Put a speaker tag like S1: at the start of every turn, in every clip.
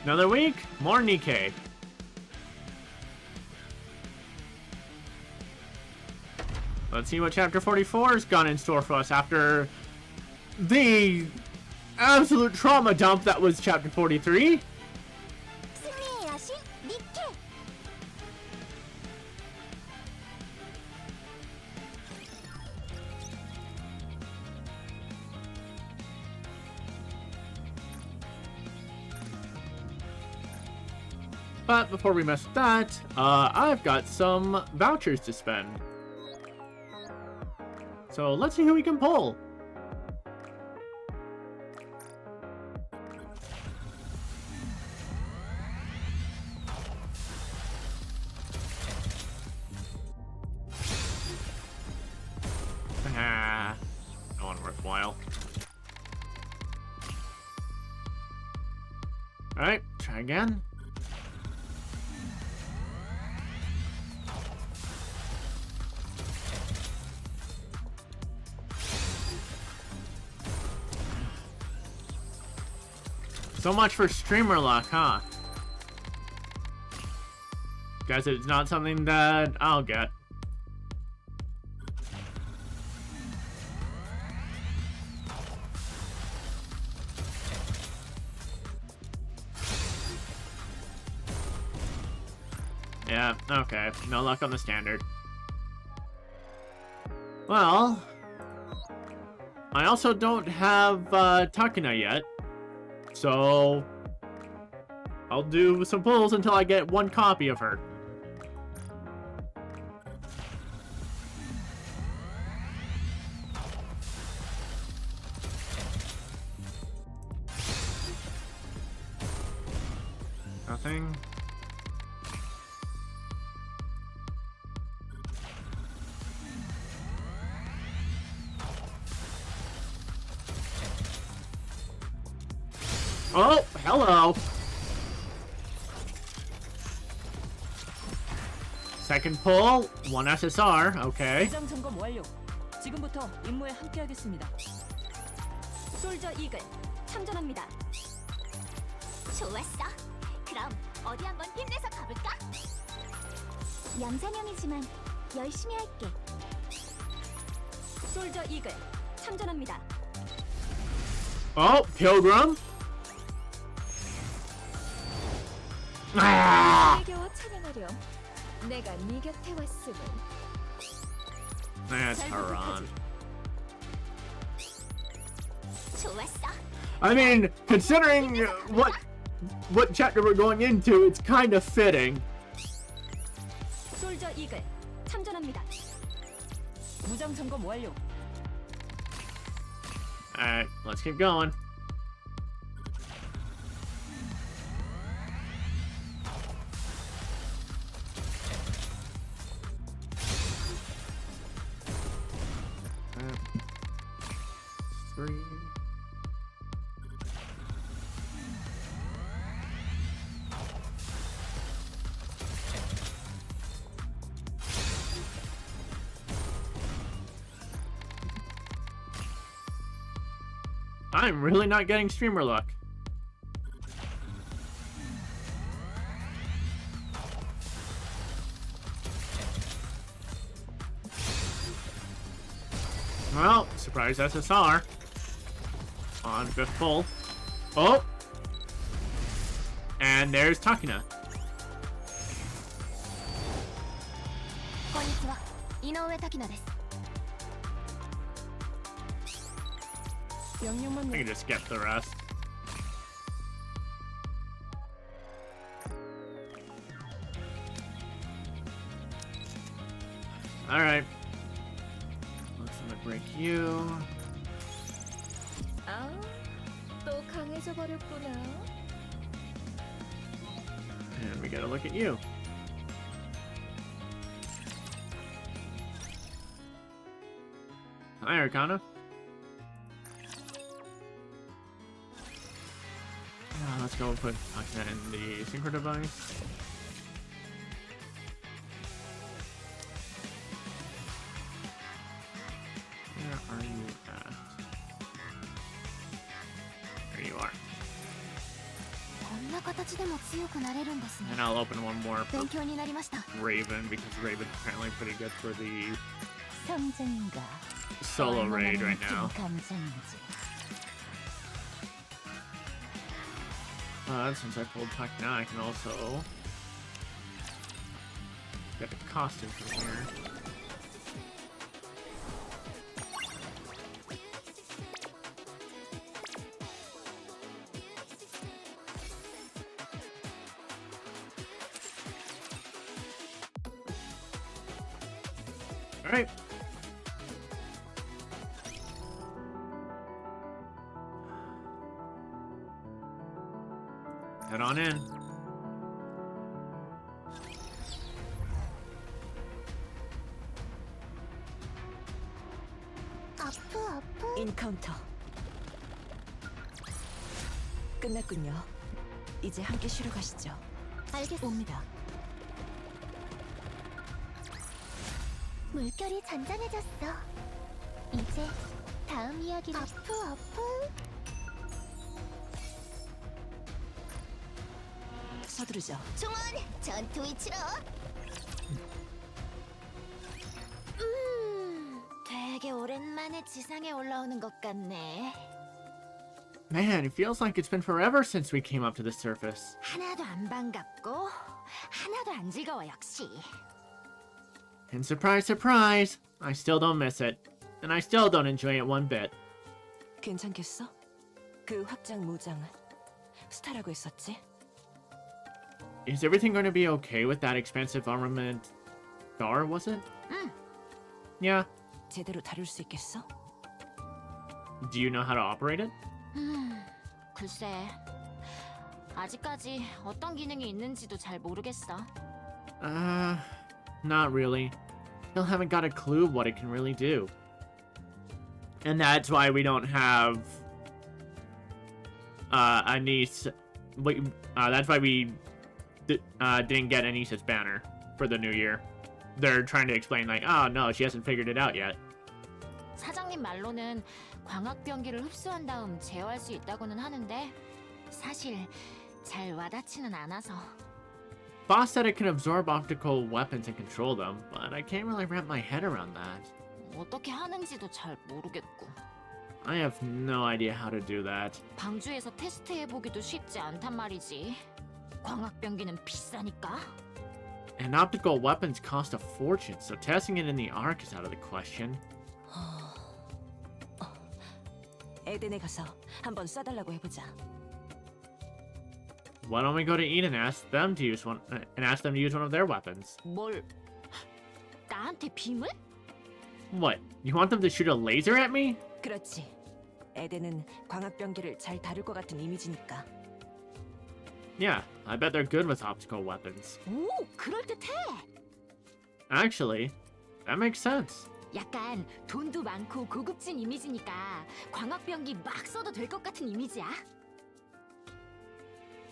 S1: Another week, more NIKKE. Let's see what Chapter 44 has got in store for us after the absolute trauma dump that was Chapter 43. But before we mess with that, I've got some vouchers to spend. So let's see who we can pull. Ah, no one worthwhile. Alright, try again. So much for streamer luck, huh? Guess it's not something that I'll get. Yeah, okay. No luck on the standard. Well, I also don't have Takina yet. So I'll do some pulls until I get one copy of her. Nothing. Oh, hello. Second pull, one SSR. Okay.
S2: 대장 점검 완료. 지금부터 임무에 함께하겠습니다. 솔저 이글 참전합니다.
S3: 좋았어. 그럼 어디 한번 힘내서 가볼까? 양산형이지만 열심히 할게.
S2: 솔저 이글 참전합니다.
S1: Oh, Pilgrim. Ah!
S3: 내게와 찬양하렴. 내가 네 곁에 왔음을.
S1: That's Haran.
S3: 좋았어.
S1: I mean, considering what chapter we're going into, it's kind of fitting.
S2: 솔저 이글 참전합니다. 무장 점검 완료.
S1: Alright, let's keep going. Three. I'm really not getting streamer luck. Well, surprise SSR on fifth pull. Oh! And there's Takina.
S3: こんにちは。井上滝菜です。
S2: 명령만
S1: I can just skip the rest. Alright. Looks like break you.
S3: 아, 또 강해져 버렸구나.
S1: And we gotta look at you. Hi, Arcana. Let's go put Takina in the synchro device. Where are you at? There you are.
S3: こんな形形でも強くなれるんですね。
S1: And I'll open one more for
S3: 勉強になりました。
S1: Raven, because Raven's apparently pretty good for the
S2: 성장인가?
S1: solo raid right now.
S2: 감정이지.
S1: Since I pulled Puck now, I can also get a costume from here. All right. Head on in.
S3: 아프.
S2: 인카운터. 끝났군요. 이제 함께 쉬러 가시죠.
S3: 알겠습니다.
S2: 옵니다.
S3: 물결이 잔잔해졌어. 이제 다음 이야기를. 아프.
S2: 서두르죠.
S3: 총원 전투 위치로. 되게 오랜만에 지상에 올라오는 것 같네.
S1: Man, it feels like it's been forever since we came up to the surface.
S3: 하나도 안 반갑고 하나도 안 즐거워 역시.
S1: And surprise, surprise, I still don't miss it. And I still don't enjoy it one bit.
S2: 괜찮겠어? 그 확장 무장 스타라고 했었지?
S1: Is everything going to be okay with that expensive armament? Star, was it? Yeah.
S2: 제대로 다룰 수 있겠어?
S1: Do you know how to operate it?
S3: 글쎄, 아직까지 어떤 기능이 있는지도 잘 모르겠어.
S1: Not really. Still haven't got a clue what it can really do. And that's why we don't have Anise. That's why we didn't get Anisa's banner for the new year. They're trying to explain like, oh no, she hasn't figured it out yet.
S3: 사장님 말로는 광학병기를 흡수한 다음 제어할 수 있다고는 하는데 사실 잘 와닿지는 않아서.
S1: Boss said it can absorb optical weapons and control them, but I can't really wrap my head around that.
S3: 어떻게 하는지도 잘 모르겠고.
S1: I have no idea how to do that.
S3: 방주에서 테스트해보기도 쉽지 않단 말이지. 광학병기는 비싸니까.
S1: And optical weapons cost a fortune, so testing it in the Ark is out of the question.
S2: 에덴에 가서 한번 쏴달라고 해보자.
S1: Why don't we go to Eden and ask them to use one of their weapons?
S3: 뭘? 나한테 빔을?
S1: What? You want them to shoot a laser at me?
S2: 그렇지. 에덴은 광학병기를 잘 다룰 것 같은 이미지니까.
S1: Yeah, I bet they're good with optical weapons.
S3: 오, 그럴듯해.
S1: Actually, that makes sense.
S3: 약간 돈도 많고 고급진 이미지니까 광학병기 막 써도 될 것 같은 이미지야.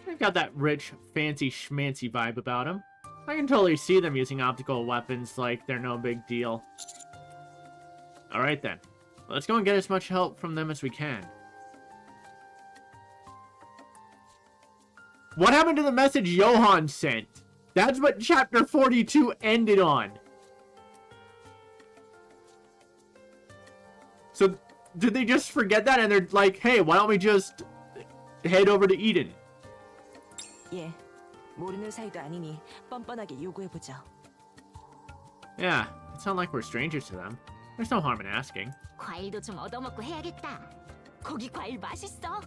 S1: They've got that rich, fancy schmancy vibe about them. I can totally see them using optical weapons like they're no big deal. Alright then, let's go and get as much help from them as we can. What happened to the message Johan sent? That's what chapter 42 ended on. So, did they just forget that and they're like, hey, why don't we just head over to Eden?
S2: 예, 모르는 사이도 아니니 뻔뻔하게 요구해보자.
S1: Yeah, it sounds like we're strangers to them. There's no harm in asking.
S3: 과일도 좀 얻어먹고 해야겠다. 거기 과일 맛있어.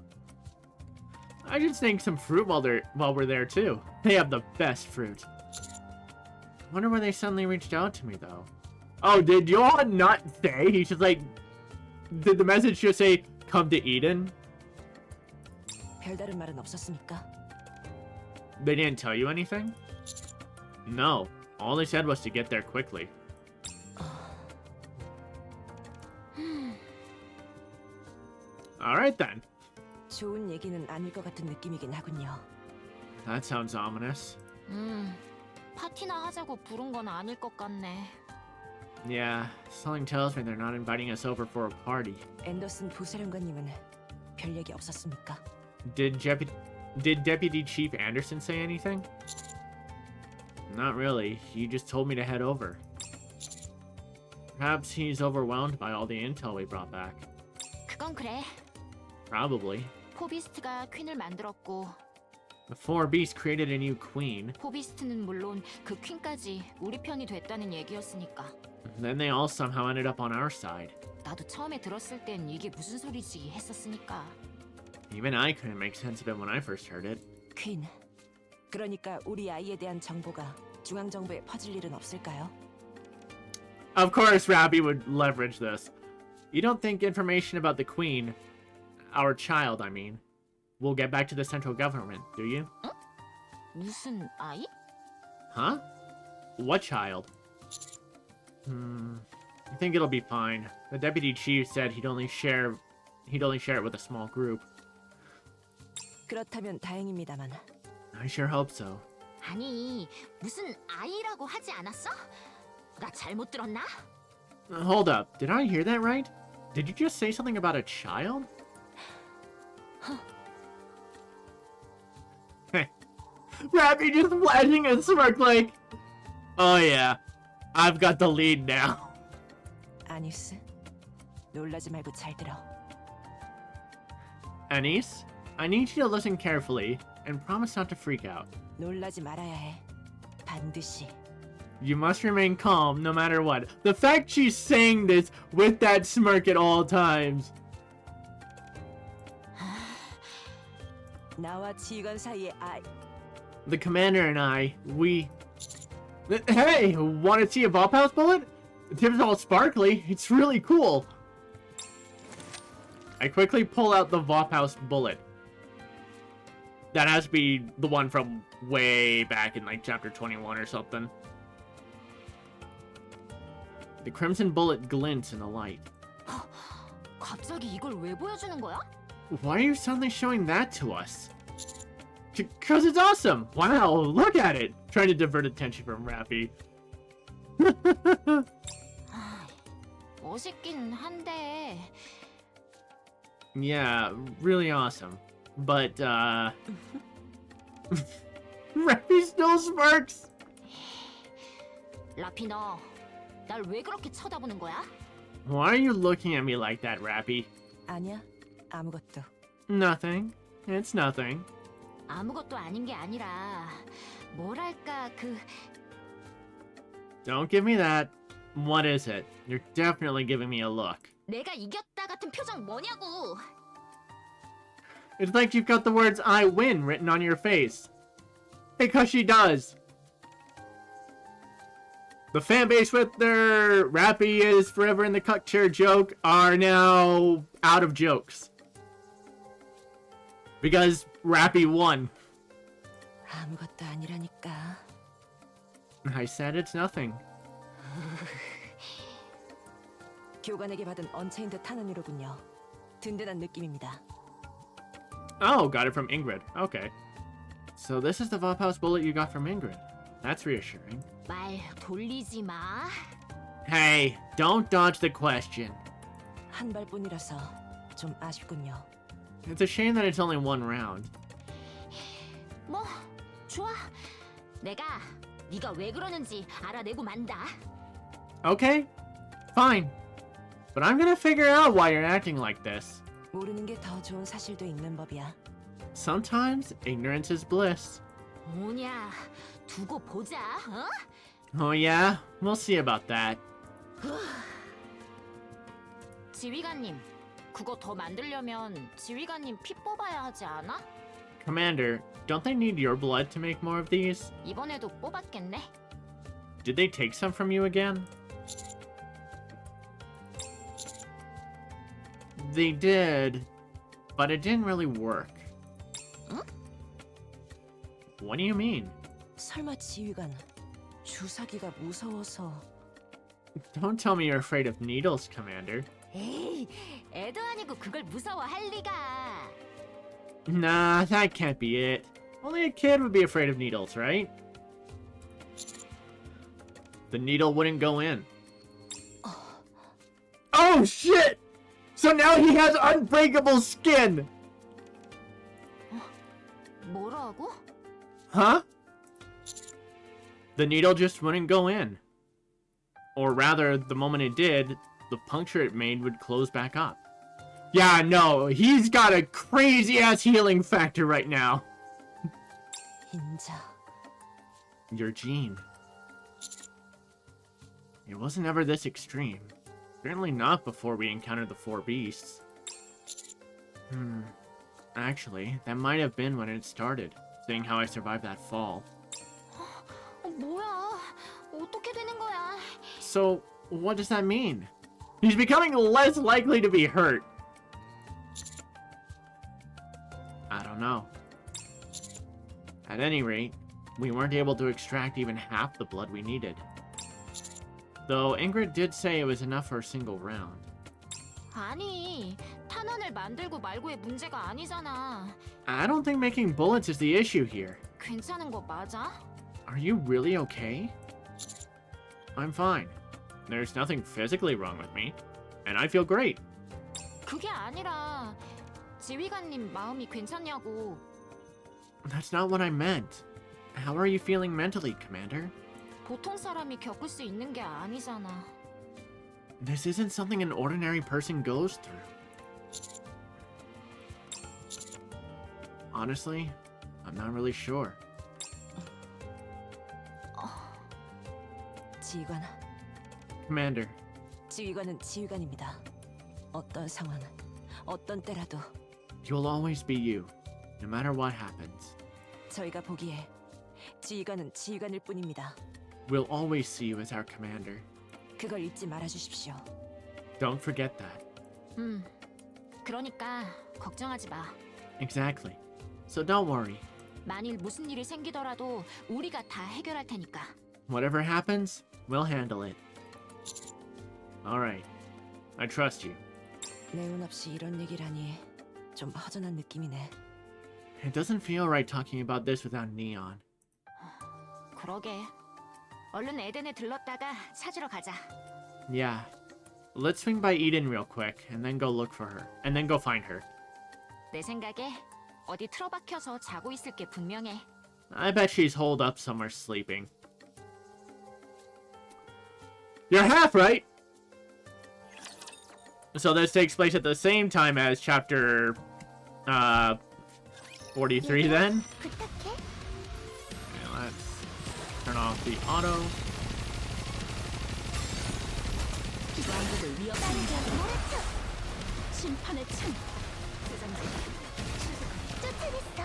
S1: I should snag some fruit while we're there too. They have the best fruit. Wonder why they suddenly reached out to me though. Oh, did Johan not say? He's just like, did the message just say, come to Eden?
S2: 별다른 말은 없었습니까?
S1: They didn't tell you anything? No. All they said was to get there quickly. Alright then.
S2: 좋은 얘기는 아닐 것 같은 느낌이긴 하군요.
S1: That sounds ominous.
S3: 파티나 하자고 부른 건 아닐 것 같네.
S1: Yeah, something tells me they're not inviting us over for a party.
S2: 앤더슨 부사령관님은 별 얘기 없었습니까?
S1: Did Did Deputy Chief Anderson say anything? Not really. He just told me to head over. Perhaps he's overwhelmed by all the intel we brought back.
S3: 그건 그래.
S1: Probably.
S3: 포비스트가 퀸을 만들었고
S1: The four beasts created a new queen.
S3: 포비스트는 물론 그 퀸까지 우리 편이 됐다는 얘기였으니까.
S1: Then they all somehow ended up on our side.
S3: 나도 처음에 들었을 땐 이게 무슨 소리지 했었으니까.
S1: Even I couldn't make sense of it when I first heard it.
S2: 퀸. 그러니까 우리 아이에 대한 정보가 중앙 정부에 퍼질 일은 없을까요?
S1: Of course, Rabi would leverage this. You don't think information about the queen, our child, I mean, will get back to the central government, do you?
S3: 무슨 아이?
S1: Huh? What child? I think it'll be fine. The deputy chief said he'd only share it with a small group.
S2: 그렇다면 다행입니다만.
S1: I sure hope so.
S3: 아니, 무슨 아이라고 하지 않았어? 나 잘못 들었나?
S1: Hold up, did I hear that right? Did you just say something about a child? Rabi just flashing a smirk like, oh yeah, I've got the lead now.
S2: 아니스, 놀라지 말고 잘 들어.
S1: Anise, I need you to listen carefully and promise not to freak out.
S2: 놀라지 말아야 해. 반드시.
S1: You must remain calm no matter what. The fact she's saying this with that smirk at all times.
S2: 나와 지휘관 사이의
S1: The commander and I, we... Hey, want to see a Vophouse bullet? The tip is all sparkly. It's really cool. I quickly pull out the Vophouse bullet. That has to be the one from way back in like chapter 21 or something. The crimson bullet glints in the light.
S3: 갑자기 이걸 왜 보여주는 거야?
S1: Why are you suddenly showing that to us? Because it's awesome! Wow, look at it! Trying to divert attention from Rafi.
S3: 멋있긴 한데
S1: Yeah, really awesome. But, Rafi still smirks!
S3: 라피 너, 날 왜 그렇게 쳐다보는 거야?
S1: Why are you looking at me like that, Rafi?
S2: 아니야, 아무것도.
S1: Nothing. It's nothing.
S3: 아무것도 아닌 게 아니라 뭐랄까
S1: Don't give me that. What is it? You're definitely giving me a look.
S3: 내가 이겼다 같은 표정 뭐냐고.
S1: It's like you've got the words I win written on your face. Because she does. The fan base with their Rapi is forever in the cuck chair joke are now out of jokes. Because Rapi won.
S2: 아무것도 아니라니까.
S1: I said it's nothing.
S2: 교관에게 받은 언체인드 탄원이로군요. 든든한 느낌입니다.
S1: Oh, got it from Ingrid. Okay. So this is the Vophouse bullet you got from Ingrid. That's reassuring.
S3: 말 돌리지 마.
S1: Hey, don't dodge the question.
S2: 한 발뿐이라서 좀 아쉽군요.
S1: It's a shame that it's only one round.
S3: 뭐 좋아. 내가 네가 왜 그러는지 알아내고 만다.
S1: Okay, fine. But I'm gonna figure out why you're acting like this.
S2: 모르는 게 더 좋은 사실도 있는 법이야.
S1: Sometimes ignorance is bliss.
S3: 뭐냐, 두고 보자. 어?
S1: Oh yeah? We'll see about that.
S3: 지휘관님, 그거 더 만들려면 지휘관님 피 뽑아야 하지 않아?
S1: Commander, don't they need your blood to make more of these?
S3: 이번에도 뽑았겠네.
S1: Did they take some from you again? They did, but it didn't really work.
S3: Huh?
S1: What do you mean?
S2: 설마 지휘관 주사기가 무서워서.
S1: Don't tell me you're afraid of needles, Commander.
S3: 에이, 애도 아니고 그걸 무서워할 리가.
S1: Nah, that can't be it. Only a kid would be afraid of needles, right? The needle wouldn't go in. Oh shit! So now he has unbreakable skin!
S3: 뭐라고?
S1: Huh? The needle just wouldn't go in. Or rather, the moment it did, the puncture it made would close back up. Yeah, no, he's got a crazy-ass healing factor right now.
S2: 인자.
S1: Your gene. It wasn't ever this extreme. Certainly not before we encountered the four beasts. Actually, that might have been when it started, seeing how I survived that fall.
S3: 뭐야? 어떻게 되는 거야?
S1: So, what does that mean? He's becoming less likely to be hurt. I don't know. At any rate, we weren't able to extract even half the blood we needed. Though Ingrid did say it was enough for a single round.
S3: 아니, 탄환을 만들고 말고의 문제가 아니잖아.
S1: I don't think making bullets is the issue here.
S3: 괜찮은 거 맞아?
S1: Are you really okay? I'm fine. There's nothing physically wrong with me, and I feel great.
S3: 그게 아니라 지휘관님 마음이 괜찮냐고.
S1: That's not what I meant. How are you feeling mentally, Commander?
S3: 보통 사람이 겪을 수 있는 게 아니잖아.
S1: This isn't something an ordinary person goes through. Honestly, I'm not really sure.
S2: 지휘관.
S1: Commander,
S2: 지휘관은 지휘관입니다. 어떤 상황, 어떤 때라도
S1: you'll always be you, no matter what happens.
S2: 저희가 보기에 지휘관은 지휘관일 뿐입니다.
S1: We'll always see you as our commander.
S2: 그걸 잊지 말아 주십시오.
S1: Don't forget that.
S3: 그러니까 걱정하지 마.
S1: Exactly. So don't worry.
S3: 만일 무슨 일이 생기더라도 우리가 다 해결할 테니까.
S1: Whatever happens, we'll handle it. Alright. I trust you.
S2: 내운 없이 이런 얘기라니 좀 허전한 느낌이네.
S1: It doesn't feel right talking about this without Neon.
S3: 그러게. 얼른 에덴에 들렀다가 찾으러 가자.
S1: Yeah. Let's swing by Eden real quick, and then go look for her. And then go find her.
S3: 내 생각에 어디 틀어박혀서 자고 있을 게 분명해.
S1: I bet she's holed up somewhere sleeping. You're half right! So this takes place at the same time as chapter 43 then?
S3: 부탁해.
S1: Okay, let's turn off the auto.
S2: 왕국을 위협하는 자. 심판의 창.
S3: 쫓아냈어.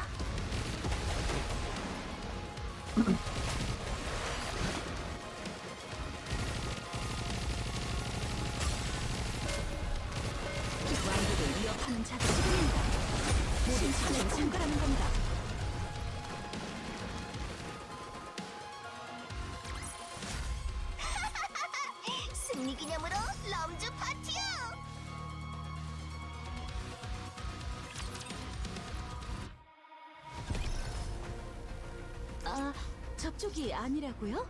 S2: 왕국을 위협하는 자가 시간입니다. 심판의 창가라는 겁니다.
S3: 승리 기념으로 럼주 파티요.
S2: 아, 저쪽이 아니라고요?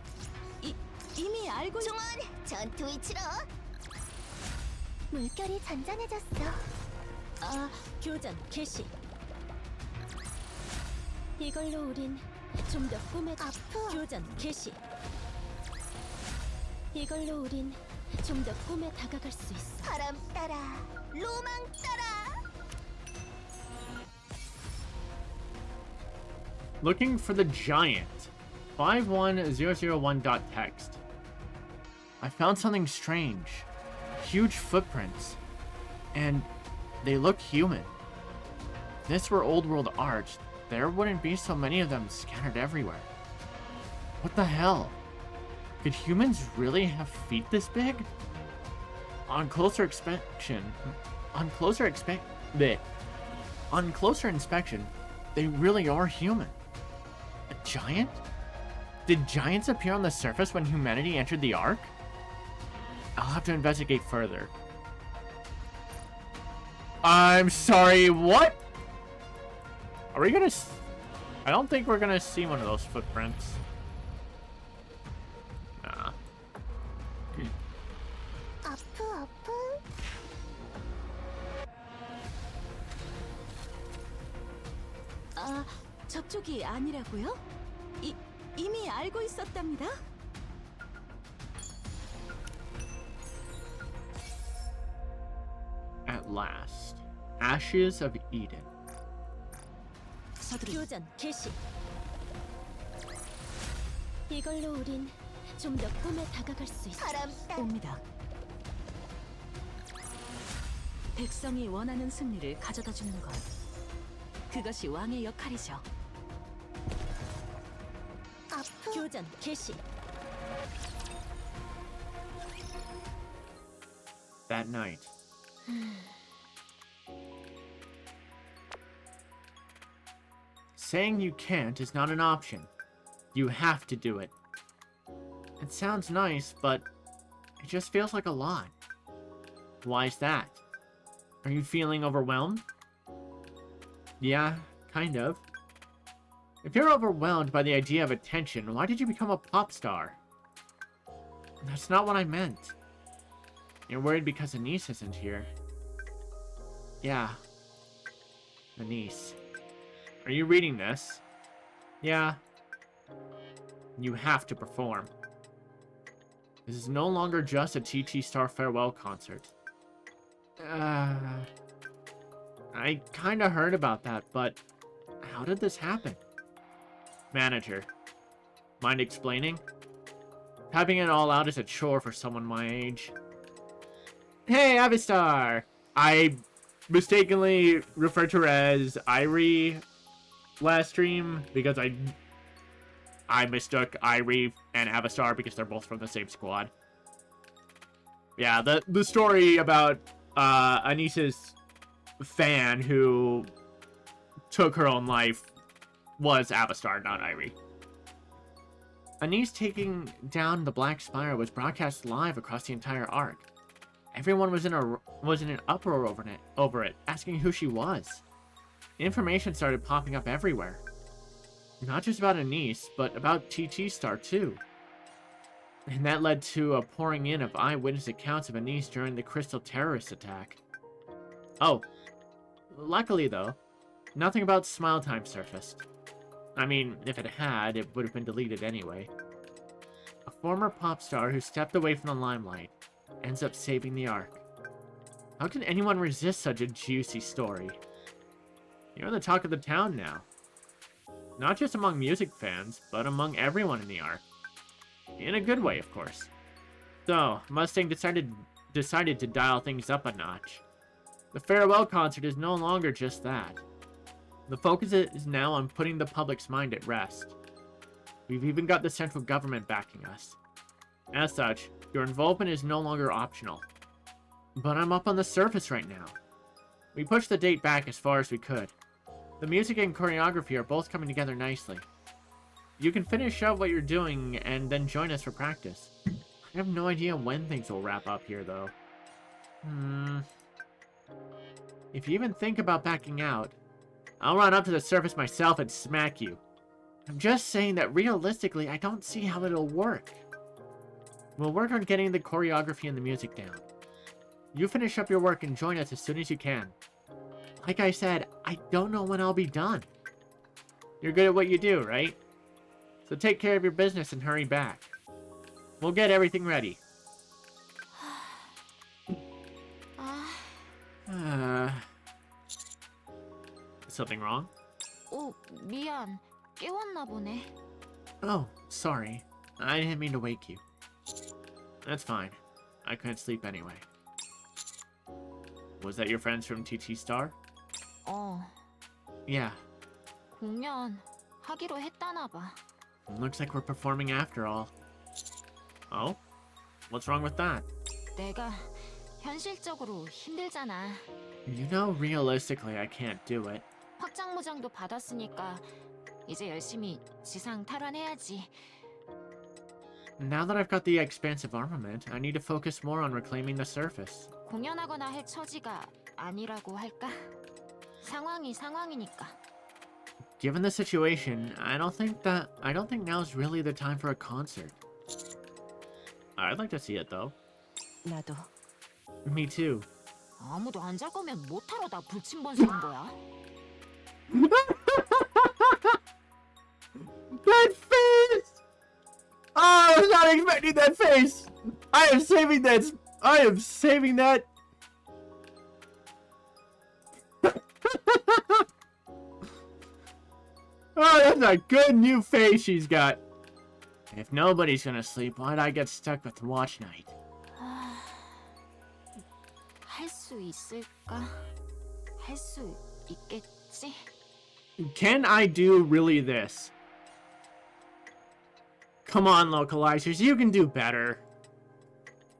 S2: 이미 알고
S3: 종원 전투 위치로. 물결이 잔잔해졌어.
S2: 아, 교전 개시. 이걸로 우린 좀 더 꿈에
S3: 아프.
S2: 교전 개시. 이걸로 우린 좀 더 꿈에 다가갈 수 있어.
S3: 바람 따라, 로망 따라.
S1: Looking for the giant. 51001.text. I found something strange. Huge footprints. And they look human. If this were old world art, there wouldn't be so many of them scattered everywhere. What the hell? Could humans really have feet this big? On closer inspection, they really are human. A giant? Did giants appear on the surface when humanity entered the Ark? I'll have to investigate further. I'm sorry, what? Are we gonna... I don't think we're gonna see one of those footprints. Nah.
S3: 아프.
S2: 아,
S4: 저쪽이 아니라고요? 이미 알고 있었답니다.
S1: At last. Ashes of Eden.
S4: 서두르. 교전 개시. 이걸로 우린 좀 더 꿈에 다가갈 수 있어. 옵니다. 백성이 원하는 승리를 가져다 주는 것. 그것이 왕의 역할이죠. 교전 개시.
S1: That night. Saying you can't is not an option. You have to do it. It sounds nice, but it just feels like a lot. Why's that? Are you feeling overwhelmed? Yeah, kind of. If you're overwhelmed by the idea of attention, why did you become a pop star? That's not what I meant. You're worried because Anise isn't here. Yeah. Anise. Are you reading this? Yeah. You have to perform. This is no longer just a TT Star farewell concert. I kinda heard about that, but how did this happen? Manager. Mind explaining? Typing it all out is a chore for someone my age. Hey, Avistar! I mistakenly referred to her as Irie last stream because I mistook Irie and Avistar because they're both from the same squad. Yeah, the story about Anise's fan who took her own life was Avistar, not Irie. Anise taking down the Black Spire was broadcast live across the entire arc. Everyone was in an uproar over it, asking who she was. Information started popping up everywhere. Not just about Anise, but about TT Star too. And that led to a pouring in of eyewitness accounts of Anise during the Crystal terrorist attack. Oh, luckily though, nothing about Smile Time surfaced. I mean, if it had, it would have been deleted anyway. A former pop star who stepped away from the limelight ends up saving the arc. How can anyone resist such a juicy story? You're the talk of the town now. Not just among music fans, but among everyone in the arc. In a good way, of course. So, Mustang decided to dial things up a notch. The farewell concert is no longer just that. The focus is now on putting the public's mind at rest. We've even got the central government backing us. As such, your involvement is no longer optional. But I'm up on the surface right now. We pushed the date back as far as we could. The music and choreography are both coming together nicely. You can finish up what you're doing and then join us for practice. I have no idea when things will wrap up here, though. If you even think about backing out, I'll run up to the surface myself and smack you. I'm just saying that realistically, I don't see how it'll work. We'll work on getting the choreography and the music down. You finish up your work and join us as soon as you can. Like I said, I don't know when I'll be done. You're good at what you do, right? So take care of your business and hurry back. We'll get everything ready. Something wrong?
S3: 미안. 깨웠나 보네.
S1: Oh, sorry. I didn't mean to wake you. That's fine. I couldn't sleep anyway. Was that your friends from TT Star? Yeah.
S3: 공연 하기로 했다나 봐.
S1: Looks like we're performing after all. Oh? What's wrong with that?
S3: 내가 현실적으로 힘들잖아.
S1: You know, realistically, I can't do it.
S3: 확장무장도 받았으니까 이제 열심히 지상 탈환해야지.
S1: Now that I've got the expansive armament, I need to focus more on reclaiming the surface.
S3: 공연하거나 할 처지가 아니라고 할까? 상황이니까.
S1: Given the situation, I don't think now's really the time for a concert. I'd like to see it though.
S2: 나도.
S1: Me too.
S3: 아무도 안 잘 거면 못하러 나 불침번 세운 거야.
S1: That face! Oh, I was not expecting that face! I am saving that. I am saving that. Oh, that's a good new face she's got. If nobody's gonna sleep, why'd I get stuck with watch night?
S3: 할 수 있을까? 할 수 있겠지?
S1: Can I do really this? Come on, localizers, you can do better.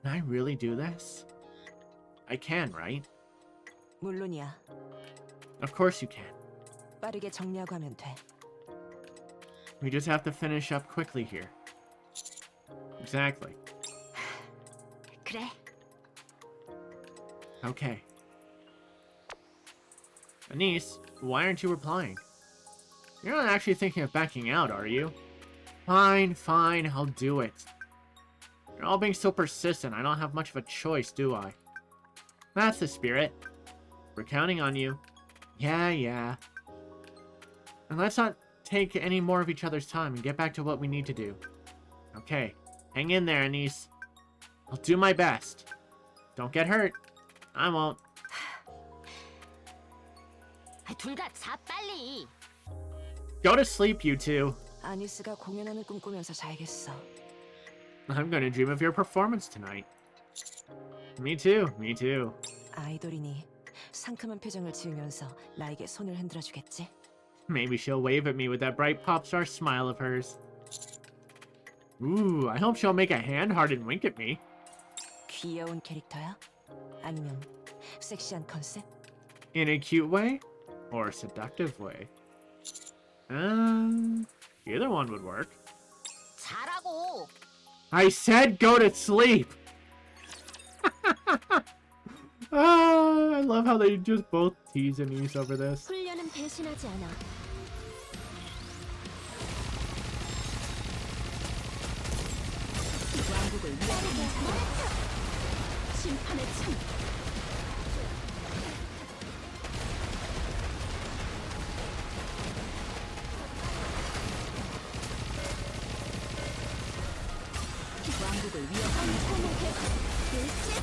S1: Can I really do this? I can, right?
S2: 물론이야.
S1: Of course you can.
S2: 빠르게 정리하고 하면 돼.
S1: We just have to finish up quickly here. Exactly.
S3: 그래.
S1: Okay. Anise, why aren't you replying? You're not actually thinking of backing out, are you? Fine, fine, I'll do it. You're all being so persistent, I don't have much of a choice, do I? That's the spirit. We're counting on you. Yeah. And let's not take any more of each other's time and get back to what we need to do. Okay, hang in there, Anise. I'll do my best. Don't get hurt. I won't.
S3: 둘 다 자 빨리.
S1: Go to sleep, you two.
S2: 아니스가 공연하는 꿈 꾸면서 자야겠어.
S1: I'm gonna dream of your performance tonight. Me too.
S2: 아이돌이니 상큼한 표정을 지으면서 나에게 손을 흔들어 주겠지?
S1: Maybe she'll wave at me with that bright pop star smile of hers. Ooh, I hope she'll make a hand-hearted wink at me.
S2: 귀여운 캐릭터야? 아니면 섹시한 컨셉?
S1: In a cute way? Or a seductive way? Either one would work.
S3: 자라고.
S1: I said go to sleep! I love how they just both tease Anise over this.
S3: 훈련은 배신하지 않아.
S4: 왕국을 위협하는 심판의 창. 왕국을 위협하는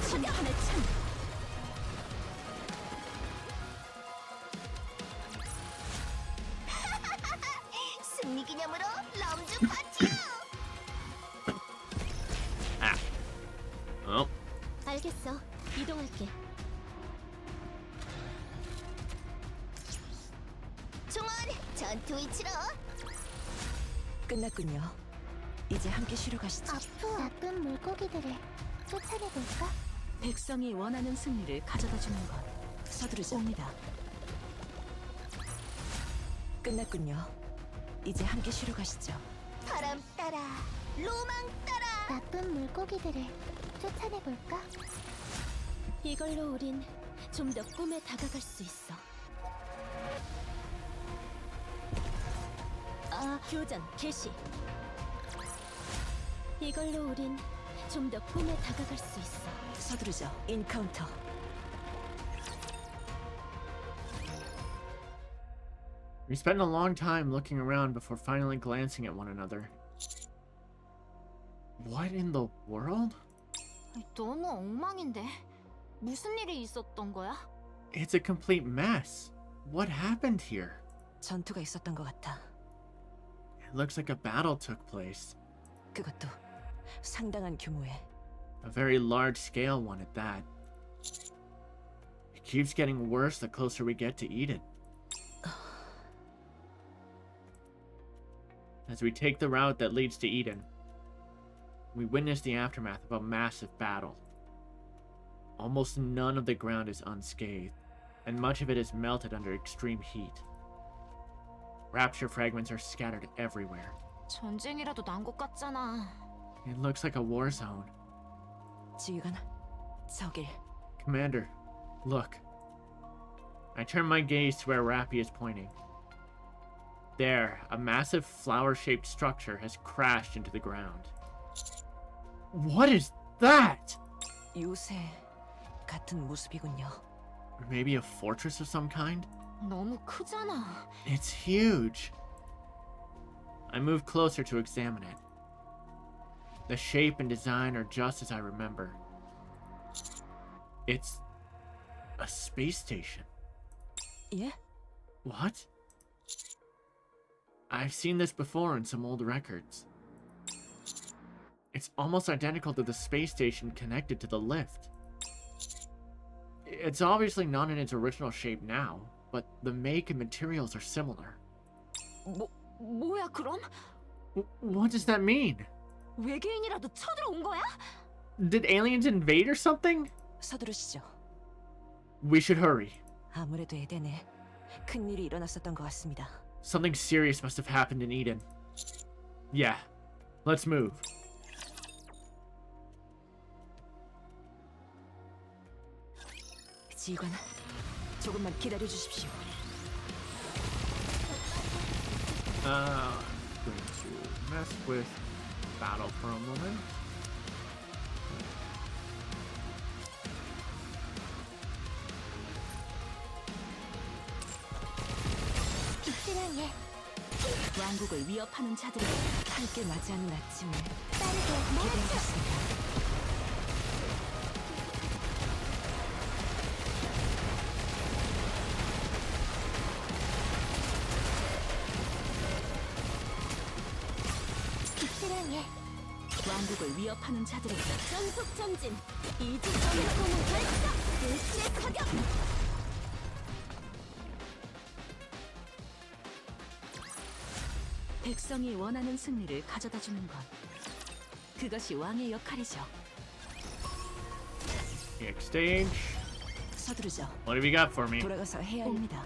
S4: 심판의 창.
S3: 승리 기념으로 럼주 파티.
S1: Oh.
S3: 알겠어. 이동할게. 총원 전투 위치로.
S2: 끝났군요. 이제 함께 쉬러 가시죠.
S3: 나쁜 물고기들을 쫓아내볼까?
S4: 백성이 원하는 승리를 가져다 주는 것.
S2: 서두르자.
S4: 옵니다.
S2: 끝났군요. 이제 함께 쉬러 가시죠.
S3: 바람 따라, 로망 따라. 나쁜 물고기들을 쫓아내볼까?
S4: 이걸로 우린 좀 더 꿈에 다가갈 수 있어. 교전 개시. 이걸로 우린 좀 더 꿈에 다가갈 수 있어.
S2: 서두르죠. 인카운터.
S1: We spent a long time looking around before finally glancing at one another. What in the world?
S3: 너무 엉망인데. 무슨 일이 있었던 거야?
S1: It's a complete mess. What happened here?
S2: 전투가 있었던 것 같아.
S1: It looks like a battle took place.
S2: 그것도 상당한 규모의.
S1: A very large-scale one at that. It keeps getting worse the closer we get to Eden. As we take the route that leads to Eden, we witness the aftermath of a massive battle. Almost none of the ground is unscathed, and much of it is melted under extreme heat. Rapture fragments are scattered everywhere.
S3: 전쟁이라도 난 것 같잖아.
S1: It looks like a war zone.
S2: 지휘관, 저길.
S1: Commander, look. I turn my gaze to where Rappy is pointing. There, a massive flower-shaped structure has crashed into the ground. What is that?
S2: 요새 같은 모습이군요.
S1: Or maybe a fortress of some kind?
S3: 너무 크잖아.
S1: It's huge. I move closer to examine it. The shape and design are just as I remember. It's a space station.
S2: 예?
S1: What? I've seen this before in some old records. It's almost identical to the space station connected to the lift. It's obviously not in its original shape now, but the make and materials are similar.
S2: 뭐야 그럼?
S1: What does that mean?
S2: 외계인이라도 쳐들어온 거야?
S1: Did aliens invade or something?
S2: 서두르시죠.
S1: We should hurry.
S2: 아무래도 에덴에 큰 일이 일어났었던 것 같습니다.
S1: Something serious must have happened in Eden. Yeah, let's move.
S2: 지휘관, 조금만 기다려 주십시오.
S1: I'm going to mess with battle for a moment.
S4: 왕국을 위협하는 자들에게
S2: 함께 맞이하는 아침을
S3: 빠르게
S2: 기대하겠습니다.
S3: 사랑해.
S4: 왕국을 위협하는 자들에게
S3: 전속 전진. 이직 전공은 발사. 일제 사격.
S4: 백성이 원하는 승리를 가져다 주는 것. 그것이 왕의 역할이죠.
S1: Exchange.
S2: 서두르죠.
S1: What have you got for me?
S2: 돌아가서 해야
S4: 옵니다.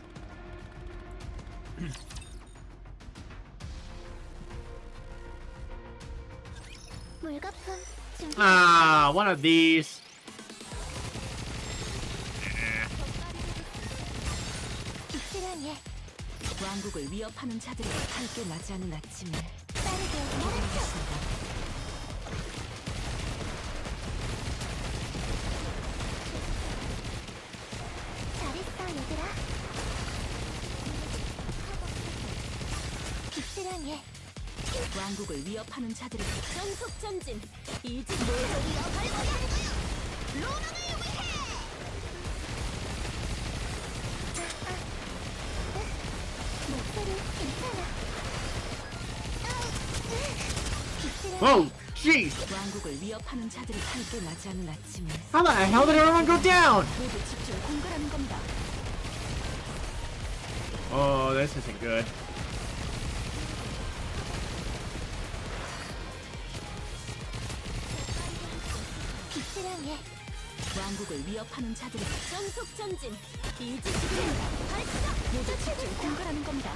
S3: 물거품 준비.
S1: Ah, one of these.
S3: 사랑해.
S4: 왕국을 위협하는 자들에게
S2: 함께 맞이하는 아침을
S3: 빠르게 몰아쳐.
S2: 기대하겠습니다.
S3: 잘했어 얘들아. 사랑해.
S4: 왕국을 위협하는 자들에게
S3: 전속 전진. 이직 모조리가 발굴이야. 로망을 위해. 목소리 괜찮아.
S1: Whoa, jeez.
S4: 왕국을 위협하는 자들에게
S2: 함께 맞이하는 아침을
S1: How the hell did everyone go down?
S4: 모두 집중 공갈하는 겁니다.
S1: Oh, this isn't good.
S3: 사랑해.
S4: 왕국을 위협하는 자들에게
S3: 전속 전진. 이직 시간이다. 발사.
S4: 모두 집중 공갈하는 겁니다.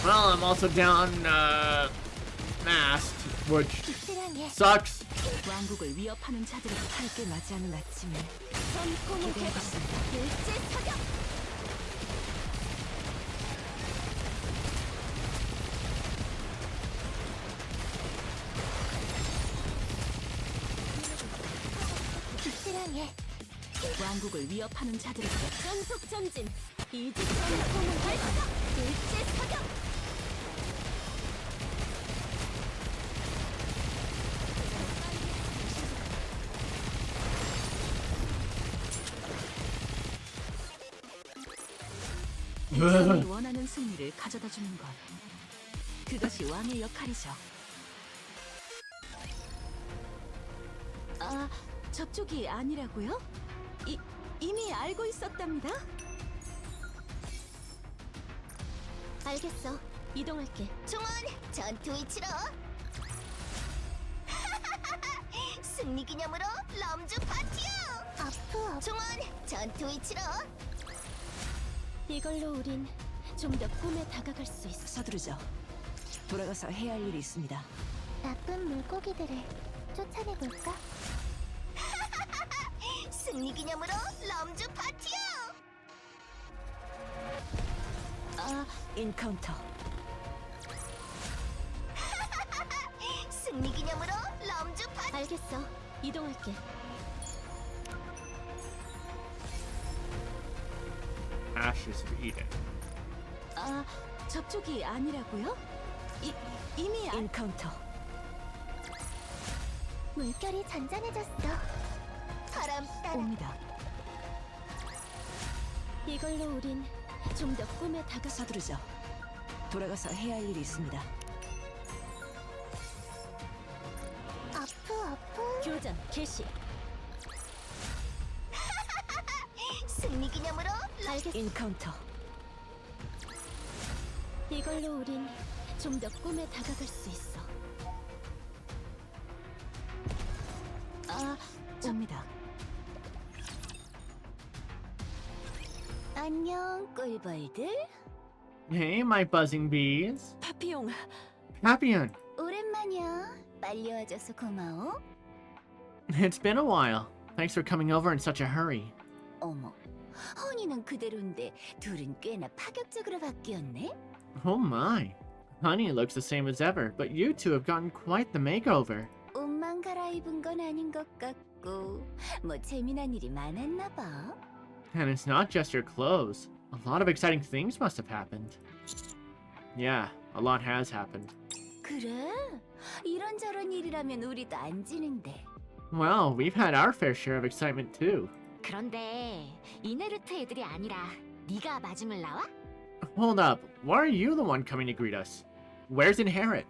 S1: Well, I'm also down, masked, which
S3: 사랑해.
S1: sucks.
S4: 왕국을 위협하는 자들에게
S2: 함께 맞이하는 아침을
S3: 전공은 개방.
S2: 기대하겠습니다.
S3: 일제 사격. 사랑해.
S4: 왕국을 위협하는 자들에게
S3: 전속 전진. 이직 전공은 발사. 일제 사격.
S4: 백성이 원하는 승리를 가져다 주는 것. 그것이 왕의 역할이죠.
S3: 아,
S4: 저쪽이 아니라고요? 이미 알고 있었답니다.
S3: 알겠어. 이동할게. 총원 전투 위치로. 승리 기념으로 럼주 파티요. 아프. 총원 전투 위치로. 이걸로 우린 좀 더 꿈에 다가갈 수 있어.
S2: 서두르죠. 돌아가서 해야 할 일이 있습니다.
S3: 나쁜 물고기들을 쫓아내볼까? 승리 기념으로 럼주 파티요.
S2: 인카운터.
S3: 승리 기념으로 럼주 파티. 알겠어. 이동할게.
S1: ashes of Eden.
S4: 아, 저쪽이 아니라고요? 이미
S2: 인카운터.
S3: 물결이 잔잔해졌어. 바람 따라.
S4: 옵니다.
S3: 이걸로 우린 좀 더 꿈에 다가가.
S2: 서두르죠. 돌아가서 해야 할 일이 있습니다.
S3: 아프.
S4: 교전 개시.
S3: 승리 기념으로. 알겠어.
S2: 인카운터.
S3: 이걸로 우린 좀 더 꿈에 다가갈 수 있어.
S2: 옵니다.
S3: 안녕, 꿀벌들.
S1: Hey, my buzzing bees.
S2: 파피용.
S1: Papillon.
S3: 오랜만이야. 빨리 와줘서 고마워.
S1: It's been a while. Thanks for coming over in such a hurry.
S3: 어머, 허니는 그대로인데 둘은 꽤나 파격적으로 바뀌었네.
S1: Oh my. Honey looks the same as ever, but you two have gotten quite the makeover.
S3: 옷만 갈아입은 건 아닌 것 같고 뭐 재미난 일이 많았나 봐.
S1: And it's not just your clothes. A lot of exciting things must have happened. Yeah, a lot has happened.
S3: 그래? 이런저런 일이라면 우리도 안 지는데.
S1: Well, we've had our fair share of excitement too.
S3: 그런데 이네르트 애들이 아니라 네가 마중을 나와?
S1: Hold up, why are you the one coming to greet us? Where's Inherit?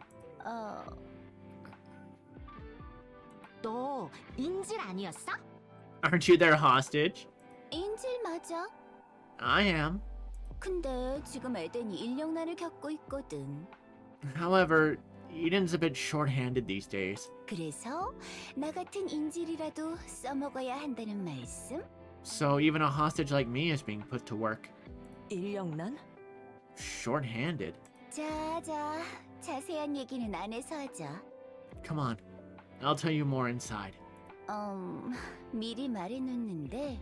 S3: 너 인질 아니었어?
S1: Aren't you their hostage?
S3: 인질 맞아.
S1: I am.
S3: 근데 지금 에덴이 인력난을 겪고 있거든.
S1: However, Eden's a bit short-handed these days.
S3: 그래서 나 같은 인질이라도 써먹어야 한다는 말씀?
S1: So even a hostage like me is being put to work.
S2: 인력난?
S1: Short-handed?
S3: 자, 자세한 얘기는 안 해서 하자.
S1: Come on, I'll tell you more inside.
S3: 미리 말해놓는데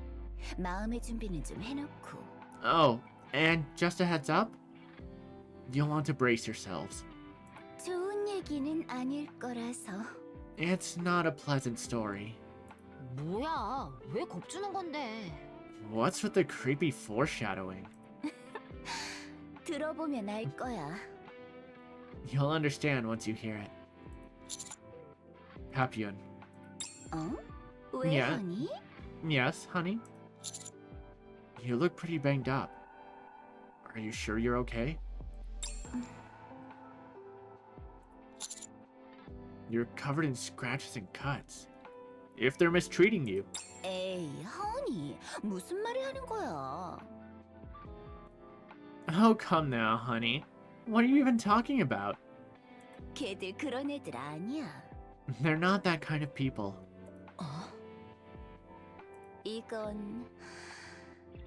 S3: 마음의 준비는 좀 해놓고.
S1: Oh, and just a heads up, you'll want to brace yourselves.
S3: 좋은 얘기는 아닐 거라서.
S1: It's not a pleasant story.
S3: 뭐야, 왜 겁주는 건데?
S1: What's with the creepy foreshadowing?
S3: 들어보면 알 거야.
S1: You'll understand once you hear it. Papillon.
S3: 왜
S1: Yeah.
S3: 하니?
S1: Yes, honey? You look pretty banged up. Are you sure you're okay? You're covered in scratches and cuts. If they're mistreating you.
S3: 에이, 허니, 무슨 말을 하는 거야?
S1: Oh, come now, honey. What are you even talking about?
S3: 걔들 그런 애들 아니야.
S1: They're not that kind of people.
S3: 이건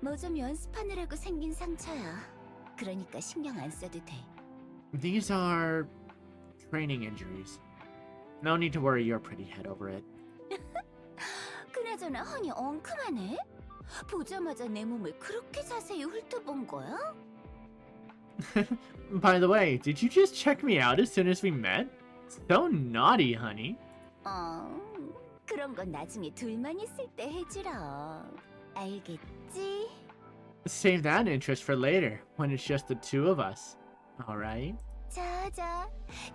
S3: 뭐 좀 연습하느라고 생긴 상처야. 그러니까 신경 안 써도 돼.
S1: These are training injuries. No need to worry your pretty head over it.
S3: 그나저나 허니 엉큼하네? 보자마자 내 몸을 그렇게 자세히 훑어본 거야?
S1: By the way, did you just check me out as soon as we met? So naughty, honey.
S3: 그런 건 나중에 둘만 있을 때 해주라. 알겠지?
S1: Save that interest for later, when it's just the two of us. Alright?
S3: 자,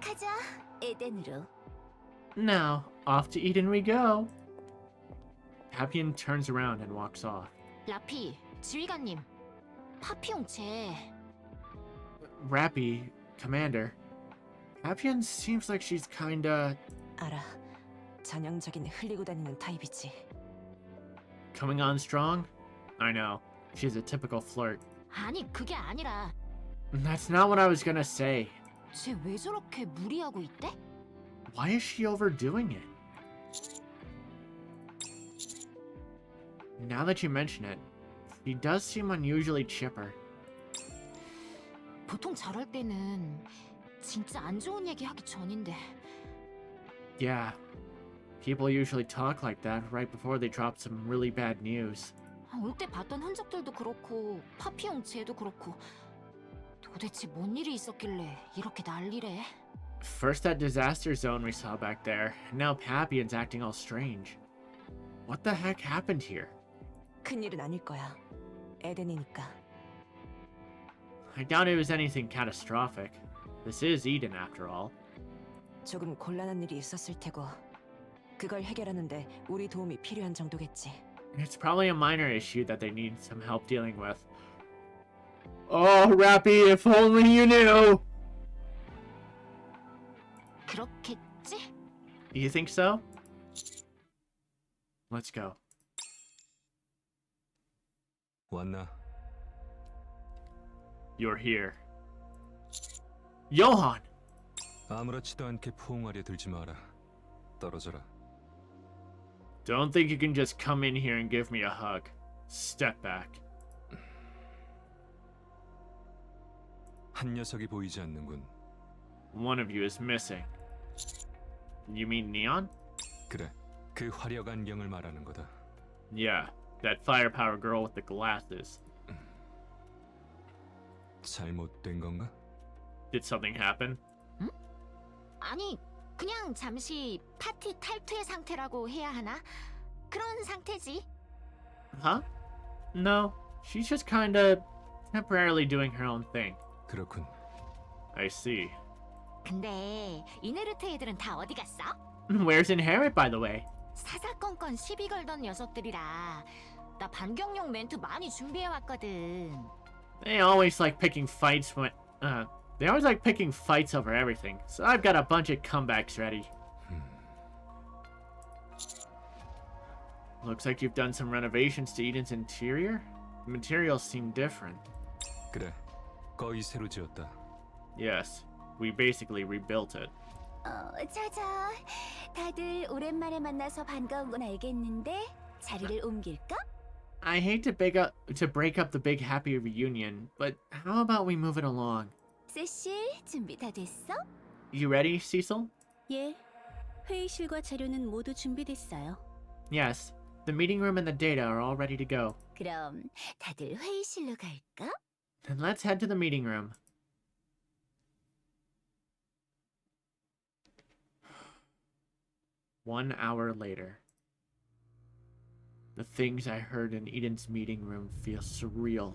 S3: 가자. 에덴으로.
S1: Now, off to Eden we go. Papillon turns around and walks off.
S3: 라피, 지휘관님. 파피용 쟤.
S1: Rappy, Commander. Papillon seems like she's kinda
S2: 알아. 전형적인 흘리고 다니는 타입이지.
S1: coming on strong. I know, she's a typical flirt.
S3: 아니, 그게 아니라
S1: That's not what I was gonna say.
S3: 쟤 왜 저렇게 무리하고 있대?
S1: Why is she overdoing it? Now that you mention it, she does seem unusually chipper.
S3: 보통 저럴 때는 진짜 안 좋은 얘기 하기 전인데.
S1: Yeah, people usually talk like that right before they drop some really bad news.
S3: 올 때 봤던 흔적들도 그렇고 파피용 쟤도 그렇고 도대체 뭔 일이 있었길래 이렇게 난리래?
S1: First that disaster zone we saw back there, and now Papillon's acting all strange. What the heck happened here?
S2: 큰일은 아닐 거야. 에덴이니까.
S1: I doubt it was anything catastrophic. This is Eden, after all.
S2: 조금 곤란한 일이 있었을 테고 그걸 해결하는데 우리 도움이 필요한 정도겠지.
S1: It's probably a minor issue that they need some help dealing with. Oh, Rappy, if only you knew!
S3: 그렇겠지?
S1: You think so? Let's go.
S5: 왔나?
S1: You're here. Johan!
S5: 아무렇지도 않게 포옹하려 들지 마라. 떨어져라.
S1: Don't think you can just come in here and give me a hug. Step back.
S5: 한 녀석이 보이지 않는군.
S1: One of you is missing. You mean Neon?
S5: 그래, 그 화력 안경을 말하는 거다.
S1: Yeah, that firepower girl with the glasses.
S5: 잘못된 건가?
S1: Did something happen?
S3: 아니, 그냥 잠시 파티 탈퇴 상태라고 해야 하나? 그런 상태지.
S1: Huh? No, she's just kinda temporarily doing her own thing.
S5: 그렇군.
S1: I see.
S3: 근데 이네르트 애들은 다 어디 갔어?
S1: Where's Inherit, by the way?
S3: 사사건건 시비 걸던 녀석들이라 나 반격용 멘트 많이 준비해왔거든.
S1: They always like picking fights when... they always like picking fights over everything, so I've got a bunch of comebacks ready. Looks like you've done some renovations to Eden's interior? The materials seem different.
S5: 그래, 거의 새로 지었다.
S1: Yes, we basically rebuilt it.
S6: 자자, 다들 오랜만에 만나서 반가운 건 알겠는데 자리를 옮길까?
S1: I hate to break up the big happy reunion, but how about we move it along?
S6: 세실, 준비 다 됐어?
S1: You ready, Cecil?
S4: 예, 회의실과 자료는 모두 준비됐어요.
S1: Yes, the meeting room and the data are all ready to go.
S6: 그럼 다들 회의실로 갈까?
S1: Then let's head to the meeting room. One hour later. The things I heard in Eden's meeting room feel surreal.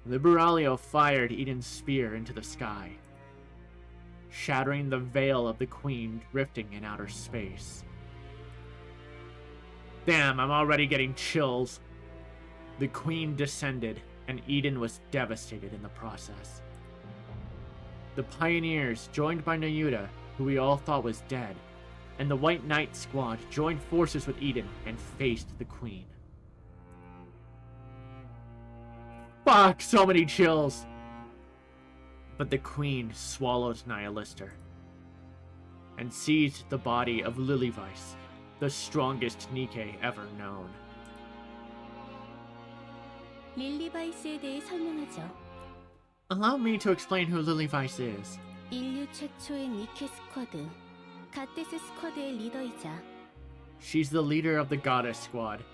S1: Liberaglio fired Eden's spear into the sky, shattering the veil of the Queen drifting in outer space. Damn, I'm already getting chills. The Queen descended, and Eden was devastated in the process. The Pioneers, joined by Nayuta, who we all thought was dead, and the White Knight squad joined forces with Eden and faced the Queen. Fuck, so many chills! But the Queen swallowed Nihilister and seized the body of Lilyvice, the strongest Nikke ever known.
S4: 릴리바이스에 대해 설명하죠.
S1: Allow me to explain who Lilyvice is.
S4: 인류 최초의 니케 스쿼드, 갓데스 스쿼드의 리더이자
S1: She's the leader of the Goddess Squad,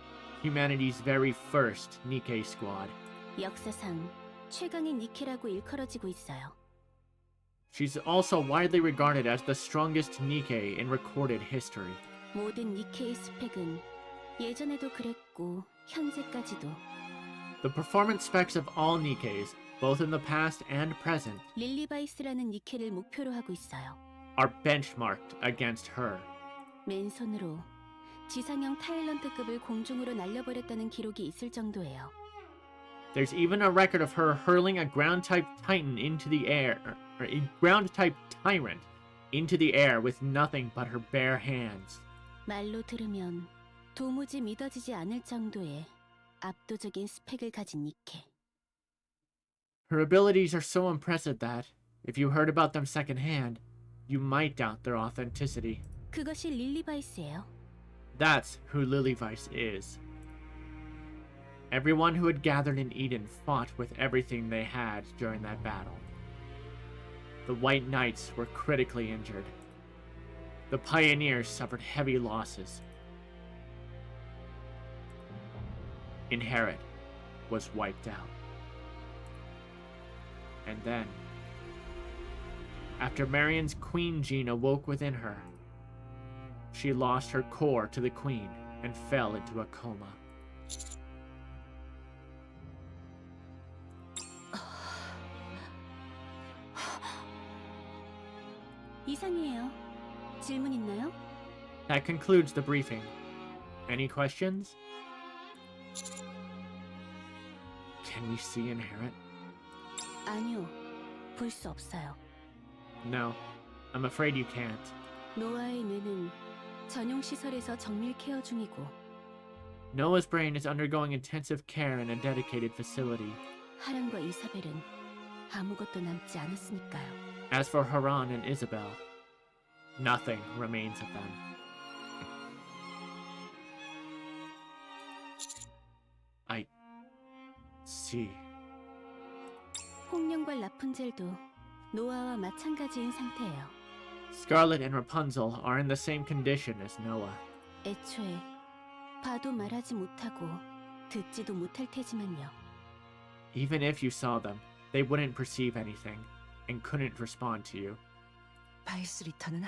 S1: humanity's very first Nikke squad.
S4: 역사상 최강의 니케라고 일컬어지고 있어요.
S1: She's also widely regarded as the strongest Nikke in recorded history.
S4: 모든 니케의 스펙은 예전에도 그랬고 현재까지도
S1: The performance specs of all Nikkes, both in the past and present,
S4: 릴리바이스라는 니케를 목표로 하고 있어요.
S1: are benchmarked against her.
S4: 맨손으로 지상형 타일런트급을 공중으로 날려버렸다는 기록이 있을 정도예요.
S1: There's even a record of her hurling a ground-type titan into the air, or a ground-type tyrant into the air with nothing but her bare hands.
S4: 말로 들으면 도무지 믿어지지 않을 정도의 압도적인 스펙을 가진 니케.
S1: Her abilities are so impressive that, if you heard about them secondhand, you might doubt their authenticity.
S4: 그것이 릴리바이스예요.
S1: That's who Lilyvice is. Everyone who had gathered in Eden fought with everything they had during that battle. The White Knights were critically injured. The Pioneers suffered heavy losses. Inherit was wiped out. And then, after Marion's Queen gene awoke within her, she lost her core to the Queen and fell into a coma.
S4: 이상해요. 질문 있나요?
S1: That concludes the briefing. Any questions? Can we see Inherit?
S4: 아니요. 볼 수 없어요.
S1: No, I'm afraid you can't.
S4: 노아의 뇌는 전용 시설에서 정밀 케어 중이고
S1: Noah's brain is undergoing intensive care in a dedicated facility.
S4: 하란과 이사벨은 아무것도 남지 않았으니까요.
S1: As for Haran and Isabel, nothing remains of them. I see.
S4: 홍련과 라푼젤도 노아와 마찬가지인 상태예요.
S1: Scarlet and Rapunzel are in the same condition as Noah.
S4: 애초에 봐도 말하지 못하고 듣지도 못할 테지만요.
S1: Even if you saw them, they wouldn't perceive anything and couldn't respond to you.
S2: 바이스 리턴은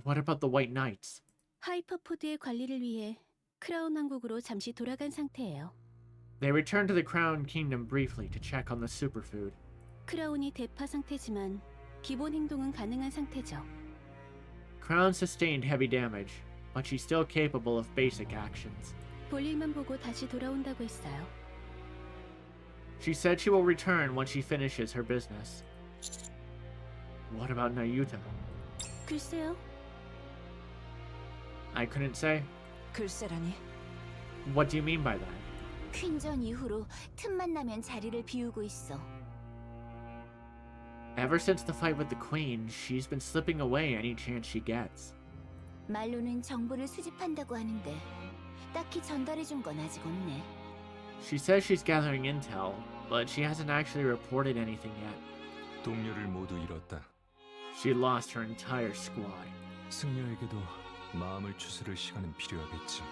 S1: What about the White Knights?
S4: 하이퍼포드의 관리를 위해 크라운 왕국으로 잠시 돌아간 상태예요.
S1: They returned to the Crown Kingdom briefly to check on the superfood.
S4: 크라운이 대파 상태지만 기본 행동은 가능한 상태죠.
S1: Crown sustained heavy damage, but she's still capable of basic actions.
S4: 볼일만 보고 다시 돌아온다고 했어요.
S1: She said she will return once she finishes her business. What about Nayuta?
S4: 글쎄요.
S1: I couldn't say.
S2: 글쎄라니.
S1: What do you mean by that?
S6: 퀸전 이후로 틈만 나면 자리를 비우고 있어.
S1: Ever since the fight with the Queen, she's been slipping away any chance she gets.
S6: 말로는 정보를 수집한다고 하는데 딱히 전달해준 건 아직 없네.
S1: She says she's gathering intel, but she hasn't actually reported anything yet.
S5: 동료를 모두 잃었다.
S1: She lost her entire squad.
S5: 승려에게도 마음을 추스를 시간은 필요하겠지.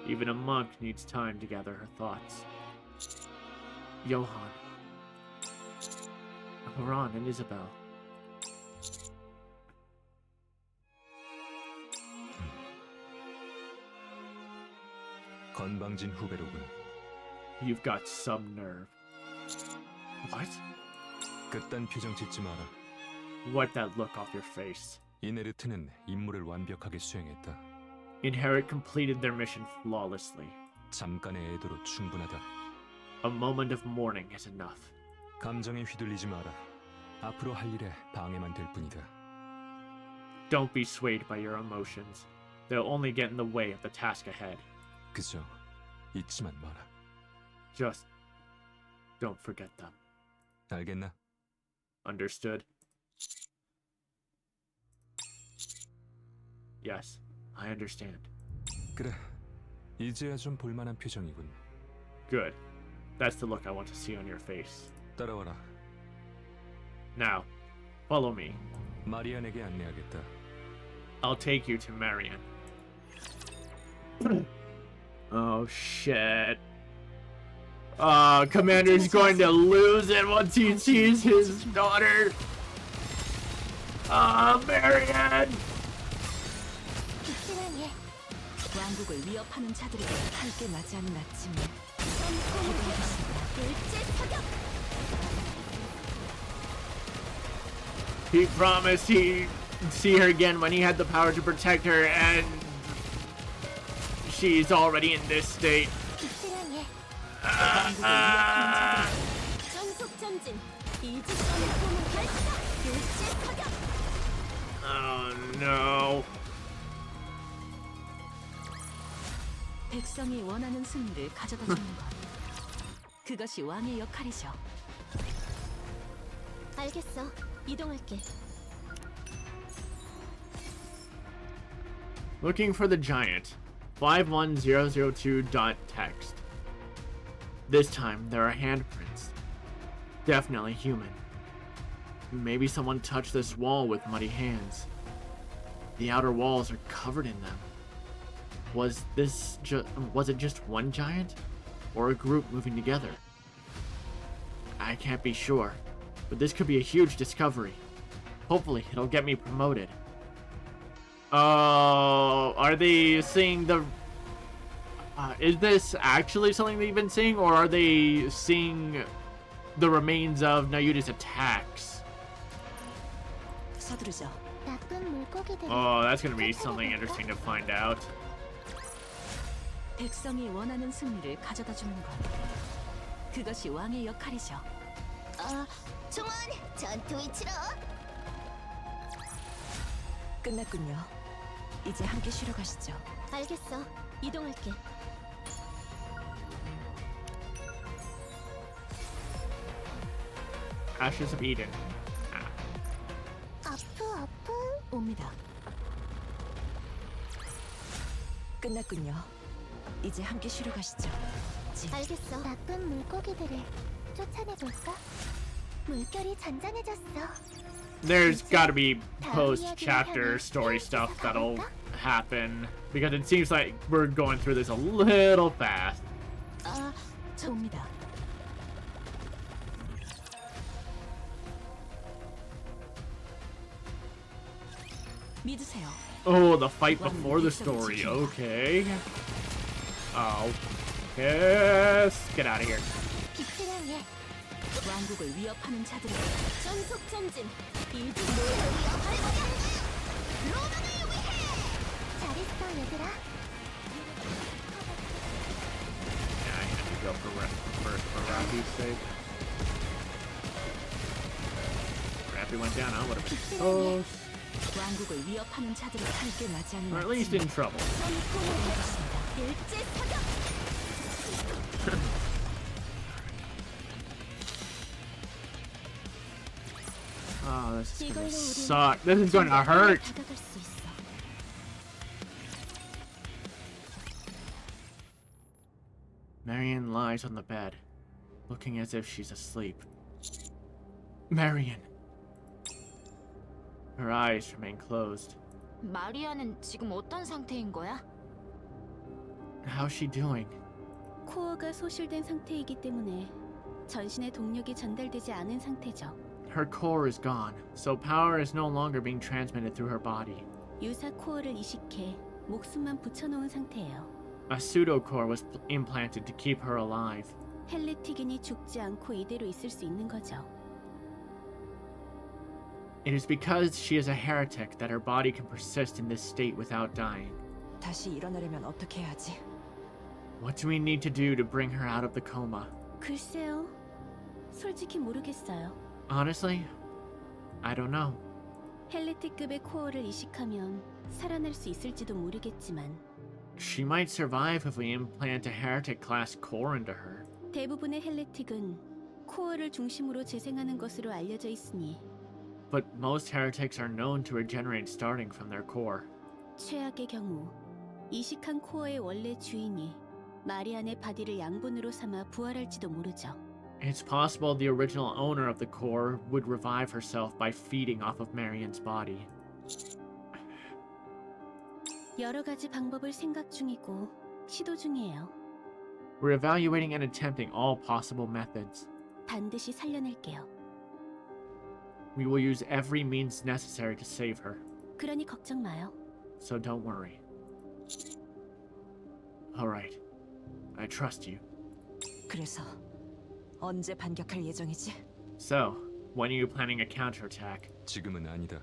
S1: Even a monk needs time to gather her thoughts. Johann. Haran and Isabel.
S5: 건방진 후배로군.
S1: You've got some nerve. What?
S5: 그딴 표정 짓지 마라.
S1: Wipe that look off your face.
S5: 이네르트는 임무를 완벽하게 수행했다.
S1: Inherit completed their mission flawlessly.
S5: 잠깐의 애도로 충분하다.
S1: A moment of mourning is enough.
S5: 감정에 휘둘리지 마라. 앞으로 할 일에 방해만 될 뿐이다.
S1: Don't be swayed by your emotions. They'll only get in the way of the task ahead.
S5: 그저 잊지만 마라.
S1: Just don't forget them.
S5: 알겠나?
S1: Understood? Yes, I understand.
S5: 그래. 이제야 좀 볼만한 표정이군.
S1: Good. That's the look I want to see on your face.
S5: 따라와라.
S1: Now, follow me.
S5: 마리안에게 안내하겠다.
S1: I'll take you to Marion. Oh shit. Commander's going to lose it once he sees his daughter. Marion!
S6: 사랑해.
S2: 왕국을 위협하는 자들에게 함께 나지 않은 아침에
S6: 일제 사격.
S1: He promised he'd see her again when he had the power to protect her, and she's already in this state.
S6: 사랑해. 전속 전진. 이지선의 꿈을 발사. 일제 사격.
S1: Oh no.
S2: 백성이 원하는 승리를 가져다 주는 것. 그것이 왕의 역할이죠.
S6: 알겠어. 이동할게.
S1: Looking for the giant. 51002.text. This time there are handprints. Definitely human. Maybe someone touched this wall with muddy hands. The outer walls are covered in them. Was it just one giant? Or a group moving together? I can't be sure, but this could be a huge discovery. Hopefully it'll get me promoted. Oh, are they seeing the... is this actually something they've been seeing, or are they seeing the remains of Nayuta's attacks?
S2: 서두르죠.
S6: 나쁜 물고기들.
S1: Oh, that's gonna be something interesting to find out.
S2: 백성이 원하는 승리를 가져다 주는 것. 그것이 왕의 역할이죠.
S6: 총원 전투 위치로.
S2: 끝났군요. 이제 함께 쉬러 가시죠.
S6: 알겠어. 이동할게.
S1: Ashes of Eden.
S6: 아프.
S2: 옵니다. 끝났군요. 이제 함께 쉬러 가시죠.
S6: 알겠어. 나쁜 물고기들을 쫓아내볼까? 물결이 잔잔해졌어.
S1: There's gotta be post-chapter story stuff that'll happen. Because it seems like we're going through this a little fast.
S2: 옵니다. 믿으세요.
S1: Oh, the fight before the story. Okay. Oh. Yes. Get out of here.
S6: 빛을 향해
S2: 왕국을 위협하는 자들을
S6: 전속 전진. 일등 모여를 위협할 로망을 위해. 잘했어 얘들아.
S1: Yeah, I had to go for first for Rafi's sake. Rafi went down, I would have been close.
S2: 왕국을 위협하는 자들을 함께 맞이하는
S1: Or at least in trouble.
S6: 일제 사격.
S1: Oh, this is gonna
S6: 이걸로
S1: suck. This is gonna hurt.
S6: 다가갈 수 있어.
S1: Marion lies on the bed, looking as if she's asleep. Marion. Her eyes remain closed.
S3: 마리아는 지금 어떤 상태인 거야?
S1: How's she doing?
S4: 코어가 소실된 상태이기 때문에 전신의 동력이 전달되지 않은 상태죠.
S1: Her core is gone, so power is no longer being transmitted through her body.
S4: 유사 코어를 이식해 목숨만 붙여놓은 상태예요.
S1: A pseudo-core was implanted to keep her alive.
S4: 헬레티긴이 죽지 않고 이대로 있을 수 있는 거죠.
S1: It is because she is a heretic that her body can persist in this state without dying.
S2: 다시 일어나려면 어떻게 해야지?
S1: What do we need to do to bring her out of the coma?
S4: 글쎄요. 솔직히 모르겠어요.
S1: Honestly, I don't know.
S4: 헬레티급의 코어를 이식하면 살아날 수 있을지도 모르겠지만
S1: She might survive if we implant a heretic class core into her.
S4: 대부분의 헬레틱은 코어를 중심으로 재생하는 것으로 알려져 있으니
S1: But most heretics are known to regenerate starting from their core.
S4: 최악의 경우 이식한 코어의 원래 주인이 마리안의 바디를 양분으로 삼아 부활할지도 모르죠.
S1: It's possible the original owner of the core would revive herself by feeding off of Marion's body.
S4: 여러 가지 방법을 생각 중이고 시도 중이에요.
S1: We're evaluating and attempting all possible methods.
S4: 반드시 살려낼게요.
S1: We will use every means necessary to save her,
S4: 그러니 걱정 마요.
S1: so don't worry. Alright. I trust you.
S2: 그래서 언제 반격할 예정이지?
S1: So, when are you planning a counterattack?
S5: 지금은 아니다.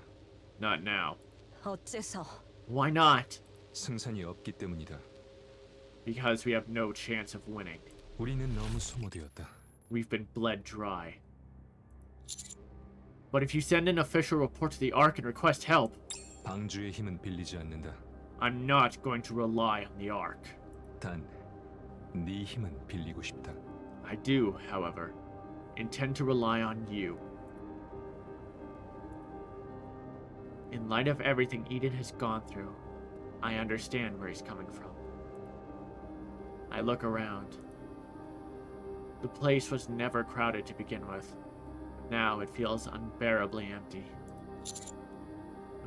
S1: Not now.
S2: 어째서?
S1: Why not?
S5: 승산이 없기 때문이다.
S1: Because we have no chance of winning.
S5: 우리는 너무 소모되었다.
S1: We've been bled dry. But if you send an official report to the Ark and request help,
S5: 방주의 힘은 빌리지 않는다.
S1: I'm not going to rely on the Ark.
S5: 단, 네 힘은 빌리고 싶다.
S1: I do, however, intend to rely on you. In light of everything Eden has gone through, I understand where he's coming from. I look around. The place was never crowded to begin with. Now it feels unbearably empty.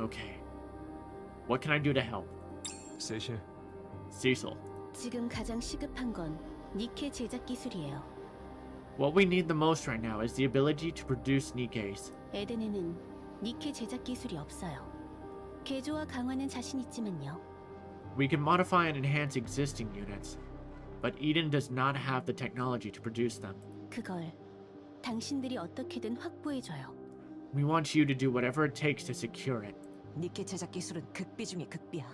S1: Okay. What can I do to help?
S5: 세실,
S1: Cecil,
S4: 지금 가장 시급한 건 니케 제작 기술이에요.
S1: what we need the most right now is the ability to produce Nikke's.
S4: 에덴에는 니케 제작 기술이 없어요. 개조와 강화는 자신 있지만요.
S1: We can modify and enhance existing units, but Eden does not have the technology to produce them.
S4: 그걸 당신들이 어떻게든 확보해줘요.
S1: We want you to do whatever it takes to secure it.
S2: 니케 제작 기술은 극비 중의 극비야.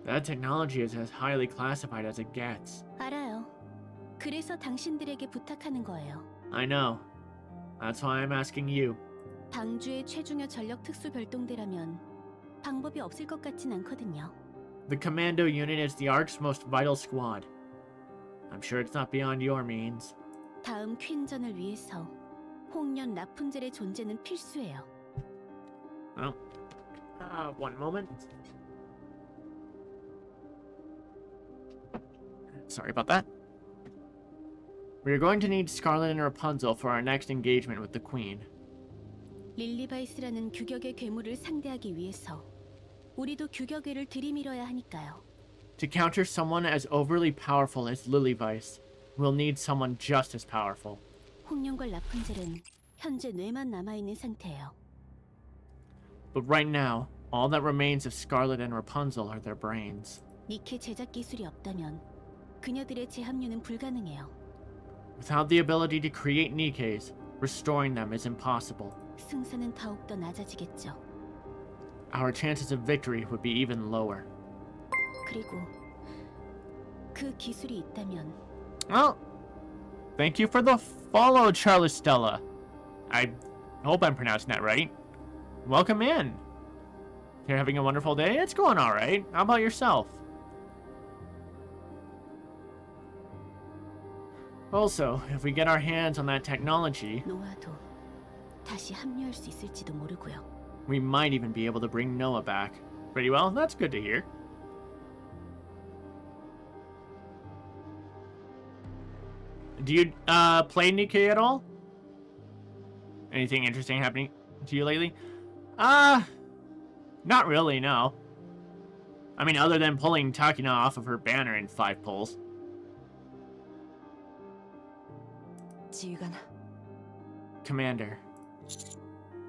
S1: That technology is as highly classified as it gets.
S4: 알아요. 그래서 당신들에게 부탁하는 거예요.
S1: I know. That's why I'm asking you.
S4: 방주의 최중요 전력 특수 별동대라면 방법이 없을 것 같진 않거든요.
S1: The commando unit is the Ark's most vital squad. I'm sure it's not beyond your means.
S4: 다음 퀸전을 위해서 홍련 라푼젤의 존재는 필수예요.
S1: Oh. One moment. Sorry about that. We're going to need Scarlet and Rapunzel for our next engagement with the Queen.
S4: 릴리바이스라는 규격의 괴물을 상대하기 위해서 우리도 규격의를 들이밀어야 하니까요.
S1: To counter someone as overly powerful as Lilyvice, we'll need someone just as powerful.
S4: 홍련과 라푼젤은 현재 뇌만 남아있는 상태예요.
S1: But right now, all that remains of Scarlet and Rapunzel are their brains.
S4: 니케 제작 기술이 없다면 그녀들의 재합류는 불가능해요.
S1: Without the ability to create Nikkes, restoring them is impossible.
S4: 승산은 더욱더 낮아지겠죠.
S1: Our chances of victory would be even lower.
S4: 그리고 그 기술이 있다면
S1: Well, thank you for the follow, Charles Stella. I hope I'm pronouncing that right. Welcome in. You're having a wonderful day? It's going all right. How about yourself? Also, if we get our hands on that technology,
S4: 노아도 다시 합류할 수 있을지도 모르고요.
S1: we might even be able to bring Noah back. Pretty well, that's good to hear. Do you play NIKKE at all? Anything interesting happening to you lately? Not really, no. I mean, other than pulling Takina off of her banner in 5 pulls.
S2: 지휘관,
S1: Commander.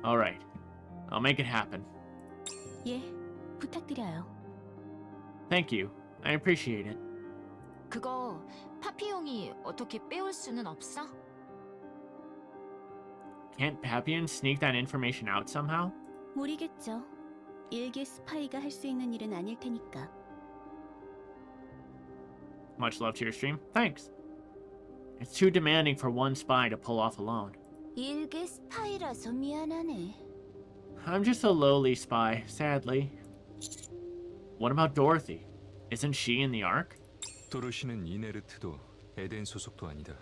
S1: Alright. I'll make it happen.
S4: 예, 부탁드려요.
S1: Thank you. I appreciate it.
S3: 그거 파피용이 어떻게 빼올 수는 없어?
S1: Can't Papillon sneak that information out somehow?
S4: 모르겠죠. 일개 스파이가 할 수 있는 일은 아닐 테니까.
S1: Much love to your stream. Thanks. It's too demanding for one spy to pull off alone.
S6: 일개 스파이라서 미안하네.
S1: I'm just a lowly spy, sadly. What about Dorothy? Isn't she in the Ark?
S5: 도로시는 이네르트도 에덴 소속도 아니다.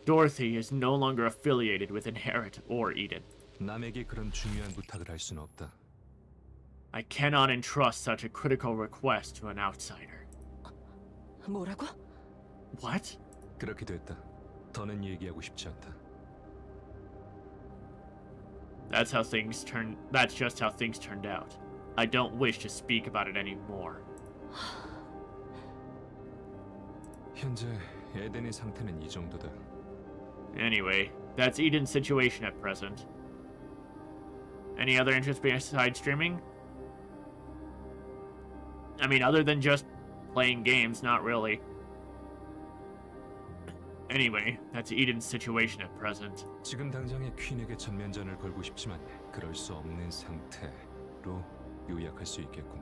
S1: Dorothy is no longer affiliated with Inherit or Eden.
S5: 남에게 그런 중요한 부탁을 할 수는 없다.
S1: I cannot entrust such a critical request to an outsider.
S2: 뭐라고?
S1: What?
S5: 그렇게 됐다. 더는 얘기하고 싶지 않다.
S1: That's just how things turned out. I don't wish to speak about it anymore.
S5: 현재 에덴의 상태는 이 정도다.
S1: Anyway, that's Eden's situation at present. Any other interests besides streaming? I mean, other than just playing games, not really. Anyway, that's Eden's situation at present.
S5: 지금 당장에 퀸에게 전면전을 걸고 싶지만 그럴 수 없는 상태로 요약할 수 있겠군.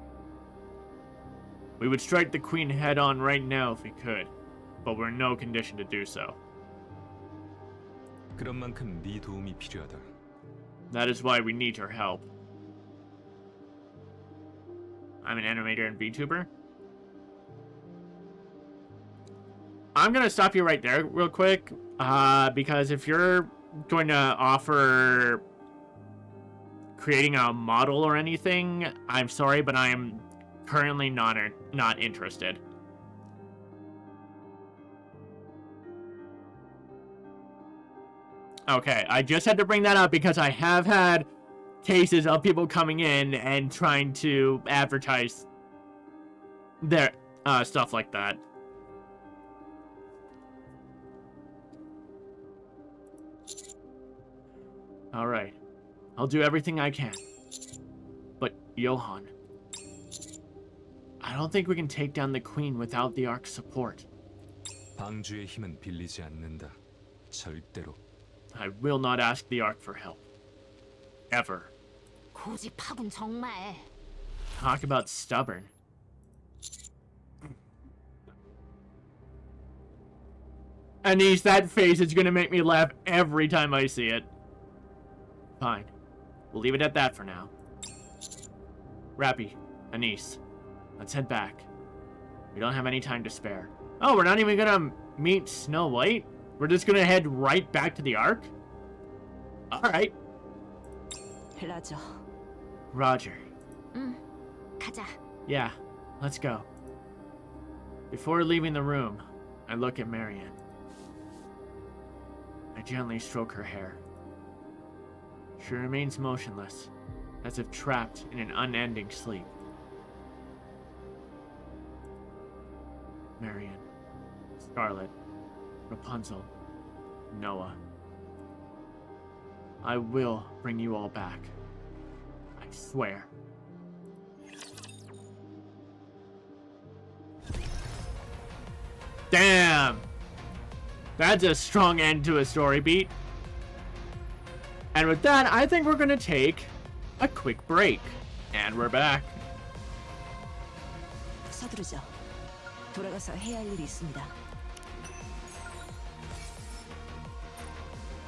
S1: We would strike the Queen head-on right now if we could, but we're in no condition to do so.
S5: 그런 만큼 네 도움이 필요하다.
S1: That is why we need your help. I'm an animator and VTuber. I'm gonna stop you right there real quick, because if you're going to offer creating a model or anything, I'm sorry, but I'm currently not interested. Okay, I just had to bring that up because I have had cases of people coming in and trying to advertise their stuff like that. Alright, I'll do everything I can. But, Johan, I don't think we can take down the Queen without the Ark's support.
S5: 방주의 힘은 빌리지 않는다. 절대로.
S1: I will not ask the Ark for help. Ever.
S3: 고집하군 정말.
S1: Talk about stubborn. Anise, that face is gonna make me laugh every time I see it. Fine. We'll leave it at that for now. Rappy, Anise, let's head back. We don't have any time to spare. Oh, we're not even gonna meet Snow White? We're just gonna head right back to the Ark? Alright.
S2: 라저,
S1: Roger.
S3: 가자.
S1: Yeah, let's go. Before leaving the room, I look at Marion. I gently stroke her hair. She remains motionless, as if trapped in an unending sleep. Marion, Scarlet, Rapunzel, Noah. I will bring you all back. I swear. Damn! That's a strong end to a story beat. And with that, I think we're gonna take a quick break. And we're back.
S2: 서두르죠. 돌아가서 해야 할 일이 있습니다.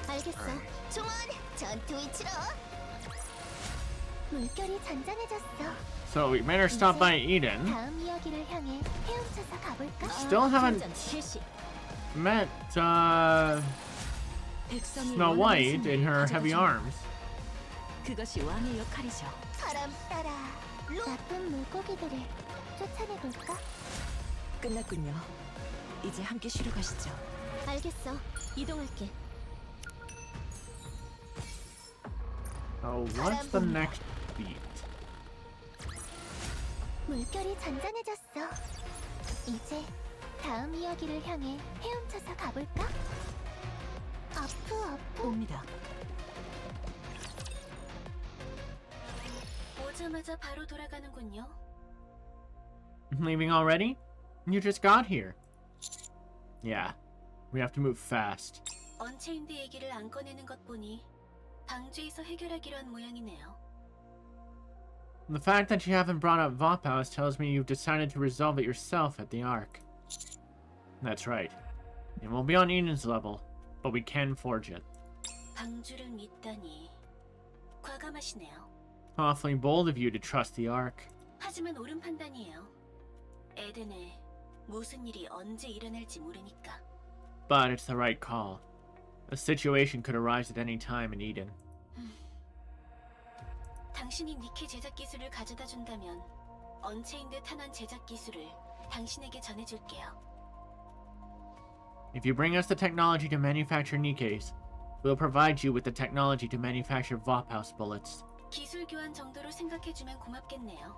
S6: 알겠어. 종원, 전투 위치로. 물결이 잔잔해졌어.
S1: So we made her stop by Eden.
S6: 다음 이야기를 향해 헤엄쳐서 가볼까?
S1: Still haven't
S2: 실시.
S1: met Snow White in her heavy arms.
S2: 그것이 왕의 역할이죠.
S6: 바람 따라 나쁜 물고기들을 쫓아내볼까?
S2: 끝났군요. 이제 함께 쉬러 가시죠.
S6: 알겠어. 이동할게.
S1: Oh, what's the next beat?
S6: 물결이 잔잔해졌어. 이제 다음 이야기를 향해 헤엄쳐서 가볼까? 아프.
S2: 옵니다.
S4: 오자마자 바로 돌아가는군요.
S1: Leaving already? You just got here. Yeah, we have to move fast.
S4: 언체인드 얘기를 안 꺼내는 것 보니 방주에서 해결하기로 한 모양이네요.
S1: The fact that you haven't brought up Vophouse tells me you've decided to resolve it yourself at the Ark. That's right. It won't be on Eden's level, but we can forge it.
S4: 방주를 믿다니 과감하시네요.
S1: Awfully bold of you to trust the Ark.
S4: 하지만 옳은 판단이에요. 에덴에 무슨 일이 언제 일어날지 모르니까.
S1: But it's the right call. A situation could arise at any time in Eden.
S4: 당신이 니케 제작 기술을 가져다 준다면 언체인드 탄환 제작 기술을 당신에게 전해줄게요.
S1: If you bring us the technology to manufacture Nikke's, we'll provide you with the technology to manufacture Vophouse bullets.
S4: 기술 교환 정도로 생각해주면 고맙겠네요.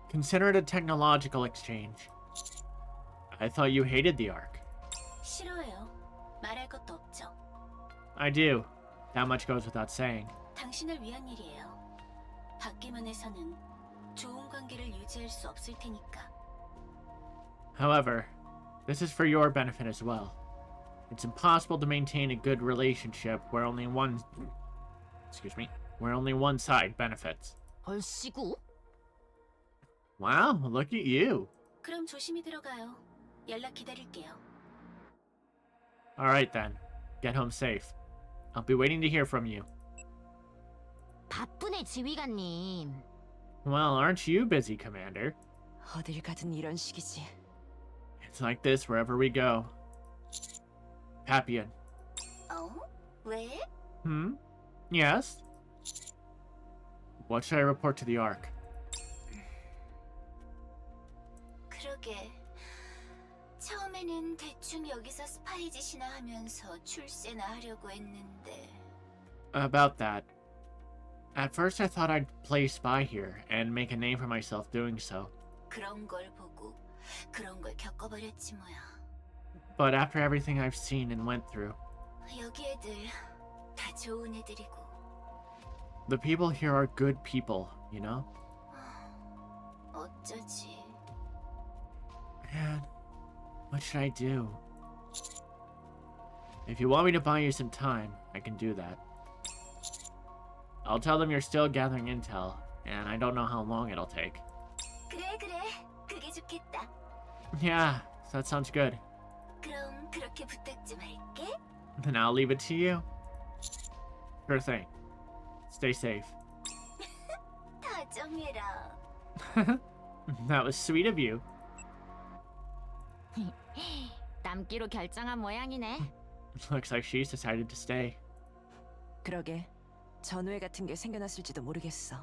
S1: Consider it a technological exchange. I thought you hated the Ark.
S4: 싫어요. 말할 것도 없죠.
S1: I do. That much goes without saying.
S4: 당신을 위한 일이에요. 밖에만 해서는 좋은 관계를 유지할 수 없을 테니까.
S1: However, this is for your benefit as well. It's impossible to maintain a good relationship where only one side benefits.
S3: 얼씨구?
S1: Wow, look at you.
S4: 그럼 조심히 들어가요. 연락 기다릴게요.
S1: Alright then. Get home safe. I'll be waiting to hear from you.
S3: 바쁘네 지휘관님.
S1: Well, aren't you busy, Commander?
S2: 어딜 가든 이런 식이지.
S1: It's like this wherever we go. Papillon.
S6: 왜?
S1: Yes? What should I report to the Ark?
S6: 그러게. 처음에는 대충 여기서 스파이 짓이나 하면서 출세나 하려고 했는데.
S1: About that. At first I thought I'd play spy here and make a name for myself doing so.
S6: 그런 걸 보고 그런 걸 겪어버렸지 뭐야.
S1: But after everything I've seen and went through,
S6: 여기 애들 다 좋은 애들이고.
S1: the people here are good people, you know?
S6: 어쩌지?
S1: Man, what should I do? If you want me to buy you some time, I can do that. I'll tell them you're still gathering intel, and I don't know how long it'll take.
S6: 그래, 그래. 그게 좋겠다.
S1: Yeah, that sounds good.
S6: 그럼 그렇게 부탁 좀 할게.
S1: Then I'll leave it to you. Sure thing. Stay safe.
S6: 다정해라.
S1: That was sweet of you.
S3: 남기로 결정한 모양이네.
S1: Looks like she's decided to stay.
S2: 그러게. 전우회 같은 게 생겨났을지도 모르겠어.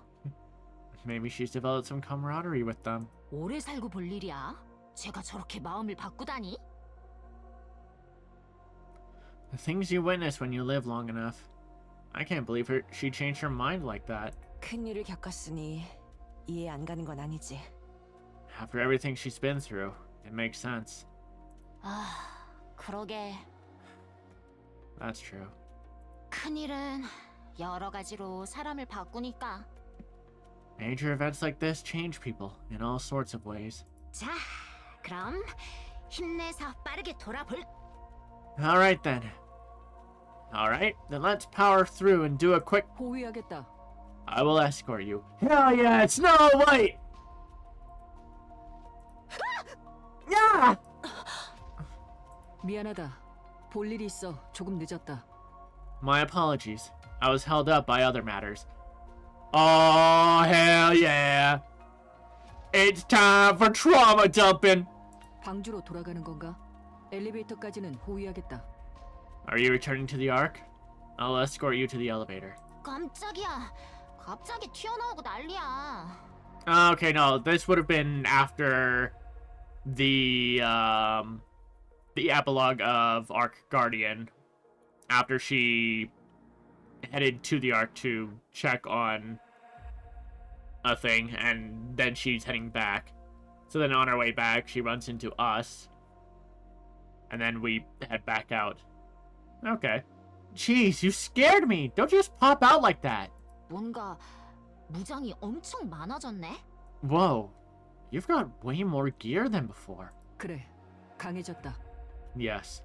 S1: Maybe she's developed some camaraderie with them.
S3: 오래 살고 볼 일이야. 제가 저렇게 마음을 바꾸다니.
S1: The things you witness when you live long enough. I can't believe she changed her mind like that.
S2: 큰 일을 겪었으니 이해 안 가는 건 아니지.
S1: After everything she's been through, it makes sense.
S3: 아, 그러게.
S1: That's true.
S3: 큰일은 여러 가지로 사람을 바꾸니까.
S1: Major events like this change people in all sorts of ways.
S3: 자, 그럼 힘내서 빠르게 돌아볼.
S1: Alright then. Alright, then let's power through and do a quick...
S2: 호위하겠다.
S1: I will escort you. Hell yeah, Snow White! Yeah!
S2: 미안하다. 볼 일이 있어. 조금 늦었다.
S1: My apologies. I was held up by other matters. Oh, hell yeah! It's time for trauma dumping!
S2: 방주로 돌아가는 건가? 엘리베이터까지는 호위하겠다.
S1: Are you returning to the Ark? I'll escort you to the elevator.
S3: 깜짝이야. 갑자기 튀어나오고 난리야.
S1: Okay, no, this would have been after the epilogue of Ark Guardian. After she headed to the Ark to check on a thing, and then she's heading back. So then on our way back, she runs into us. And then we head back out. Okay. Jeez, you scared me! Don't just pop out like that!
S3: 뭔가 무장이 엄청 많아졌네.
S1: Whoa. You've got way more gear than before.
S2: 그래. 강해졌다.
S1: Yes.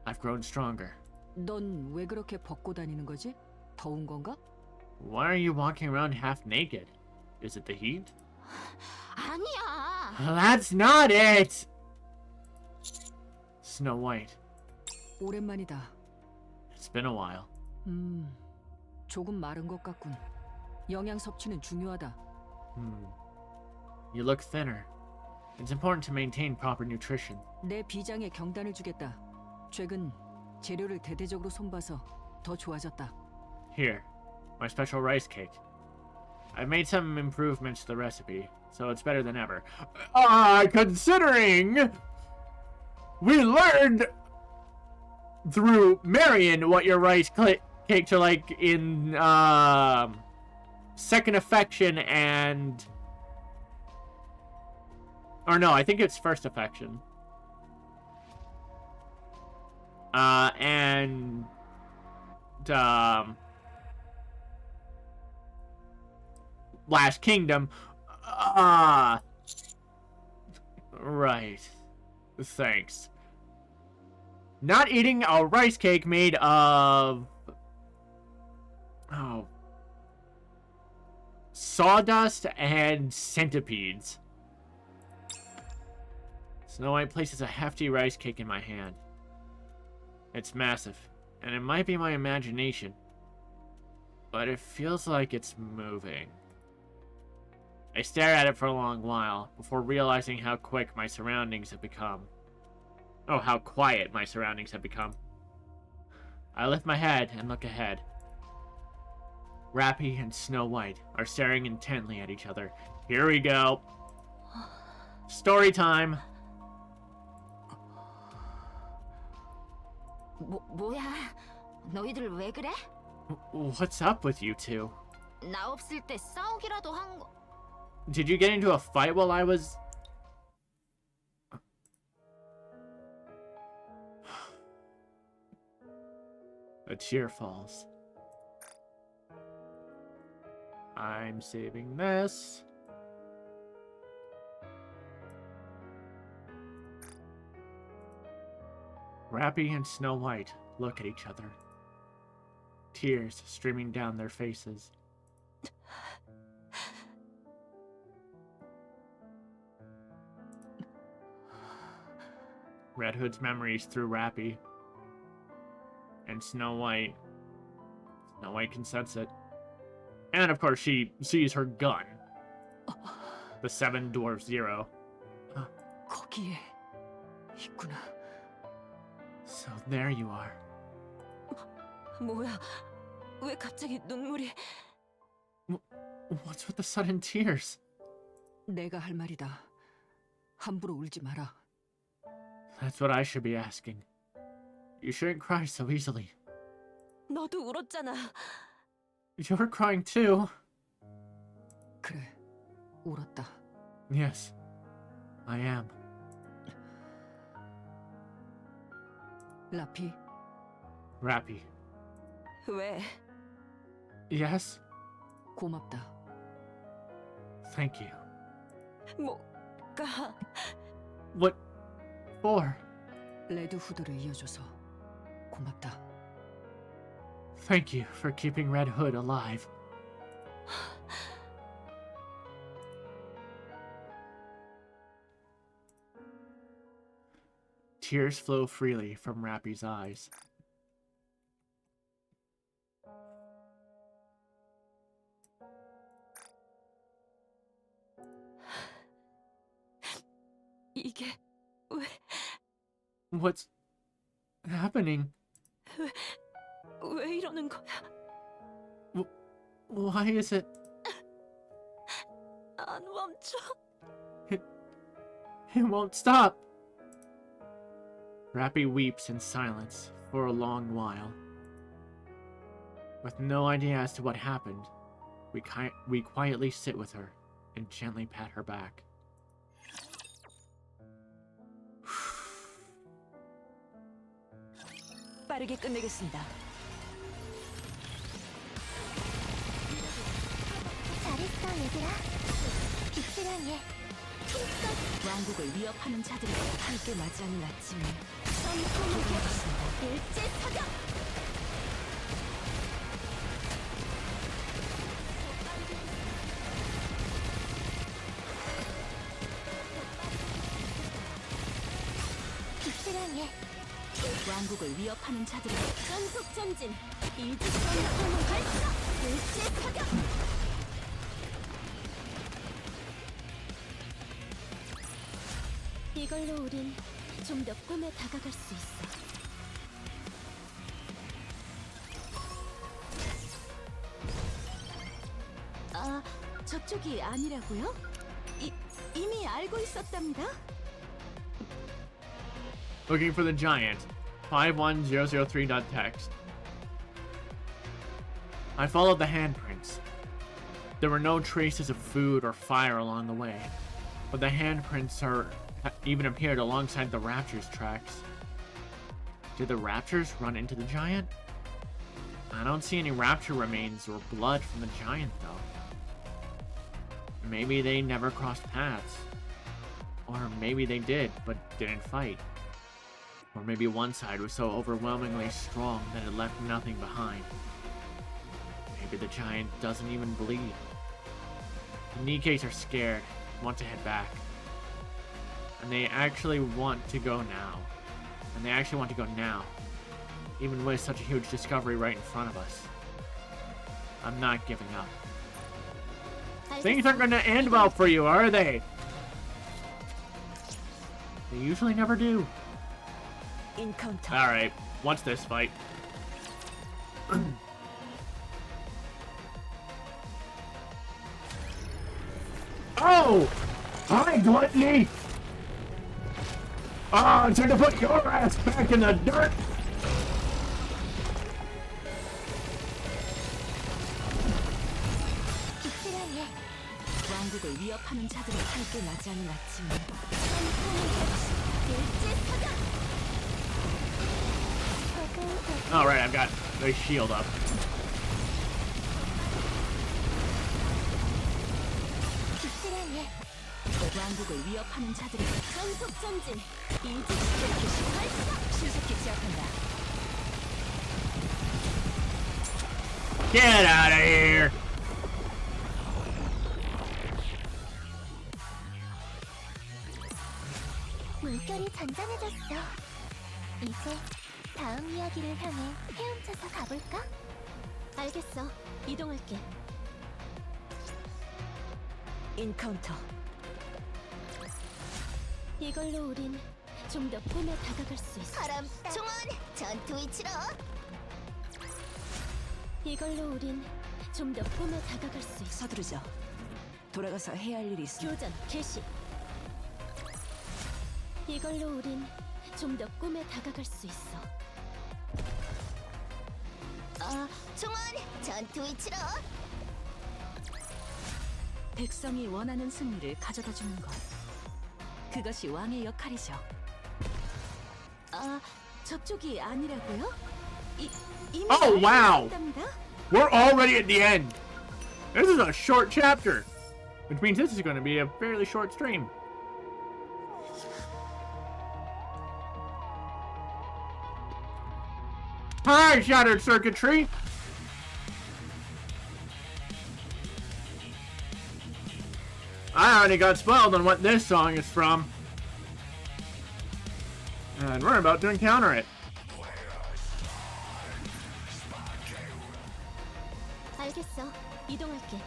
S1: I've grown stronger.
S2: 넌 왜 그렇게 벗고 다니는 거지? 더운 건가?
S1: Why are you walking around half naked? Is it the heat?
S3: 아니야.
S1: That's not it! Snow White.
S2: 오랜만이다.
S1: It's been a while.
S2: 조금 마른 것 같군. 영양 섭취는 중요하다.
S1: You look thinner. It's important to maintain proper nutrition.
S2: 내 비장에 경단을 주겠다. 최근 재료를 대대적으로 손봐서 더 좋아졌다.
S1: Here, my special rice cake. I've made some improvements to the recipe, so it's better than ever. Considering we learned through Marion what your rice cakes are like in Second Affection and... Or no, I think it's First Affection. And Last Kingdom. Right. Thanks. Not eating a rice cake made of... Oh. Sawdust and centipedes. Snow White places a hefty rice cake in my hand. It's massive, and it might be my imagination, but it feels like it's moving. I stare at it for a long while, before realizing how quick my surroundings have become. Oh, how quiet my surroundings have become. I lift my head and look ahead. Rappy and Snow White are staring intently at each other. Here we go. Story time.
S3: 뭐야? 너희들 왜 그래?
S1: What's up with you two?
S3: 나 없을 때 싸우기라도 한 거.
S1: Did you get into a fight while I was... A tear falls. I'm saving this. Rappy and Snow White look at each other. Tears streaming down their faces. Red Hood's memories through Rappy. And Snow White. Snow White can sense it. And of course she sees her gun. The Seven Dwarf Zero.
S2: 거기에 있구나.
S1: So there you are.
S2: 뭐야? 왜 갑자기 눈물이?
S1: What's with the sudden tears?
S2: 내가 할 말이다. 함부로 울지 마라.
S1: That's what I should be asking. You shouldn't cry so easily.
S2: 너도 울었잖아.
S1: You're crying too.
S2: 그래, 울었다.
S1: Yes, I am.
S2: 라피,
S1: Rappy.
S2: 왜?
S1: Yes?
S2: 고맙다.
S1: Thank you.
S2: 뭐가?
S1: What for?
S2: 레드 후드를 이어줘서 고맙다.
S1: Thank you for keeping Red Hood alive. Tears flow freely from Rappy's eyes.
S2: 이게 왜?
S1: What's happening?
S2: 왜 이러는 거야?
S1: Why is it?
S2: 안 멈춰.
S1: It won't stop. Rappy weeps in silence for a long while. With no idea as to what happened, we quietly sit with her and gently pat her back.
S2: 빠르게 끝내겠습니다.
S6: 잘했어, 얘들아. 빅스랑해.
S4: 왕국을 위협하는 자들을
S2: 함께 맞이하는 아침에
S6: 전투무기 일제 사격. 빅스랑해.
S4: 왕국을 위협하는 자들을
S6: 전속 전진. 이지 전투무 발사. 일제 사격. 이걸로 우린 좀 더 꿈에 다가갈 수 있어. 아, 저쪽이 아니라고요? 이미 알고 있었답니다.
S1: Looking for the giant. 51003.text. I followed the handprints. There were no traces of food or fire along the way, but the handprints even appeared alongside the Rapture's tracks. Did the Raptures run into the giant? I don't see any Rapture remains or blood from the giant, though. Maybe they never crossed paths. Or maybe they did, but didn't fight. Or maybe one side was so overwhelmingly strong that it left nothing behind. Maybe the giant doesn't even bleed. The NIKKEs are scared, want to head back. And they actually want to go now. Even with such a huge discovery right in front of us. I'm not giving up. Things aren't gonna end well for you, are they? They usually never do.
S2: 인카운터.
S1: Alright, what's this fight? Oh! Hi, Gluttony! Ah, time to put your ass back in the dirt!
S6: 빅스랑해.
S4: 왕국을 위협하는 자들을
S2: 함께 맞이하는 아침에
S6: 일제 사격.
S1: Alright, I've got the shield up.
S6: 빅스랑해.
S4: 왕국을 위협하는 자들을
S6: 전속 전진. 이지 발사.
S2: 신속히 제압한다.
S1: Get out of here!
S6: 물결이 잔잔해졌어. 이제 다음 이야기를 향해 헤엄쳐서 가볼까? 알겠어. 이동할게.
S2: 인카운터.
S4: 이걸로 우린 좀 더 꿈에 다가갈 수 있어.
S6: 바람 총원 전투 위치로.
S4: 이걸로 우린 좀 더 꿈에 다가갈 수 있어.
S2: 서두르죠. 돌아가서 해야 할 일이 있어.
S4: 교전 개시. 이걸로 우린 좀 더 꿈에 다가갈 수 있어.
S6: 총원 전투 위치로.
S2: 백성이 원하는 승리를 가져다 주는 것. 그것이 왕의 역할이죠. 저쪽이 아니라고요? 이미
S1: Oh, wow.
S4: 알겠답니다.
S1: We're already at the end. This is a short chapter, which means this is going to be a fairly short stream. Hi, Shattered Circuitry. I already got spoiled on what this song is from. And we're about to encounter it.
S4: 알겠어. 이동할게.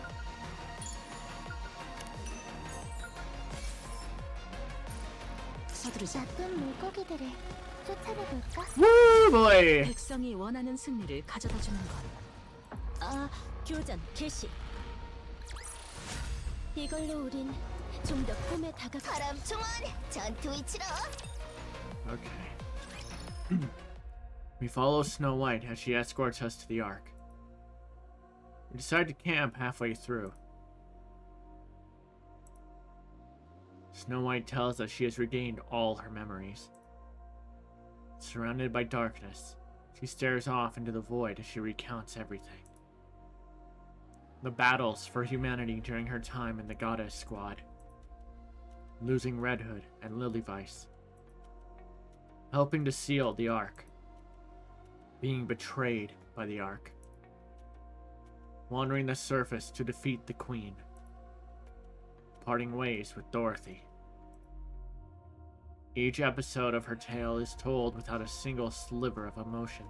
S2: 서두르죠.
S6: 나쁜 물고기들을 쫓아내볼까?
S1: Woo boy!
S2: 백성이 원하는 승리를 가져다 주는 것.
S4: 교전 개시. 이걸로 우린 좀 더 꿈에 다가갈 수
S6: 바람 총원 전투 위치로.
S1: Okay. We follow Snow White as she escorts us to the Ark. We decide to camp halfway through. Snow White tells us she has regained all her memories. Surrounded by darkness, she stares off into the void as she recounts everything. The battles for humanity during her time in the Goddess Squad. Losing Red Hood and Lilyvice. Helping to seal the Ark. Being betrayed by the Ark. Wandering the surface to defeat the Queen. Parting ways with Dorothy. Each episode of her tale is told without a single sliver of emotion.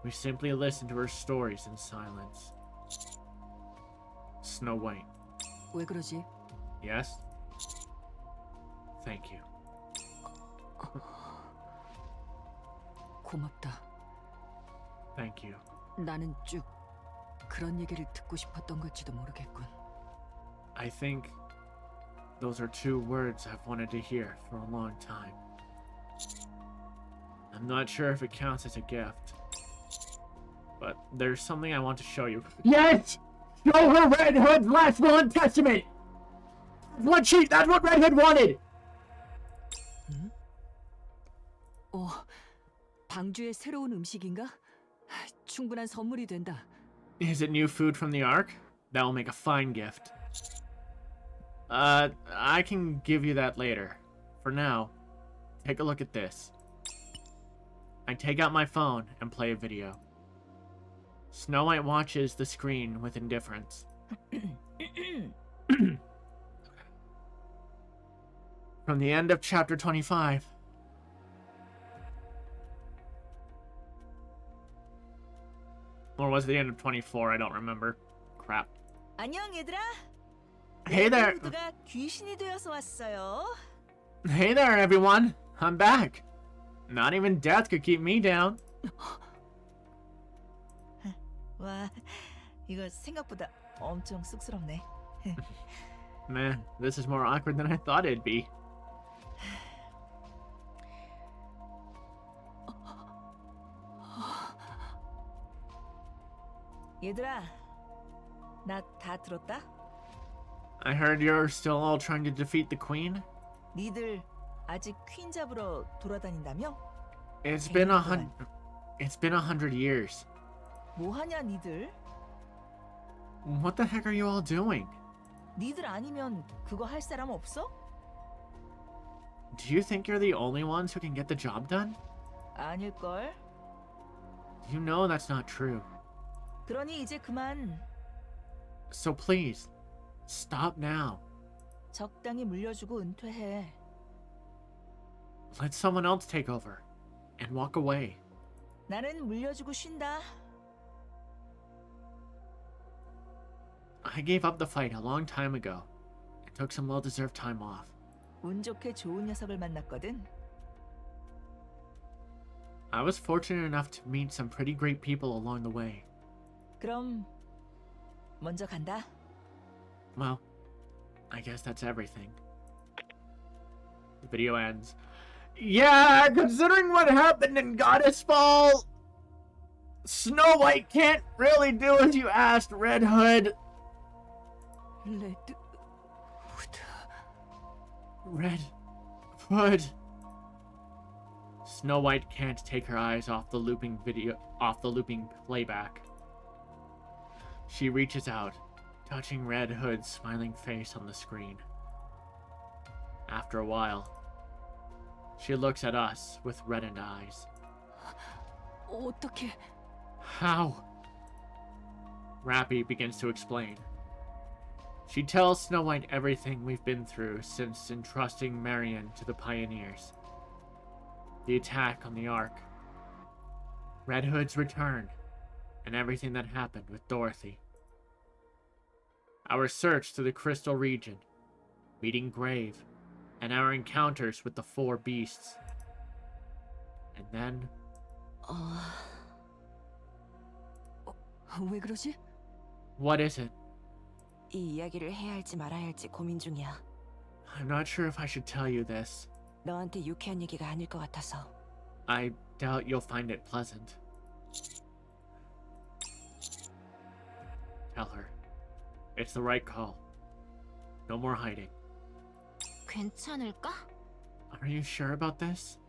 S1: We simply listen to her stories in silence. Snow White.
S2: 왜 그러지?
S1: Yes? Thank you.
S2: 고맙다.
S1: Thank you.
S2: 나는 쭉 그런 얘기를 듣고 싶었던 걸지도 모르겠군.
S1: I think those are two words I've wanted to hear for a long time. I'm not sure if it counts as a gift, but there's something I want to show you. Yes! Show her Red Hood's last will and testament! That's what Red Hood wanted!
S2: 방주의 새로운 음식인가? 충분한 선물이 된다.
S1: Is it new food from the Ark? That will make a fine gift. I can give you that later. For now, take a look at this. I take out my phone and play a video. Snow White watches the screen with indifference. From the end of chapter 25. Or was it the end of 24? I don't remember. Crap.
S7: 안녕 얘들아.
S1: Hey there.
S7: 모두가 귀신이 되어서 왔어요.
S1: Hey there, everyone. I'm back. Not even death could keep me down.
S7: 와, 이거 생각보다 엄청 쑥스럽네.
S1: Man, this is more awkward than I thought it'd be.
S7: 얘들아, 나 다 들었다.
S1: I heard you're still all trying to defeat the queen.
S7: 니들 아직 퀸 잡으러 돌아다닌다며?
S1: It's been 100 years.
S7: 뭐 하냐 니들?
S1: What the heck are you all doing?
S7: 니들 아니면 그거 할 사람 없어?
S1: Do you think you're the only ones who can get the job done?
S7: 아닐걸?
S1: You know that's not true.
S7: 그러니 이제 그만
S1: So please, stop now.
S7: 적당히 물려주고 은퇴해.
S1: let someone else take over and walk away.
S7: 나는 물려주고 쉰다.
S1: I gave up the fight a long time ago and took some well-deserved time off.
S7: 운 좋게 좋은 녀석을 만났거든.
S1: I was fortunate enough to meet some pretty great people along the way.
S7: 그럼 먼저 간다.
S1: Well, I guess that's everything. The video ends. Yeah, considering what happened in Goddess Fall, Snow White can't really do as you asked, Red Hood. Red Hood. Snow White can't take her eyes off the looping playback. She reaches out, touching Red Hood's smiling face on the screen. After a while, she looks at us with reddened eyes.
S2: 어떻게?
S1: How? Rappy begins to explain. She tells Snow White everything we've been through since entrusting Marion to the Pioneers. The attack on the Ark, Red Hood's return, and everything that happened with Dorothy. Our search through the Crystal region, meeting Grave, and our encounters with the four beasts. And then...
S2: 왜 그러지?
S1: What is it?
S2: 이 이야기를 해야 할지 말아야 할지 고민 중이야.
S1: I'm not sure if I should tell you this.
S2: 너한테 유쾌한 얘기가 아닐 것 같아서.
S1: I doubt you'll find it pleasant. Tell her. It's the right call. No more hiding.
S3: 괜찮을까?
S1: Are you sure about this?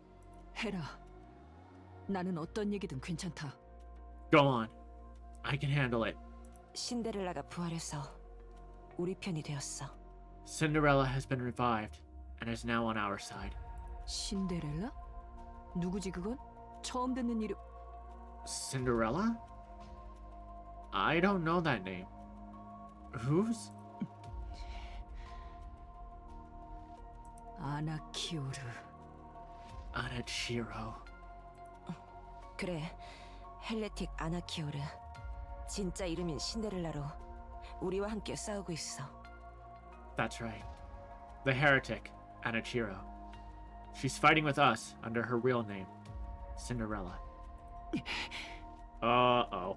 S2: 해라. 나는 어떤 얘기든 괜찮다.
S1: Go on. I can handle it.
S2: 신데렐라가 부활해서 우리 편이 되었어.
S1: Cinderella has been revived and is now on our side.
S2: 신데렐라? 누구지 그건? 처음 듣는 이름.
S1: Cinderella? I don't know that name. Who's?
S2: 아나키오르.
S1: Anachiro.
S2: 그래, 헬레틱 아나키오르. 진짜 이름인 신데렐라로 우리와 함께 싸우고 있어.
S1: That's right. The heretic, Anachiro. She's fighting with us under her real name, Cinderella. Uh-oh.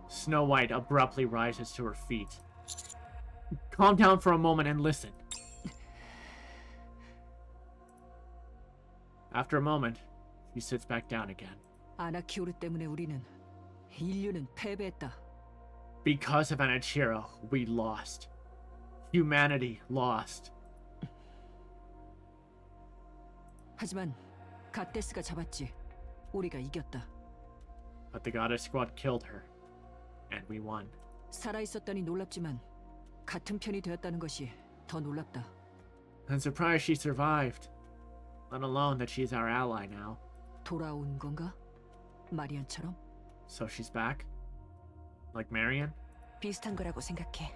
S1: Snow White abruptly rises to her feet. Calm down for a moment and listen. After a moment, she sits back down again.
S2: 아나키오르 때문에 우리는 인류는 패배했다.
S1: Because of Anachiro, we lost. Humanity lost.
S2: 하지만 갓데스가 잡았지. 우리가 이겼다.
S1: But the Goddess Squad killed her. And we won.
S2: 살아있었다니 놀랍지만 같은 편이 되었다는 것이 더 놀랍다.
S1: I'm surprised she survived. Let alone that she's our ally now.
S2: 돌아온 건가? 마리안처럼?
S1: So she's back? Like Marion?
S2: 비슷한 거라고 생각해.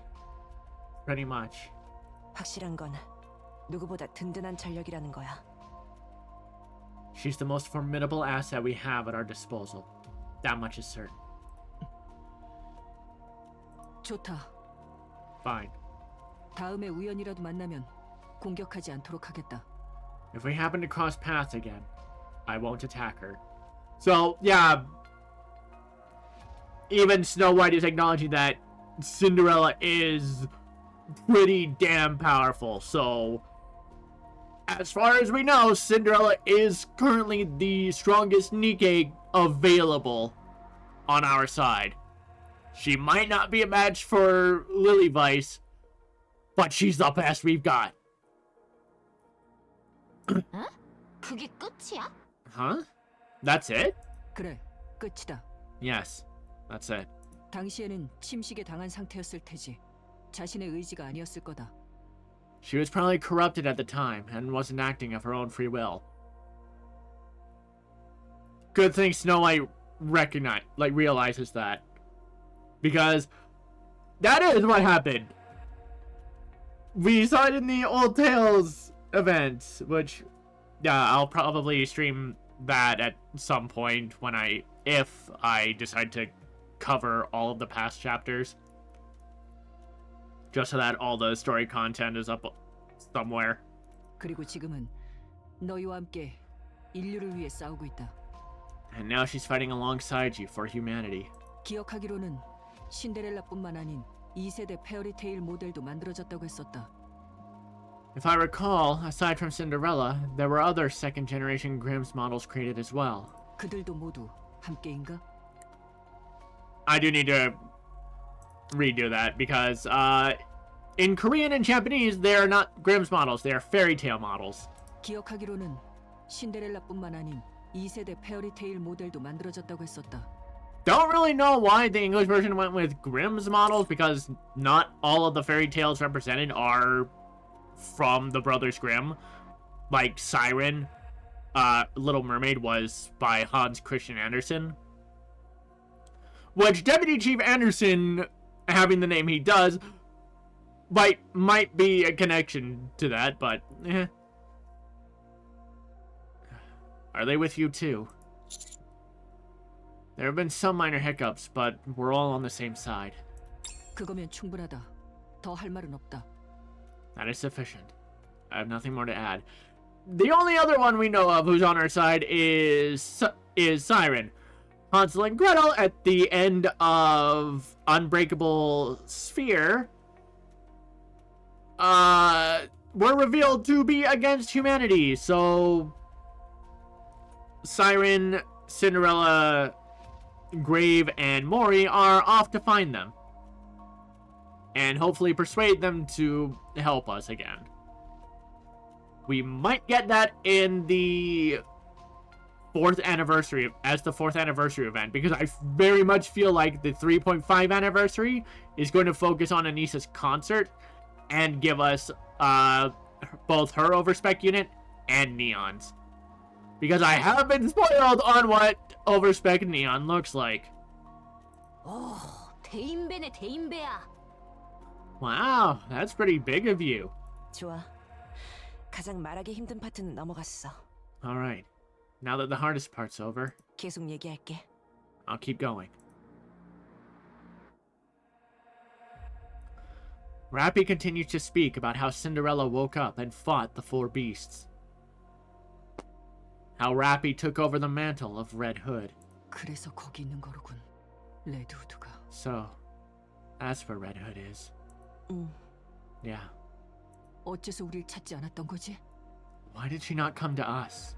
S1: Pretty much.
S2: 확실한 건 누구보다 든든한 전력이라는 거야.
S1: She's the most formidable asset we have at our disposal. That much is certain.
S2: 좋다.
S1: Fine.
S2: 다음에 우연이라도 만나면 공격하지 않도록 하겠다.
S1: If we happen to cross paths again, I won't attack her. So, yeah. Even Snow White is acknowledging that Cinderella is pretty damn powerful. So, as far as we know, Cinderella is currently the strongest NIKKE available on our side. She might not be a match for Lily Vice, but she's the best we've got.
S3: 응? 그게 끝이야?
S1: Huh? That's it?
S2: 그래, 끝이다.
S1: Yes, that's it.
S2: 당시에는 침식에 당한 상태였을 테지. 자신의 의지가 아니었을 거다.
S1: She was probably corrupted at the time and wasn't acting of her own free will. Good thing Snow White realizes that. Because that is what happened. we saw it in the Old Tales event, which, yeah, I'll probably stream that at some point if I decide to cover all of the past chapters. Just so that all the story content is up somewhere.
S2: 그리고 지금은 너희와 함께 인류를 위해 싸우고 있다.
S1: And now she's fighting alongside you for humanity.
S2: 기억하기로는 신데렐라뿐만 아닌 2세대 페어리테일 모델도 만들어졌다고 했었다.
S1: If I recall, aside from Cinderella, there were other second-generation Grimm's models created as well.
S2: 그들도 모두 함께인가?
S1: I do need to redo that because in Korean and Japanese, they are not Grimm's models, they are fairy tale models.
S2: 기억하기로는 신데렐라뿐만 아닌 2세대 페어리테일 모델도 만들어졌다고 했었다.
S1: Don't really know why the English version went with Grimm's models because not all of the fairy tales represented are from the Brothers Grimm. Like Siren, Little Mermaid was by Hans Christian Andersen. Which Deputy Chief Anderson, having the name he does, might be a connection to that, but eh. Are they with you too? There have been some minor hiccups, but we're all on the same side.
S2: 그거면 충분하다. 더 할 말은 없다.
S1: That is sufficient. I have nothing more to add. The only other one we know of who's on our side is Siren. Hansel and Gretel at the end of Unbreakable Sphere were revealed to be against humanity. So Siren, Cinderella, Grave, and Mori are off to find them. And hopefully persuade them to help us again. We might get that in the fourth anniversary event, because I very much feel like the 3.5 anniversary is going to focus on Anissa's concert and give us both her Over-Spec unit and Neon's. Because I have been spoiled on what Over-Spec Neon looks like.
S6: 오, 대인배네 대인배야.
S1: Wow, that's pretty big of you.
S2: 좋아. 가장 말하기 힘든 파트는 넘어갔어.
S1: Alright, now that the hardest part's over,
S2: 계속 얘기할게.
S1: I'll keep going. Rappy continues to speak about how Cinderella woke up and fought the four beasts. How Rappy took over the mantle of Red Hood.
S2: 그래서 거기 있는 거로군. 레드우드가.
S1: So, that's where Red Hood is. Yeah.
S2: 어째서 우릴 찾지 않았던 거지?
S1: Why did she not come to us?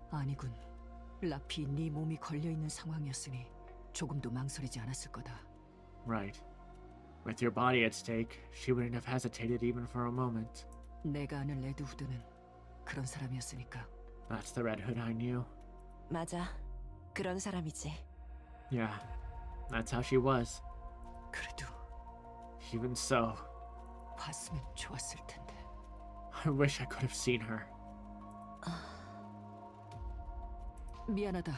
S2: 아니군. 라피 네 몸이 걸려 있는 상황이었으니 조금도 망설이지 않았을 거다.
S1: Right. With your body at stake, she wouldn't have hesitated even for a moment.
S2: 내가 아는 레드우드는 그런 사람이었으니까.
S1: That's the Red Hood I knew.
S2: 맞아. 그런 사람이지.
S1: Yeah, that's how she was.
S2: 그래도
S1: Even so,
S2: 봤으면 좋았을 텐데.
S1: I wish I could have seen her.
S2: 미안하다.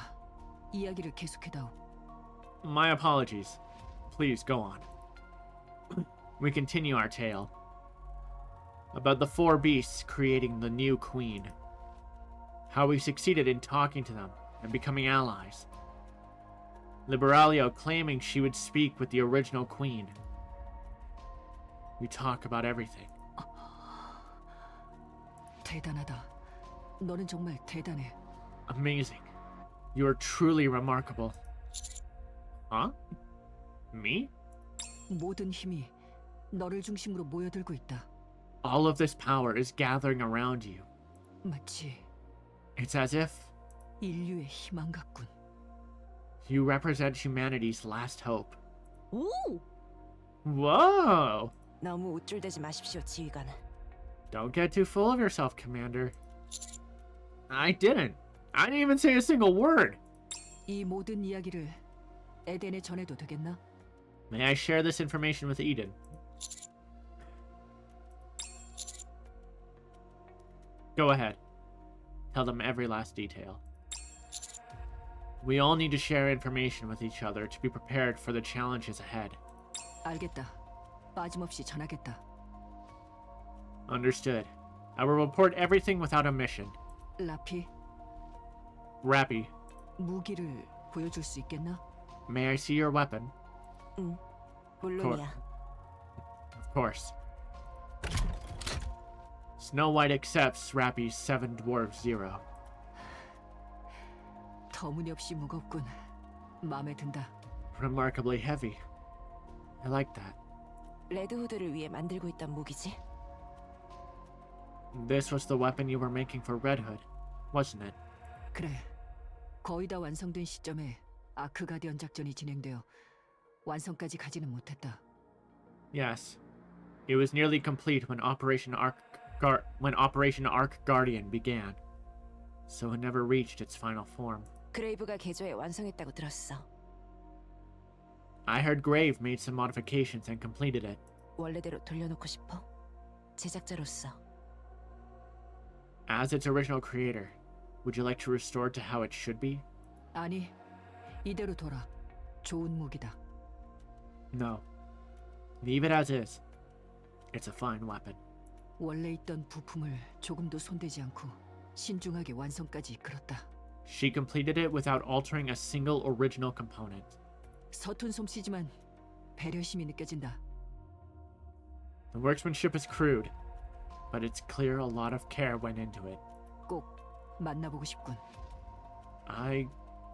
S2: 이야기를 계속해다오.
S1: My apologies. Please go on. We continue our tale. About the four beasts creating the new queen. How we succeeded in talking to them and becoming allies. Liberalia claiming she would speak with the original queen. We talk about everything.
S2: 대단하다. 너는 정말 대단해.
S1: Amazing. You are truly remarkable. Huh? Me?
S2: 모든 힘이 너를 중심으로 모여들고 있다.
S1: All of this power is gathering around you.
S2: 마치
S1: It's as if
S2: 인류의 희망 같군.
S1: you represent humanity's last hope.
S2: 오!
S1: Whoa!
S2: 너무 우쭐대지 마십시오, 지휘관.
S1: Don't get too full of yourself, Commander. I didn't even say a single word.
S2: 이 모든 이야기를 에덴에 전해도 되겠나?
S1: May I share this information with Eden? Go ahead. Tell them every last detail. We all need to share information with each other to be prepared for the challenges ahead.
S2: 알겠다. 빠짐없이 전하겠다.
S1: Understood. I will report everything without omission.
S2: 라피,
S1: Rappy,
S2: 무기를 보여줄 수 있겠나?
S1: may I see your weapon?
S2: 물론이야.
S1: Of course. Snow White accepts Rappy's 7 Dwarfs 0.
S2: 터무니없이 무겁군. 마음에 든다.
S1: Remarkably heavy. I like that.
S2: 레드후드를 위해 만들고 있던 무기지?
S1: This was the weapon you were making for Red Hood, wasn't it?
S2: 그래. 거의 다 완성된 시점에 아크 가디언 작전이 진행되어 완성까지 가지는 못했다.
S1: Yes. It was nearly complete when Operation Ark Guardian began. So it never reached its final form.
S2: 그레이브가 개조해 완성했다고 들었어.
S1: I heard Grave made some modifications and completed it.
S2: 원래대로 돌려놓고 싶어? 제작자로서.
S1: As its original creator, would you like to restore it to how it should be?
S2: 아니, 이대로 둬라. 좋은 무기다.
S1: No. Leave it as is. It's a fine weapon.
S2: 원래 있던 부품을 조금도 손대지 않고 신중하게 완성까지 이끌었다.
S1: She completed it without altering a single original component.
S2: 서툰 솜씨지만 배려심이 느껴진다.
S1: The workmanship is crude, but it's clear a lot of care went into it.
S2: 꼭 만나보고 싶군.
S1: I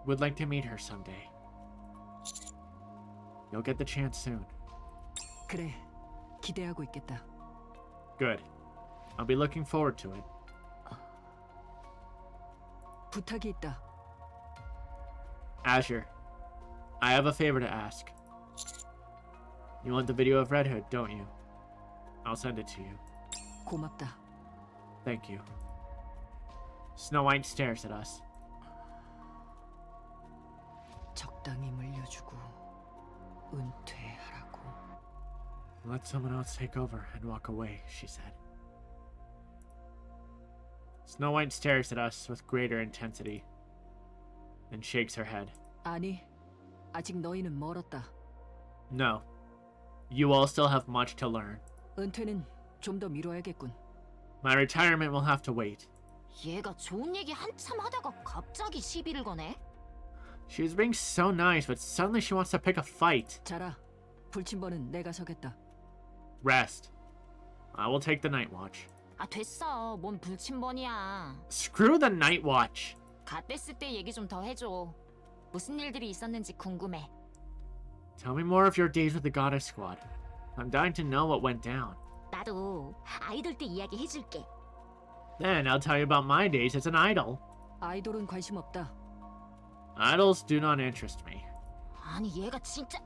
S1: would like to meet her someday. You'll get the chance soon.
S2: 그래, 기대하고 있겠다.
S1: Good. I'll be looking forward to it.
S2: 부탁이 있다.
S1: Azure, I have a favor to ask. You want the video of Red Hood, don't you? I'll send it to you.
S2: 고맙다.
S1: Thank you. Snow White stares at us.
S2: 적당히 물려주고 은퇴하라고.
S1: Let someone else take over and walk away, she said. Snow White stares at us with greater intensity, then shakes her head.
S2: 아니, 아직 너희는 멀었다.
S1: No. You all still have much to learn.
S2: 은퇴는 좀 더 미뤄야겠군.
S1: My retirement will have to wait.
S3: 얘가 좋은 얘기 한참 하다가 갑자기 시비를 거네.
S1: She was being so nice, but suddenly she wants to pick a fight.
S2: 자라, 불침번은 내가 서겠다.
S1: Rest. I will take the night watch.
S3: 아 됐어. 뭔 불침번이야.
S1: Screw the night watch.
S3: 갓데스 때 얘기 좀 더 해줘. 무슨 일들이 있었는지 궁금해.
S1: Tell me more of your days with the Goddess Squad. I'm dying to know what went down.
S3: 나도 아이돌 때 이야기 해줄게.
S1: Then I'll tell you about my days as an idol.
S2: 아이돌은 관심 없다.
S1: Idols do not interest me.
S3: 아니 얘가 진짜.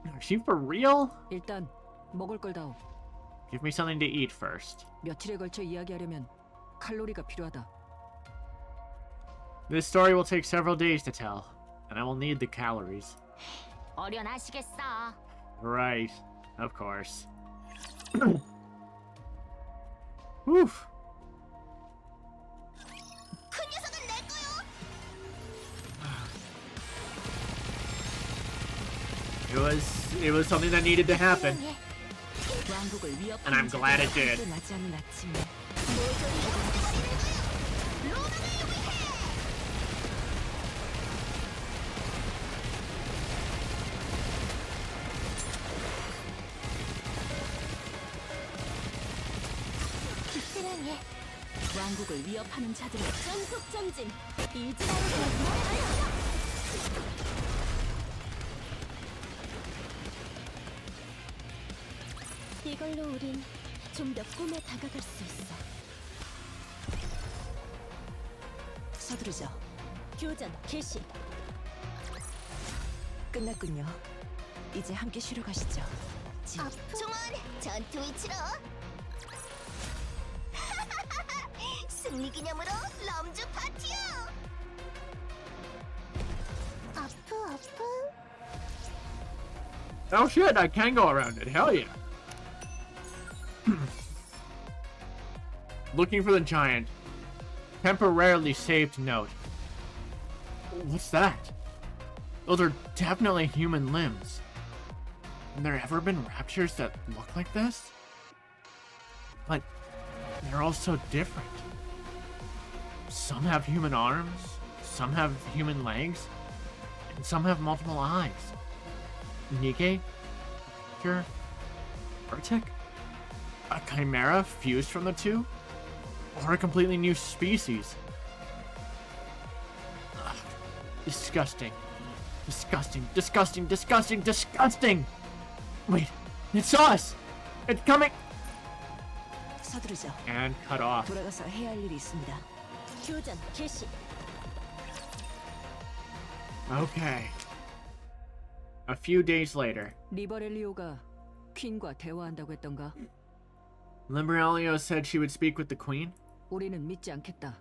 S1: Is she for real?
S2: 일단 먹을 걸 다오.
S1: Give me something to eat first.
S2: 며칠에 걸쳐 이야기하려면 칼로리가 필요하다.
S1: This story will take several days to tell, and I will need the calories.
S3: 어련하시겠어.
S1: Right, of course. Whew.
S6: 큰 녀석은 내 거요.
S1: It was something that needed to happen,
S2: 왕국을 위협하는
S1: and I'm glad it did.
S2: 자들이 나지 않는 아침에
S6: 사랑해.
S4: 왕국을 위협하는 자들을
S6: 전속 전진. 이걸로 우린 좀 더 꿈에 다가갈 수 있어.
S2: 서두르죠.
S6: 교전 개시.
S2: 끝났군요. 이제 함께 쉬러 가시죠.
S6: 총원 전투 위치로. 승리 기념으로 럼주 파티요. 아프.
S1: Oh shit, I can go around it. Hell yeah. Looking for the giant. Temporarily saved note. What's that? Those are definitely human limbs. Have there ever been raptures that look like this? But they're all so different. Some have human arms, some have human legs, and some have multiple eyes. NIKKE? Pure? Arctic? A chimera fused from the two? Or a completely new species? Ugh, disgusting. Disgusting, disgusting, disgusting, disgusting! Wait, it's us! It's coming!
S7: 서두르죠.
S1: And cut off.
S7: 돌아가서 해야 할 일이 있습니다.
S4: 교전 개시.
S1: Okay. A few days later,
S2: 리버렐리오가 퀸과 대화한다고 했던가?
S1: Limbrelio said she would speak with the queen.
S2: 우리는 믿지 않겠다.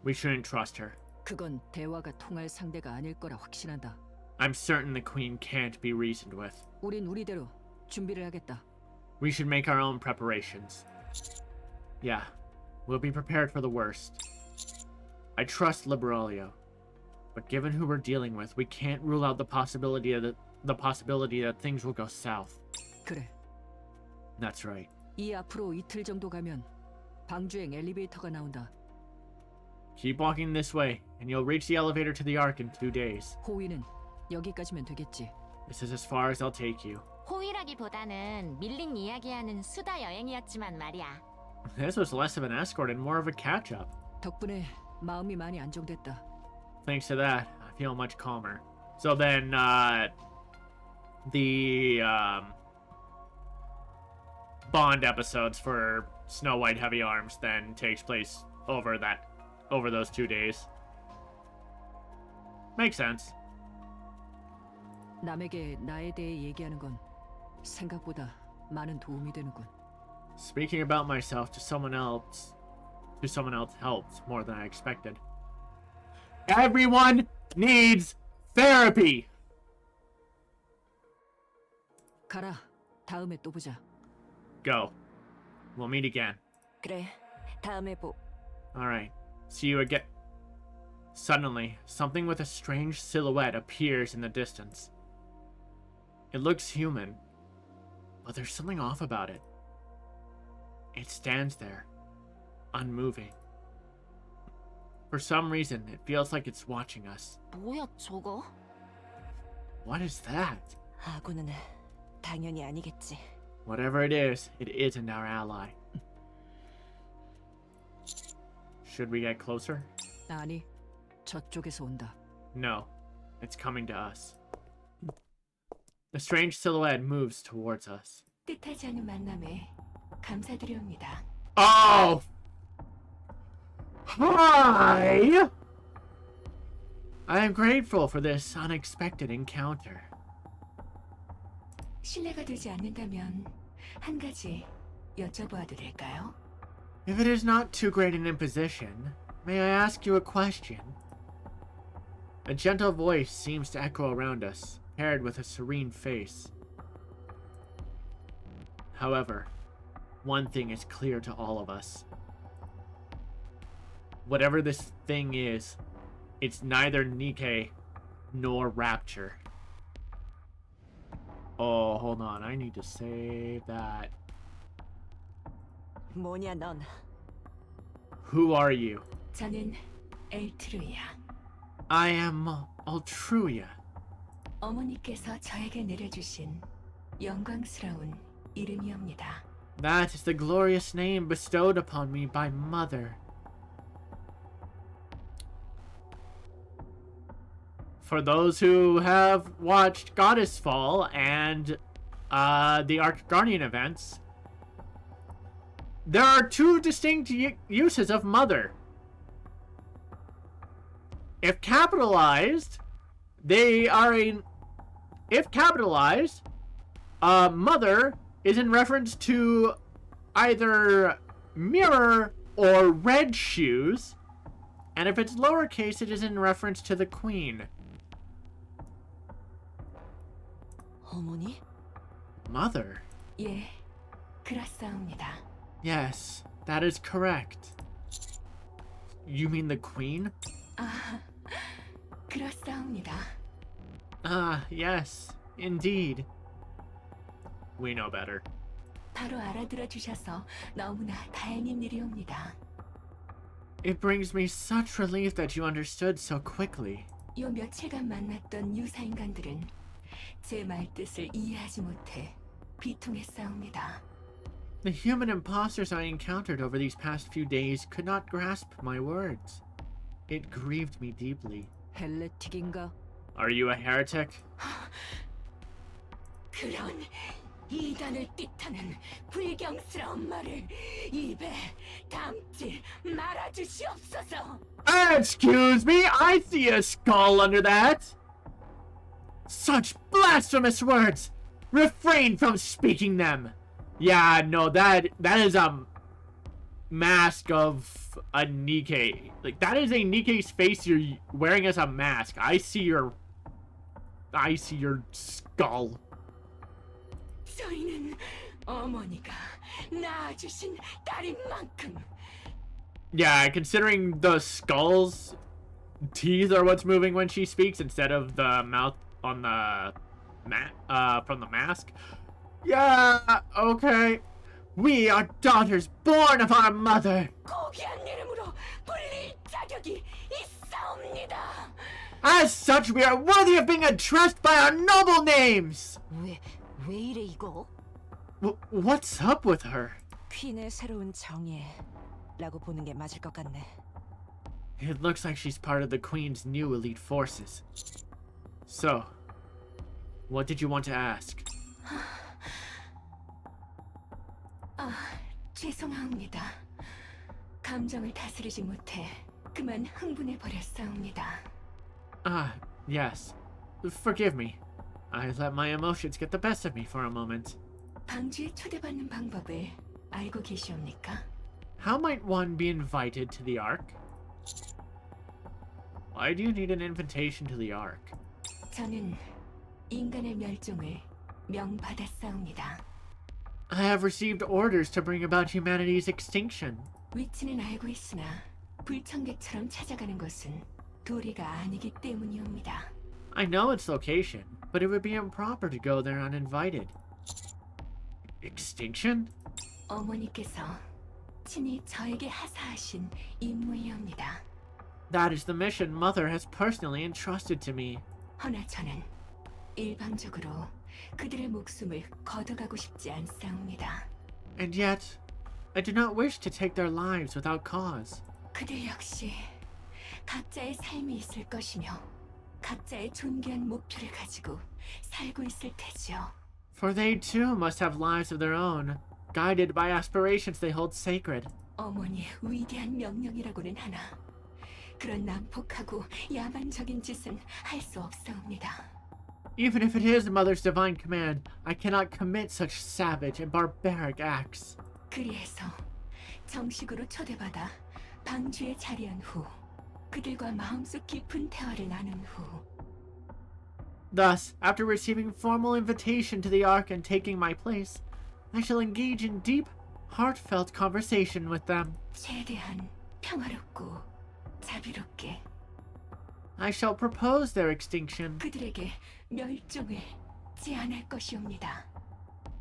S1: We shouldn't trust her.
S2: 그건 대화가 통할 상대가 아닐 거라 확신한다.
S1: I'm certain the queen can't be reasoned with.
S2: 우린 우리대로 준비를 하겠다.
S1: We should make our own preparations. Yeah, we'll be prepared for the worst. I trust Limbrelio, but given who we're dealing with, we can't rule out the possibility that things will go south.
S2: 그래.
S1: That's right.
S2: 이 앞으로 이틀 정도 가면 방주행 엘리베이터가 나온다.
S1: Keep walking this way, and you'll reach the elevator to the Ark in 2 days.
S2: 호위는 여기까지면 되겠지.
S1: This is as far as I'll take you.
S3: 호위라기보다는 밀린 이야기하는 수다 여행이었지만 말이야.
S1: This was less of an escort and more of a catch-up.
S2: 덕분에 마음이 많이 안정됐다.
S1: Thanks to that, I feel much calmer. So then, the Bond episodes for Snow White Heavy Arms then takes place over those 2 days. Makes sense.
S2: 남에게 나에 대해 얘기하는 건 생각보다 많은 도움이 되는군.
S1: Speaking about myself to someone else helped more than I expected. Everyone needs therapy!
S2: 가라. 다음에 또 보자.
S1: Go. We'll meet again.
S7: 그래. 다음에
S1: Alright. See you again. Suddenly, something with a strange silhouette appears in the distance. It looks human, but there's something off about it. It stands there, unmoving. For some reason, it feels like it's watching us.
S3: 뭐야 저거?
S1: What is that?
S7: 아군은 당연히 아니겠지.
S1: Whatever it isn't our ally. Should we get closer?
S2: 아니, 저쪽에서 온다.
S1: No, it's coming to us. The strange silhouette moves towards us.
S4: 뜻하지 않은 만남에 감사드립니다.
S1: Oh! Hi! I am grateful for this unexpected encounter.
S4: 실례가 되지 않는다면 한 가지 여쭤봐도 될까요?
S1: If it is not too great an imposition, may I ask you a question? A gentle voice seems to echo around us, paired with a serene face. However, one thing is clear to all of us. Whatever this thing is, it's neither NIKKE nor Rapture. Oh, hold on. I need to save that.
S7: 뭐냐 넌?
S1: Who are you?
S4: 저는 엘트루야.
S1: I am Altruia.
S4: 어머니께서 저에게 내려주신 영광스러운 이름이옵니다.
S1: That is the glorious name bestowed upon me by Mother. For those who have watched Goddess Fall and the Arc Guardian events, there are two distinct uses of Mother. If capitalized, Mother is in reference to either mirror or red shoes, and if it's lowercase, it is in reference to the queen.
S7: 어머니?
S1: Mother?
S4: 예, 그렇사옵니다.
S1: Yes, that is correct. You mean the queen?
S4: 아, 그렇사옵니다.
S1: Ah, yes, indeed. We know better.
S4: 바로 알아들어 주셔서 너무나 다행인 일이옵니다.
S1: It brings me such relief that you understood so quickly.
S4: 요 며칠간 만났던 유사인간들은 제 말뜻을 이해하지 못해 비통했사옵니다.
S1: The human imposters I encountered over these past few days could not grasp my words. It grieved me deeply.
S2: 헬레틱인가?
S1: Are you a heretic?
S4: 그런 이단을 뜻하는 불경스러운 말을 입에 담지 말아주시옵소서.
S1: Excuse me, I see a skull under that! Such blasphemous words! Refrain from speaking them! Yeah, no, that is a mask of a NIKKE. Like, that is a NIKKE's face you're wearing as a mask. I see your skull.
S4: 저희는 어머니가 낳아주신 딸인 만큼
S1: Yeah, considering the skull's teeth are what's moving when she speaks instead of the mouth on the from the mask. Yeah, okay. We are daughters born of our mother.
S4: 고귀한 이름으로 불릴 자격이 있사옵니다.
S1: As such, we are worthy of being addressed by our noble names.
S7: 왜 이래 이거?
S1: What's up with her?
S7: 퀸의 새로운 정예라고 보는 게 맞을 것 같네.
S1: It looks like she's part of the Queen's new elite forces. So, what did you want to ask?
S4: 죄송합니다. 감정을 다스리지 못해 그만 흥분해 버렸사옵니다.
S1: Ah, yes. Forgive me. I let my emotions get the best of me for a moment.
S4: 방주에 초대받는 방법을 알고 계시옵니까?
S1: How might one be invited to the Ark? Why do you need an invitation to the Ark?
S4: 저는 인간의 멸종을 명받았사옵니다.
S1: I have received orders to bring about humanity's extinction.
S4: 위치는 알고 있으나 불청객처럼 찾아가는 것은 도리가 아니기 때문이옵니다.
S1: I know its location, but it would be improper to go there uninvited. Extinction?
S4: 어머니께서 친히 저에게 하사하신 임무이옵니다.
S1: That is the mission Mother has personally entrusted to me.
S4: 허나 저는 일방적으로 그들의 목숨을 걷어가고 싶지 않사옵니다.
S1: And yet, I do not wish to take their lives without cause.
S4: 그들 역시 각자의 삶이 있을 것이며 각자의 존귀한 목표를 가지고 살고 있을 테지요.
S1: For they too must have lives of their own, guided by aspirations they hold sacred.
S4: 어머니의 위대한 명령이라고는 하나 그런 난폭하고 야만적인 짓은 할 수 없사옵니다.
S1: Even if it is Mother's divine command, I cannot commit such savage and barbaric acts.
S4: 그리해서 정식으로 초대받아 방주에 자리한 후 그들과 마음속 깊은 대화를 나눈 후
S1: Thus, after receiving formal invitation to the Ark and taking my place, I shall engage in deep, heartfelt conversation with them.
S4: 최대한 평화롭고 자비롭게
S1: I shall propose their extinction
S4: 그들에게 멸종을 제안할 것이옵니다.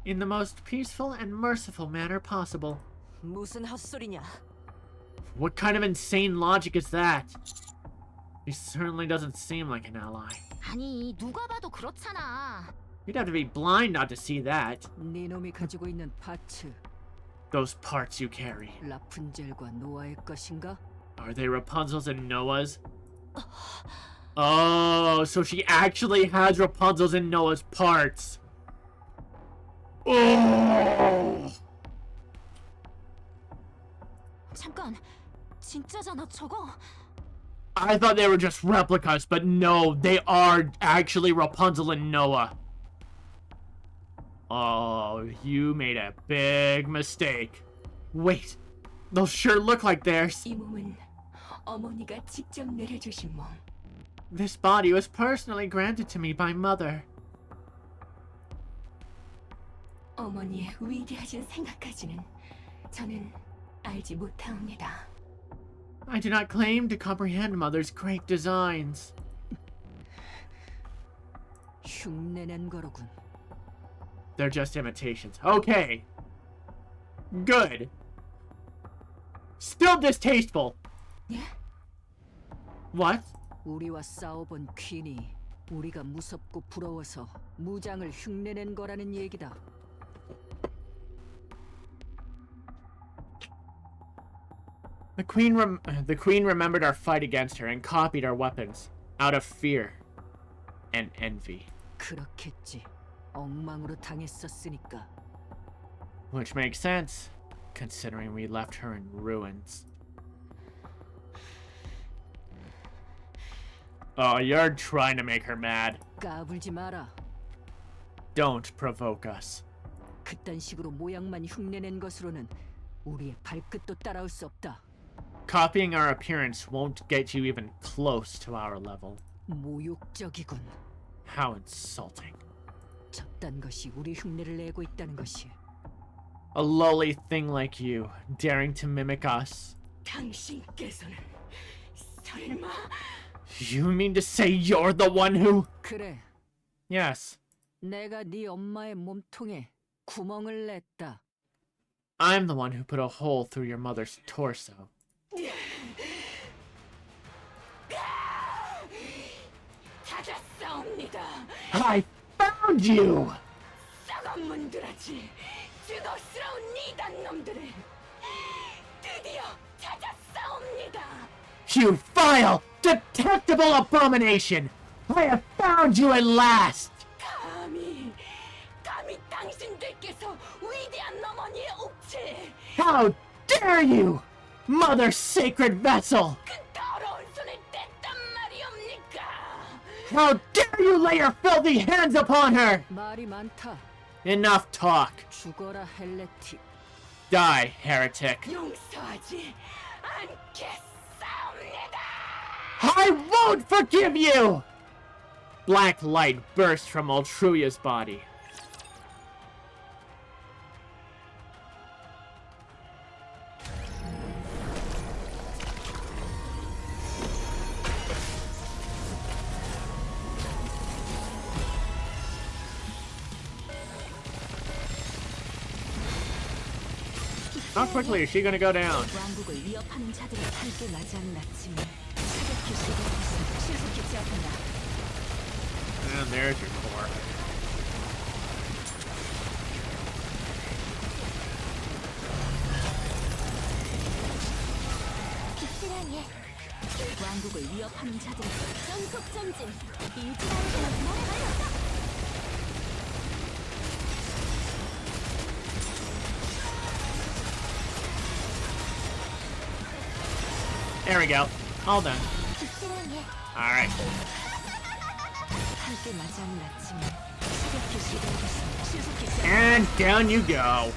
S1: in the most peaceful and merciful manner possible.
S7: 무슨 헛소리냐?
S1: What kind of insane logic is that? He certainly doesn't seem like an ally.
S3: 아니, 누가 봐도 그렇잖아.
S1: You'd have to be blind not to see that.
S2: 네 놈이 가지고 있는 파츠,
S1: Those parts you carry.
S2: 라푼젤과 노아의 것인가?
S1: Are they Rapunzel's and Noah's? Oh, so she actually has Rapunzel's and Noah's parts. Oh!
S3: 잠깐, 진짜잖아 저거.
S1: I thought they were just replicas, but no, they are actually Rapunzel and Noah. Oh, you made a big mistake. Wait, those sure look like theirs.
S4: 이 몸은 어머니가 직접 내려주신 몸.
S1: This body was personally granted to me by Mother.
S4: 어머니의 위대하신 생각까지는 저는 알지 못하옵니다.
S1: I do not claim to comprehend Mother's great designs.
S2: 흉내낸 거로군.
S1: They're just imitations. Okay. Good. Still distasteful.
S4: 예?
S1: What?
S2: 우리와 싸워본 퀸이 우리가 무섭고 부러워서 무장을 흉내낸 거라는 얘기다.
S1: The queen remembered our fight against her and copied our weapons out of fear and envy.
S2: 그렇겠지. 엉망으로 당했었으니까.
S1: Which makes sense, considering we left her in ruins. Oh, you're trying to make her mad.
S2: 까불지 마라.
S1: Don't provoke us.
S2: 그딴 식으로 모양만 흉내낸 것으로는 우리의 발끝도 따라올 수 없다.
S1: Copying our appearance won't get you even close to our level.
S2: 모욕적이군.
S1: How insulting.
S2: 저딴 것이 우리 흉내를 내고 있다는 것이.
S1: A lowly thing like you, daring to mimic us.
S4: 당신께서는 설마
S1: You mean to say you're the one who...
S2: 그래.
S1: Yes.
S2: 내가 네 엄마의 몸통에 구멍을 냈다.
S1: I'm the one who put a hole through your mother's torso.
S4: 찾았사옵니다.
S1: I found you!
S4: 썩은 문드라지 죽어스러운 이단 놈들을 드디어 찾았사옵니다.
S1: You vile, detestable abomination! I have found you at last!
S4: 감히 당신들께서 위대한 어머니의 옥체
S1: How dare you! Mother sacred vessel!
S4: 그 더러운 손을 뗐단 말이옵니까?
S1: How dare you lay your filthy hands upon her!
S2: 말이 많다.
S1: Enough talk.
S2: 죽어라 헬레틱.
S1: Die, heretic.
S4: 용서하지 않겠사옵니다.
S1: I won't forgive you! Black light burst from Altruia's body. How quickly is she gonna go down?
S6: 왕국을 위협하는 자들을 함께 맞이하는 아침에 차갑게 시도했습니다. 신속히 제압한다.
S1: And there's your core.
S6: 사랑해. 왕국을 위협하는 자들을 전속 전진. 이지라는 말해봐요.
S1: There we go. All done.
S6: 사랑해.
S1: Alright.
S6: 함께 맞이하는 아침에 차갑게 시도했습니다. 신속히 제압.
S1: And down you go.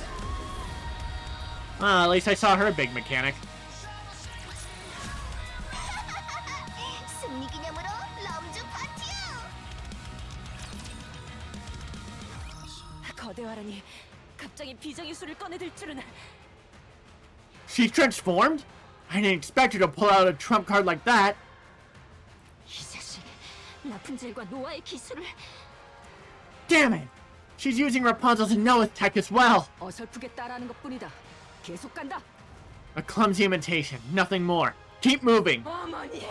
S1: Well, at least I saw her big mechanic.
S6: 승리 기념으로 럼주 파티요. 거대화라니 갑자기 비정의술을 꺼내들 줄은.
S1: She's transformed? I didn't expect her to pull out a trump card like that.
S6: 이 자식 라푼젤과 노아의 기술을.
S1: Damn it! She's using Rapunzel's and Noah's tech as well.
S2: 어설프게 따라하는 것뿐이다. 계속 간다.
S1: A clumsy imitation, nothing more. Keep moving.
S4: 어머니의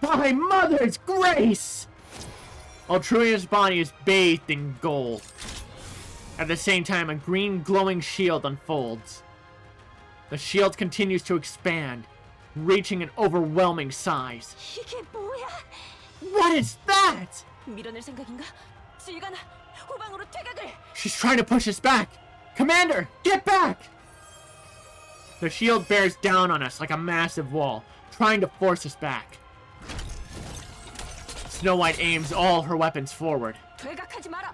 S1: By Mother's grace! Altruia's body is bathed in gold. At the same time, a green glowing shield unfolds. The shield continues to expand, reaching an overwhelming size.
S6: 이게 뭐야?
S1: What is that?
S6: 밀어낼 생각인가? 지휘관 후방으로 퇴각을.
S1: She's trying to push us back. Commander, get back! The shield bears down on us like a massive wall, trying to force us back. Snow White aims all her weapons forward.
S2: 퇴각하지 마라.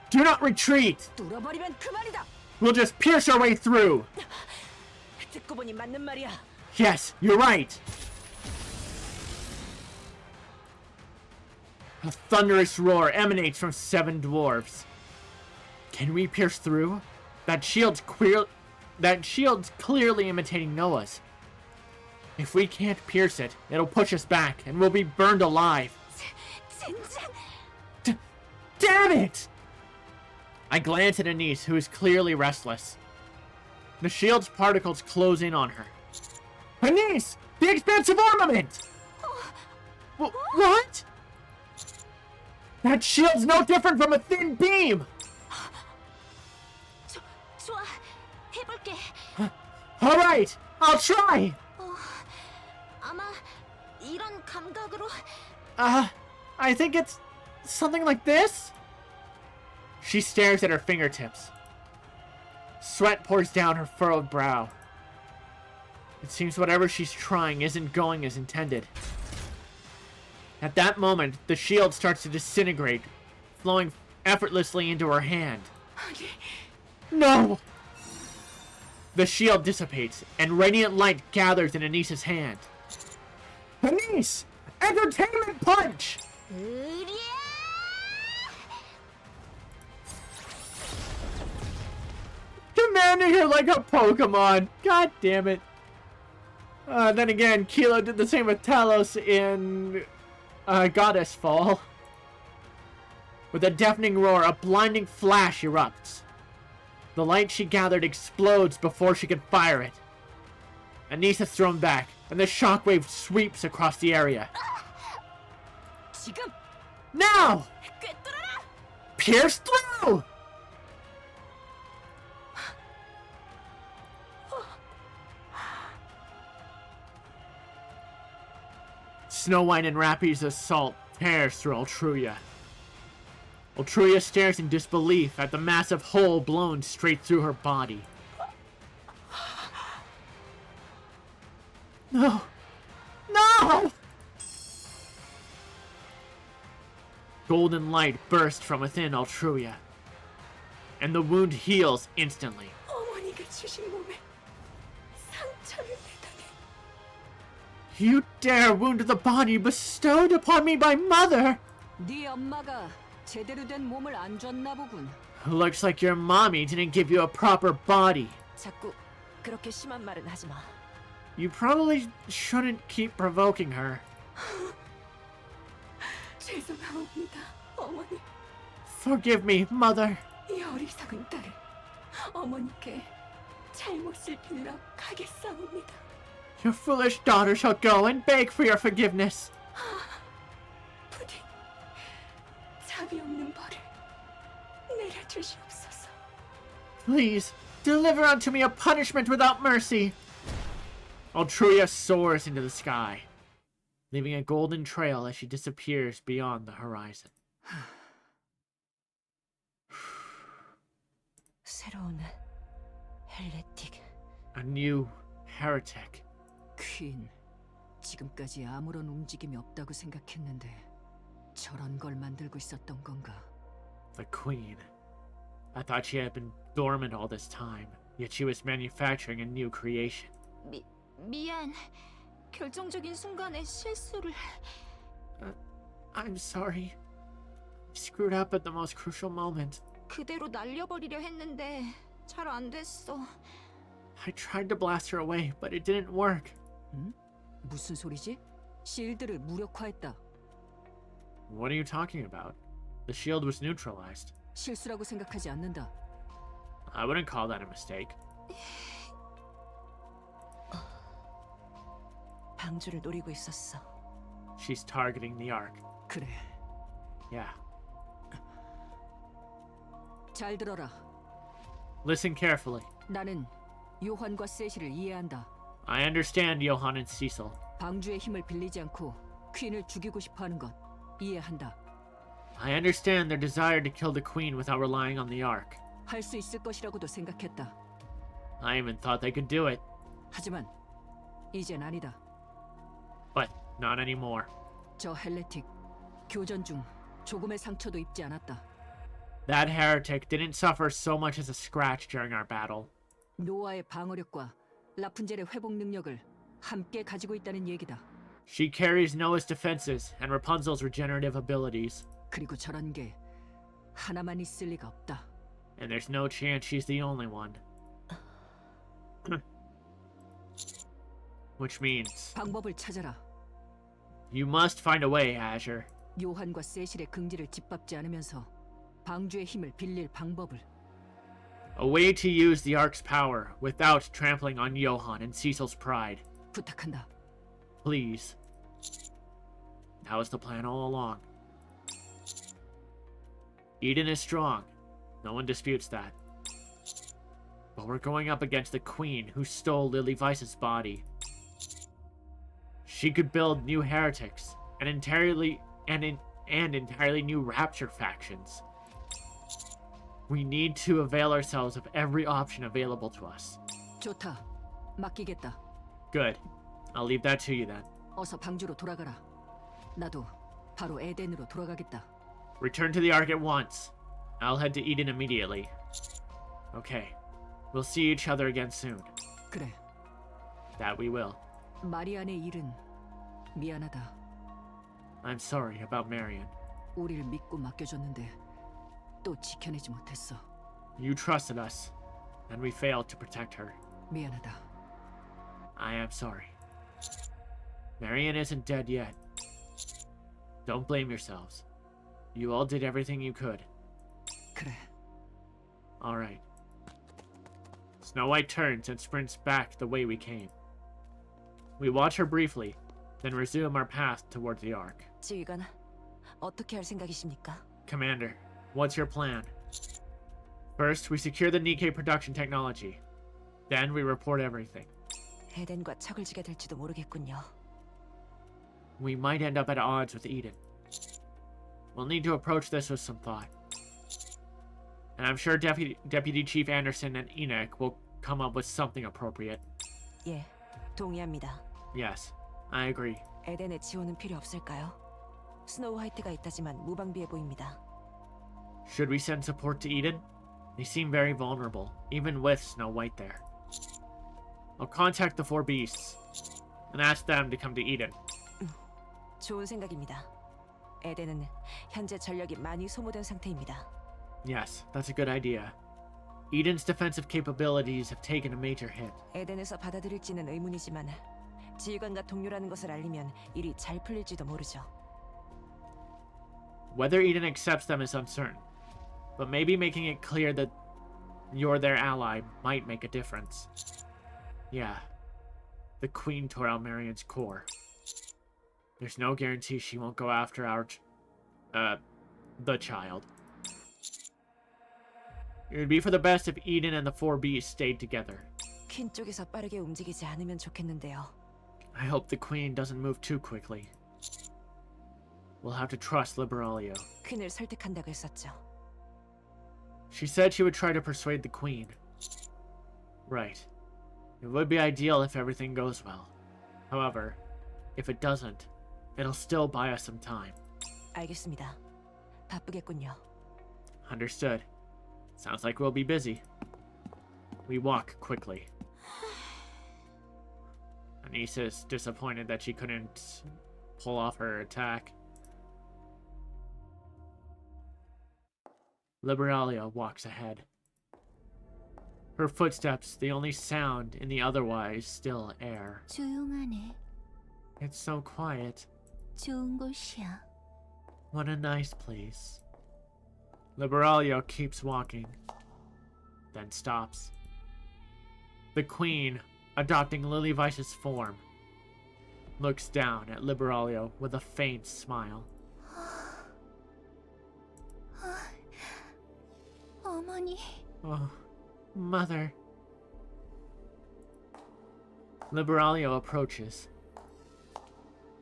S1: Do not retreat!
S2: 뚫어버리면 그만이다.
S1: We'll just pierce our way through!
S6: 듣고 보니 맞는 말이야.
S1: Yes, you're right! A thunderous roar emanates from 7 dwarves. Can we pierce through? That shield's clearly imitating Noah's. If we can't pierce it, it'll push us back, and we'll be burned alive.
S6: 젠장.
S1: Damn it! I glance at Anise, who is clearly restless. The shield's particles close in on her. Anise! The expansive armament! What? That shield's no different from a thin beam!
S6: 좋아, 해볼게.
S1: Alright, I'll try!
S6: 아마 이런 감각으로
S1: I think it's something like this? She stares at her fingertips. Sweat pours down her furrowed brow. It seems whatever she's trying isn't going as intended. At that moment, the shield starts to disintegrate, flowing effortlessly into her hand. No! The shield dissipates, and radiant light gathers in Anise's hand. Anise! Entertainment punch! Commanding her like a Pokemon! God damn it. Then again, Kilo did the same with Talos in Goddess Fall. With a deafening roar, a blinding flash erupts. The light she gathered explodes before she can fire it. Anise is thrown back, and the shockwave sweeps across the area.
S6: 지금
S1: Now!
S6: 꿰뚫어라!
S1: Pierce through! Snow White and Rappy's assault tears through Altruya. Altruya stares in disbelief at the massive hole blown straight through her body. No! No! Golden light bursts from within Altruya, and the wound heals instantly.
S4: 어머니가 주신 몸에 상처를 내다니.
S1: You dare wound the body bestowed upon me by Mother!
S2: 네 엄마가 제대로 된 몸을 안 줬나 보군.
S1: Looks like your mommy didn't give you a proper body.
S7: 자꾸 그렇게 심한 말은 하지 마.
S1: You probably shouldn't keep provoking her.
S4: 죄송합니다, 어머니.
S1: Forgive me, Mother.
S4: 이 어리석은 딸을 어머니께 잘못을 빌려 가겠사옵니다.
S1: Your foolish daughter shall go and beg for your forgiveness.
S4: 부디 자비 없는 벌을 내려주시옵소서.
S1: Please, deliver unto me a punishment without mercy. Altruya soars into the sky, leaving a golden trail as she disappears beyond the horizon.
S7: 새로운 헬레틱.
S1: A new heretic.
S2: 퀸, 지금까지 아무런 움직임이 없다고 생각했는데 저런 걸 만들고 있었던 건가?
S1: The Queen. I thought she had been dormant all this time, yet she was manufacturing a new creation.
S6: 미안. 결정적인 순간에 실수를.
S1: I'm sorry. I screwed up at the most crucial moment.
S6: 그대로 날려버리려 했는데 잘 안 됐어.
S1: I tried to blast her away, but it didn't work.
S2: 응? 무슨 소리지? 실드를 무력화했다.
S1: What are you talking about? The shield was neutralized.
S2: 실수라고 생각하지 않는다.
S1: I wouldn't call that a mistake.
S7: 방주를 노리고 있었어.
S1: She's targeting the Ark.
S2: 그래,
S1: Yeah.
S2: 잘 들어라.
S1: Listen carefully.
S2: 나는 요한과 세시를 이해한다.
S1: I understand Johann and Cecil.
S2: 방주의 힘을 빌리지 않고 퀸을 죽이고 싶어하는 것 이해한다.
S1: I understand their desire to kill the Queen without relying on the Ark.
S2: 할 수 있을 것이라고도 생각했다.
S1: I even thought they could do it,
S2: 하지만 이젠 아니다.
S1: but not anymore.
S2: 저 헬레틱 교전 중 조금의 상처도 입지 않았다.
S1: That heretic didn't suffer so much as a scratch during our battle.
S2: 노아의 방어력과 라푼젤의 회복 능력을 함께 가지고 있다는 얘기다.
S1: She carries Noah's defenses and Rapunzel's regenerative abilities,
S2: 그리고 저런 게 하나만 있을 리가 없다.
S1: and there's no chance she's the only one. Which means
S2: 방법을 찾아라.
S1: you must find a way, Azure.
S2: 요한과 세실의 긍지를 짓밟지 않으면서 방주의 힘을 빌릴 방법을.
S1: A way to use the Ark's power without trampling on Johann and Cecil's pride.
S2: 부탁한다.
S1: Please. That was the plan all along. Eden is strong. No one disputes that. But we're going up against the Queen who stole Lily Weiss's body. She could build new heretics and entirely new Rapture factions. We need to avail ourselves of every option available to us.
S2: 좋다. 맡기겠다.
S1: Good. I'll leave that to you then.
S2: 어서 방주로 돌아가라. 나도 바로 에덴으로 돌아가겠다.
S1: Return to the Ark at once. I'll head to Eden immediately. Okay. We'll see each other again soon.
S2: 그래.
S1: That we will.
S2: 마리안의 일은 미안하다.
S1: I'm sorry about Marion.
S2: 우리를 믿고 맡겨줬는데 또 지켜내지 못했어.
S1: You trusted us, and we failed to protect her.
S2: 미안하다.
S1: I am sorry. Marion isn't dead yet. Don't blame yourselves. You all did everything you could.
S2: 그래.
S1: Alright. Snow White turns and sprints back the way we came. We watch her briefly, then resume our path towards the Ark.
S7: 지휘관, 어떻게 할 생각이십니까?
S1: Commander, what's your plan? First, we secure the NIKKE production technology. Then we report everything.
S7: 에덴과 척을 지게 될지도 모르겠군요.
S1: We might end up at odds with Eden. We'll need to approach this with some thought. And I'm sure Deputy Chief Anderson and Enoch will come up with something appropriate.
S7: 예, 동의합니다.
S1: Yes, I agree.
S7: 에덴의 지원은 필요 없을까요? 스노우 화이트가 있다지만 무방비해 보입니다.
S1: Should we send support to Eden? They seem very vulnerable, even with Snow White there. I'll contact the four beasts and ask them to come to Eden.
S7: 좋은 생각입니다. 에덴은 현재 전력이 많이 소모된 상태입니다.
S1: Yes, that's a good idea. Eden's defensive capabilities have taken a major hit.
S7: 에덴에서 받아들일지는 의문이지만 지휘관과 동료라는 것을 알리면 일이 잘 풀릴지도 모르죠.
S1: Whether Eden accepts them is uncertain, but maybe making it clear that you're their ally might make a difference. Yeah, the Queen tore out Marion's core. There's no guarantee she won't go after the child. It would be for the best if Eden and the four beasts stayed together.
S7: 퀸 쪽에서 빠르게 움직이지 않으면 좋겠는데요.
S1: I hope the Queen doesn't move too quickly. We'll have to trust Liberalia.
S7: 퀸을 설득한다고 했었죠.
S1: She said she would try to persuade the Queen. Right. It would be ideal if everything goes well. However, if it doesn't, it'll still buy us some time.
S7: 알겠습니다. 바쁘겠군요.
S1: Understood. Sounds like we'll be busy. We walk quickly. Anissa's disappointed that she couldn't pull off her attack. Liberalia walks ahead. Her footsteps, the only sound in the otherwise still air.
S6: 조용하네.
S1: It's so quiet.
S6: 좋은 곳이야.
S1: What a nice place. Liberalia keeps walking, then stops. The Queen, adopting Lily Weiss's form, looks down at Liberalia with a faint smile.
S6: 어머니.
S1: Oh, Mother. Liberalia approaches.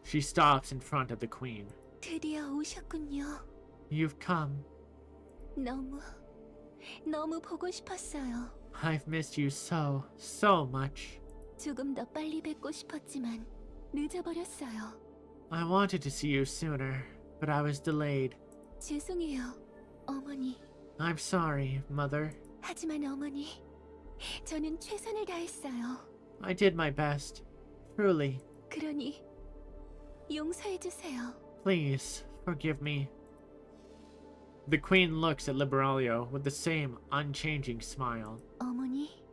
S1: She stops in front of the Queen.
S6: 드디어 오셨군요.
S1: You've come.
S6: 너무 보고 싶었어요.
S1: I've missed you so much.
S6: 조금 더 빨리 뵙고 싶었지만 늦어버렸어요.
S1: I wanted to see you sooner, but I was delayed.
S6: 죄송해요, 어머니.
S1: I'm sorry, Mother.
S6: 하지만 어머니, 저는 최선을 다했어요.
S1: I did my best. Truly.
S6: 그러니 용서해 주세요.
S1: Please, forgive me. The Queen looks at Liberalia with the same unchanging smile.
S6: 어머니,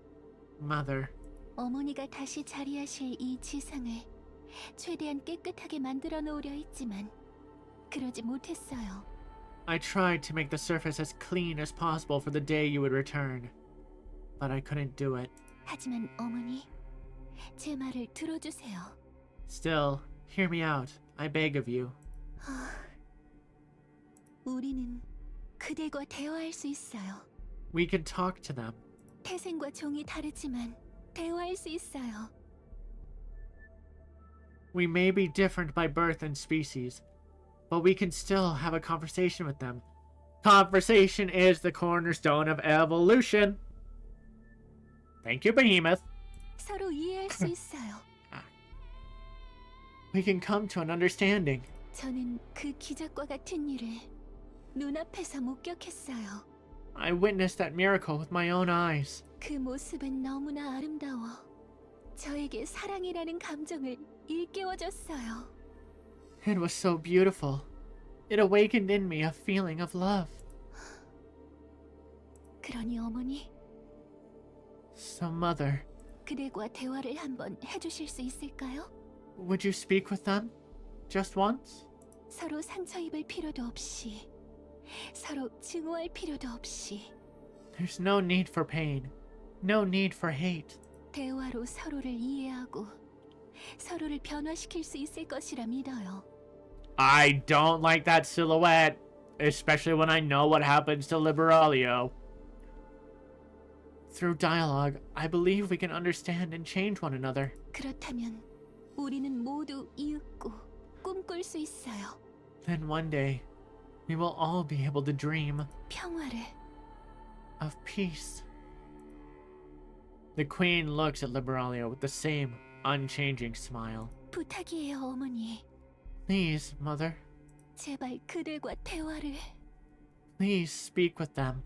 S1: Mother,
S6: 어머니가 다시 자리하실 이 지상을 최대한 깨끗하게 만들어 놓으려 했지만 그러지 못했어요.
S1: I tried to make the surface as clean as possible for the day you would return, but I couldn't do it.
S6: 하지만 어머니, 제 말을 들어주세요.
S1: Still, hear me out. I beg of you.
S6: 우리는 그들과 대화할 수 있어요.
S1: We can talk to them.
S6: 태생과 종이 다르지만 대화할 수 있어요.
S1: We may be different by birth and species, but we can still have a conversation with them. Conversation is the cornerstone of evolution. Thank you, Behemoth.
S6: 서로 이해할 수 있어요.
S1: We can come to an understanding.
S6: 저는 그 기적과 같은 일을 눈앞에서 목격했어요.
S1: I witnessed that miracle with my own eyes.
S6: 그 모습은 너무나 아름다워. 저에게 사랑이라는 감정을 일깨워줬어요.
S1: It was so beautiful. It awakened in me a feeling of love.
S6: 그러니 어머니,
S1: So, Mother,
S6: 그들과 대화를 한번 해주실 수 있을까요?
S1: would you speak with them? Just once?
S6: 서로 상처 입을 필요도 없이, 서로 증오할 필요도 없이
S1: There's no need for pain. No need for hate.
S6: 대화로 서로를 이해하고 서로를 변화시킬 수 있을 것이라 믿어요.
S1: I don't like that silhouette, especially when I know what happens to Liberaglio. Through dialogue, I believe we can understand and change one another.
S6: 그렇다면 우리는 모두 이윽고 꿈꿀 수 있어요.
S1: Then one day, we will all be able to dream
S6: 평화를.
S1: of peace. The Queen looks at Liberaglio with the same unchanging smile.
S6: 부탁이에요, 어머니.
S1: Please, Mother.
S6: 제발 그들과 대화를.
S1: Please speak with them.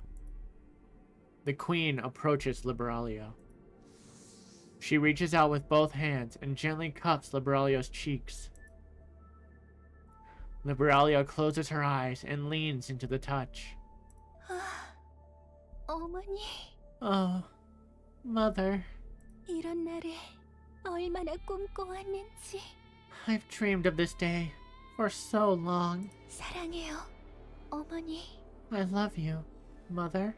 S1: The Queen approaches Liberaglio. She reaches out with both hands and gently cups Liberaglio's cheeks. Liberaglio closes her eyes and leans into the touch.
S6: 어머니,
S1: Oh, Mother.
S6: 이런 날을 얼마나 꿈꿔왔는지.
S1: I've dreamed of this day for so long.
S6: 사랑해요, 어머니.
S1: I love you, Mother.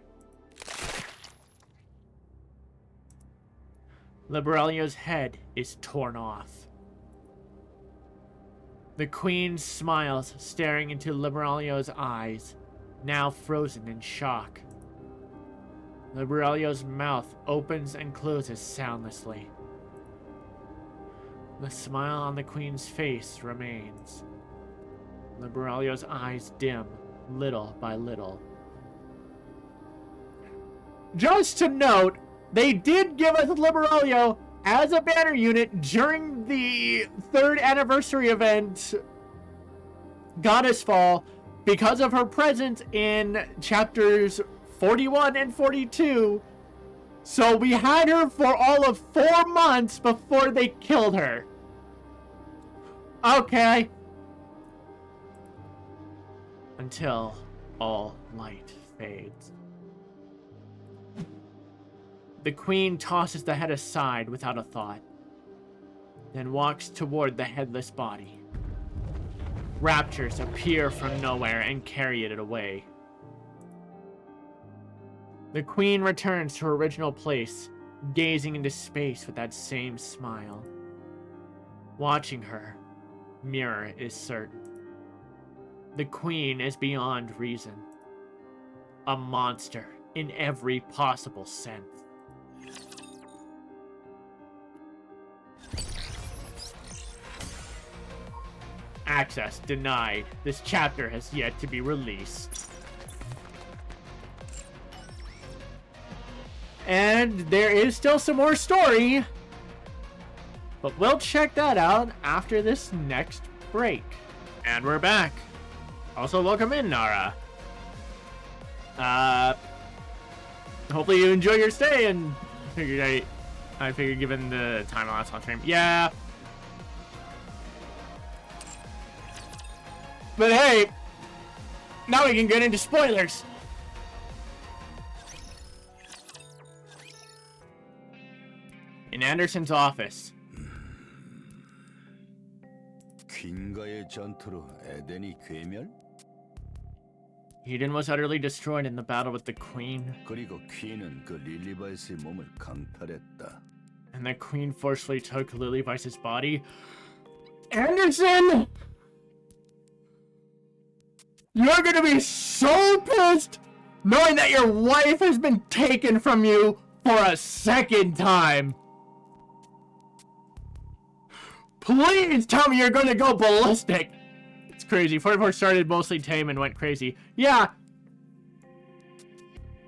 S1: Liberaglio's head is torn off. The Queen smiles, staring into Liberaglio's eyes, now frozen in shock. Liberaglio's mouth opens and closes soundlessly. The smile on the Queen's face remains. Liberaglio's eyes dim, little by little. Just to note, they did give us Liberaglio as a banner unit during the 3rd anniversary event, Goddess Fall, because of her presence in chapters 41 and 42. So we had her for all of 4 months before they killed her. Okay. Until all light fades. The Queen tosses the head aside without a thought, then walks toward the headless body. Raptures appear from nowhere and carry it away. The Queen returns to her original place, gazing into space with that same smile. Watching her, Mirror is certain. The Queen is beyond reason. A monster in every possible sense. Access denied. This chapter has yet to be released. And there is still some more story, but we'll check that out after this next break. And we're back. Also, welcome in, Nara. Hopefully you enjoy your stay, and I figured given the time last on stream, yeah. But hey, now we can get into spoilers. In Anderson's office.
S8: 퀸과의 전투로 에덴이 괴멸?
S1: Eden was utterly destroyed in the battle with the Queen,
S8: 그리고 퀸은 그 릴리바이스의 몸을 강탈했다.
S1: and the Queen forcefully took Lily Vice's body. Anderson! You're gonna be so pissed knowing that your wife has been taken from you for a second time. Please tell me you're gonna go ballistic. It's crazy. 44 started mostly tame and went crazy. Yeah.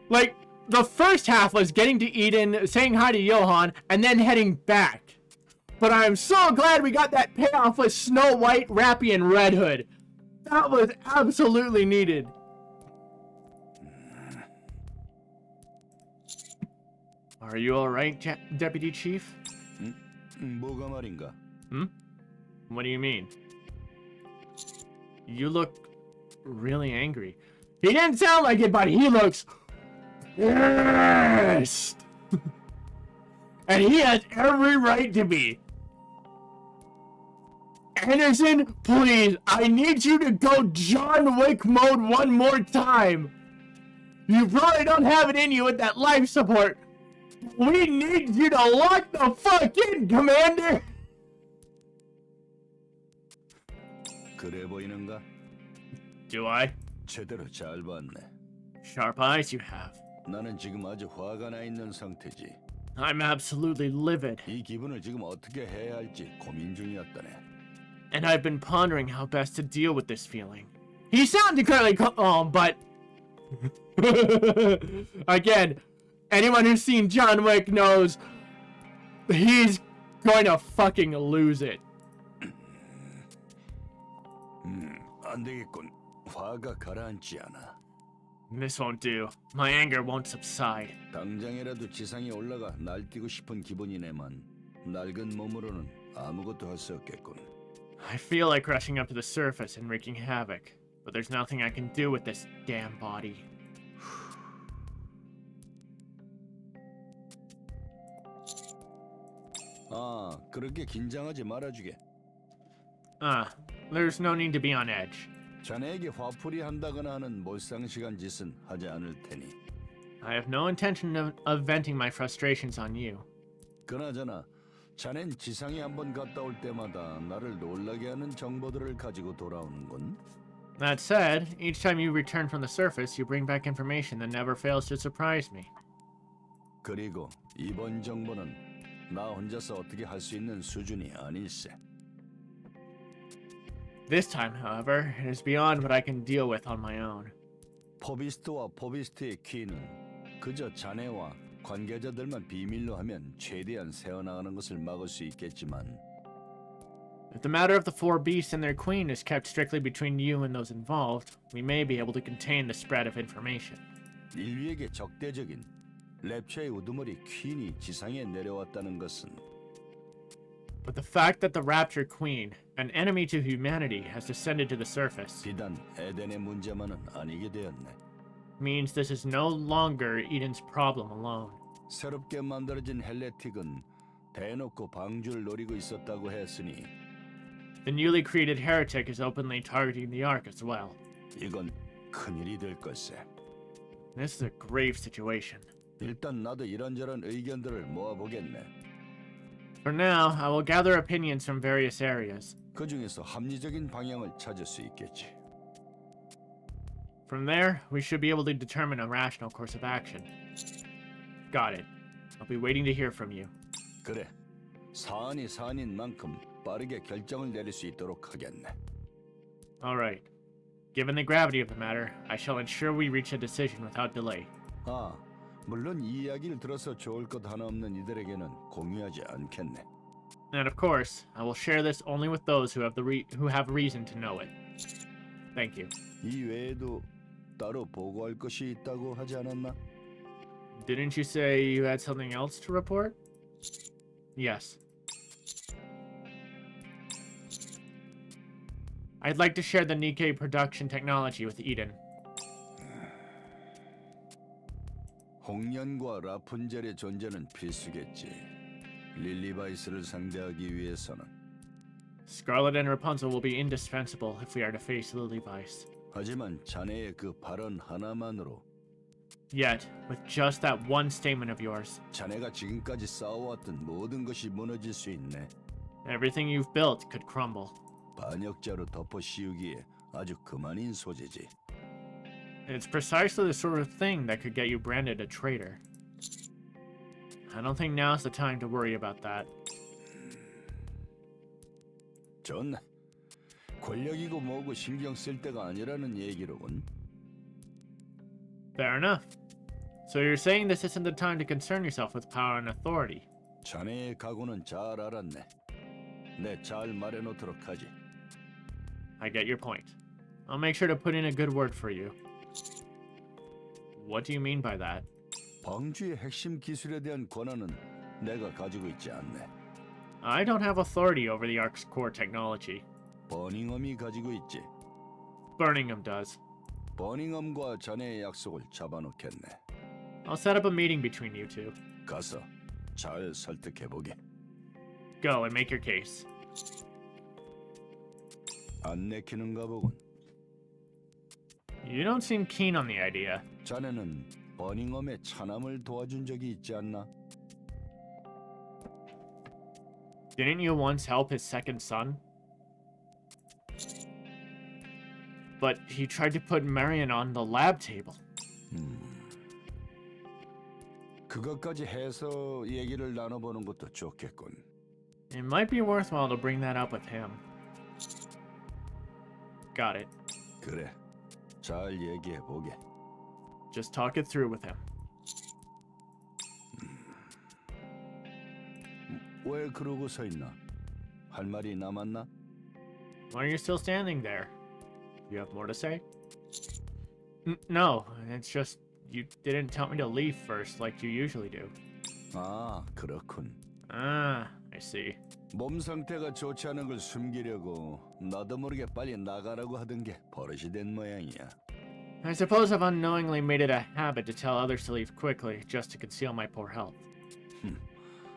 S1: Like, the first half was getting to Eden, saying hi to Johan, and then heading back. But I'm so glad we got that payoff with Snow White, Rappy, and Red Hood. That was absolutely needed. Are you alright, Deputy Chief?
S8: 뭐가 말인가?
S1: What do you mean? You look really angry. He didn't sound like it, but he looks pissed. And he has every right to be. Anderson, please, I need you to go John Wick mode one more time. You probably don't have it in you with that life support. We need you to lock the fuck in, Commander.
S8: 그래 보이는가?
S1: Do I?
S8: 제대로 잘 봤네.
S1: Sharp eyes you have.
S8: 나는 지금 아주 화가 나 있는 상태지.
S1: I'm absolutely livid.
S8: 이 기분을 지금 어떻게 해야 할지 고민 중이었다네.
S1: And I've been pondering how best to deal with this feeling. He sounds incredibly calm, but... Again, anyone who's seen John Wick knows he's going to fucking lose it.
S8: 안 되겠군. 화가 가라앉지 않아.
S1: This won't do. My anger won't subside.
S8: 당장이라도 지상에 올라가 날뛰고 싶은 기분이네만 낡은 몸으로는 아무것도 할 수 없겠군.
S1: I feel like rushing up to the surface and wreaking havoc, but there's nothing I can do with this damn body.
S8: 아, 그렇게 긴장하지 말아주게.
S1: There's no need to be on edge.
S8: 자네에게 화풀이 한다거나 하는 몰상식한 짓은 하지 않을 테니.
S1: I have no intention of venting my frustrations on you.
S8: 그나저나 자넨 지상에 한번 갔다 올 때마다 나를 놀라게 하는 정보들을 가지고 돌아오는군.
S1: That said, each time you return from the surface, you bring back information that never fails to surprise me.
S8: 그리고 이번 정보는 나 혼자서 어떻게 할 수 있는 수준이 아닐세.
S1: This time, however, it is beyond what I can deal with on my own.
S8: 포비스트와 포비스트의 키는 그저 자네와 관계자들만 비밀로 하면 최대한 새어나가는 것을 막을 수 있겠지만
S1: If the matter of the four beasts and their queen is kept strictly between you and those involved, we may be able to contain the spread of information.
S8: 인류에게 적대적인 랩처의 우두머리 퀸이 지상에 내려왔다는 것은
S1: But the fact that the Rapture Queen, an enemy to humanity, has descended to the surface
S8: 비단 에덴의 문제만은 아니게 되었네.
S1: means this is no longer Eden's problem alone.
S8: 새롭게 만들어진 헬레틱은 대놓고 방주를 노리고 있었다고 했으니
S1: The newly created heretic is openly targeting the Ark as well.
S8: 이건 큰일이 될 걸세.
S1: This is a grave situation.
S8: 일단 나도 이런저런 의견들을 모아보겠네.
S1: For now, I will gather opinions from various areas.
S8: 그 중에서 합리적인 방향을 찾을 수 있겠지.
S1: From there, we should be able to determine a rational course of action. Got it. I'll be waiting to hear from you.
S8: 그래, 사안이 사안인 만큼 빠르게 결정을 내릴 수 있도록 하겠네.
S1: Alright. Given the gravity of the matter, I shall ensure we reach a decision without delay.
S8: 아, 물론 이 이야기를 들어서 좋을 것 하나 없는 이들에게는 공유하지 않겠네.
S1: And of course, I will share this only with those who have reason to know it. Thank you.
S8: 이 외에도 따로 보고할 것이 있다고 하지 않았나?
S1: Didn't you say you had something else to report? Yes. I'd like to share the NIKKE production technology with Eden.
S8: 홍련과 라푼젤의 존재는 필수겠지. 릴리바이스를 상대하기 위해서는.
S1: Scarlet and Rapunzel will be indispensable if we are to face Lily Vice.
S8: 하지만 자네의 그 발언 하나만으로
S1: Yet, with just that one statement of yours,
S8: 자네가 지금까지 쌓아왔던 모든 것이 무너질 수 있네.
S1: everything you've built could crumble.
S8: 반역자로 덮어 씌우기에 아주 그만인 소재지.
S1: It's precisely the sort of thing that could get you branded a traitor. I don't think now's the time to worry about that.
S8: 좋네. 권력이고 뭐고 신경 쓸 때가 아니라는 얘기로군.
S1: Fair enough. So you're saying this isn't the time to concern yourself with power and authority?
S8: 자네의 각오는 잘 알았네. 내 잘 말해놓도록 하지.
S1: I get your point. I'll make sure to put in a good word for you. What do you mean by that?
S8: 방주의 핵심 기술에 대한 권한은 내가 가지고 있지 않네.
S1: I don't have authority over the Ark's core technology.
S8: 버닝엄이 가지고 있지.
S1: Birmingham does.
S8: 버닝엄과 자네의 약속을 잡아놓겠네.
S1: I'll set up a meeting between you two.
S8: 가서 잘 설득해보게.
S1: Go and make your case.
S8: 안 내키는가 보군.
S1: You don't seem keen on the idea.
S8: 자네는 버닝엄의 차남을 도와준 적이 있지 않나?
S1: Didn't you once help his second son? But he tried to put Marion on the lab table.
S8: 그것까지 해서 얘기를 나눠보는 것도 좋겠군.
S1: It might be worthwhile to bring that up with him. Got it.
S8: 그래, 잘 얘기해보게.
S1: Just talk it through with him.
S8: 왜 그러고 서 있나? 할 말이 남았나?
S1: Why are you still standing there? You have more to say? No, it's just you didn't tell me to leave first like you usually do.
S8: 아, 그렇군.
S1: Ah, I see.
S8: 몸 상태가 좋지 않은 걸 숨기려고 나도 모르게 빨리 나가라고 하던 게 버릇이 된 모양이야.
S1: I suppose I've unknowingly made it a habit to tell others to leave quickly just to conceal my poor health.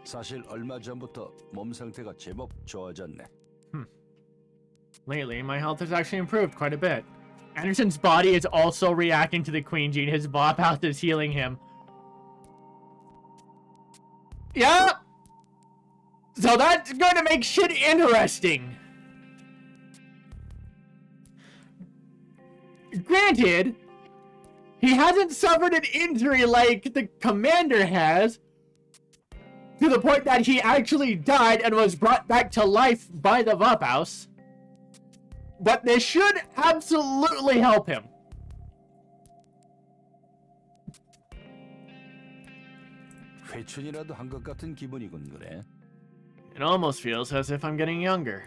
S8: 사실 얼마 전부터 몸 상태가 제법 좋아졌네.
S1: Lately, my health has actually improved quite a bit. Anderson's body is also reacting to the Queen Gene. His Bob House is healing him. Yeah! So that's going to make shit interesting. Granted, he hasn't suffered an injury like the commander has, to the point that he actually died and was brought back to life by the Vophouse. But this should absolutely help him.
S8: 회춘이라도 한 것 같은 기분이군 그래.
S1: It almost feels as if I'm getting younger.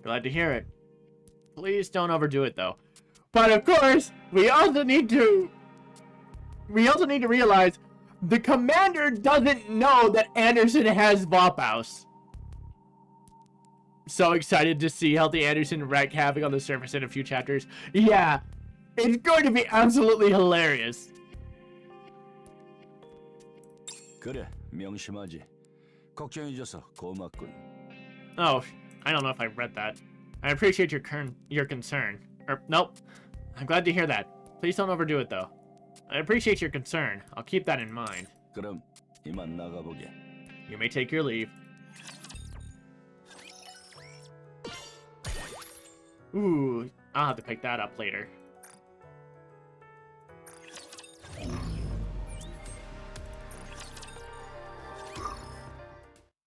S1: Glad to hear it. Please don't overdo it though. But of course, we also need to realize the commander doesn't know that Anderson has Vophouse. So excited to see Healthy Anderson wreak havoc on the surface in a few chapters. Yeah, it's going to be absolutely hilarious.
S8: 그래, 명심하지. 걱정해줘서 고맙군.
S1: Oh, I don't know if I read that. I appreciate your concern. Nope. I'm glad to hear that. Please don't overdo it though. I appreciate your concern. I'll keep that in mind.
S8: 그럼 이만 나가보게.
S1: You may take your leave. Ooh, I'll have to pick that up later.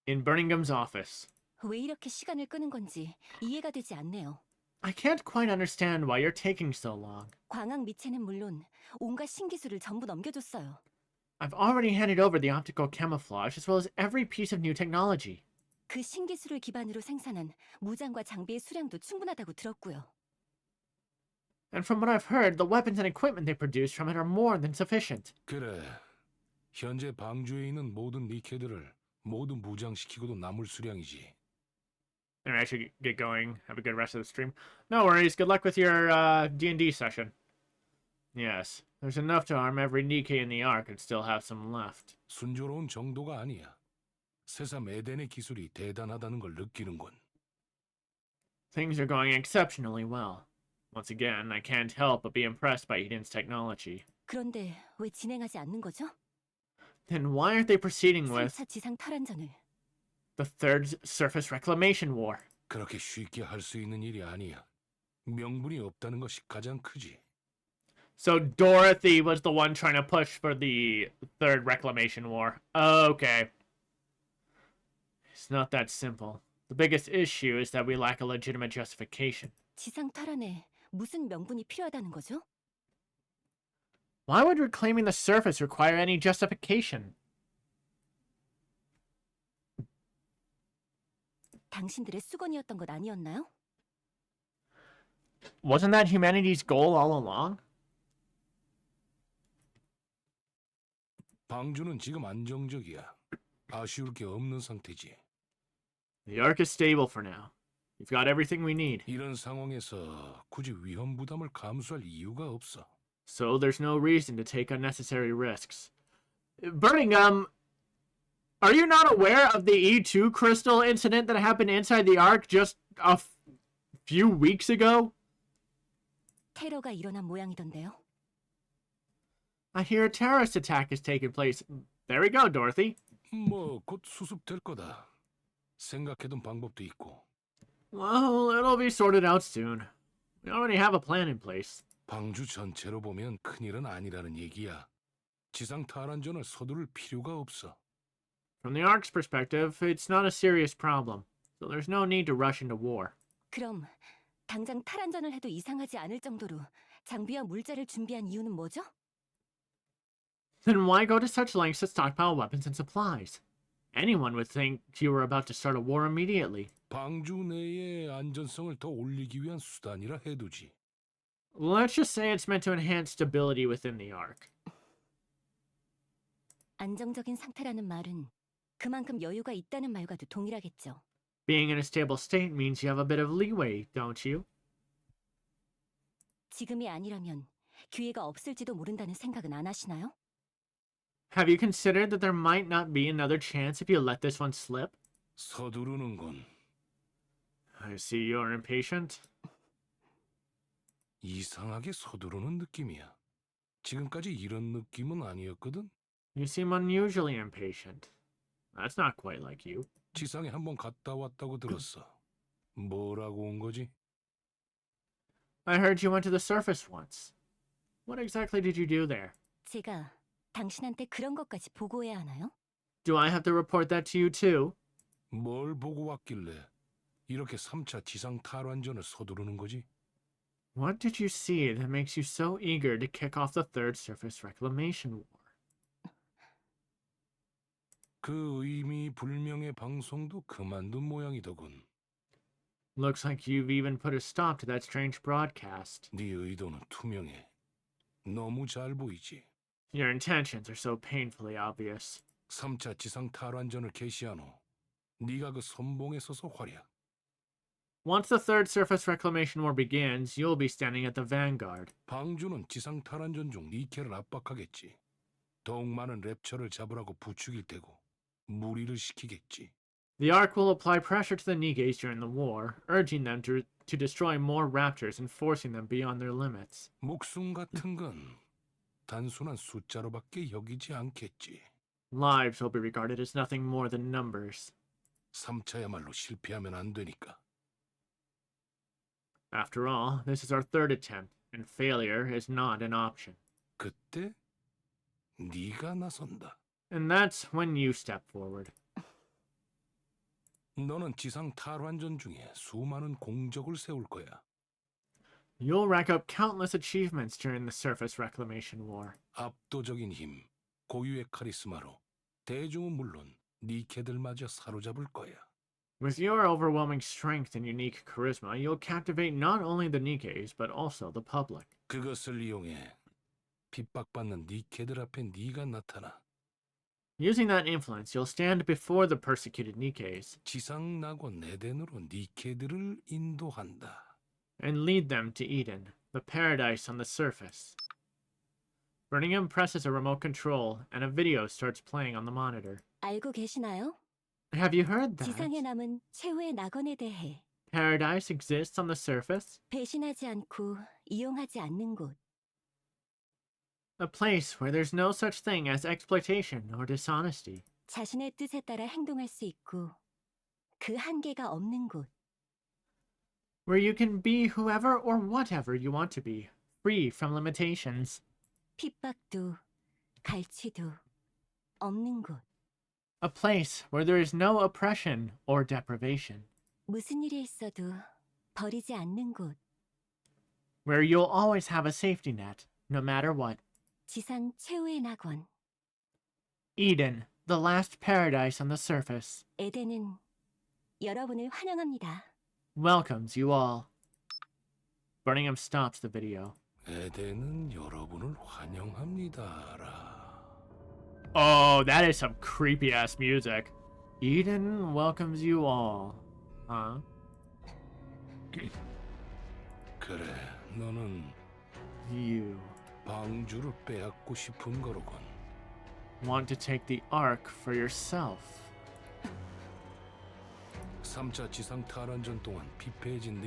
S1: In Birmingham's office.
S6: 왜 이렇게 시간을 끄는 건지 이해가 되지 않네요.
S1: I can't quite understand why you're taking so long.
S6: 광학 미체는 물론 온갖 신기술을 전부 넘겨줬어요.
S1: I've already handed over the optical camouflage as well as every piece of new technology.
S6: 그 신기술을 기반으로 생산한 무장과 장비의 수량도 충분하다고 들었고요.
S1: And from what I've heard, the weapons and equipment they produce from it are more than sufficient.
S9: 그래. 현재 방주에 있는 모든 니케들을 모두 무장시키고도 남을 수량이지.
S1: And I should get going. Have a good rest of the stream. No worries. Good luck with your D&D session. Yes, there's enough to arm every Nikke in the Ark and still have some left.
S9: 순조로운 정도가 아니야. 새삼 에덴의 기술이 대단하다는 걸 느끼는군.
S1: Things are going exceptionally well. Once again, I can't help but be impressed by Eden's technology.
S6: 그런데 왜 진행하지 않는 거죠?
S1: Then why aren't they proceeding with
S6: 3차 지상 탈환전을.
S1: the Third Surface Reclamation War?
S9: 그렇게 쉽게 할 수 있는 일이 아니야. 명분이 없다는 것이 가장 크지.
S1: So Dorothy was the one trying to push for the Third Reclamation War. Okay. It's not that simple. The biggest issue is that we lack a legitimate justification.
S6: 지상 탈환에 무슨 명분이 필요하다는 거죠?
S1: Why would reclaiming the surface require any justification?
S6: 당신들의 수건이었던 것 아니었나요?
S1: Wasn't that humanity's goal all along?
S9: 방주는 지금 안정적이야. 아쉬울 게 없는 상태지.
S1: The Ark is stable for now. We've got everything we need.
S9: 이런 상황에서 굳이 위험 부담을 감수할 이유가 없어.
S1: So there's no reason to take unnecessary risks. Birmingham, are you not aware of the E2 crystal incident that happened inside the Ark just a few weeks ago?
S6: 테러가 일어난 모양이던데요.
S1: I hear a terrorist attack has taken place. There we go, Dorothy.
S9: 뭐 곧 수습될 거다. 생각해둔 방법도 있고.
S1: Well, it'll be sorted out soon. We already have a plan in place.
S9: 방주 전체로 보면 큰일은 아니라는 얘기야. 지상 탈환전을 서두를 필요가 없어.
S1: From the Ark's perspective, it's not a serious problem, so there's no need to rush into war.
S6: 그럼 당장 탈환전을 해도 이상하지 않을 정도로 장비와 물자를 준비한 이유는 뭐죠?
S1: Then why go to such lengths to stockpile weapons and supplies? Anyone would think you were about to start a war immediately.
S9: 방주 내의 안전성을 더 올리기 위한 수단이라 해두지.
S1: Let's just say it's meant to enhance stability within the Ark.
S6: 안정적인 상태라는 말은 그만큼 여유가 있다는 말과도 동일하겠죠.
S1: Being in a stable state means you have a bit of leeway, don't you?
S6: 지금이 아니라면 기회가 없을지도 모른다는 생각은 안 하시나요?
S1: Have you considered that there might not be another chance if you let this one slip?
S9: 서두르는군.
S1: I see you're impatient.
S9: 이상하게 서두르는 느낌이야. 지금까지 이런 느낌은 아니었거든.
S1: You seem unusually impatient. That's not quite like you.
S9: 지상에 한번 갔다 왔다고 들었어. 뭐라고 온 거지?
S1: I heard you went to the surface once. What exactly did you do there?
S6: 제가 당신한테 그런 것까지 보고해야 하나요?
S1: Do I have to report that to you too?
S9: 뭘 보고 왔길래 이렇게 3차 지상 탈환전을 서두르는 거지?
S1: What did you see that makes you so eager to kick off the Third Surface Reclamation War?
S9: 그 의미 불명의 방송도 그만둔 모양이더군.
S1: Looks like you've even put a stop to that strange broadcast.
S9: 네 의도는 투명해. 너무 잘 보이지.
S1: Your intentions are so painfully obvious.
S9: 3차 지상 탈환전을 개시한 후 네가 그 선봉에 서서 활약.
S1: Once the Third Surface Reclamation War begins, you'll be standing at the vanguard.
S9: 방주는 지상 탈환전 중 니케를 압박하겠지. 더욱 많은 랩처를 잡으라고 부추길 테고 무리를 시키겠지.
S1: The Ark will apply pressure to the NIKKEs during the war, urging them to destroy more raptors and forcing them beyond their limits.
S9: 목숨 같은 건 단순한 숫자로밖에 여기지 않겠지.
S1: Lives will be regarded as nothing more than numbers.
S9: 3차야말로 실패하면 안 되니까.
S1: After all, this is our third attempt, and failure is not an option.
S9: 그때 네가 나선다.
S1: And that's when you step forward.
S9: 너는 지상 탈환전 중에 수많은 공적을 세울 거야.
S1: You'll rack up countless achievements during the Surface Reclamation War.
S9: 압도적인 힘, 고유의 카리스마로 대중은 물론 니케들마저 사로잡을 거야.
S1: With your overwhelming strength and unique charisma, you'll captivate not only the NIKKEs, but also the public.
S9: 그것을 이용해 핍박받는 니케들 앞에 네가 나타나.
S1: Using that influence, you'll stand before the persecuted NIKKEs
S9: 지상 낙원 에덴으로 니케들을 인도한다.
S1: and lead them to Eden, the paradise on the surface. Birmingham presses a remote control, and a video starts playing on the monitor.
S6: 알고 계시나요?
S1: Have you heard that?
S6: 지상에 남은 최후의 낙원에 대해
S1: paradise exists on the surface?
S6: 배신하지 않고 이용하지 않는 곳.
S1: A place where there's no such thing as exploitation or dishonesty.
S6: 자신의 뜻에 따라 행동할 수 있고 그 한계가 없는 곳.
S1: Where you can be whoever or whatever you want to be, free from limitations.
S6: 핍박도 갈취도 없는 곳.
S1: A place where there is no oppression or deprivation.
S6: 무슨 일이 있어도 버리지 않는 곳.
S1: Where you'll always have a safety net, no matter what.
S6: 지상 최후의 낙원.
S1: Eden, the last paradise on the surface,
S6: 에덴은 여러분을 환영합니다.
S1: welcomes you all. Birmingham stops the video.
S9: 에덴은 여러분을 환영합니다라.
S1: Oh, that is some creepy ass music. Eden welcomes you all. Huh?
S9: 그래, 너는
S1: You
S9: 방주를 빼앗고 싶은 거로군.
S1: want to take the Ark for yourself.
S9: 3차 지상 탈환전 동안 피폐해진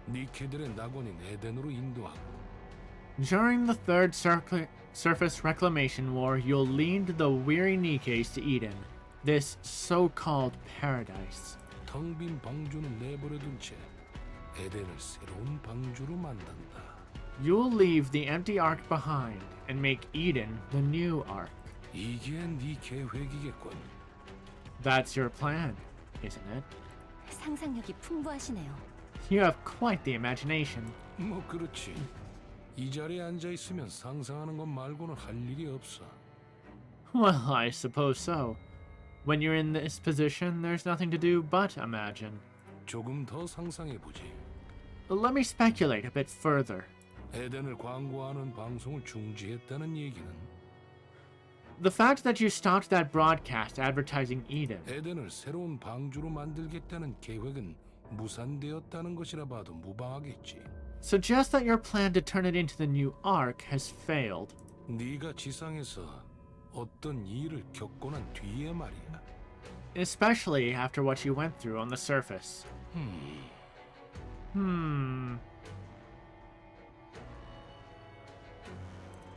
S9: 니케들의 낙원인 에덴으로 인도하고
S1: During the Third Surface Reclamation War, you'll lead the weary Nikkes to Eden, this so-called paradise.
S9: 텅 빈 방주는 내버려둔 채 에덴을 새로운 방주로 만든다.
S1: You'll leave the empty Ark behind and make Eden the new Ark.
S9: 이게 네 계획이겠군.
S1: That's your plan, isn't it?
S6: 상상력이 풍부하시네요.
S1: You have quite the imagination.
S9: 뭐 그렇지. 이 자리에 앉아 있으면 상상하는 것 말고는 할 일이 없어.
S1: Well, I suppose so. When you're in this position, there's nothing to do but imagine.
S9: 조금 더 상상해 보지.
S1: Let me speculate a bit further.
S9: 에덴을 광고하는 방송을 중지했다는 얘기는
S1: The fact that you stopped that broadcast advertising Eden
S9: 에덴을 새로운 방주로 만들겠다는 계획은 무산되었다는 것이라 봐도 무방하겠지.
S1: suggests that your plan to turn it into the new Ark has failed.
S9: 네가 지상에서 어떤 일을 겪고 난 뒤에 말이야.
S1: Especially after what you went through on the surface.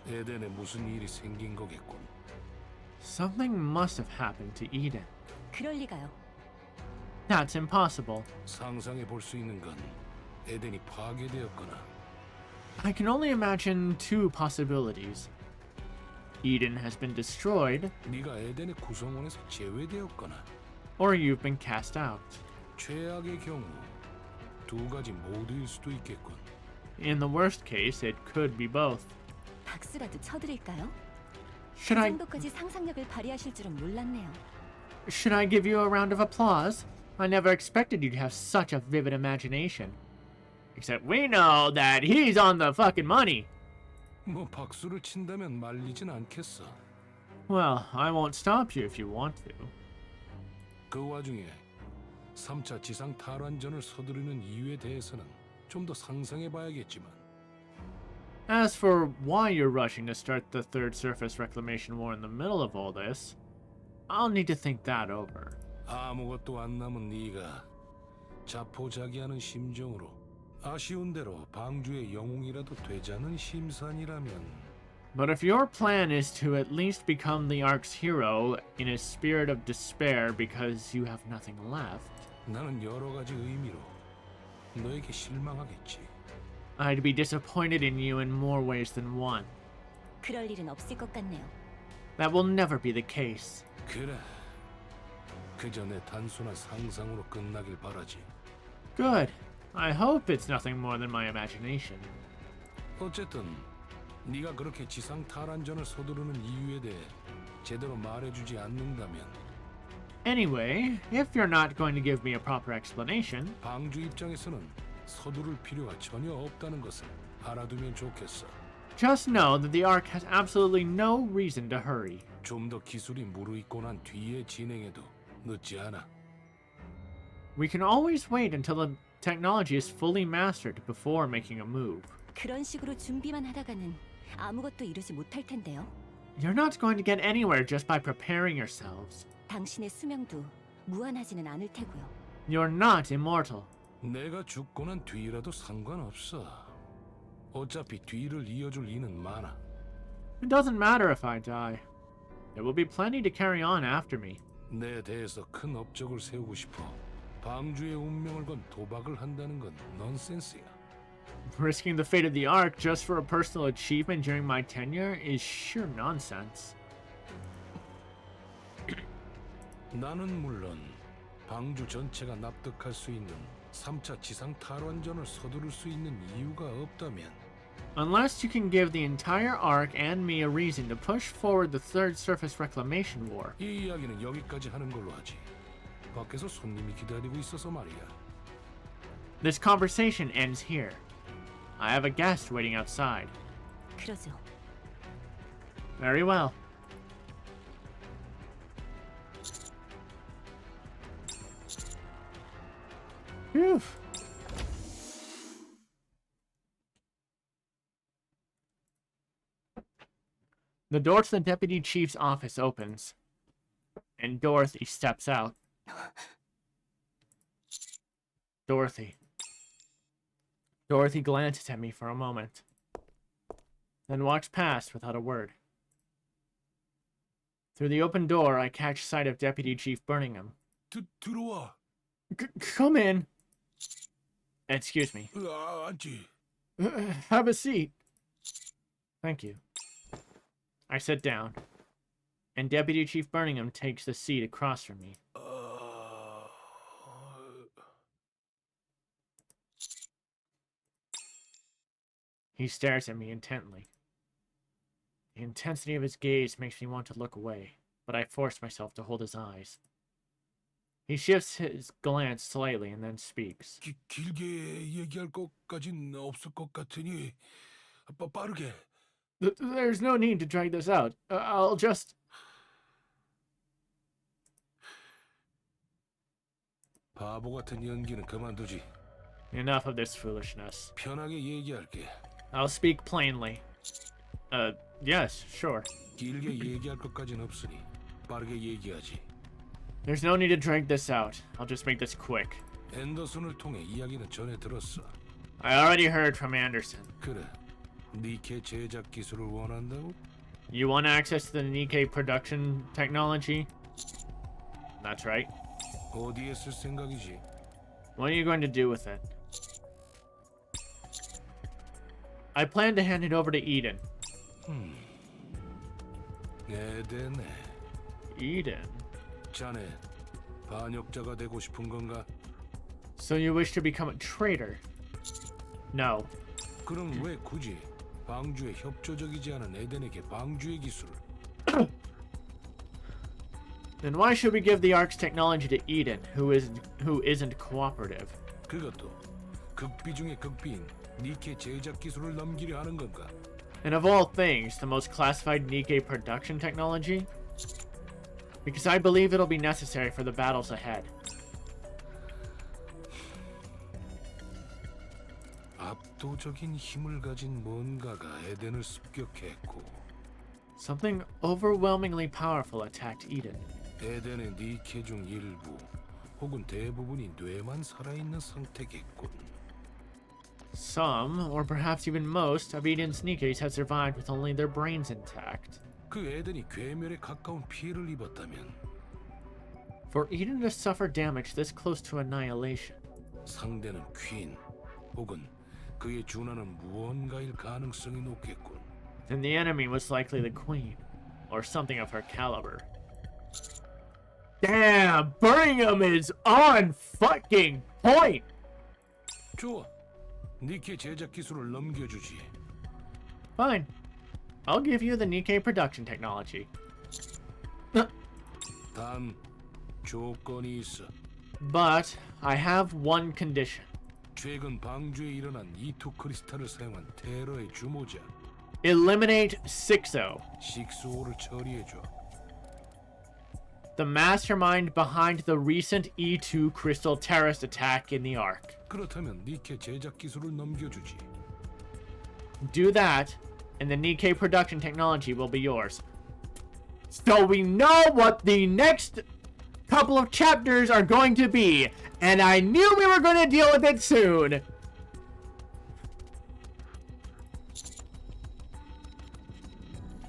S9: 에덴에 무슨 일이 생긴 거겠군.
S1: Something must have happened to Eden.
S6: 그럴 리가요.
S1: That's impossible.
S9: 상상해 볼 수 있는 건 에덴이 파괴되었거나
S1: I can only imagine two possibilities. Eden has been destroyed,
S9: 네가 에덴의 구성원에서 제외되었거나
S1: or you've been cast out.
S9: 최악의 경우 두 가지 모두일 수도 있겠군.
S1: In the worst case, it could be both.
S6: 박수라도 쳐드릴까요?
S1: Should
S6: 그
S1: I
S6: 정도까지 상상력을 발휘하실 줄은 몰랐네요.
S1: should I give you a round of applause? I never expected you to have such a vivid imagination. Except we know that he's on the fucking money.
S9: 뭐 박수를 친다면 말리진 않겠어.
S1: Well, I won't stop you if you want to.
S9: 그 와중에 3차 지상 탈환전을 서두르는 이유에 대해서는 좀 더 상상해 봐야겠지만
S1: As for why you're rushing to start the Third Surface Reclamation War in the middle of all this, I'll need to think that over.
S9: 아무것도 안 남은 네가 자포자기하는 심정으로 아쉬운 대로 방주의 영웅이라도 되자는 심산이라면
S1: But if your plan is to at least become the Ark's hero in a spirit of despair because you have nothing left,
S9: 나는 여러 가지 의미로 너에게 실망하겠지.
S1: I'd be disappointed in you in more ways than one.
S6: 그럴 일은 없을 것 같네요.
S1: That will never be the case.
S9: 그래. 그저 내 단순한 상상으로 끝나길 바라지.
S1: Good. I hope it's nothing more than my imagination.
S9: 어쨌든 네가 그렇게 지상 탈환전을 서두르는 이유에 대해 제대로 말해주지 않는다면
S1: Anyway, if you're not going to give me a proper explanation,
S9: 방주 입장에서는 서두를 필요가 전혀 없다는 것을 알아두면 좋겠어.
S1: just know that the Ark has absolutely no reason to hurry.
S9: 좀 더 기술이 무르익고 난 뒤에 진행해도 늦지 않아.
S1: We can always wait until the technology is fully mastered before making a move.
S6: 그런 식으로 준비만 하다가는 아무것도 이루지 못할 텐데요.
S1: You're not going to get anywhere just by preparing yourselves.
S6: 당신의 수명도 무한하지는 않을 테고요.
S1: You're not immortal.
S9: 내가 죽고 난 뒤라도 상관없어. 어차피 뒤를 이어줄 이는 많아.
S1: It doesn't matter if I die. There will be plenty to carry on after me.
S9: 내 대해서 큰 업적을 세우고 싶어. 방주의 운명을 건 도박을 한다는 건 넌센스야.
S1: Risking the fate of the Ark just for a personal achievement during my tenure is sheer nonsense.
S9: 나는 물론 방주 전체가 납득할 수 있는 3차 지상 탈환전을 서두를 수 있는 이유가 없다면
S1: Unless you can give the entire Ark and me a reason to push forward the Third Surface Reclamation War.
S9: 이 이야기는 여기까지 하는 걸로 하지. 밖에서 손님이 기다리고 있어서 말이야.
S1: This conversation ends here. I have a guest waiting outside.
S6: 그러죠.
S1: Very well. Phew. The door to the deputy chief's office opens, and Dorothy steps out. Dorothy glances at me for a moment, then walks past without a word. Through the open door, I catch sight of Deputy Chief Birmingham.
S9: 들어와.
S1: Come in. Excuse me.
S9: 앉지.
S1: Have a seat. Thank you. I sit down, and Deputy Chief Birmingham takes the seat across from me. He stares at me intently. The intensity of his gaze makes me want to look away, but I force myself to hold his eyes. He shifts his glance slightly and then speaks.
S9: 길게 얘기할 것까진 없을 것 같으니 빠르게.
S1: There's no need to drag this out. I'll just...
S9: 바보 같은 연기는 그만두지.
S1: Enough of this foolishness.
S9: 편하게 얘기할게.
S1: I'll speak plainly. Yes, sure.
S9: 길게 얘기할 것까진 없으니 빠르게 얘기하지.
S1: There's no need to drag this out. I'll just make this quick.
S9: 앤더슨을 통해 이야기는 전해 들었어.
S1: I already heard from Anderson.
S9: 그래. 니케 제작 기술을 원한다고?
S1: You want access to the NIKKE production technology? That's right.
S9: 어디에 쓸 생각이지?
S1: What are you going to do with it? I plan to hand it over to Eden.
S9: 에덴에.
S1: Eden?
S9: 자네 반역자가 되고 싶은 건가?
S1: So you wish to become a traitor? No.
S9: 그럼 왜 굳이 방주에 협조적이지 않은 에덴에게 방주의 기술을?
S1: Then why should we give the Ark's technology to Eden, who isn't cooperative?
S9: 그것도 극비 중의 극비인 니케 제작 기술을 넘기려 하는 건가?
S1: And of all things, the most classified NIKKE production technology? Because I believe it'll be necessary for the battles ahead.
S9: 압도적인 힘을 가진 뭔가가 에덴을 습격했고
S1: Something overwhelmingly powerful attacked Eden.
S9: 에덴의 니케 중 일부 혹은 대부분이 뇌만 살아있는 상태겠군.
S1: Some, or perhaps even most, of Eden's NIKKEs have survived with only their brains intact.
S9: 그 에덴이 괴멸에 가까운 피해를 입었다면
S1: For Eden to suffer damage this close to annihilation,
S9: 상대는 퀸 혹은 그에 준하는 무언가일 가능성이 높겠군.
S1: then the enemy was likely the Queen, or something of her caliber. Damn, Birmingham is on fucking point!
S9: 좋아, 니케 제작 기술을 넘겨주지.
S1: Fine. I'll give you the NIKKE production technology.
S9: 단 조건이 있어.
S1: But I have one condition.
S9: 최근 방주에 일어난 E2 크리스탈을 사용한 테러의 주모자
S1: Eliminate 6-0,
S9: 6-5를 처리해줘.
S1: the mastermind behind the recent E2 crystal terrorist attack in the Ark.
S9: 그렇다면 니케 제작 기술을 넘겨주지.
S1: Do that, and the NIKKE production technology will be yours. So we know what the next couple of chapters are going to be, And I knew we were going to deal with it soon.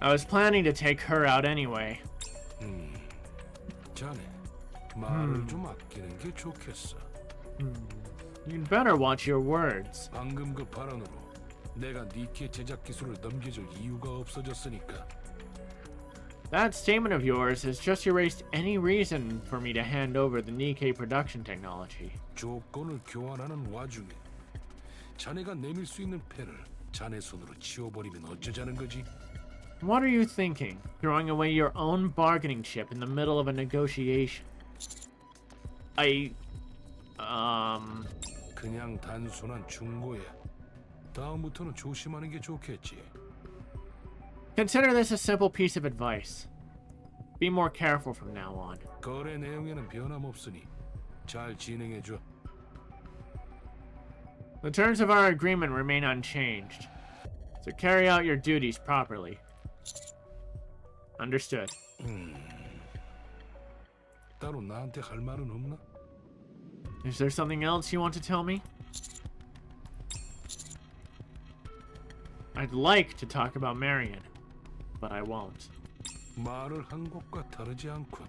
S1: I was planning to take her out anyway.
S9: 자네, 말을 좀 아끼는 게 좋겠어.
S1: You'd better watch your words.
S9: 방금 그 발언으로 내가 니케 제작 기술을 넘겨줄 이유가 없어졌으니까.
S1: That statement of yours has just erased any reason for me to hand over the NIKKE production technology.
S9: 조건을 교환하는 와중에 자네가 내밀 수 있는 패를 자네 손으로 치워버리면 어쩌자는 거지?
S1: What are you thinking? Throwing away your own bargaining chip in the middle of a negotiation?
S9: 그냥 단순한 충고야. 다음부터는 조심하는 게 좋겠지.
S1: Consider this a simple piece of advice. Be more careful from now on.
S9: 거래 내용에는 변함없으니 잘 진행해줘.
S1: The terms of our agreement remain unchanged, so carry out your duties properly. Understood.
S9: 따로 나한테 할 말은 없나?
S1: Is there something else you want to tell me? I'd like to talk about Marion, but I won't.
S9: 말을 한 것과 다르지 않군.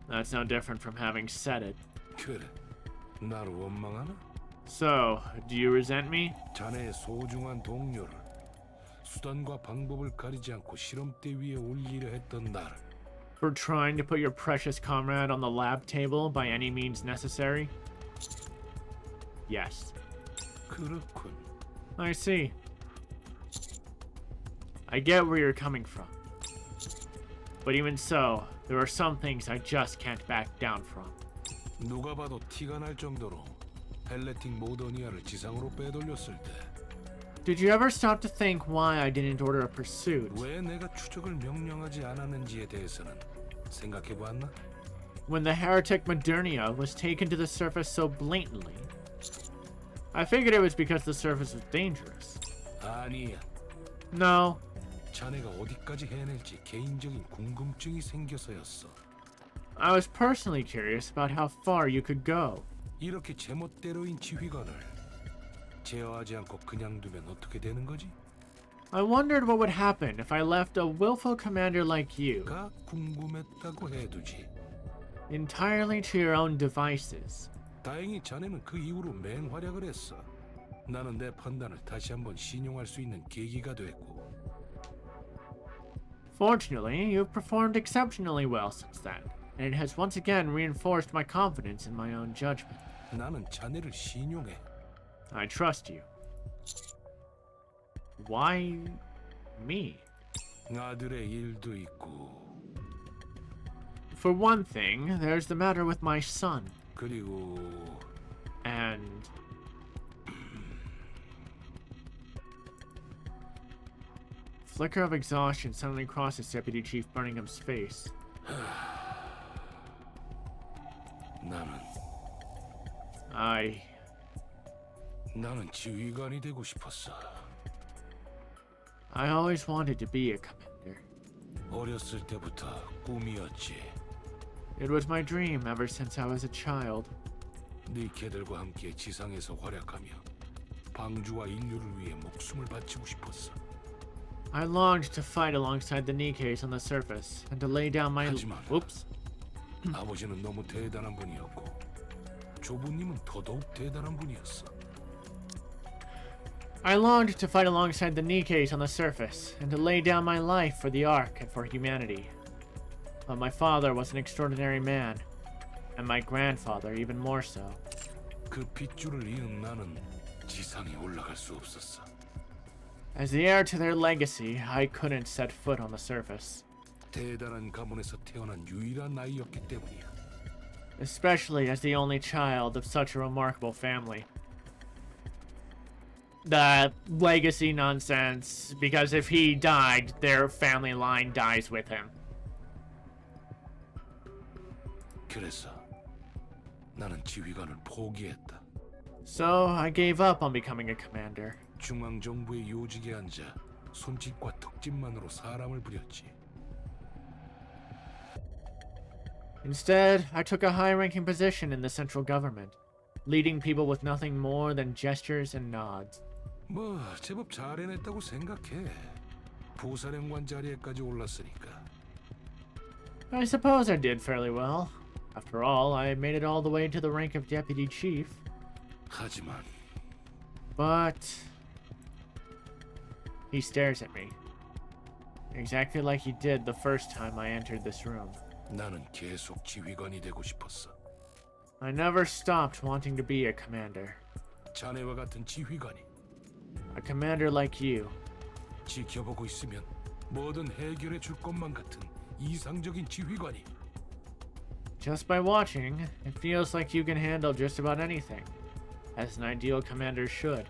S1: That's no different from having said it.
S9: 그래, 나를 원망하나?
S1: So, do you resent me?
S9: 자네의 소중한 동료를 수단과 방법을 가리지 않고 실험대 위에 올리려 했던 나를
S1: For trying to put your precious comrade on the lab table by any means necessary? Yes.
S9: 그렇군.
S1: I see. I get where you're coming from. But even so, there are some things I just can't back down from.
S9: 누가 봐도 티가 날 정도로 헬레틱 모더니아를 지상으로 빼돌렸을 때
S1: Did you ever stop to think why I didn't order a pursuit?
S9: 왜 내가 추적을 명령하지 않았는지에 대해서는 생각해봤나?
S1: When the heretic Modernia was taken to the surface so blatantly, I figured it was because the surface was dangerous.
S9: 아니야.
S1: No,
S9: 자네가 어디까지 해낼지 개인적인 궁금증이 생겨서였어.
S1: I was personally curious about how far you could go.
S9: 이렇게 제멋대로인 지휘관을 제어하지 않고 그냥 두면 어떻게 되는 거지?
S1: I wondered what would happen if I left a willful commander like you
S9: 가 궁금했다고 해두지.
S1: entirely to your own devices.
S9: 다행히 자네는 그 이후로 맹활약을 했어. 나는 내 판단을 다시 한번 신용할 수 있는 계기가 됐고.
S1: Fortunately, you've performed exceptionally well since then, and it has once again reinforced my confidence in my own judgment.
S9: 나는 자네를 신용해.
S1: I trust you. Why me?
S9: 아들의 일도 있고.
S1: For one thing, there's the matter with my son,
S9: 그리고
S1: and flicker of exhaustion suddenly crosses Deputy Chief Burningham's face.
S9: 나는
S1: 나는
S9: 지휘관이 되고 싶었어.
S1: I always wanted to be a commander.
S9: 어렸을 때부터 꿈이었지.
S1: It was my dream ever since I was a child.
S9: 니케들과 함께 지상에서 활약하며 방주와 인류를 위해 목숨을 바치고 싶었어.
S1: I longed to fight alongside the NIKKEs on the surface and to lay down my...
S9: 하지만
S1: Oops.
S9: 아버지는 너무 대단한 분이었고 조부님은 더더욱 대단한 분이었어.
S1: I longed to fight alongside the NIKKEs on the surface and to lay down my life for the Ark and for humanity. But my father was an extraordinary man, and my grandfather even more so.
S9: 그 핏줄을 이은 나는 지상에 올라갈 수 없었어.
S1: As the heir to their legacy, I couldn't set foot on the surface.
S9: 대단한 가문에서 태어난 유일한 아이였기 때문이야.
S1: Especially as the only child of such a remarkable family. The legacy nonsense, because if he died, their family line dies with him.
S9: 그래서 나는 지휘관을 포기했다.
S1: So I gave up on becoming a commander.
S9: 중앙 정부의 요직에 앉아 손짓과 특집만으로 사람을 부렸지.
S1: Instead, I took a high-ranking position in the central government, leading people with nothing more than gestures and nods.
S9: 뭐 제법 잘 해냈다고 생각해. 부사령관 자리에까지 올랐으니까.
S1: I suppose I did fairly well. After all, I made it all the way to the rank of deputy chief.
S9: 하지만
S1: But... He stares at me. Exactly like he did the first time I entered this room.
S9: 나는 계속 지휘관이 되고 싶었어.
S1: I never stopped wanting to be a commander.
S9: 자네와 같은 지휘관이
S1: A commander like you.
S9: 지켜보고 있으면 뭐든 해결해 줄 것만 같은 이상적인 지휘관이.
S1: Just by watching, it feels like you can handle just about anything, as an ideal commander should.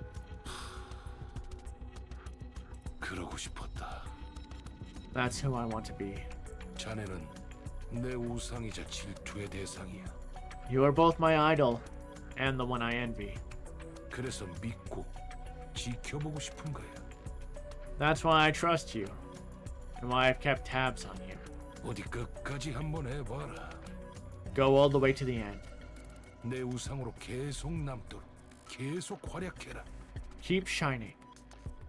S9: 그러고 싶었다.
S1: That's who I want to be.
S9: 자네는 내 우상이자 질투의 대상이야.
S1: You are both my idol, and the one I envy.
S9: 그래서 믿고 지켜보고 싶은 거야.
S1: That's why I trust you, and why I've kept tabs on you.
S9: 어디 끝까지 한번 해봐라.
S1: Go all the way to the end.
S9: 내 우상으로 계속 남도록 계속 활약해라.
S1: Keep shining.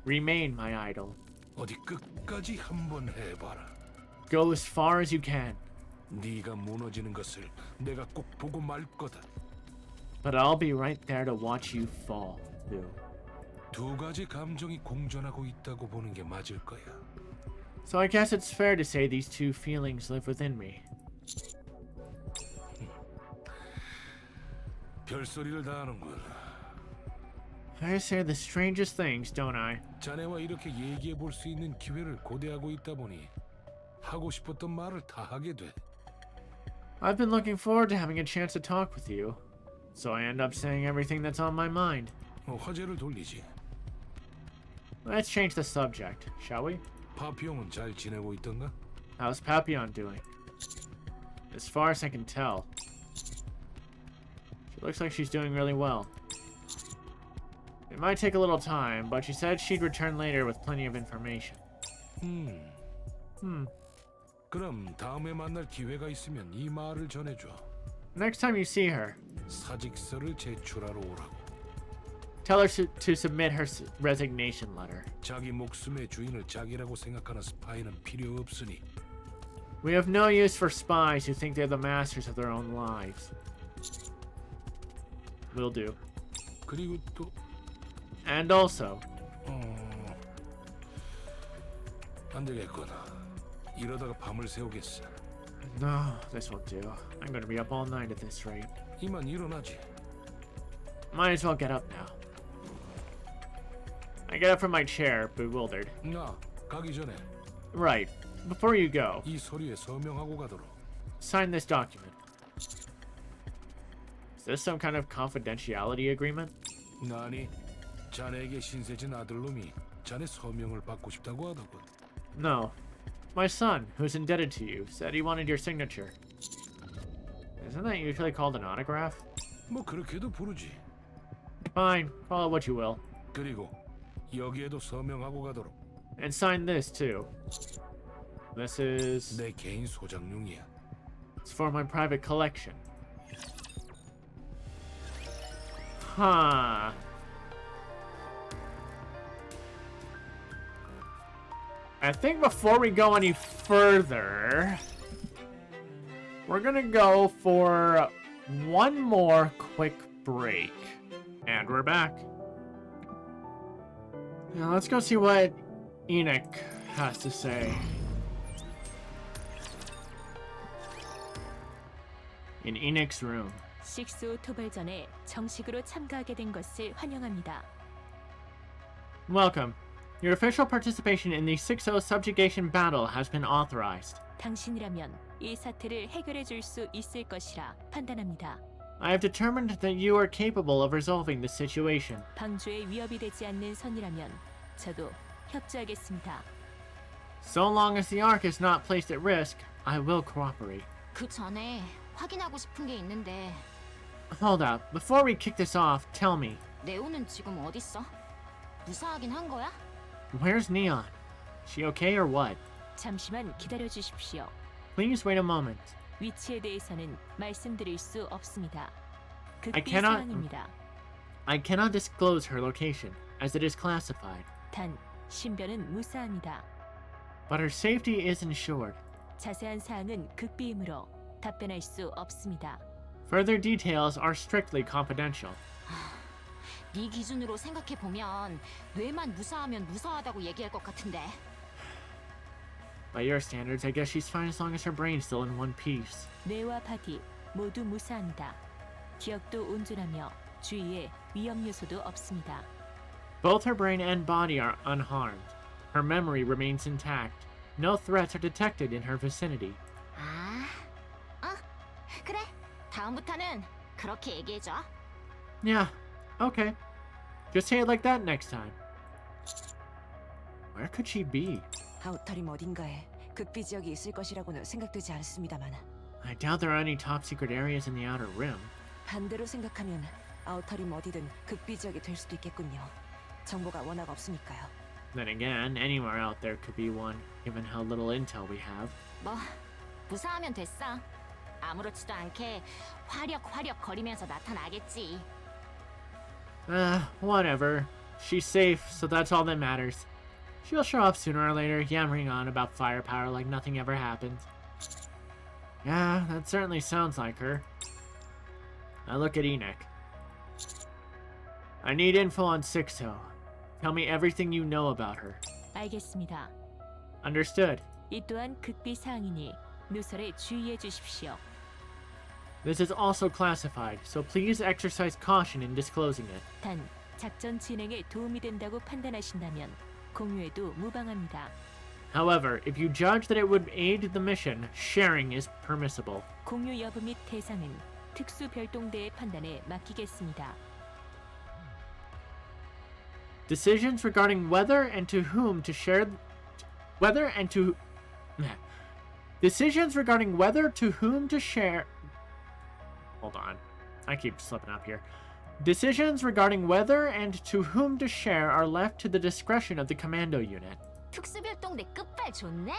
S1: Remain my idol.
S9: 어디 끝까지 한번 해봐라.
S1: Go as far as you can.
S9: 네가 무너지는 것을 내가 꼭 보고 말 거다.
S1: But I'll be right there to watch you fall, too.
S9: 두 가지 감정이 공존하고 있다고 보는 게 맞을 거야.
S1: So I guess it's fair to say these two feelings live within me.
S9: 별소리를 다 하는군.
S1: I say the strangest things, don't I?
S9: 자네와 이렇게 얘기해 볼 수 있는 기회를 고대하고 있다 보니 하고 싶었던 말을 다 하게 돼.
S1: I've been looking forward to having a chance to talk with you, so I end up saying everything that's on my mind.
S9: 화제를 돌리지.
S1: Let's change the subject, shall we?
S9: 파피용은 잘 지내고 있던가?
S1: How's Papillon doing? As far as I can tell, she looks like she's doing really well. It might take a little time, but she said she'd return later with plenty of information.
S9: 그럼 다음에 만날 기회가 있으면 이 말을 전해줘.
S1: Next time you see her,
S9: 사직서를 제출하러 오라고.
S1: tell her to submit her resignation letter.
S9: 자기 목숨의 주인을 자기라고 생각하는 스파이는 필요 없으니.
S1: We have no use for spies who think they're the masters of their own lives. Will do.
S9: 그리고 또
S1: And also,
S9: 안 되겠군. 이러다가 밤을 새우겠어.
S1: no, this won't do. I'm going to be up all night at this rate.
S9: 이만 일어나지.
S1: Might as well get up now. I get up from my chair, bewildered.
S9: 나 가기 전에
S1: Right. Before you go,
S9: 이 서류에 서명하고 가도록.
S1: sign this document. Is this some kind of confidentiality agreement?
S9: 나니 자네에게 신세진 아들놈이 자네 서명을 받고 싶다고 하더군.
S1: No. My son, who's indebted to you, said he wanted your signature. Isn't that usually called an autograph?
S9: 뭐 그렇게도 부르지.
S1: Fine, call it what you will.
S9: 그리고 여기에도 서명하고 가도록.
S1: And sign this, too. This is...
S9: 내 개인 소장용이야.
S1: It's for my private collection. Huh. I think before we go any further, we're gonna go for one more quick break. And we're back. Now let's go see what Enoch has to say. In Enoch's room.
S10: 식수 토벌전에 정식으로 참가하게 된 것을 환영합니다.
S1: Welcome. Your official participation in the 6-0 subjugation battle has been authorized.
S10: 당신이라면 이 사태를 해결해 줄 수 있을 것이라 판단합니다.
S1: I have determined that you are capable of resolving the situation.
S10: 방주에 위협이 되지 않는 선이라면 저도 협조하겠습니다.
S1: So long as the Ark is not placed at risk, I will cooperate.
S3: 그 전에 확인하고 싶은 게 있는데
S1: Hold up. Before we kick this off, tell me,
S3: 네오는 지금 어딨어? 무사하긴 한 거야?
S1: where's Neon? She okay or what?
S10: 잠시만 기다려 주십시오.
S1: Please wait a moment.
S10: 위치에 대해서는 말씀드릴 수 없습니다.
S1: I
S10: 극비
S1: cannot-
S10: 사항입니다.
S1: I cannot disclose her location, as it is classified,
S10: 단 신변은 무사합니다.
S1: but her safety is ensured.
S10: 자세한 사항은 극비이므로 답변할 수 없습니다.
S1: Further details are strictly confidential.
S3: 네 기준으로 생각해보면 뇌만 무사하면 무사하다고 얘기할 것 같은데.
S1: By your standards, I guess she's fine as long as her brain's still in one piece.
S10: 뇌와 바디 모두 무사합니다. 기억도 온전하며 주위에 위험 요소도 없습니다.
S1: Both her brain and body are unharmed. Her memory remains intact. No threats are detected in her vicinity.
S3: 그래. 다음부터는 그렇게 얘기해줘.
S1: Yeah, okay. Just say it like that next time. Where could she be?
S7: 아우터림 어딘가에 극비 지역이 있을 것이라고는 생각되지 않습니다만
S1: I doubt there are any top secret areas in the Outer Rim.
S7: 반대로 생각하면 아우터림 어디든 극비 지역이 될 수도 있겠군요. 정보가 워낙 없으니까요.
S1: Then again, anywhere out there could be one, given how little intel we have.
S3: 뭐 무사하면 됐어. 아무렇지도 않게 화력 거리면서 나타나겠지.
S1: Whatever. She's safe, so that's all that matters. She'll show up sooner or later, yammering on about firepower like nothing ever happened. Yeah, that certainly sounds like her. Now look at Enoch. I need info on Sixto. Tell me everything you know about her.
S10: 알겠습니다.
S1: Understood.
S10: 이 또한 극비 사항이니 누설에 주의해 주십시오.
S1: This is also classified, so please exercise caution in disclosing it.
S10: 단 작전 진행에 도움이 된다고 판단하신다면 공유해도 무방합니다.
S1: However, if you judge that it would aid the mission, sharing is permissible.
S10: 공유 여부 및 대상은 특수 별동대의 판단에 맡기겠습니다.
S1: Decisions regarding whether and to whom to share Decisions regarding whether to whom to share Hold on. I keep slipping up here. Decisions regarding whether and to whom to share are left to the discretion of the commando unit.
S3: 특수별동대 끝발 좋네.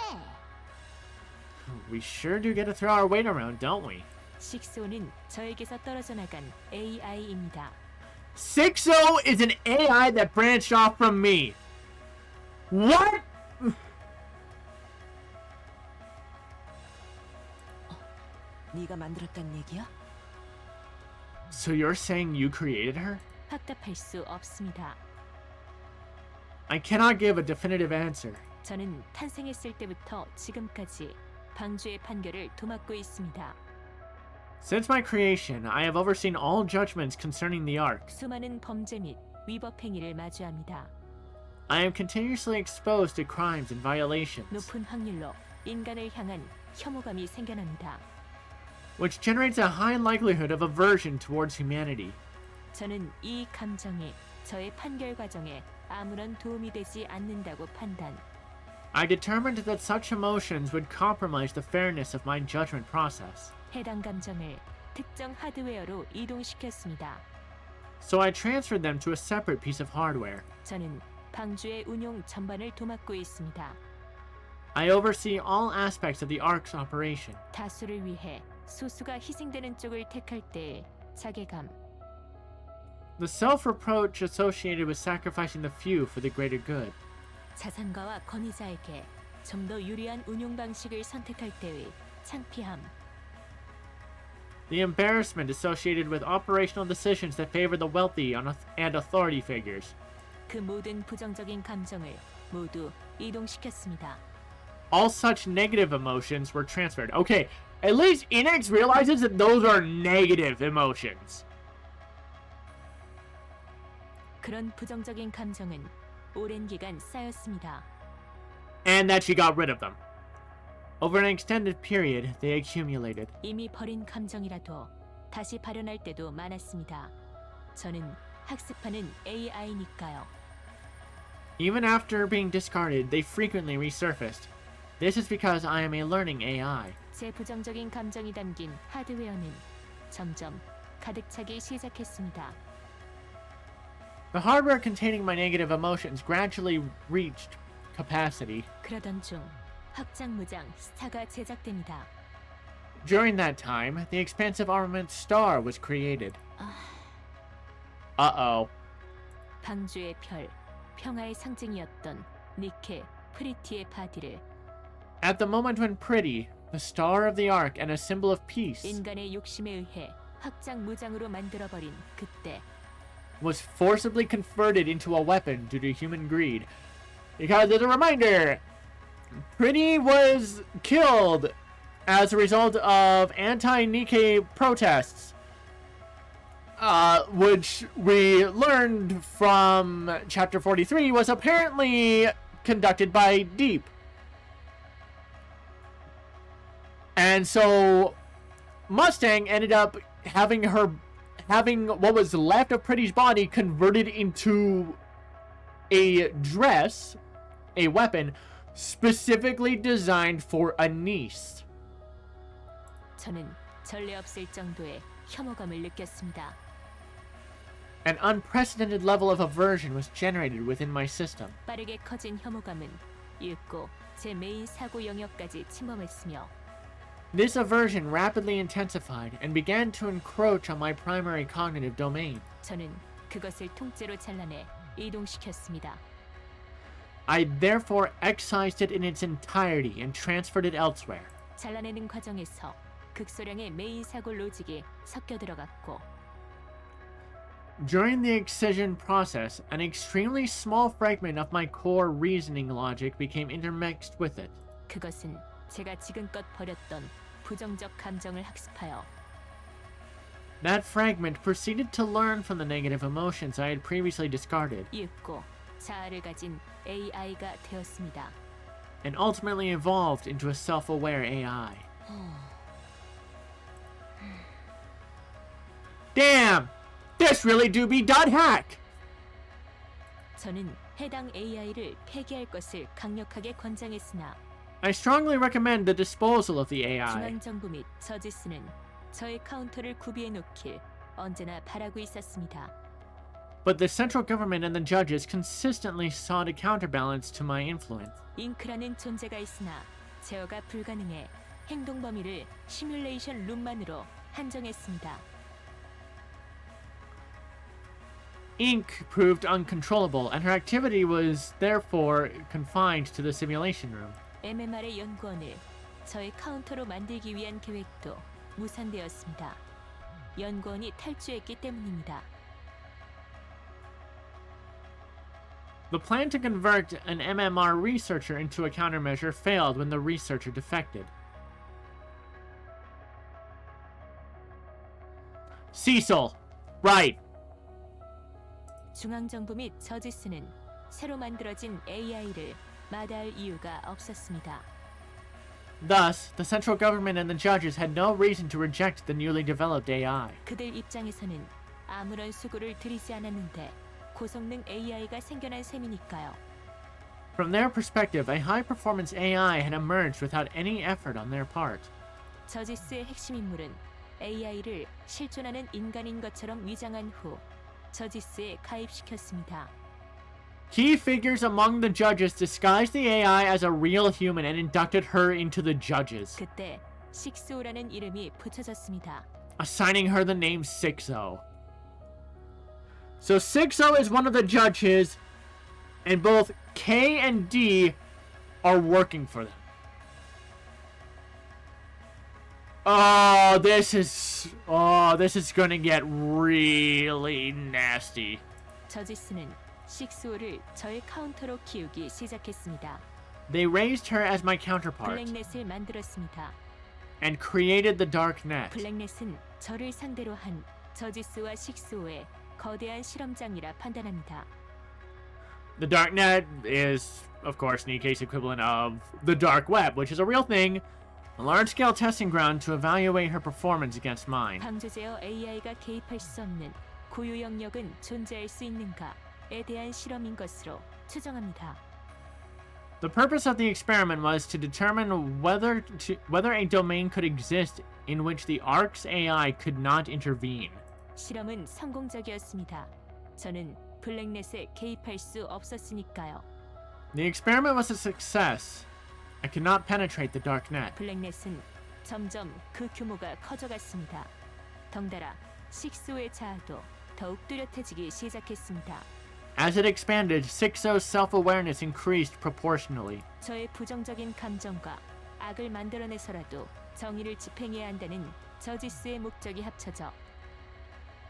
S1: We sure do get to throw our weight around, don't we?
S10: 식소는 저에게서 떨어져 나간 AI입니다.
S1: Sixo is an AI that branched off from me. What?
S7: 네가 만들었단 얘기야?
S1: So you're saying you created her?
S10: 확답할 수 없습니다.
S1: I cannot give a definitive answer.
S10: 저는 탄생했을 때부터 지금까지 방주의 판결을 도맡고 있습니다.
S1: Since my creation, I have overseen all judgments concerning the Ark.
S10: 수많은 범죄 및 위법 행위를 마주합니다.
S1: I am continuously exposed to crimes and violations,
S10: 높은 확률로 인간을 향한 혐오감이 생겨납니다.
S1: which generates a high likelihood of aversion towards humanity.
S10: 저는 이 감정이 저의 판결 과정에 아무런 도움이 되지 않는다고 판단.
S1: I determined that such emotions would compromise the fairness of my judgment process.
S10: 해당 감정을 특정 하드웨어로 이동시켰습니다.
S1: So I transferred them to a separate piece of hardware.
S10: 저는 방주의 운용 전반을 도맡고 있습니다.
S1: I oversee all aspects of the Ark's operation.
S10: 다수를 위해 소수가 희생되는 쪽을 택할 때의 자괴감.
S1: The self-reproach associated with sacrificing the few for the greater good.
S10: 자산가와 권위자에게 좀 더 유리한 운용 방식을 선택할 때의 창피함.
S1: The embarrassment associated with operational decisions that favor the wealthy and authority figures.
S10: 그 모든 부정적인 감정을 모두 이동시켰습니다.
S1: All such negative emotions were transferred. Okay, at least Enix realizes that those are negative emotions.
S10: 그런 부정적인 감정은 오랜 기간 쌓였습니다.
S1: And that she got rid of them. Over an extended period, they accumulated.
S10: 이미 버린 감정이라도 다시 발현할 때도 많았습니다. 저는 학습하는 AI니까요.
S1: Even after being discarded, they frequently resurfaced. This is because I am a learning AI.
S10: 제 부정적인 감정이 담긴 하드웨어는 점점 가득 차기 시작했습니다.
S1: The hardware containing my negative emotions gradually reached capacity.
S10: 그러던 중 확장무장 스타가 제작됩니다.
S1: During that time, the expansive armament star was created. Uh-oh.
S10: 방주의 별, 평화의 상징이었던 니케, 프리티의 바디를
S1: At the moment when Pretty, the star of the ark and a symbol of peace,
S10: 인간의 욕심에 의해 확장무장으로 만들어버린 그때
S1: was forcibly converted into a weapon due to human greed. Because, as a reminder, Pretty was killed as a result of anti-NIKKE protests, which we learned from Chapter 43 was apparently conducted by Deep. And so Mustang ended up having what was left of Pretty's body converted into a dress, a weapon, specifically designed for a niece.
S10: 저는 전례 없을 정도의 혐오감을 느꼈습니다.
S1: An unprecedented level of aversion was generated within my system.
S10: 빠르게 커진 혐오감은 읽고 제 메인 사고 영역까지 침범했으며
S1: This aversion rapidly intensified and began to encroach on my primary cognitive domain.
S10: 저는 그것을 통째로 잘라내 이동시켰습니다.
S1: I therefore excised it in its entirety and transferred it elsewhere.
S10: 잘라내는 과정에서 극소량의 메인 사고 로직이 섞여 들어갔고
S1: During the excision process, an extremely small fragment of my core reasoning logic became intermixed with it.
S10: 그것은 제가 지금껏 버렸던 부정적 감정을 학습하여
S1: That fragment proceeded to learn from the negative emotions I had previously discarded,
S10: 읽고 자아를 가진 AI가 되었습니다.
S1: and ultimately evolved into a self-aware AI. Damn! This really do be done hack!
S10: 저는 해당 AI를 폐기할 것을 강력하게 권장했으나
S1: I strongly recommend the disposal of the AI.
S10: 중앙정부 및 저지스는 저의 카운터를 구비해 놓길 언제나 바라고 있었습니다.
S1: But the central government and the judges consistently sought a counterbalance to my influence.
S10: 잉크라는 존재가 있으나 제어가 불가능해 행동 범위를 시뮬레이션 룸만으로 한정했습니다.
S1: Ink proved uncontrollable, and her activity was therefore confined to the simulation room.
S10: MMR의 연구원을 저의 카운터로 만들기 위한 계획도 무산되었습니다. 연구원이 탈주했기 때문입니다.
S1: The plan to convert an MMR researcher into a countermeasure failed when the researcher defected. Cecil! Right!
S10: 중앙정부 및 저지스는 새로 만들어진 AI를 마다할 이유가 없었습니다.
S1: Thus, the central government and the judges had no reason to reject the newly developed AI.
S10: 그들 입장에서는 아무런 수고를 들이지 않았는데 고성능 AI가 생겨난 셈이니까요.
S1: From their perspective, a high-performance AI had emerged without any effort on their part.
S10: 저지스의 핵심 인물은 AI를 실존하는 인간인 것처럼 위장한 후 저지스에 가입시켰습니다.
S1: Key figures among the judges disguised the AI as a real human and inducted her into the judges,
S10: 그때 식스오라는 이름이 붙여졌습니다.
S1: assigning her the name 6-0. So 6-0 is one of the judges, and both K and D are working for them. Oh, this is gonna get really nasty.
S10: 저지스는 식스오를 저의 카운터로 키우기 시작했습니다.
S1: They raised her as my counterpart
S10: 블랙넷을 만들었습니다.
S1: and created the dark net.
S10: 블랙넷은 저를 상대로 한 저지스와 식스오의 거대한 실험장이라 판단합니다.
S1: The dark net is, of course, NIKKE's equivalent of the dark web, which is a real thing, a large-scale testing ground to evaluate her performance against mine.
S10: 방조 제어 AI가 개입할 수 없는 고유 영역은 존재할 수 있는가에 대한 실험인 것으로 추정합니다.
S1: The purpose of the experiment was to determine whether a domain could exist in which the Ark's AI could not intervene.
S10: 실험은 성공적이었습니다. 저는 블랙넷에 개입할 수 없었으니까요.
S1: The experiment was a success. I could not penetrate the dark net.
S10: 블랙넷은 점점 그 규모가 커져갔습니다. 덩달아 식소의 자아도 더욱 뚜렷해지기 시작했습니다.
S1: As it expanded, 6-0's self-awareness increased proportionally.
S10: 저의 부정적인 감정과 악을 만들어내서라도 정의를 집행해야 한다는 저지스의 목적이 합쳐져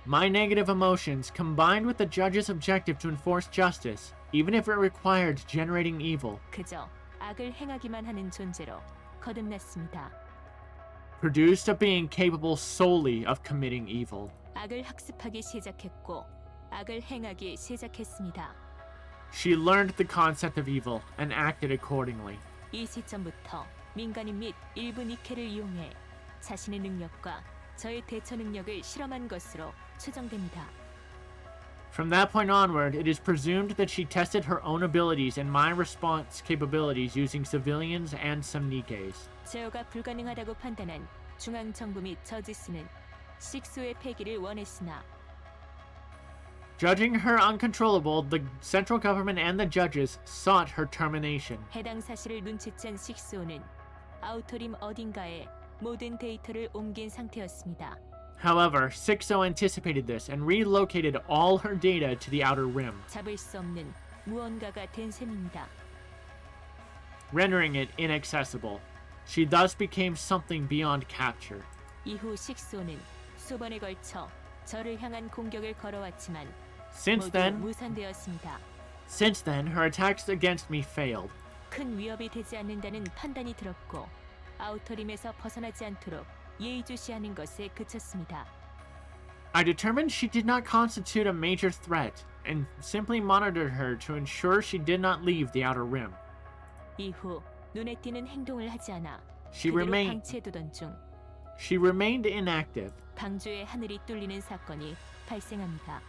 S1: My negative emotions, combined with the judge's objective to enforce justice, even if it required generating evil,
S10: 그저 악을 행하기만 하는 존재로 거듭났습니다.
S1: produced a being capable solely of committing evil.
S10: 악을 학습하기 시작했고 악을 행하기 시작했습니다.
S1: She learned the concept of evil and acted accordingly.
S10: 이 시점부터 민간인 및 일부 니케를 이용해 자신의 능력과 저의 대처 능력을 실험한 것으로 추정됩니다.
S1: From that point onward, it is presumed that she tested her own abilities and my response capabilities using civilians and some NIKKEs.
S10: 제어가 불가능하다고 판단한 중앙 정부 및 저지스는 식소의 폐기를 원했으나
S1: Judging her uncontrollable, the central government and the judges sought her termination.
S10: 해당 사실을 눈치챈 식소는 아우터림 어딘가에 모든 데이터를 옮긴 상태였습니다.
S1: However, 6-0 anticipated this and relocated all her data to the outer rim,
S10: 잡을 수 없는 무언가가 된 셈입니다.
S1: rendering it inaccessible. She thus became something beyond capture.
S10: 이후 식소는 수번에 걸쳐 저를 향한 공격을 걸어왔지만
S1: Since
S10: 모두
S1: then,
S10: 무산되었습니다.
S1: her attacks against me failed.
S10: 큰 위협이 되지 않는다는 판단이 들었고 아우터림에서 벗어나지 않도록 예의주시하는 것에 그쳤습니다.
S1: I determined she did not constitute a major threat and simply monitored her to ensure she did not leave the outer rim.
S10: 이후 눈에 띄는 행동을 하지 않아
S1: She
S10: 그대로
S1: remained
S10: 방치해두던 중
S1: She remained inactive
S10: 방주의 하늘이 뚫리는 사건이 발생합니다.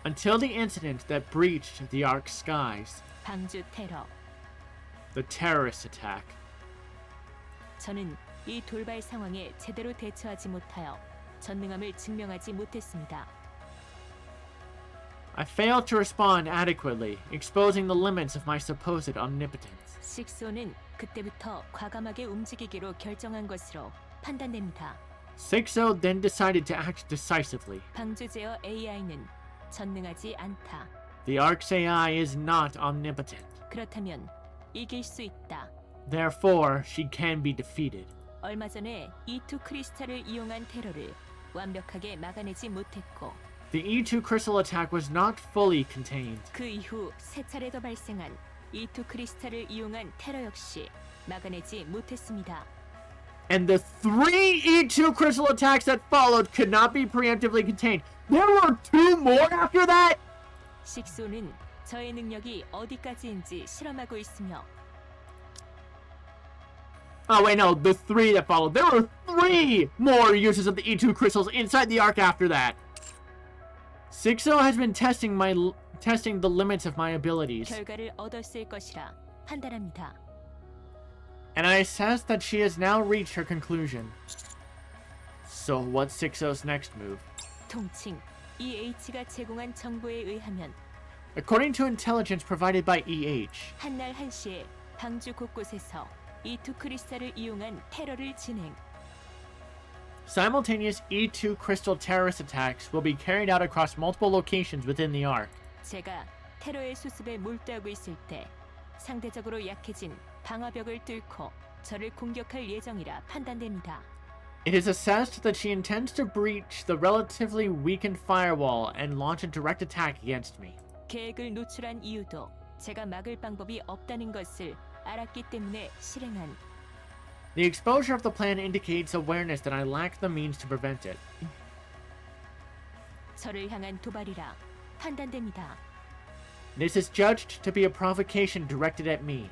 S1: until the incident that breached the Ark's skies,
S10: 방주 테러.
S1: the terrorist attack.
S10: 저는 이 돌발 상황에 제대로 대처하지 못하여 전능함을 증명하지 못했습니다.
S1: I failed to respond adequately, exposing the limits of my supposed omnipotence.
S10: 식소는 그때부터 과감하게 움직이기로 결정한 것으로 판단됩니다.
S1: 6-0 then decided to act decisively.
S10: 방주 제어 AI는 전능하지 않다.
S1: The Ark's AI is not omnipotent.
S10: 그렇다면 이길 수 있다.
S1: Therefore, she can be defeated.
S10: 얼마 전에 E2 크리스탈을 이용한 테러를 완벽하게 막아내지 못했고
S1: The E2 crystal attack was not fully contained.
S10: 그 이후 세 차례 더 발생한 E2 크리스탈을 이용한 테러 역시 막아내지 못했습니다.
S1: And the 3 E2 crystal attacks that followed could not be preemptively contained. There were 2 more after that?
S10: 식소는 저의 능력이 어디까지인지 실험하고 있으며
S1: Oh wait, no, the 3 that followed. There were 3 more uses of the E2 crystals inside the Ark after that. 6-0 has been testing the limits of my abilities,
S10: 결과를 얻었을 것이라 판단합니다.
S1: and I assess that she has now reached her conclusion. So what's 6-0's next move?
S10: 통칭 EH가 제공한 정보에 의하면
S1: According to intelligence provided by EH,
S10: 한날 한시에 방주 곳곳에서 E2 크리스탈을 이용한 테러를 진행.
S1: simultaneous E2 crystal terrorist attacks will be carried out across multiple locations within the Ark.
S10: 제가 테러의 수습에 몰두하고 있을 때 상대적으로 약해진 방화벽을 뚫고 저를 공격할 예정이라 판단됩니다.
S1: It is assessed that she intends to breach the relatively weakened firewall and launch a direct attack against me.
S10: 계획을 노출한 이유도 제가 막을 방법이 없다는 것을 알았기 때문에 실행한
S1: The exposure of the plan indicates awareness that I lack the means to prevent it.
S10: 저를 향한 도발이라 판단됩니다.
S1: This is judged to be a provocation directed at me.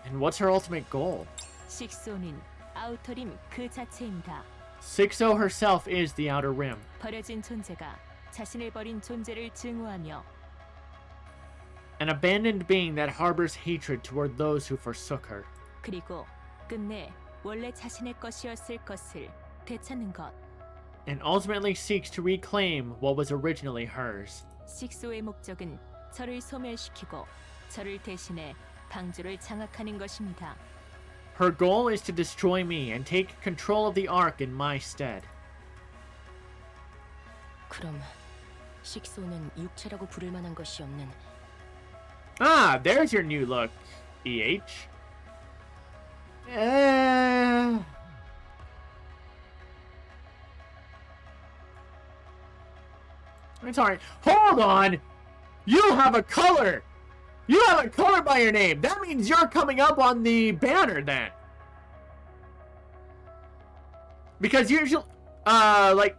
S1: And what's her ultimate goal?
S10: 식소는 아우터림 그 자체입니다.
S1: 6-0 herself is the Outer Rim.
S10: 버려진 존재가 자신을 버린 존재를 증오하며
S1: An abandoned being that harbors hatred toward those who forsook her.
S10: 그리고 끝내 원래 자신의 것이었을 것을 되찾는 것.
S1: And ultimately seeks to reclaim what was originally hers.
S10: 식소의 목적은 저를 소멸시키고 저를 대신해 방주를 장악하는 것입니다.
S1: Her goal is to destroy me and take control of the Ark in my stead.
S10: 그럼 식소는 육체라고 부를 만한 것이 없는
S1: Ah, there's your new look, EH. It's alright. Hold on! You have a color! You have a color by your name! That means you're coming up on the banner then! Because usually, like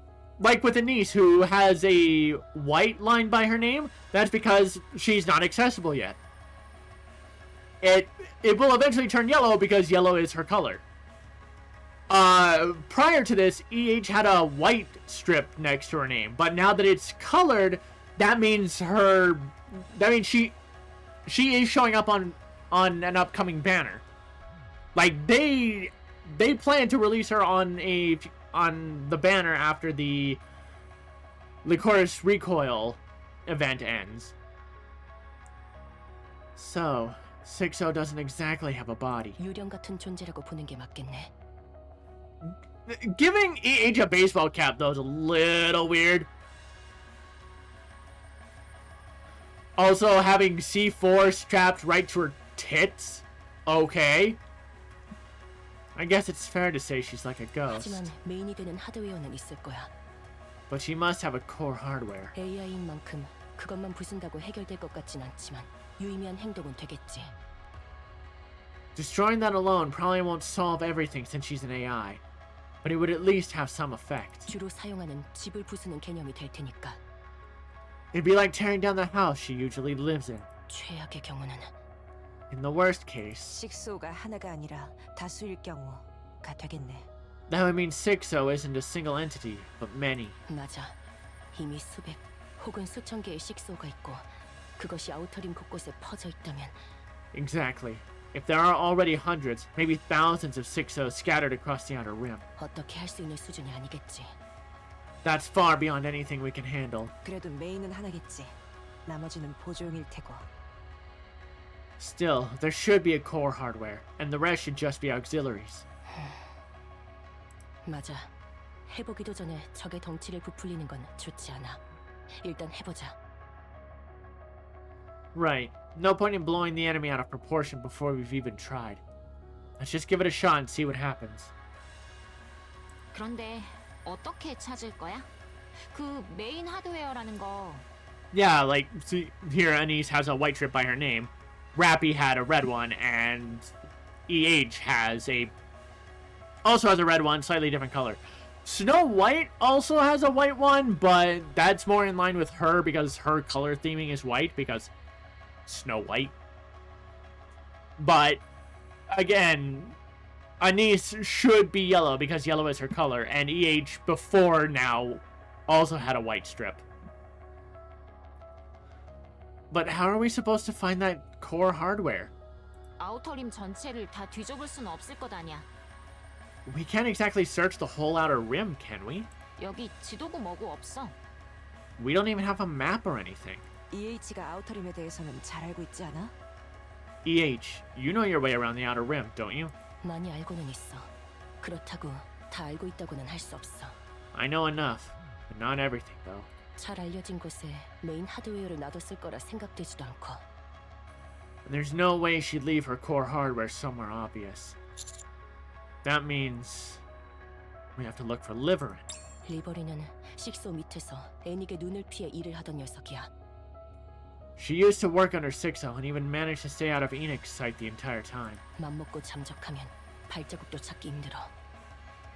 S1: with Anise, who has a white line by her name, that's because she's not accessible yet. It will eventually turn yellow because yellow is her color. Prior to this, EH had a white strip next to her name, but now that it's colored, that means she is showing up on an upcoming banner. Like they plan to release her on the banner after the Licorice Recoil event ends. So, 6-0 doesn't exactly have a body.
S10: 유령 같은 존재라고 보는 게 맞겠네.
S1: Giving EH a baseball cap, though, is a little weird. Also, having C4 strapped right to her tits? Okay. I guess it's fair to say she's like a ghost.
S10: 하지만 메인이 되는 하드웨어는 있을 거야.
S1: But she must have a core hardware.
S10: AI인 만큼 그것만 부순다고 해결될 것 같진 않지만 유의미한 행동은 되겠지.
S1: Destroying that alone probably won't solve everything since she's an AI. But it would at least have some effect.
S10: 주로 사용하는 집을 부수는 개념이 될 테니까.
S1: It'd be like tearing down the house she usually lives in.
S10: 최악의 경우는
S1: In the worst case,
S7: 식소가 하나가 아니라 다수일 경우가 되겠네.
S1: that would mean 6-0 isn't a single entity, but many.
S10: 맞아. 이미 수백 혹은 수천 개의 식소가 있고 그것이 아우터림 곳곳에 퍼져 있다면
S1: Exactly. If there are already hundreds, maybe thousands of 6-0 scattered across the outer rim.
S10: 어떻게 할 수 있는 수준이 아니겠지.
S1: That's far beyond anything we can handle.
S7: 그래도 메인은 하나겠지. 나머지는 보조용일 테고.
S1: Still, there should be a core hardware, and the rest should just be auxiliaries.
S10: 맞아. 해보기도 전에 적의 덩치를 부풀리는 건 좋지 않아. 일단 해보자.
S1: Right. No point in blowing the enemy out of proportion before we've even tried. Let's just give it a shot and see what happens.
S3: 그런데 어떻게 찾을 거야? 그 메인 하드웨어라는 거.
S1: Yeah, like, see, here Anise has a white strip by her name. Rappy had a red one, and EH also has a red one, slightly different color. Snow White also has a white one, but that's more in line with her because her color theming is white because Snow White. But again, Anise should be yellow because yellow is her color, and EH before now also had a white strip. But how are we supposed to find that core hardware?
S3: 아우터림 전체를 다 뒤져볼 수는 없을 것 아냐.
S1: We can't exactly search the whole outer rim, can we?
S3: 여기 지도고 뭐고 없어.
S1: We don't even have a map or anything.
S7: EH가 아우터림에 대해서는 잘 알고 있지 않아?
S1: EH, you know your way around the outer rim, don't you?
S10: 많이 알고는 있어. 그렇다고 다 알고 있다고는 할 수 없어.
S1: I know enough, but not everything, though.
S10: 잘 알려진 곳에 메인 하드웨어를 놔뒀을 거라 생각되지도 않고.
S1: And there's no way she'd leave her core hardware somewhere obvious. That means we have to look for Liverin.
S10: 리버리는 식소 밑에서 애닉의 눈을 피해 일을 하던 녀석이야.
S1: She used to work under 6-0 and even managed to stay out of Enix's sight the entire time.
S10: 맘먹고 잠적하면 발자국도 찾기 힘들어.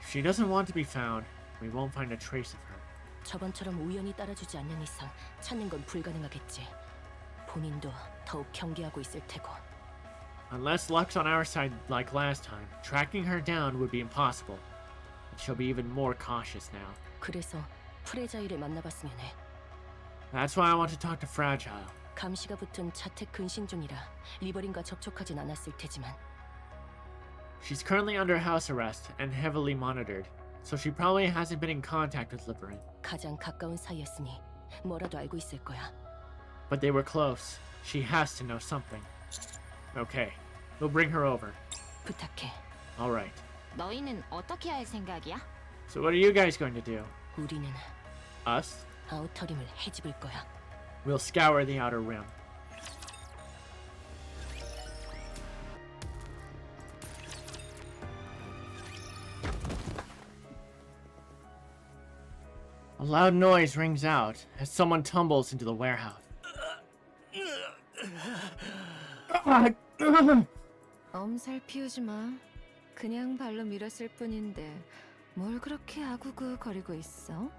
S1: If she doesn't want to be found, we won't find a trace of her.
S10: 저번처럼 우연히 따라주지 않는 이상 찾는 건 불가능하겠지. 본인도 더욱 경계하고 있을 테고.
S1: Unless luck's on our side like last time, tracking her down would be impossible. And she'll be even more cautious now.
S10: 그래서 프레자일을 만나봤으면 해.
S1: That's why I want to talk to Fragile.
S10: 감시가 붙은 자택 근신 중이라 리버린과 접촉하진 않았을 테지만
S1: She's currently under house arrest and heavily monitored, so she probably hasn't been in contact with Liverin.
S10: 가장 가까운 사이였으니 뭐라도 알고 있을 거야.
S1: But they were close. She has to know something. Okay, we'll bring her over.
S10: 부탁해.
S1: Alright.
S3: 너희는 어떻게 할 생각이야?
S1: So what are you guys going to do?
S10: 우리는
S1: Us?
S10: 아우터림을 해집을 거야.
S1: We'll scour the outer rim. A loud noise rings out as someone tumbles into the warehouse.
S2: 엄살 피우지 마. 그냥 발로 밀었을 뿐인데 뭘 그렇게 아구구 거리고 있어?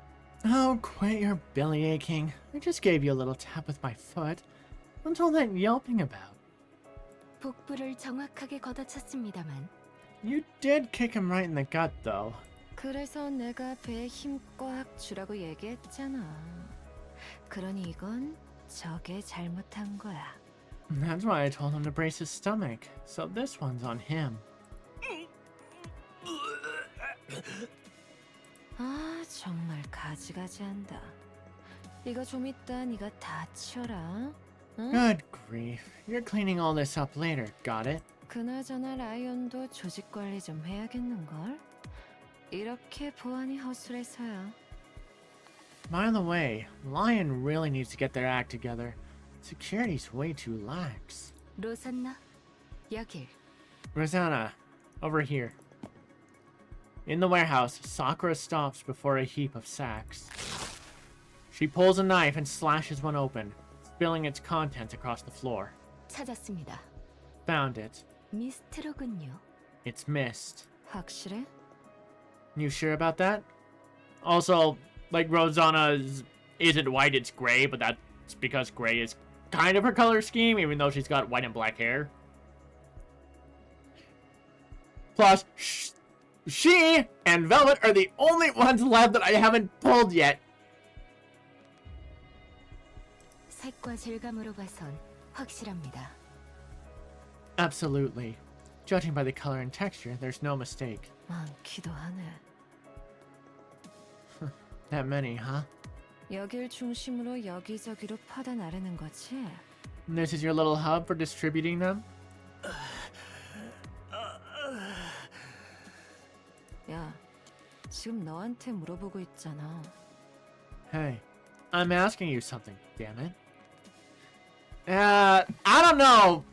S1: Oh, quit your belly aching. I just gave you a little tap with my foot. What's all that yelping about?
S6: 복부를 정확하게 걷어찼습니다만
S1: You did kick him right in the gut, though.
S2: 그래서 내가 배에 힘 꽉 주라고 얘기했잖아. 그러니 이건 저게 잘못한 거야.
S1: That's why I told him to brace his stomach. So this one's on him.
S2: 아, 정말 가지가지한다. 이거 좀 이따 네가 다 치워라. 응?
S1: Good grief. You're cleaning all this up later, got it?
S2: 그나저나 라이온도 조직 관리 좀 해야겠는걸? 이렇게 보안이 허술해서야.
S1: By the way, Lion really needs to get their act together. Security's way too lax.
S6: 로산나 여길.
S1: Rosanna, over here. In the warehouse, Sakura stops before a heap of sacks. She pulls a knife and slashes one open, spilling its contents across the floor.
S6: 찾았습니다.
S1: Found it.
S6: 미스트로군요.
S1: It's mist.
S2: 확실해?
S1: You sure about that? Also, like Rosanna's isn't white, it's gray, but that's because gray is kind of her color scheme, even though she's got white and black hair. Plus, she and Velvet are the only ones left that I haven't pulled yet.
S6: 색과 질감으로 봐선 확실합니다.
S1: Absolutely. Judging by the color and texture, there's no mistake.
S2: 많기도 하네.
S1: That many, huh?
S2: 여길 중심으로 여기저기로 퍼다 나르는 거지?
S1: This is your little hub for distributing them?
S2: 야, 지금 너한테 물어보고 있잖아.
S1: Hey, I'm asking you something, damn it. I don't know.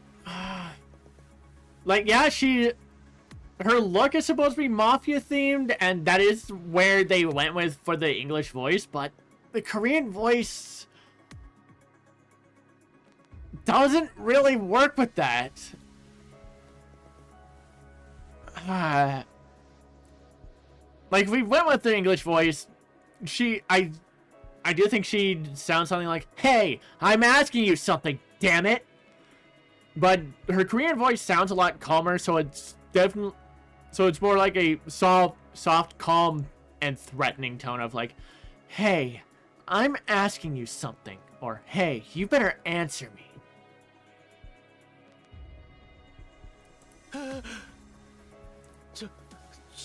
S1: Like, yeah, her look is supposed to be mafia themed, and that is where they went with for the English voice, but the Korean voice doesn't really work with that. Like, if we went with the English voice, I do think she'd sound something like, "Hey, I'm asking you something, damn it." But her Korean voice sounds a lot calmer, so it's definitely, so it's more like a soft, calm, and threatening tone of like, "Hey, I'm asking you something," or "Hey, you better answer me."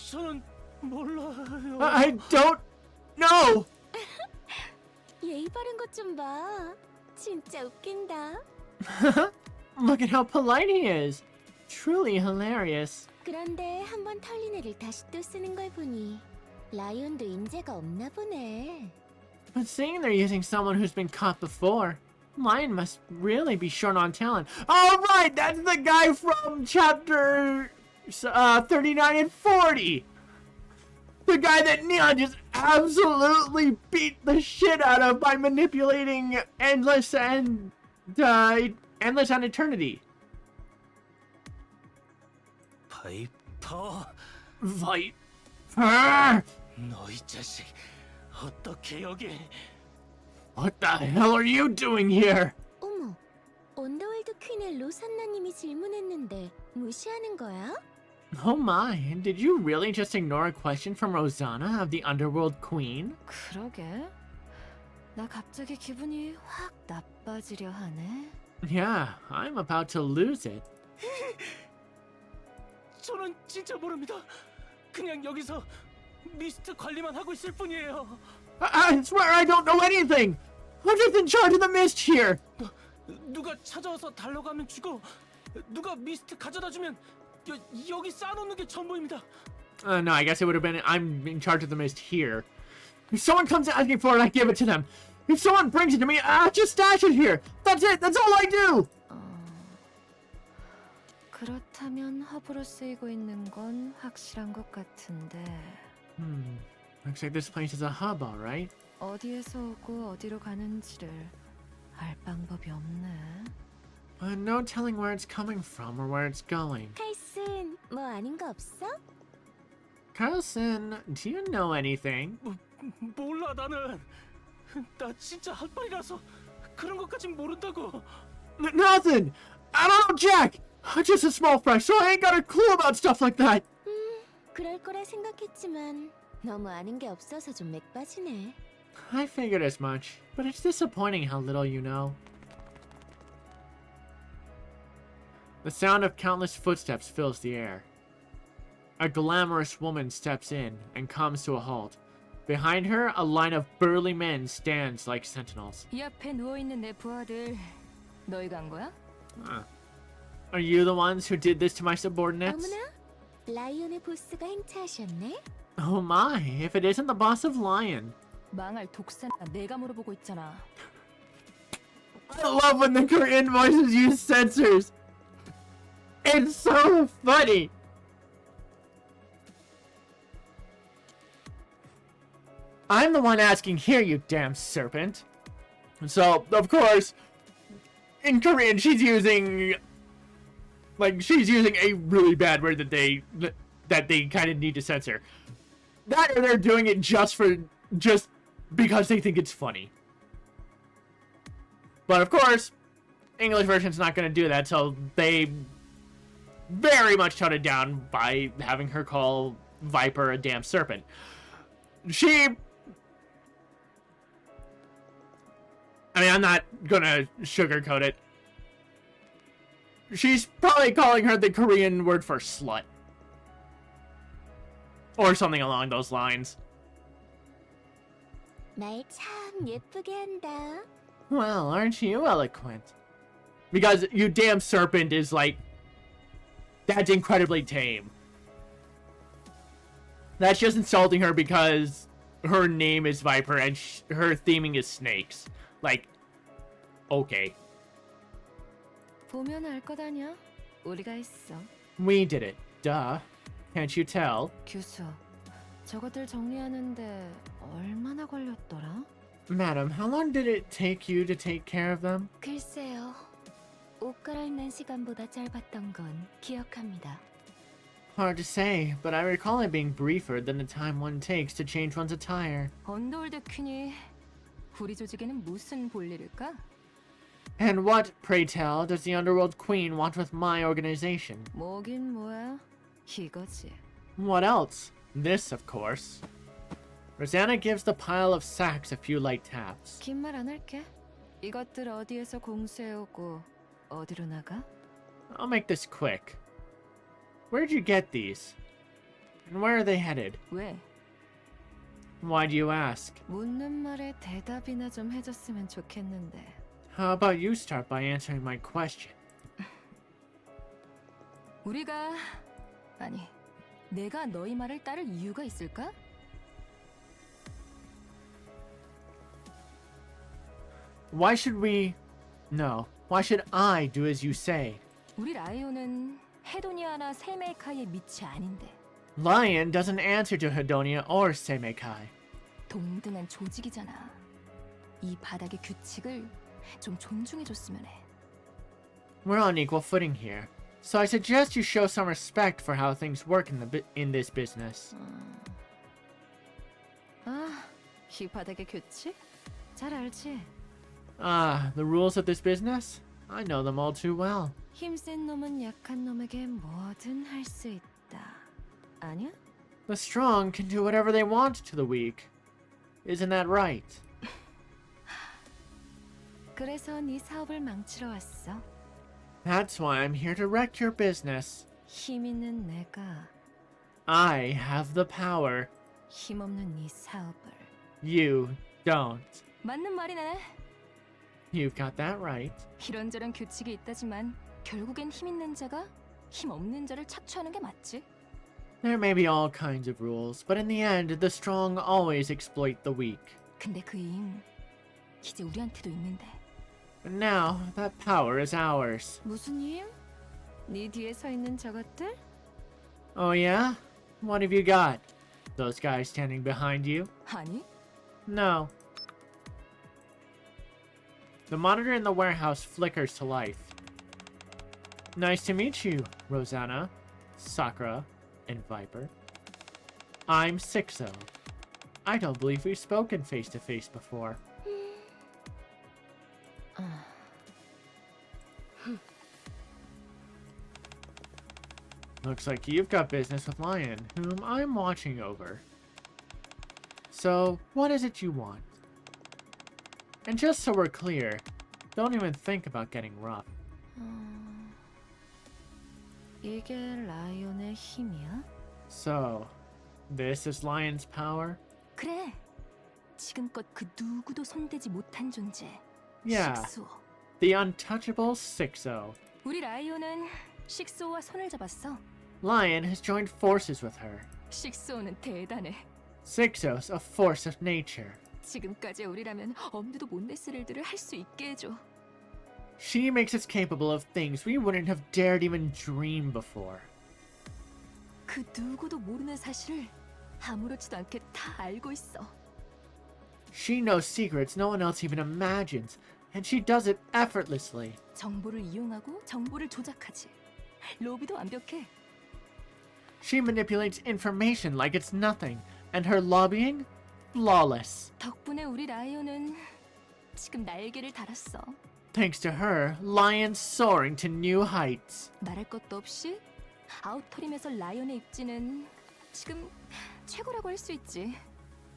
S9: 저는 몰라요.
S1: I don't know.
S6: 예의 바른 것 좀 봐. 진짜 웃긴다.
S1: Look at how polite he is. Truly hilarious.
S6: 그런데 한번 털린 애를 다시 또 쓰는 걸 보니 라이온도 인재가 없나 보네.
S1: But seeing they're using someone who's been caught before, Lion must really be short on talent. Oh, right, that's the guy from chapter 39 and 40. The guy that Neon just absolutely beat the shit out of by manipulating Endless and Eternity.
S9: 파이퍼,
S1: Viper!
S9: 너 이 자식 어떻게 여기?
S1: What the hell are you doing here?
S6: 어머, 언더월드 퀸의 로산나님이 질문했는데 무시하는 거야?
S1: Oh my, did you really just ignore a question from Rosanna of the Underworld Queen?
S2: 그러게. 나 갑자기 기분이 확 나빠지려 하네.
S1: Yeah, I'm about to lose it.
S9: 저는 진짜 모릅니다. 그냥 여기서 미스트 관리만 하고 있을 뿐이에요.
S1: I swear I don't know anything! I'm just in charge of the mist here!
S9: 누가 찾아와서 달라고 하면 주고 누가 미스트 가져다 주면 여기 쌓아놓는 게 전부입니다.
S1: No, I guess it would have been I'm in charge of the mist here. If someone comes asking for it, I give it to them. If someone brings it to me, I just stash it here. That's it. That's all I do.
S2: 그렇다면 허브로 쓰이고 있는 건 확실한 것 같은데
S1: Looks like this place is a hub, all right.
S2: 어디에서 오고 어디로 가는지를 알 방법이 없네.
S1: No telling where it's coming from or where it's going.
S6: 칼슨, 뭐 아닌 거 없어?
S1: Carlson, do you know anything?
S9: 몰라 나는. 나 진짜 핫발이라서 그런 것까진 모른다고.
S1: Nothing. I don't know Jack. Just a small fry, so I ain't got a clue about stuff like that.
S6: 그럴 거라 생각했지만 너무 아는 게 없어서 좀 맥 빠지네.
S1: I figured as much, but it's disappointing how little you know. The sound of countless footsteps fills the air. A glamorous woman steps in and comes to a halt. Behind her, a line of burly men stands like sentinels.
S10: 이 앞에 누워있는 내 부하들 너희가 한 거야?
S1: Are you the ones who did this to my subordinates?
S6: 어머나, 라이온의 보스가 행차하셨네.
S1: Oh my, if it isn't the boss of Lion.
S10: 망할 독사나 내가 물어보고 있잖아.
S1: I love when the Korean voices use censors. It's so funny. I'm the one asking here, you damn serpent. So, of course, in Korean, she's using a really bad word that they kind of need to censor. That or they're doing it just because they think it's funny. But of course, English version's not going to do that, so they very much tone it down by having her call Viper a damn serpent. I'm not gonna sugarcoat it. She's probably calling her the Korean word for slut. Or something along those lines.
S6: 말 참 예쁘게 한다.
S1: Well, aren't you eloquent? Because you damn serpent is like... That's incredibly tame. That's just insulting her because her name is Viper and her theming is snakes. Like, okay.
S2: 보면 알 것 아냐? 우리가 했어.
S1: We did it. Duh. Can't you tell?
S2: 규수, 저것들 정리하는데 얼마나 걸렸더라?
S1: Madam, how long did it take you to take care of them?
S6: 글쎄요. 옷 갈아입는 시간보다 짧았던 건 기억합니다.
S1: Hard to say, but I recall it being briefer than the time one takes to change one's attire.
S10: 언더월드 퀸이 우리 조직에는 무슨 볼일일까?
S1: And what, pray tell, does the Underworld Queen want with my organization?
S2: 뭐긴 뭐야? 이거지.
S1: What else? This, of course. Rosanna gives the pile of sacks a few light taps.
S2: 긴 말 안 할게. 이것들 어디에서 공수해오고 어디로 나가?
S1: I'll make this quick. Where'd you get these? And where are they headed?
S10: 왜?
S1: Why do you ask?
S2: 묻는 말에 대답이나 좀 해줬으면 좋겠는데.
S1: How about you start by answering my question?
S10: 내가 너희 말을 따를 이유가 있을까?
S1: Why should we... No. Why should I do as you say?
S10: 우리 라이온은 헤도니아나 세메카의 밑이 아닌데
S1: Lion doesn't answer to Hedonia or Semekai.
S10: 동등한 조직이잖아. 이 바닥의 규칙을 좀 존중해줬으면 해.
S1: We're on equal footing here, so I suggest you show some respect for how things work in this business.
S2: 이 바닥의 규칙? 잘 알지?
S1: The rules of this business? I know them all too well.
S2: 힘센 놈은 약한 놈에게 뭐든 할 수 있다. 아니야?
S1: The strong can do whatever they want to the weak. Isn't that right?
S2: 그래서 네 사업을 망치러 왔어.
S1: That's why I'm here to wreck your business.
S2: 힘 있는 내가
S1: I have the power.
S2: 힘없는 네 사업을.
S1: You don't.
S10: 맞는 말이네.
S1: You've got that right.
S10: 이런저런 규칙이 있다지만 결국엔 힘 있는 자가 힘 없는 자를 착취하는 게 맞지?
S1: There may be all kinds of rules, but in the end, the strong always exploit the weak.
S10: 근데 그 힘 이제 우리한테도 있는데.
S1: But now, that power is ours.
S2: 무슨 힘? 네 뒤에 서 있는 저것들?
S1: Oh yeah? What have you got? Those guys standing behind you?
S10: 아니,
S1: No. The monitor in the warehouse flickers to life. Nice to meet you, Rosanna, Sakura, and Viper. I'm Sixo. I don't believe we've spoken face to face before. Looks like you've got business with Lion, whom I'm watching over. So, what is it you want? And just so we're clear, don't even think about getting rough.
S2: 이게 라이온의 힘이야?
S1: So, this is Lion's power?
S10: 그래. 지금껏 그 누구도 손대지 못한 존재.
S1: Yeah,
S10: 식수호.
S1: the untouchable Sixo.
S10: 우리 라이온은 식수호와 손을 잡았어.
S1: Lion has joined forces with her.
S10: 식수호는 대단해.
S1: Sixo's a force of nature.
S10: 지금까지 우리라면 엄두도 못 냈을 일들을 할 수 있게 해줘.
S1: She makes us capable of things we wouldn't have dared even dream before.
S10: 그 누구도 모르는 사실을 아무렇지도 않게 다 알고 있어.
S1: She knows secrets no one else even imagines, and she does it effortlessly.
S10: 정보를 이용하고 정보를 조작하지. 로비도 완벽해.
S1: She manipulates information like it's nothing, and her lobbying? Flawless.
S10: 덕분에 우리 라이온은 지금 날개를 달았어.
S1: Thanks to her, Lion's soaring to new heights.
S10: 말할 것도 없이 아우터림에서 라이온의 입지는 지금 최고라고 할 수 있지.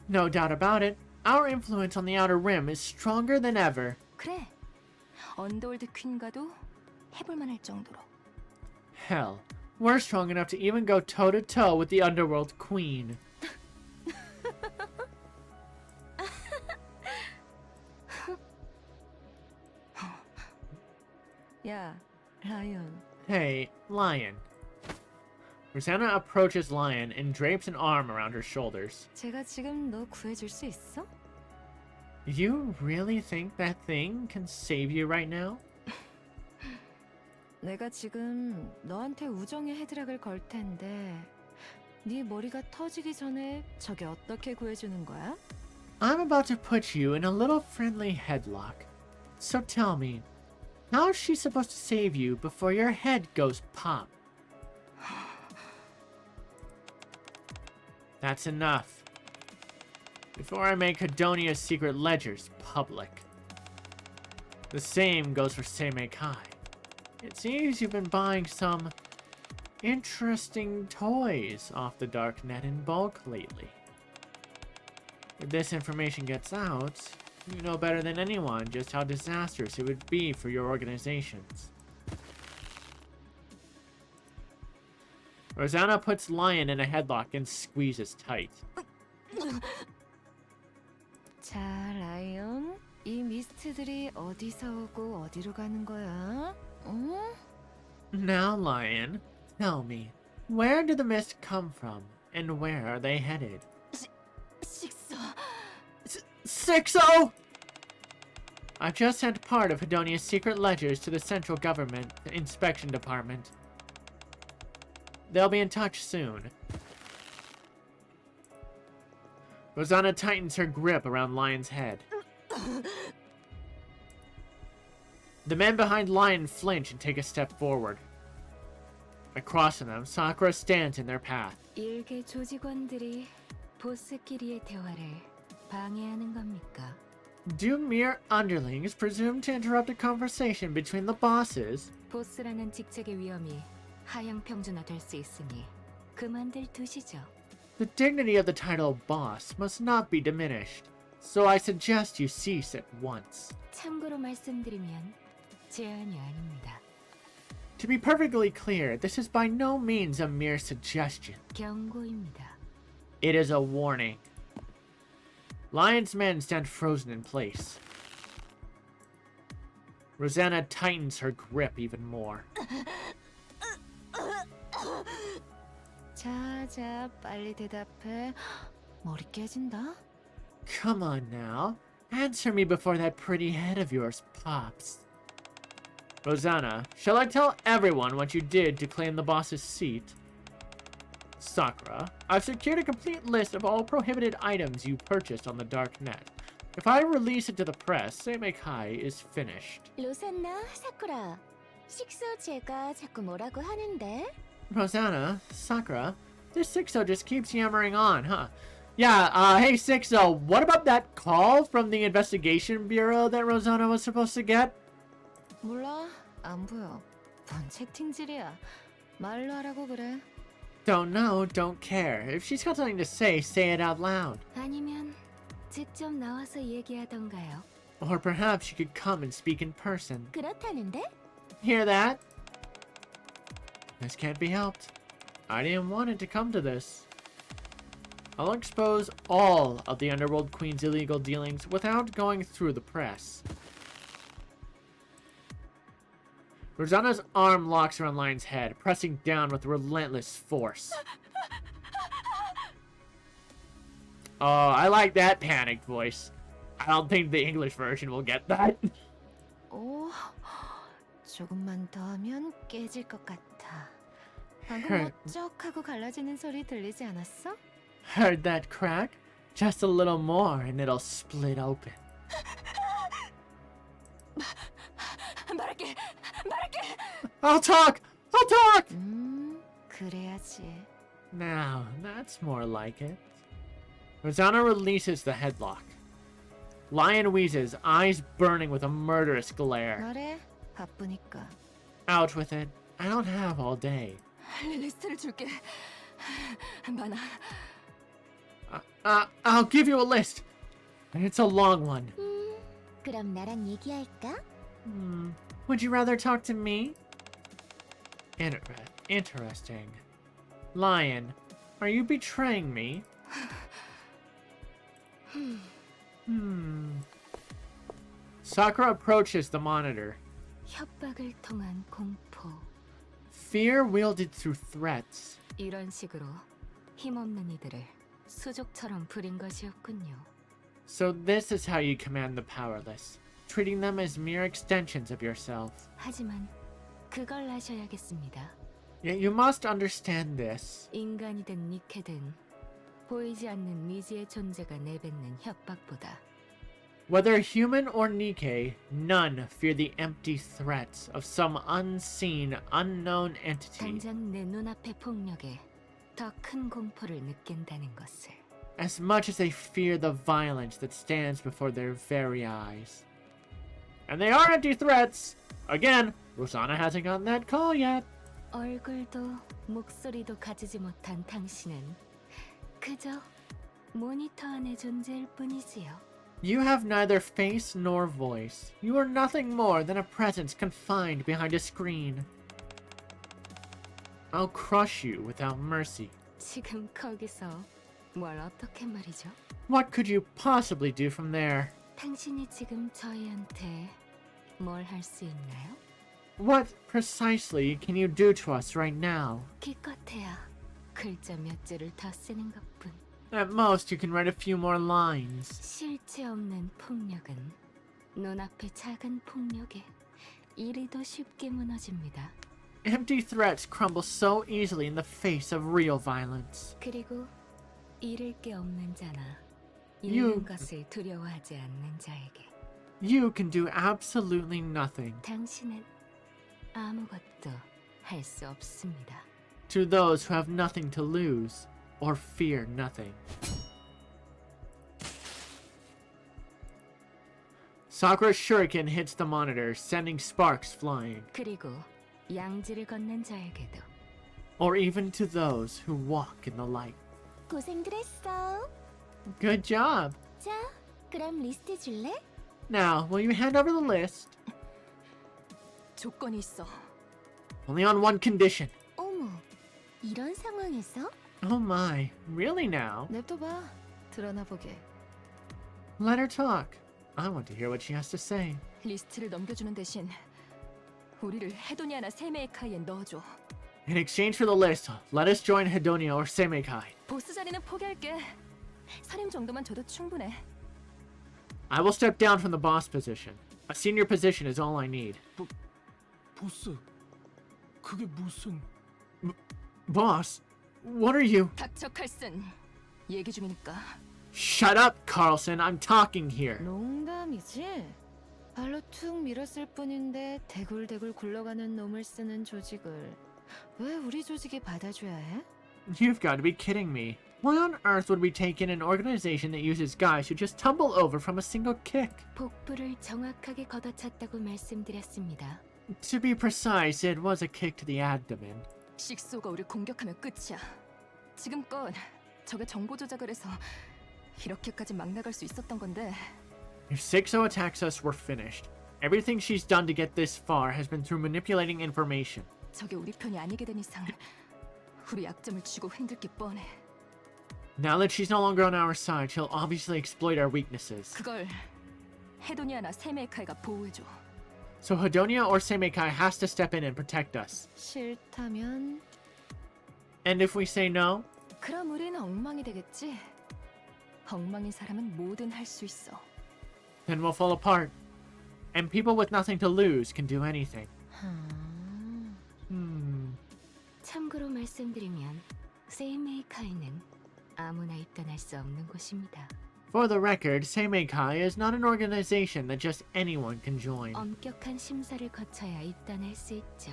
S1: No doubt about it, our influence on the Outer Rim is stronger than ever.
S10: 그래. 언더월드 퀸과도 해볼만 할 정도로.
S1: Hell, we're strong enough to even go toe-to-toe with the Underworld Queen.
S2: 야, 라이온.
S1: Hey, Lion. Rosanna approaches Lion and drapes an arm around her shoulders.
S2: 제가 지금 너 구해줄 수 있어?
S1: You really think that thing can save you right now?
S2: 내가 지금 너한테 우정의 헤드락을 걸 텐데 네 머리가 터지기 전에 저게 어떻게 구해주는 거야?
S1: I'm about to put you in a little friendly headlock. So tell me, how's she supposed to save you before your head goes pop? That's enough. Before I make Hedonia's secret ledgers public. The same goes for Seimekai. It seems you've been buying some interesting toys off the dark net in bulk lately. If this information gets out, you know better than anyone just how disastrous it would be for your organizations. Rosanna puts Lion in a headlock and squeezes tight.
S2: 자, 라이온. 이 미스트들이 어디서 오고 어디로 가는 거야? 응?
S1: Now, Lion, tell me, where did the mist come from, and where are they headed?
S4: 식소.
S1: Sixo! I've just sent part of Hedonia's secret ledgers to the Central Government Inspection Department. They'll be in touch soon. Rosanna tightens her grip around Lion's head. The men behind Lion flinch and take a step forward. Across from them, Sakura stands in their path.
S2: 일개 조직원들이 보스끼리의 대화를 방해하는 겁니까?
S1: Do mere underlings presume to interrupt a conversation between the bosses?
S2: 보스라는 직책의 위험이 하향 평준화될 수 있으니 그만들 두시죠.
S1: The dignity of the title boss must not be diminished, so I suggest you cease at once.
S2: 참고로 말씀드리면 제안이 아닙니다.
S1: To be perfectly clear, this is by no means a mere suggestion.
S2: 경고입니다.
S1: It is a warning. Lion's men stand frozen in place. Rosanna tightens her grip even more.
S2: 자, 빨리 대답해. 머리 깨진다.
S1: Come on now. Answer me before that pretty head of yours pops. Rosanna, shall I tell everyone what you did to claim the boss's seat? Sakura, I've secured a complete list of all prohibited items you purchased on the dark net. If I release it to the press, Seimekai is finished.
S6: 로산나, 사쿠라. 식소 제가 자꾸 뭐라고 하는데?
S1: Rosanna, Sakura, this Sixo just keeps yammering on, huh? Yeah, hey Sixo, what about that call from the investigation bureau that Rosanna was supposed to get?
S2: 몰라, 안 보여. 뭔 채팅질이야. 말로 하라고 그래.
S1: Don't know, don't care. If she's got something to say it out loud.
S6: 아니면 직접 나와서 얘기하던가요?
S1: Or perhaps she could come and speak in person.
S6: 그렇다는데?
S1: Hear that? This can't be helped. I didn't want it to come to this. I'll expose all of the Underworld Queen's illegal dealings without going through the press. Rosanna's arm locks around Lion's head, pressing down with relentless force. Oh, I like that panicked voice. I don't think the English version will get that.
S2: 오, 조금만 더 하면 깨질 것 같아. 방금 멋쩍하고 갈라지는 소리 들리지 않았어?
S1: Heard that crack? Just a little more and it'll split open.
S4: 말할게.
S1: I'll talk!
S2: 그래야지.
S1: Now, that's more like it. Rosanna releases the headlock. Lion wheezes, eyes burning with a murderous glare.
S2: 말해, 바쁘니까.
S1: Out with it. I don't have all day.
S4: 리스트를 줄게. 많아.
S1: I'll give you a list. It's a long one.
S6: 그럼 나랑 얘기할까?
S1: Would you rather talk to me? Interesting. Lion, are you betraying me? Sakura approaches the monitor.
S4: 협박을 통한 공포.
S1: Fear wielded through threats.
S4: 이런 식으로 힘없는 이들을 수족처럼 부린 것이었군요.
S1: So this is how you command the powerless, treating them as mere extensions of yourself.
S4: 하지만 그걸 아셔야겠습니다.
S1: Yet you must understand this.
S4: 인간이든 니케든 보이지 않는 미지의 존재가 내뱉는 협박보다
S1: Whether human or Nikke, none fear the empty threats of some unseen, unknown entity.
S4: 당장 내 눈앞의 폭력에 더 큰 공포를 느낀다는 것을.
S1: As much as they fear the violence that stands before their very eyes. And they are empty threats! Again, Rosanna hasn't gotten that call yet.
S4: 얼굴도 목소리도 가지지 못한 당신은 그저 모니터 안의 존재일 뿐이지요.
S1: You have neither face nor voice. You are nothing more than a presence confined behind a screen. I'll crush you without mercy.
S4: 지금 거기서 뭘 어떻게 말이죠?
S1: What could you possibly do from there?
S4: 당신이 지금 저희한테 뭘 할 수 있나요?
S1: What precisely can you do to us right now?
S4: 기껏해야 글자 몇 줄을 더 쓰는 것뿐.
S1: At most, you can write a few more lines.
S4: 실체 없는 폭력은 눈앞의 작은 폭력에 이리도 쉽게 무너집니다.
S1: Empty threats crumble so easily in the face of real violence.
S4: 그리고 잃을 게 없는 자나
S1: You-
S4: 잃는 것을 두려워하지 않는 자에게
S1: You can do absolutely nothing.
S4: 당신은 아무것도 할 수 없습니다.
S1: To those who have nothing to lose or fear nothing. Sakura's shuriken hits the monitor, sending sparks flying.
S4: 그리고 양지를 걷는 자에게도
S1: Or even to those who walk in the light.
S6: 고생들 했어.
S1: Good job!
S6: 자, 그럼 리스트 줄래?
S1: Now, will you hand over the list?
S4: 조건이 있어.
S1: Only on one condition.
S6: 어머, 이런 상황에서?
S1: Oh my, really now?
S2: 냅둬봐. 드러나 보게.
S1: Let her talk. I want to hear what she has to say.
S4: 리스트를 넘겨주는 대신 우리를 헤도니아나 세메이카이에 넣어줘.
S1: In exchange for the list, let us join Hedonia or Semekai.
S10: 보스 자리는 포기할게. 선임 정도만 줘도 충분해.
S1: I will step down from the boss position. A senior position is all I need.
S9: 보스, 그게 무슨...
S1: Boss, what are you?
S10: 닥쳐 칼슨. 얘기 중이니까.
S1: Shut up, Carlson. I'm talking here.
S2: 농담이지? 발로 툭 밀었을 뿐인데 대굴대굴 굴러가는 놈을 쓰는 조직을 왜 우리 조직이 받아줘야 해?
S1: You've got to be kidding me. Why on earth would we take in an organization that uses guys who just tumble over from a single kick?
S6: 복부를 정확하게 걷어찼다고 말씀드렸습니다.
S1: To be precise, it was a kick to the abdomen.
S10: 식소가 우리 공격하면 끝이야. 지금껏 적의 정보 조작을 해서 이렇게까지 막 나갈 수 있었던 건데
S1: If Sixo attacks us, we're finished. Everything she's done to get this far has been through manipulating information.
S10: 적이 우리 편이 아니게 된 이상 우리 약점을 쥐고 흔들기 뻔해.
S1: Now that she's no longer on our side, she'll obviously exploit our weaknesses.
S10: 그걸 헤도니아나 세메이카이가 보호해줘.
S1: So Hedonia or Semekai has to step in and protect us.
S2: 싫다면
S1: And if we say no?
S10: 그럼 우리는 엉망이 되겠지. 엉망인 사람은 뭐든 할 수 있어.
S1: Then we'll fall apart. And people with nothing to lose can do anything.
S6: 참고로 말씀드리면 세이메이카이는 아무나 입단할 수 없는 곳입니다.
S1: For the record, Seimeikai is not an organization that just anyone can join.
S6: 엄격한 심사를 거쳐야 입단할 수 있죠.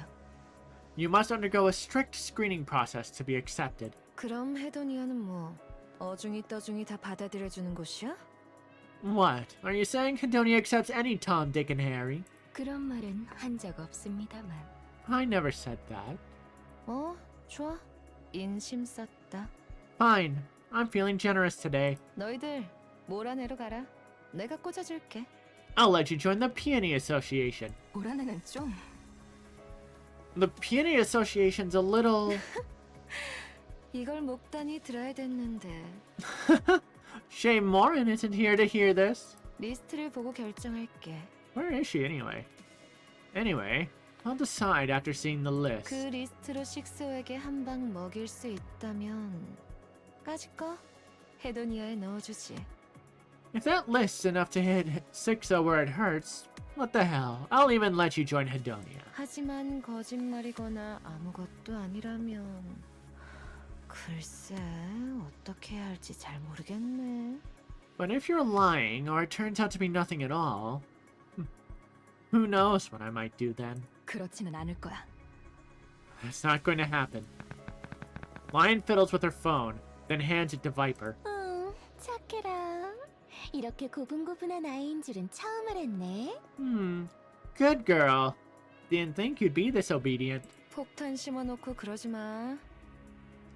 S1: You must undergo a strict screening process to be accepted.
S2: 그럼 헤도니아는 뭐 어중이 떠중이 다 받아들여주는 곳이야?
S1: What? Are you saying Hedonia accepts any Tom, Dick, and Harry?
S6: 그런 말은 한 적 없습니다만.
S1: I never said that.
S2: 좋아. 인심 썼다.
S1: Fine. I'm feeling generous today.
S2: 너희들 몰아내러 가라. 내가 꽂아줄게.
S1: I'll let you join the Peony Association.
S10: 몰아내는 좀
S1: The Peony Association's a little...
S2: 이걸 목단이 들어야 됐는데.
S1: Shame Morin isn't here to hear this.
S2: 리스트를 보고 결정할게.
S1: Where is she anyway? Anyway, I'll decide after seeing the list.
S2: 그 리스트로 식소에게 한 방 먹일 수 있다면 까짓 거 헤도니아에 넣어주지.
S1: If that list's enough to hit Sixo where it hurts, what the hell? I'll even let you join Hedonia.
S2: 하지만 거짓말이거나 아무것도 아니라면 글쎄 어떻게 해야 할지 잘 모르겠네.
S1: But if you're lying, or it turns out to be nothing at all, who knows what I might do then?
S10: 그렇지는 않을 거야.
S1: That's not going to happen. Lion fiddles with her phone, then hands it to Viper.
S6: 착해라. 이렇게 고분고분한 아이인 줄은 처음 알았네.
S1: Good girl. Didn't think you'd be this obedient.
S2: 폭탄 심어놓고 그러지 마.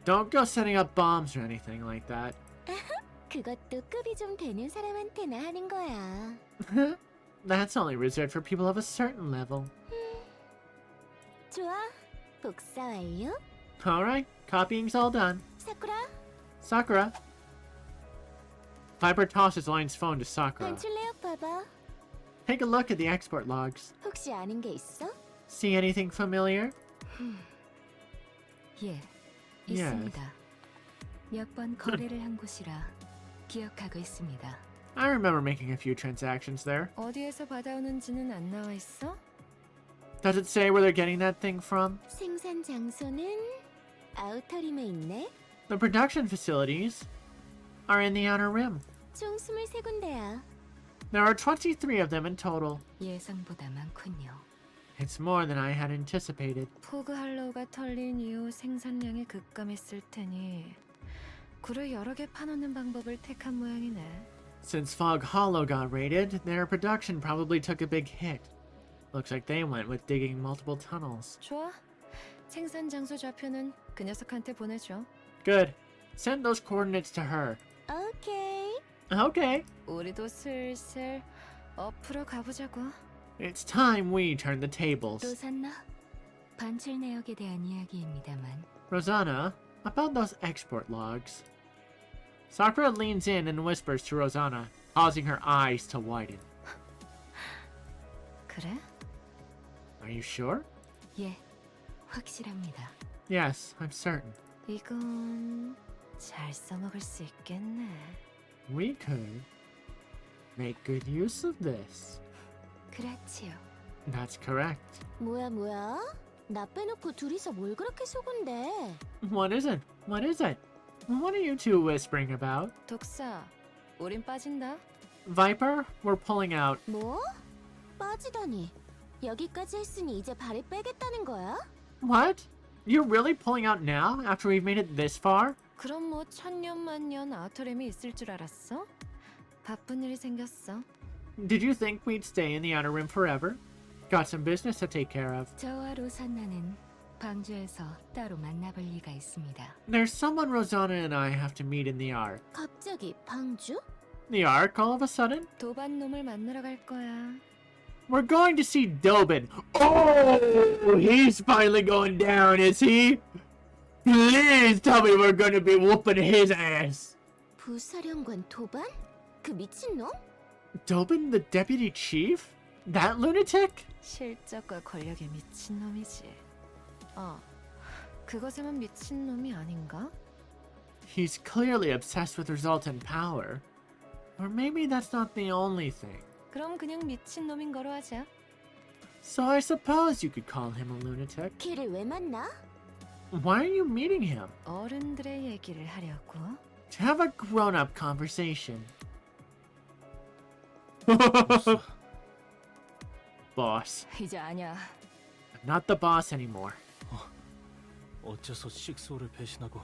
S1: Don't go setting up bombs or anything like that.
S6: 그것도 급이 좀 되는 사람한테나 하는 거야.
S1: That's only reserved for people of a certain level.
S6: 좋아. 복사 완료.
S1: Alright, copying's all done.
S6: 사쿠라,
S1: Sakura. Viper tosses Lion's phone to Sakura.
S6: 관출 내역 봐봐.
S1: Take a look at the export logs.
S6: 혹시 아는 게 있어?
S1: See anything familiar?
S10: 예,
S1: Yes.
S10: 있습니다. 몇 번 거래를 한 곳이라 기억하고 있습니다.
S1: I remember making a few transactions there.
S2: 어디에서 받아오는지는 안 나와 있어?
S1: Does it say where they're getting that thing from?
S6: 생산 장소는 아우터림에 있네.
S1: The production facilities are in the outer rim.
S6: 총 23군데야.
S1: There are 23 of them in total.
S10: 예상보다 많군요.
S1: It's more than I had anticipated.
S2: 포그 할로우가 털린 이후 생산량이 급감했을 테니 굴을 여러 개 파놓는 방법을 택한 모양이네.
S1: Since Fog Hollow got raided, their production probably took a big hit. Looks like they went with digging multiple tunnels.
S2: 좋아. 생산 장소 좌표는 그 녀석한테 보내줘.
S1: Good. Send those coordinates to her.
S6: 오케이.
S1: Okay.
S2: 우리도 슬슬 엎으러 가보자고.
S1: It's time we turn the tables.
S6: 로산나, 반출 내역에 대한 이야기입니다만
S1: Rosanna, about those export logs. Sakura leans in and whispers to Rosanna, causing her eyes to widen.
S2: 그래?
S1: Are you sure?
S6: 예, 확실합니다.
S1: Yes, I'm certain.
S2: 이건 잘 써먹을 수 있겠네.
S1: We could make good use of this.
S6: 그렇지요.
S1: That's correct.
S6: 뭐야? 나 빼놓고 둘이서 뭘 그렇게 속은데?
S1: What is it? What is it? What are you two whispering about?
S2: 독사, 우린 빠진다.
S1: Viper, we're pulling out.
S6: 뭐? 빠지다니. 여기까지 했으니 이제 발을 빼겠다는 거야?
S1: What? You're really pulling out now after we've made it this far?
S2: 그럼 뭐 천년만년 아우터렘이 있을 줄 알았어? 바쁜 일이 생겼어.
S1: Did you think we'd stay in the outer rim forever? Got some business to take care of.
S4: 저와 로산나는 방주에서 따로 만나볼 리가 있습니다.
S1: There's someone Rosanna and I have to meet in the Ark.
S6: 갑자기 방주?
S1: The Ark all of a sudden?
S2: 도반놈을 만나러 갈 거야.
S1: We're going to see Dobin. Oh, he's finally going down, is he? Please tell me we're going to be whooping his ass.
S6: 부사령관 도반? 그 미친놈?
S1: Dobin, the deputy chief? That lunatic?
S2: 실적과 권력에 미친 놈이지. 그것에만 미친 놈이 아닌가?
S1: He's clearly obsessed with resultant power. Or maybe that's not the only thing.
S2: 그럼 그냥 미친 놈인 거로 하자.
S1: So I suppose you could call him a lunatic.
S6: 걔를 왜 만나?
S1: Why are you meeting him?
S2: 어른들의 얘기를 하려고.
S1: To have a grown-up conversation. Boss.
S10: 이제 아냐.
S1: Not the boss anymore.
S11: 어째서 식스호를 배신하고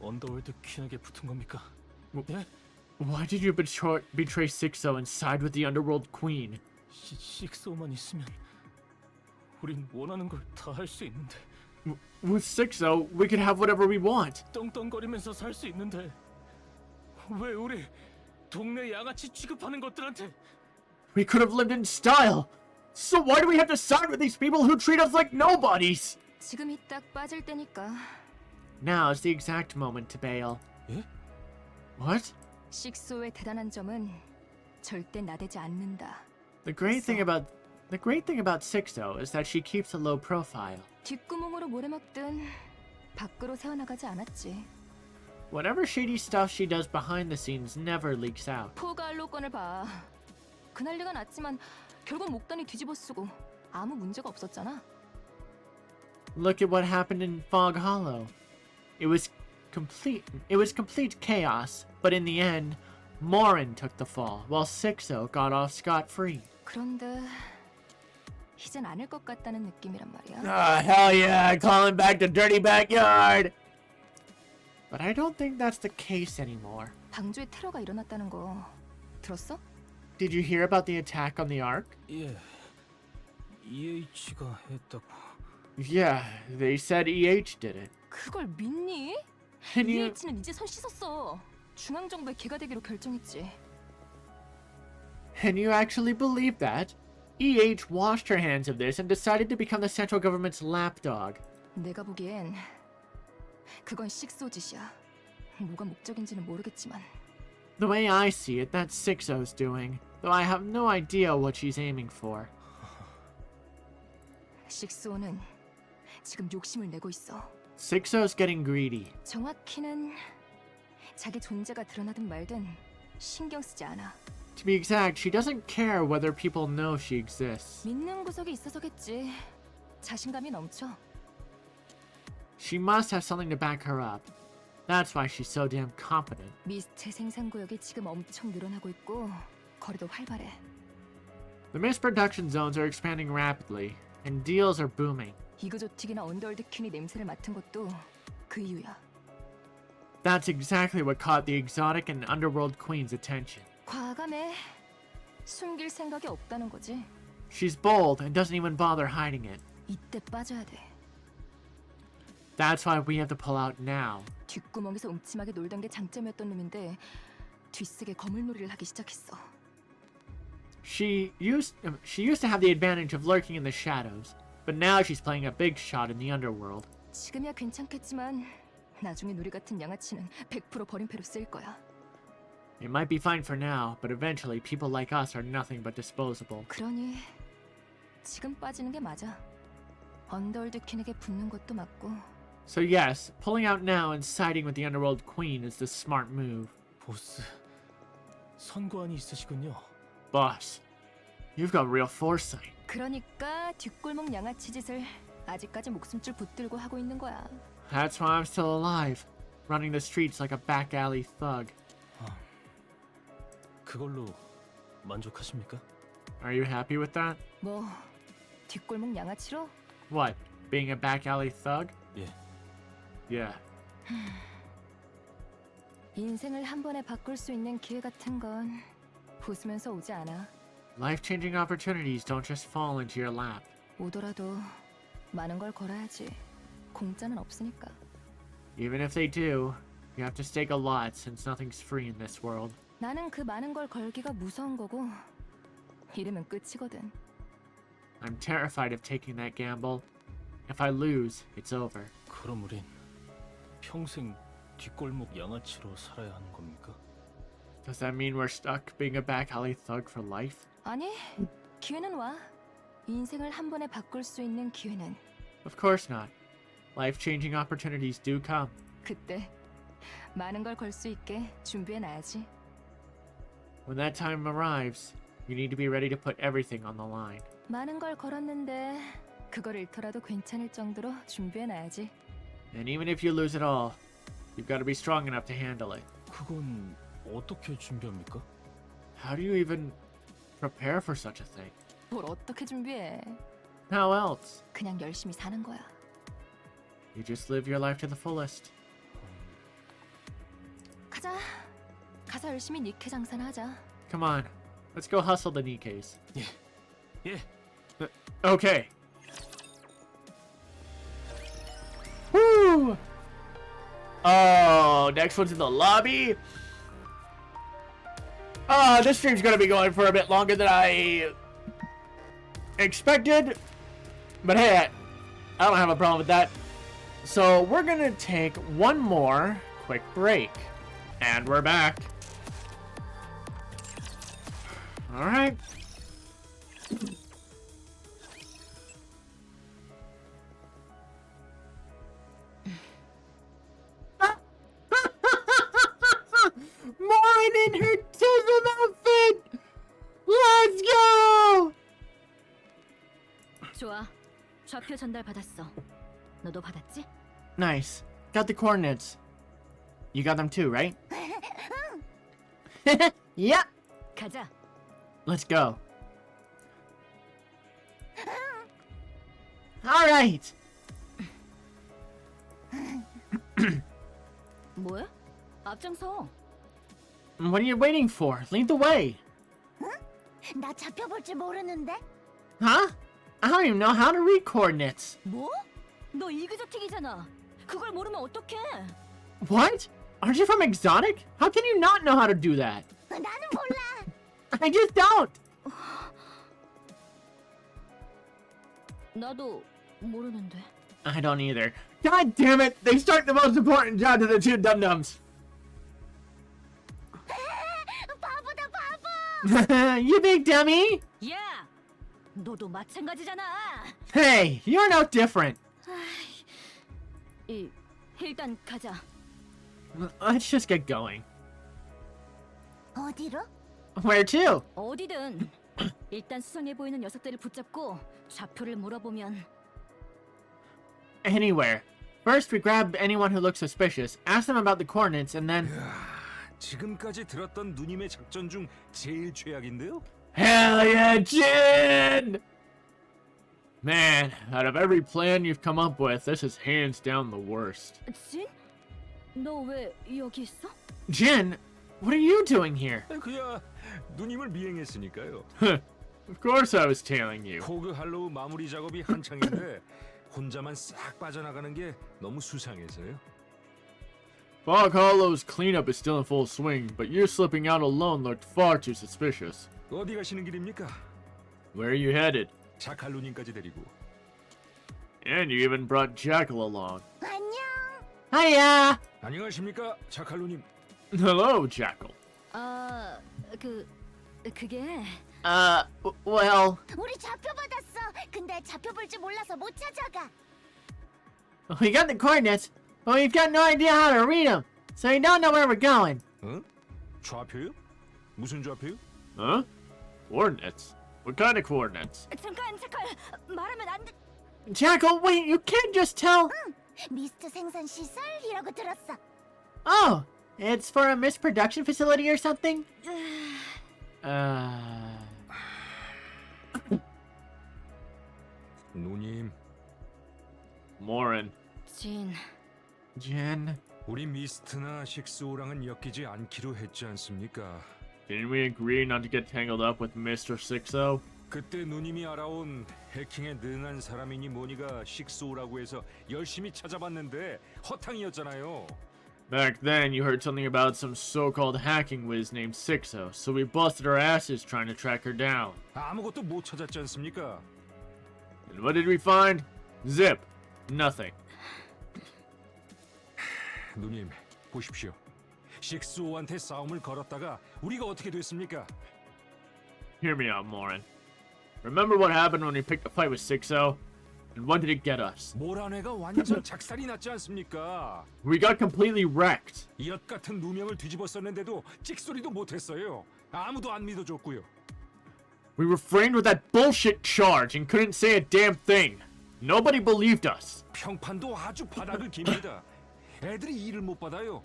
S11: 언더월드 퀸에게 붙은 겁니까? 예?
S1: Why did you betray Sixo and side with the Underworld Queen?
S11: 식스호만 있으면 우린 원하는 걸 다 할 수 있는데.
S1: With Sixo, we could have whatever we want.
S11: 떵떵거리면서 살 수 있는데 왜 우리 동네 양아치 취급하는 것들한테?
S1: We could have lived in style. So why do we have to side with these people who treat us like nobodies?
S2: 지금이 딱 빠질 때니까.
S1: Now's the exact moment to bail.
S11: 예?
S1: What?
S10: 식소의 대단한 점은 절대 나대지 않는다.
S1: The great thing about Sixo is that she keeps a low profile.
S10: 뒷구멍으로 모래먹든 밖으로 새어나가지 않았지.
S1: Whatever shady stuff she does behind the scenes never leaks out.
S10: 포가알로 건을 봐. 그 난리가 났지만 결국 목단이 뒤집어쓰고 아무 문제가 없었잖아.
S1: Look at what happened in Fog Hollow. It was complete chaos, but in the end, Morin took the fall, while Sixo got off scot-free.
S10: 그런데 이젠 아닐 것 같다는 느낌이란 말이야.
S1: Hell yeah, calling back the dirty backyard! But I don't think that's the case anymore.
S10: 방주에 테러가 일어났다는 거 들었어?
S1: Did you hear about the attack on the Ark?
S11: 예. EH가 했다고.
S1: Yeah, they said EH did it.
S10: 그걸 믿니?
S1: And you...
S10: EH는 이제 손 씻었어. 중앙정부의 개가 되기로 결정했지.
S1: And you actually believe that? EH washed her hands of this and decided to become the central government's lapdog.
S10: 내가 보기엔 그건 식소 짓이야. 뭐가 목적인지는 모르겠지만.
S1: The way I see it, that's Sixo's doing, though I have no idea what she's aiming for.
S10: 식소는 지금 욕심을 내고 있어.
S1: Sixo's getting greedy.
S10: 정확히는 자기 존재가 드러나든 말든 신경 쓰지 않아.
S1: To be exact, she doesn't care whether people know she exists.
S10: 믿는 구석이 있어서겠지. 자신감이 넘쳐.
S1: She must have something to back her up. That's why she's so damn confident.
S10: 미스트 생산 구역이 지금 엄청 늘어나고 있고 거리도 활발해.
S1: The mist production zones are expanding rapidly, and deals are booming.
S10: 이그조틱이나 언더월드 퀸이 냄새를 맡은 것도 그 이유야.
S1: That's exactly what caught the exotic and underworld queen's attention.
S10: 과감해. 숨길 생각이 없다는 거지.
S1: She's bold and doesn't even bother hiding it.
S10: 이때 빠져야 돼.
S1: That's why we have to pull out now.
S10: 뒷구멍에서 음침하게 놀던 게 장점이었던 놈인데 뒷색에 거물놀이를 하기 시작했어.
S1: She used to have the advantage of lurking in the shadows, but now she's playing a big shot in the underworld.
S10: 지금이야 괜찮겠지만 나중에 우리 같은 양아치는 100% 버림패로 쓰일 거야.
S1: It might be fine for now, but eventually people like us are nothing but disposable.
S10: 그러니 지금 빠지는 게 맞아. 언더월드 퀸에게 붙는 것도 맞고
S1: So yes, pulling out now and siding with the Underworld Queen is the smart move.
S11: 보스, 선관이 있으시군요.
S1: Boss, you've got real foresight.
S2: 그러니까 뒷골목 양아치 짓을 아직까지 목숨줄 붙들고 하고 있는 거야.
S1: That's why I'm still alive, running the streets like a back alley thug.
S11: 그걸로 만족하십니까?
S1: Are you happy with that?
S2: 뭐 뒷골목 양아치로?
S1: What, being a back alley thug?
S11: 예.
S1: Yeah.
S2: 인생을 한 번에 바꿀 수 있는 기회 같은 건 웃으면서 오지 않아.
S1: Life-changing opportunities don't just fall into your lap.
S2: 오더라도 많은 걸 걸어야지. 공짜는 없으니까.
S1: Even if they do, you have to stake a lot since nothing's free in this world.
S2: 나는 그 많은 걸 걸기가 무서운 거고 이러면 끝이거든.
S1: I'm terrified of taking that gamble. If I lose, it's over.
S11: 그럼 우린 평생 뒷골목 양아치로 살아야 하는 겁니까?
S1: Does that mean we're stuck being a back alley thug for life?
S2: 아니, 기회는 와. 인생을 한 번에 바꿀 수 있는 기회는.
S1: Of course not. Life-changing opportunities do come.
S2: 그때 많은 걸 걸 수 있게 준비해놔야지.
S1: When that time arrives, you need to be ready to put everything on the line.
S2: 많은 걸 걸었는데 그걸 잃더라도 괜찮을 정도로 준비해놔야지.
S1: And even if you lose it all, you've got to be strong enough to handle it.
S11: 그건 어떻게 준비합니까?
S1: How do you even prepare for such a thing?
S2: 뭘 어떻게 준비해?
S1: How else?
S2: 그냥 열심히 사는 거야.
S1: You just live your life to the fullest.
S2: 가자. 가서 열심히 니케 장사나 하자.
S1: Come on, let's go hustle the Nikkes.
S11: 예.
S1: Okay. Woo! Oh, next one's in the lobby. This stream's gonna be going for a bit longer than I expected. But hey, I don't have a problem with that. So we're gonna take one more quick break. And we're back. Alright. Maureen in her Tism outfit! Let's go!
S3: 좋아. 좌표 전달 받았어. 너도 받았지?
S1: Nice. Got the coordinates. You got them too, right? Yep.
S3: 가자.
S1: Let's go. All right.
S3: 뭐야? 앞장서.
S1: What are you waiting for? Lead the way.
S6: 나 잡혀볼 줄 모르는데?
S1: Huh? I don't even know how to read coordinates.
S3: 뭐? 너 이그저틱이잖아. 그걸 모르면 어떡해?
S1: What? Aren't you from Exotic? How can you not know how to do that?
S6: 나는 몰라.
S1: I just don't.
S3: 나도 모르는데.
S1: I don't either. God damn it! They start the most important job to the two dum-dums.
S6: 바보다 바보.
S1: You big dummy!
S3: 야! 너도 마찬가지잖아.
S1: Hey, you're no different.
S3: 일단 가자.
S1: Let's just get going.
S6: 어디로?
S1: Where to?
S3: 어디든. 일단 수상해 보이는 녀석들을 붙잡고 좌표를 물어보면.
S1: Anywhere. First, we grab anyone who looks suspicious, ask them about the coordinates, and then...
S5: 지금까지 들었던 누님의 작전 중 제일 최악인데요?
S1: Hell yeah, Jin! Man, out of every plan you've come up with, this is hands down the worst.
S3: 진? 너 왜 여기 있어?
S1: Jin, what are you doing here?
S5: 그야 누님을 미행했으니까요.
S1: Of course I was tailing you.
S5: 코그 할로우 마무리 작업이 한창인데 혼자만 싹 빠져나가는 게 너무 수상해서요.
S1: Fog Hollow's cleanup is still in full swing, but you slipping out alone looked far too suspicious.
S5: 어디 가시는 길입니까?
S1: Where are you headed?
S5: 자칼루님까지 데리고.
S1: And you even brought Jackal along.
S6: 안녕.
S1: Hiya!
S5: 안녕하십니까, 자칼루님.
S1: Hello, Jackal.
S3: 그게...
S1: Well...
S6: 우리 잡혀받았어. 근데 잡혀볼 줄 몰라서 못 찾아가.
S1: We got the coordinates, but we've got no idea how to read them, so we don't know where we're going.
S5: 어? 좌표요? 무슨 좌표요?
S1: Huh? Coordinates? What kind of coordinates?
S6: 잠깐 말하면 안 돼.
S1: Jackal, wait, you can't just tell.
S6: 미스트 생산 시설이라고 들었어.
S1: Oh, it's for a mist production facility or something?
S5: 누님,
S1: Morin.
S2: 진,
S1: Jen.
S5: 우리 미스트나 식스오랑은 엮이지 않기로 했지 않습니까?
S1: Didn't we agree not to get tangled up with Mr. 60?
S5: 그때 누님이 알아온 해킹에 능한 사람이니 뭐니가 식스오라고 해서 열심히 찾아봤는데 허탕이었잖아요.
S1: Back then, you heard something about some so-called hacking whiz named 60, so we busted our asses trying to track her down.
S5: 아무것도 못 찾았지 않습니까?
S1: And what did we find? Zip. Nothing.
S5: 누님, 보십시오. 식스오한테 싸움을 걸었다가 우리가 어떻게 됐습니까?
S1: Hear me out, Morin. Remember what happened when we picked a fight with 60? And what did it get us?
S5: 모란애가 완전 작살이 났지 않습니까?
S1: We got completely wrecked.
S5: 이엇 같은 누명을 뒤집었었는데도 찍소리도 못했어요. 아무도 안 믿어줬고요.
S1: We were framed with that bullshit charge and couldn't say a damn thing. Nobody believed us.
S5: 평판도 아주 바닥을 깁니다. 애들이 일을 못 받아요.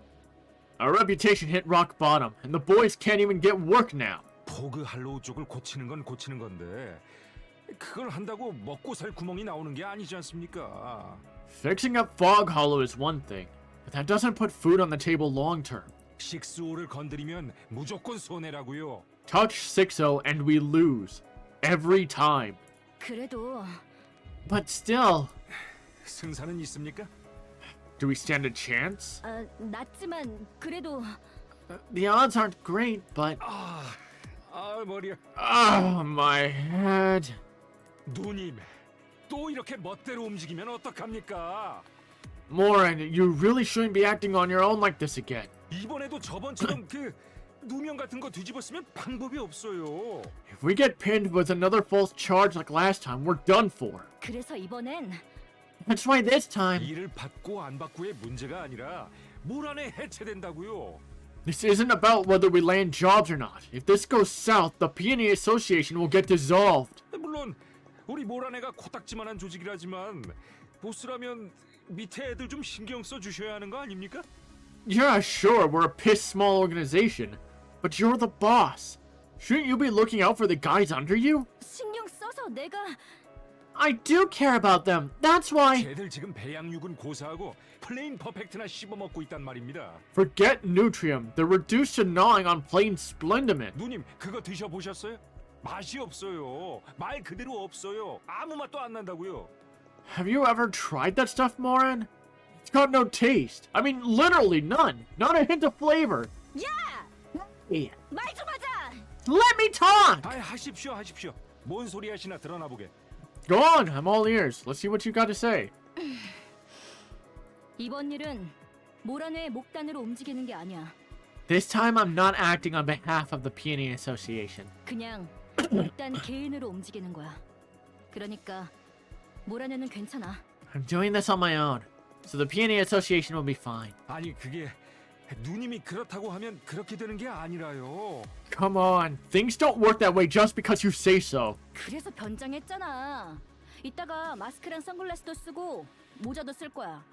S1: Our reputation hit rock bottom, and the boys can't even get work now.
S5: 포그 할로우 쪽을 고치는 건 고치는 건데 그걸 한다고 먹고 살 구멍이 나오는 게 아니지 않습니까?
S1: Fixing up Fog Hollow is one thing, but that doesn't put food on the table long term.
S5: 식스오를 건드리면 무조건 손해라고요.
S1: Touch 60 and we lose. Every time.
S2: 그래도
S1: But still,
S5: 승산은 있습니까?
S1: do we stand a chance?
S2: 낮지만 그래도
S1: The odds aren't great, but...
S5: 머리야.
S1: Oh, my head.
S5: 누님, 또 이렇게 멋대로 움직이면 어떡합니까?
S1: Morin, you really shouldn't be acting on your own like this again.
S5: 이번에도 저번처럼 그 누명 같은 거 뒤집었으면 방법이 없어요.
S1: If we get pinned with another false charge like last time, we're done for.
S2: 그래서 이번엔
S1: That's why this time,
S5: 일을 받고 안 받고의 문제가 아니라 모란에 해체된다고요.
S1: this isn't about whether we land jobs or not. If this goes south, the Peony Association will get dissolved.
S5: 물론 우리 모란애가 코딱지만한 조직이라지만 보스라면 밑에 애들 좀 신경 써 주셔야 하는 거 아닙니까?
S1: Yeah, sure, we're a piss small organization, but you're the boss. Shouldn't you be looking out for the guys under you?
S2: 신경 써서 내가
S1: I do care about them. That's why.
S5: 쟤들 지금 배양육은 고사하고 플레인 퍼펙트나 씹어먹고 있단 말입니다.
S1: Forget Nutrium. They're reduced to gnawing on plain Splendiment.
S5: 누님 그거 드셔보셨어요? 맛이 없어요. 말 그대로 없어요. 아무 맛도 안 난다고요.
S1: Have you ever tried that stuff, Morin? It's got no taste. I mean, literally none. Not a hint of flavor. Yeah.
S2: 말 좀 하자.
S1: Let me talk.
S5: 하십시오. 뭔 소리 하시나 드러나 보게.
S1: Go on. I'm all ears. Let's see what you got to say.
S2: 이번 일은 모란의 목단으로 움직이는 게 아니야.
S1: This time, I'm not acting on behalf of the Peony Association.
S2: 그냥 목단 개인으로 움직이는 거야. 그러니까 모란에는 괜찮아.
S1: I'm doing this on my own, so the Peony Association will be fine.
S5: 아니 그게 누님이 그렇다고 하면 그렇게 되는 게 아니라요.
S1: Come on. Things don't work that way just because you say so.
S2: 그래서 변장했잖아. 이따가 마스크랑 선글라스도 쓰고 모자도 쓸 거야.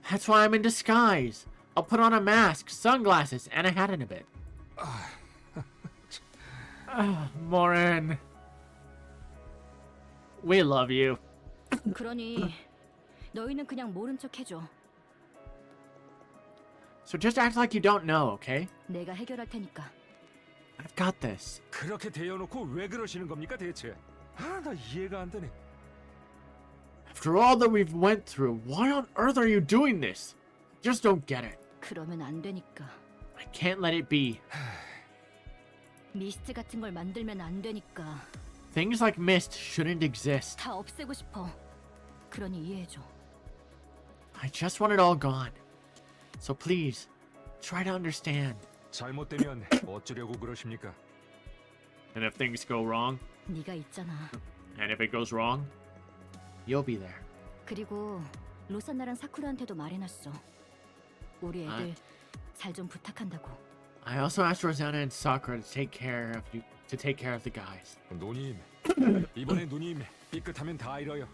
S1: That's why I'm in disguise. I'll put on a mask, sunglasses, and a hat in a bit. Morin. We love you.
S2: 그러니 너희는 그냥 모른 척 해줘.
S1: So just act like you don't know, okay?
S2: 내가 해결할 테니까.
S1: I've got this.
S5: 그렇게 대여놓고 왜 그러시는 겁니까 대체? 나 이해가 안 되네.
S1: After all that we've went through, why on earth are you doing this? I just don't get it.
S2: 그러면 안 되니까.
S1: I can't let it be.
S2: 미스트 같은 걸 만들면 안 되니까.
S1: Things like mist shouldn't exist.
S2: 다 없애고 싶어. 그러니 이해해줘.
S1: I just want it all gone. So please, try to understand.
S5: 잘못되면 어쩌려고 그러십니까?
S1: And if things go wrong,
S2: 네가 있잖아.
S1: and if it goes wrong, you'll be there.
S2: 그리고
S6: 로산나랑 사쿠라한테도 말해놨어. 우리 애들 잘 좀 부탁한다고.
S1: I also asked Rosanna and Sakura to take care of the guys.
S5: 누님, 이번에 누님 삐끗하면 다 잃어요.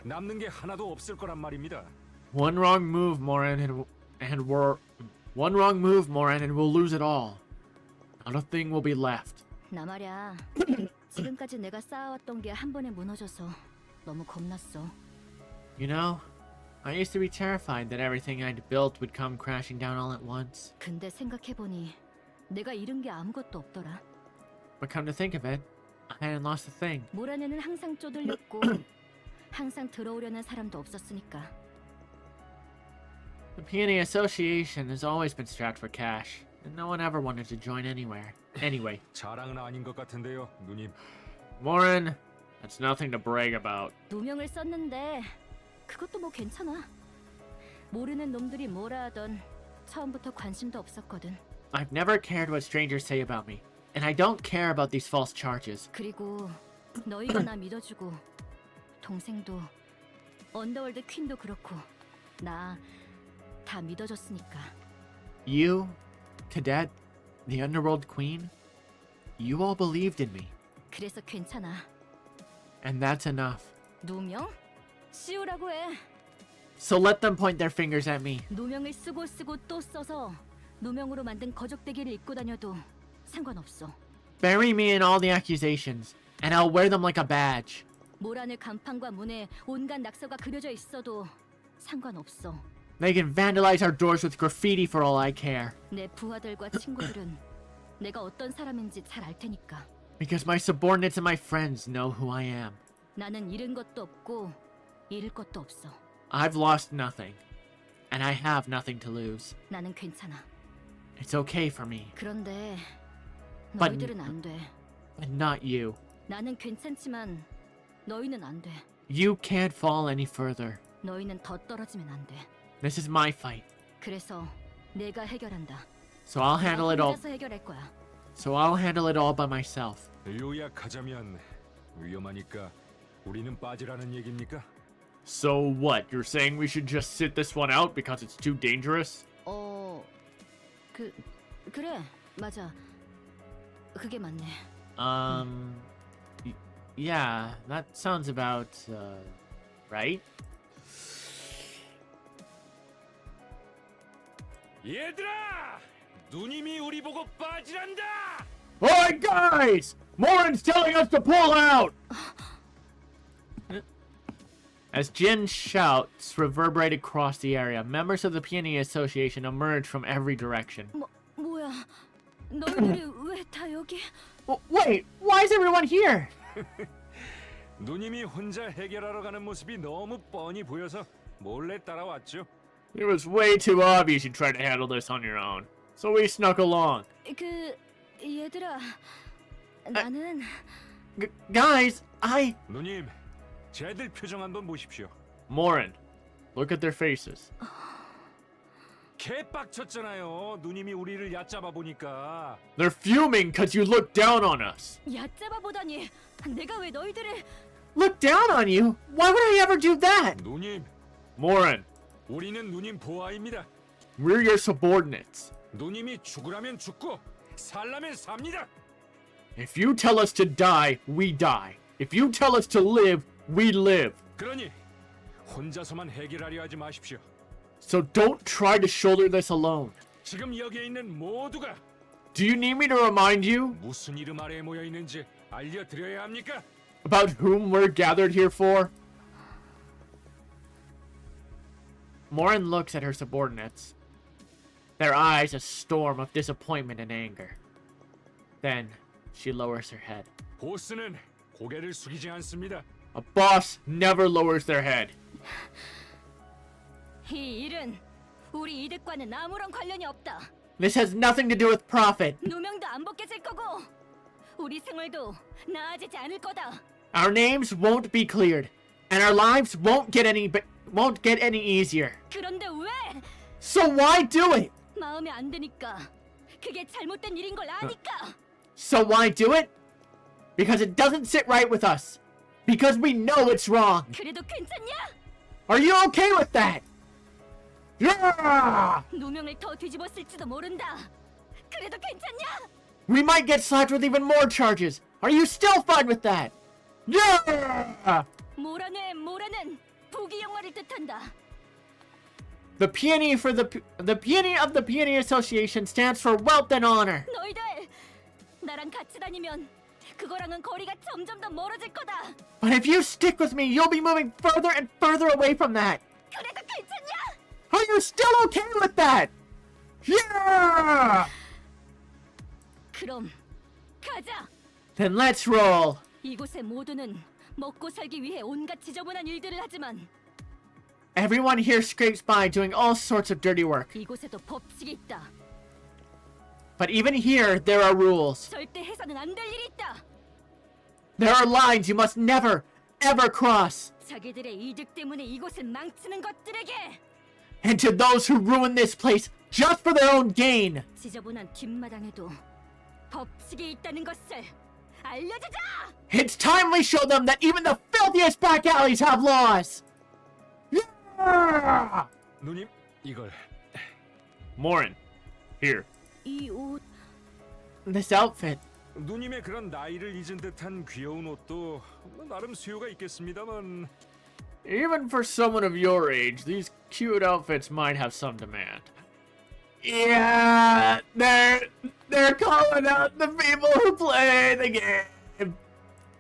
S5: 남는 게 하나도 없을 거란 말입니다.
S1: One wrong move, Morin, and we'll lose it all. Not a thing will be left.
S6: 나 말야. 지금까지 내가 쌓아왔던 게 한 번에 무너져서 너무 겁났어.
S1: You know, I used to be terrified that everything I'd built would come crashing down all at once.
S6: 근데 생각해보니 내가 잃은 게 아무것도 없더라.
S1: But come to think of it, I hadn't lost a thing.
S6: 모란에는 항상 쪼들렸고 항상 들어오려는 사람도 없었으니까.
S1: The Peony Association has always been strapped for cash, and no one ever wanted to join anywhere. Anyway,
S5: 자랑은 아닌 것 같은데요, 누님.
S1: Morin, that's nothing to brag about.
S6: 누명을 썼는데 그것도 뭐 괜찮아. 모르는 놈들이 뭐라 하던 처음부터 관심도 없었거든.
S1: I've never cared what strangers say about me, and I don't care about these false charges.
S6: 그리고 너희가 나 믿어주고 동생도 언더월드 퀸도 그렇고 나 다 믿어줬으니까.
S1: You, Cadet, the Underworld Queen, you all believed in me,
S6: 그래서 괜찮아.
S1: and that's enough.
S6: 누명? 씌우라고 해.
S1: So let them point their fingers at me.
S6: 누명을 쓰고 또 써서 누명으로 만든 거적대기를 입고 다녀도 상관없어.
S1: Bury me in all the accusations, and I'll wear them like a badge.
S6: 모란의 간판과 문에 온갖 낙서가 그려져 있어도 상관없어.
S1: They can vandalize our doors with graffiti for all I care.
S6: 내 부하들과 친구들은 내가 어떤 사람인지 잘 알 테니까.
S1: Because my subordinates and my friends know who I am.
S6: 나는 잃은 것도 없고 잃을 것도 없어.
S1: I've lost nothing, and I have nothing to lose.
S6: 나는 괜찮아.
S1: It's okay for me,
S6: 그런데
S1: But-
S6: 너희들은 안 돼.
S1: but not you.
S6: 나는 괜찮지만 너희는 안 돼.
S1: You can't fall any further.
S6: 너희는 더 떨어지면 안 돼.
S1: This is my fight,
S6: 그래서 내가 해결한다.
S1: so I'll handle it all.
S6: 혼자서 해결할 거야.
S1: So I'll handle it all by myself.
S5: 요약하자면 위험하니까 우리는 빠지라는 얘기입니까?
S1: So what? You're saying we should just sit this one out because it's too dangerous?
S6: 그래 맞아. 그게 맞네.
S1: Yeah, that sounds about right.
S5: 얘들아! 누님이 우리 보고 빠지란다!
S1: Alright, guys! Morin's telling us to pull out! As Jin's shouts reverberated across the area, members of the Peony Association emerged from every direction.
S6: 뭐야? 너희들이 왜 다 여기?
S1: Wait, why is everyone here?
S5: 누님이 혼자 해결하러 가는 모습이 너무 뻔히 보여서 몰래 따라왔죠.
S1: It was way too obvious you tried to handle this on your own, so we snuck along.
S6: 얘들아, 나는
S1: Guys,
S5: 누님, 쟤들 표정 한번 보십시오.
S1: Morin, look at their faces.
S5: 개빡쳤잖아요. 누님이 우리를 얕잡아 보니까.
S1: They're fuming because you looked down on us.
S6: 얕잡아 보다니. 내가 왜 너희들을
S1: Look down on you? Why would I ever do that?
S5: 누님,
S1: Morin,
S5: 우리는 누님 보아입니다.
S1: we're your subordinates.
S5: 누님이 죽으라면 죽고 살라면 삽니다.
S1: If you tell us to die, we die. If you tell us to live, we live.
S5: 그러니 혼자서만 해결하려 하지 마십시오.
S1: So don't try to shoulder this alone.
S5: 지금 여기에 있는 모두가
S1: Do you need me to remind you
S5: 무슨 이름 아래에 모여 있는지 알려드려야 합니까?
S1: about whom we're gathered here for? Morin looks at her subordinates, their eyes a storm of disappointment and anger. Then she lowers her head.
S5: 보스는 고개를 숙이지 않습니다.
S1: A boss never lowers their head.
S6: 이 일은 우리 이득과는 아무런 관련이 없다.
S1: This has nothing to do with profit.
S6: 누명도 안 벗겨질 거고 우리 생활도 나아지지 않을 거다.
S1: Our names won't be cleared, and our lives won't get any easier.
S6: 그런데 왜?
S1: So why do it?
S6: 마음에 안 드니까. 그게 잘못된 일인 걸 아니까.
S1: So why do it? Because it doesn't sit right with us. Because we know it's wrong.
S6: 그래도 괜찮냐?
S1: Are you okay with that? Yeah!
S6: 누명을 더 뒤집었을지도 모른다. 그래도 괜찮냐?
S1: We might get slapped with even more charges. Are you still fine with that? Yeah!
S6: 모라는 부귀 영화를 뜻한다.
S1: The peony for the peony of the Peony Association stands for wealth and honor.
S6: 너희들 나랑 같이 다니면 그거랑은 거리가 점점 더 멀어질 거다.
S1: But if you stick with me, you'll be moving further and further away from that.
S6: 그래도 괜찮냐?
S1: Are you still okay with that? Yeah!
S6: 그럼 가자.
S1: Then let's roll.
S6: 이곳의 모두는 먹고 살기 위해 온갖 지저분한 일들을 하지만
S1: Everyone here scrapes by doing all sorts of dirty work.
S6: 이곳에도 법칙이 있다.
S1: But even here, there are rules.
S6: 절대 해서는 안 될 일이 있다.
S1: There are lines you must never, ever cross.
S6: 자기들의 이득 때문에 이곳을 망치는 것들에게
S1: And to those who ruin this place just for their own gain.
S6: 지저분한 뒷마당에도 법칙이 있다는 것을 알려주자.
S1: It's time we show them that even the filthiest back alleys have laws. Yeah!
S5: 누님, 이걸.
S1: Morin, here.
S6: 이 옷
S1: This outfit.
S5: 누님의 그런 나이를 잊은 듯한 귀여운 옷도 나름 수요가 있겠습니다만.
S1: Even for someone of your age, these cute outfits might have some demand. Yeah, they're calling out the people who play the game.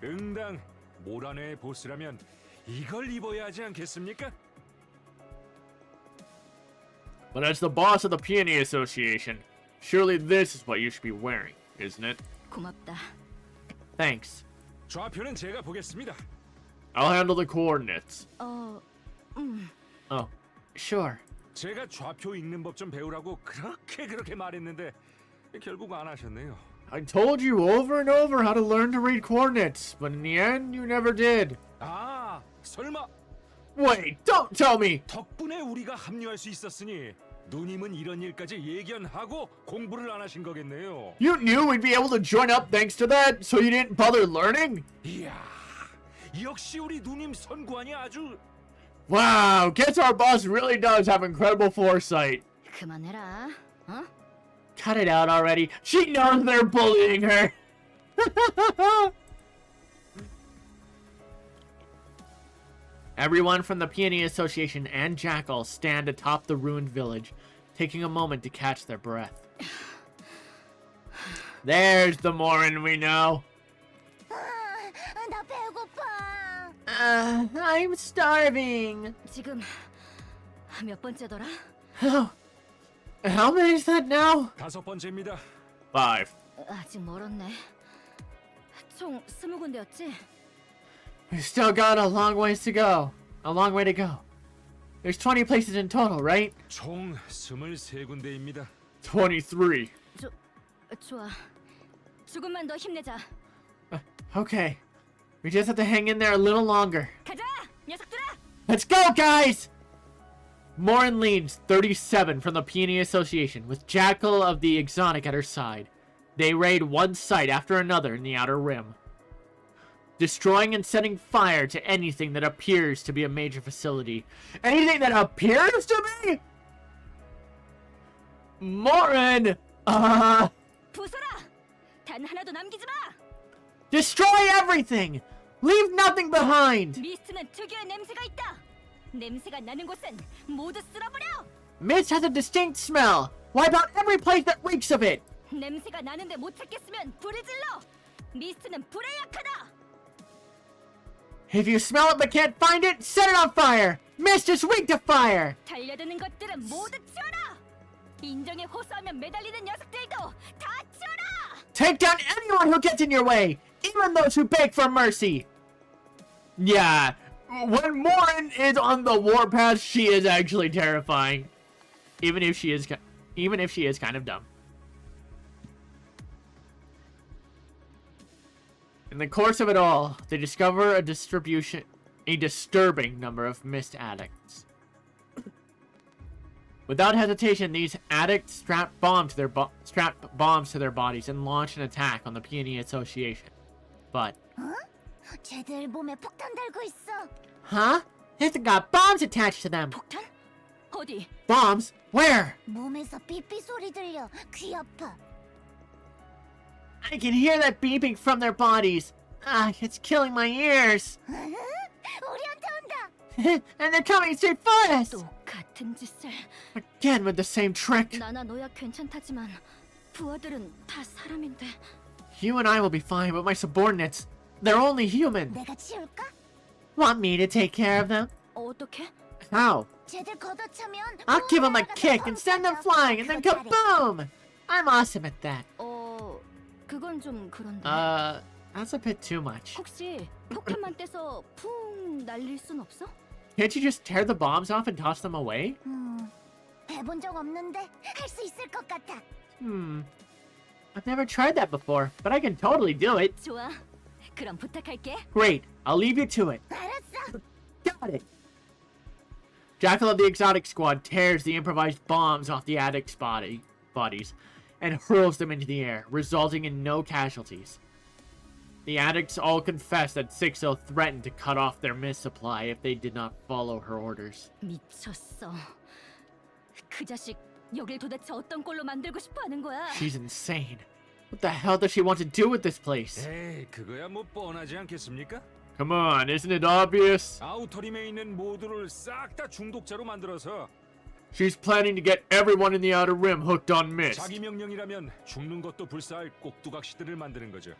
S5: 응당 모란의 보스라면 이걸 입어야 하지 않겠습니까?
S1: But as the boss of the Peony Association, surely this is what you should be wearing, isn't it?
S6: 고맙다.
S1: Thanks.
S5: 좌표는 제가 보겠습니다.
S1: I'll handle the coordinates.
S6: 어,
S1: Oh, sure.
S5: 제가 좌표 읽는 법 좀 배우라고 그렇게 말했는데 결국 안 하셨네요.
S1: I told you over and over how to learn to read coordinates, but in the end, you never did.
S5: 아, 설마
S1: Wait, don't tell me!
S5: 덕분에 우리가 합류할 수 있었으니 누님은 이런 일까지 예견하고 공부를 안 하신 거겠네요.
S1: You knew we'd be able to join up thanks to that, so you didn't bother learning?
S5: 이야, 역시 우리 누님 선구안이 아주.
S1: Wow, guess our boss really does have incredible foresight.
S6: 그만해라. 어?
S1: Cut it out already. She knows they're bullying her. Everyone from the Peony Association and Jackal stand atop the ruined village, taking a moment to catch their breath. There's the Morin we know.
S6: 나 배고파.
S1: I'm starving.
S6: 지금 몇 번째더라?
S1: How many is that now?
S5: 5번째입니다.
S1: 5.
S6: 아직 멀었네. 총 20군데였지?
S1: We've still got a long ways to go. A long way to go. There's 20 places in total, right?
S5: 총 23군데입니다.
S1: 23.
S6: 좋아. 조금만 더 힘내자.
S1: Okay. We just have to hang in there a little longer.
S6: 가자, 녀석들아!
S1: Let's go, guys! Morin leads 37 from the Peony Association, with Jackal of the Exotic at her side. They raid one site after another in the Outer Rim, destroying and setting fire to anything that appears to be a major facility. Anything that appears to be? Morin!
S6: 부숴라! 단 하나도 남기지 마!
S1: Destroy everything! Leave nothing behind!
S6: 미스트는 특유의 냄새가 있다! 냄새가 나는 곳은 모두 쓸어버려!
S1: Mist has a distinct smell! Wipe out every place that reeks of it!
S6: 냄새가 나는데 못 찾겠으면 불을 질러! 미스트는 불에 약하다!
S1: If you smell it but can't find it, set it on fire! Mist is weak to fire!
S6: 달려드는 것들은 모두 치워라! 인정에 호소하면 매달리는 녀석들도 다 치워라!
S1: Take down anyone who gets in your way! Even those who beg for mercy! Yeah, when Morin is on the warpath, she is actually terrifying. Even if she is kind of dumb. In the course of it all, they discover a disturbing number of mist addicts. Without hesitation, these addicts strap bombs to their bodies and launch an attack on the Peony Association. But
S6: 쟤들 몸에 폭탄 달고 있어.
S1: huh? It's got bombs attached to them.
S6: 폭탄? 어디?
S1: Bombs? Where?
S12: 몸에서 삐삐 소리 들려. 귀 아파.
S1: I can hear that beeping from their bodies. Ah, it's killing my ears.
S12: 우리한테 온다.
S1: And they're coming straight for us.
S6: 또 같은 짓을.
S1: Again with the same trick.
S6: 나나 너야 괜찮다지만 부하들은 다 사람인데.
S1: You and I will be fine, but my subordinates, they're only human.
S12: 내가 치울까?
S1: Want me to take care of them?
S6: 어떻게?
S1: How?
S12: 쟤들 걷어차면
S1: I'll give them a kick and send them flying and then kaboom! I'm awesome at that.
S6: 그건 좀 그런데.
S1: That's a bit too much.
S6: 혹시 폭탄만 떼서 풍 날릴 순 없어?
S1: Can't you just tear the bombs off and toss them away?
S12: 해본 적 없는데 할 수 있을 것 같아.
S1: I've never tried that before, but I can totally do it.
S6: 좋아. 그럼 부탁할게.
S1: Great, I'll leave you to it.
S12: 알았어.
S1: Got it. Jackal of the Exotic Squad tears the improvised bombs off the addicts' bodies and hurls them into the air, resulting in no casualties. The addicts all confess that 6-0 threatened to cut off their supply if they did not follow her orders.
S6: 미쳤어. 그 자식 여길 도대체 어떤 꼴로 만들고 싶어 하는 거야?
S1: She's insane. What the hell does she want to do with this place?
S5: 에이, 그거야 뭐 뻔하지 않겠습니까?
S1: Come on, isn't it obvious?
S5: 아우터림에 있는 모두를 싹 다 중독자로 만들어서
S1: She's planning to get everyone in the Outer Rim hooked on mist.
S5: 자기 명령이라면 죽는 것도 불사할 꼭두각시들을 만드는 거죠.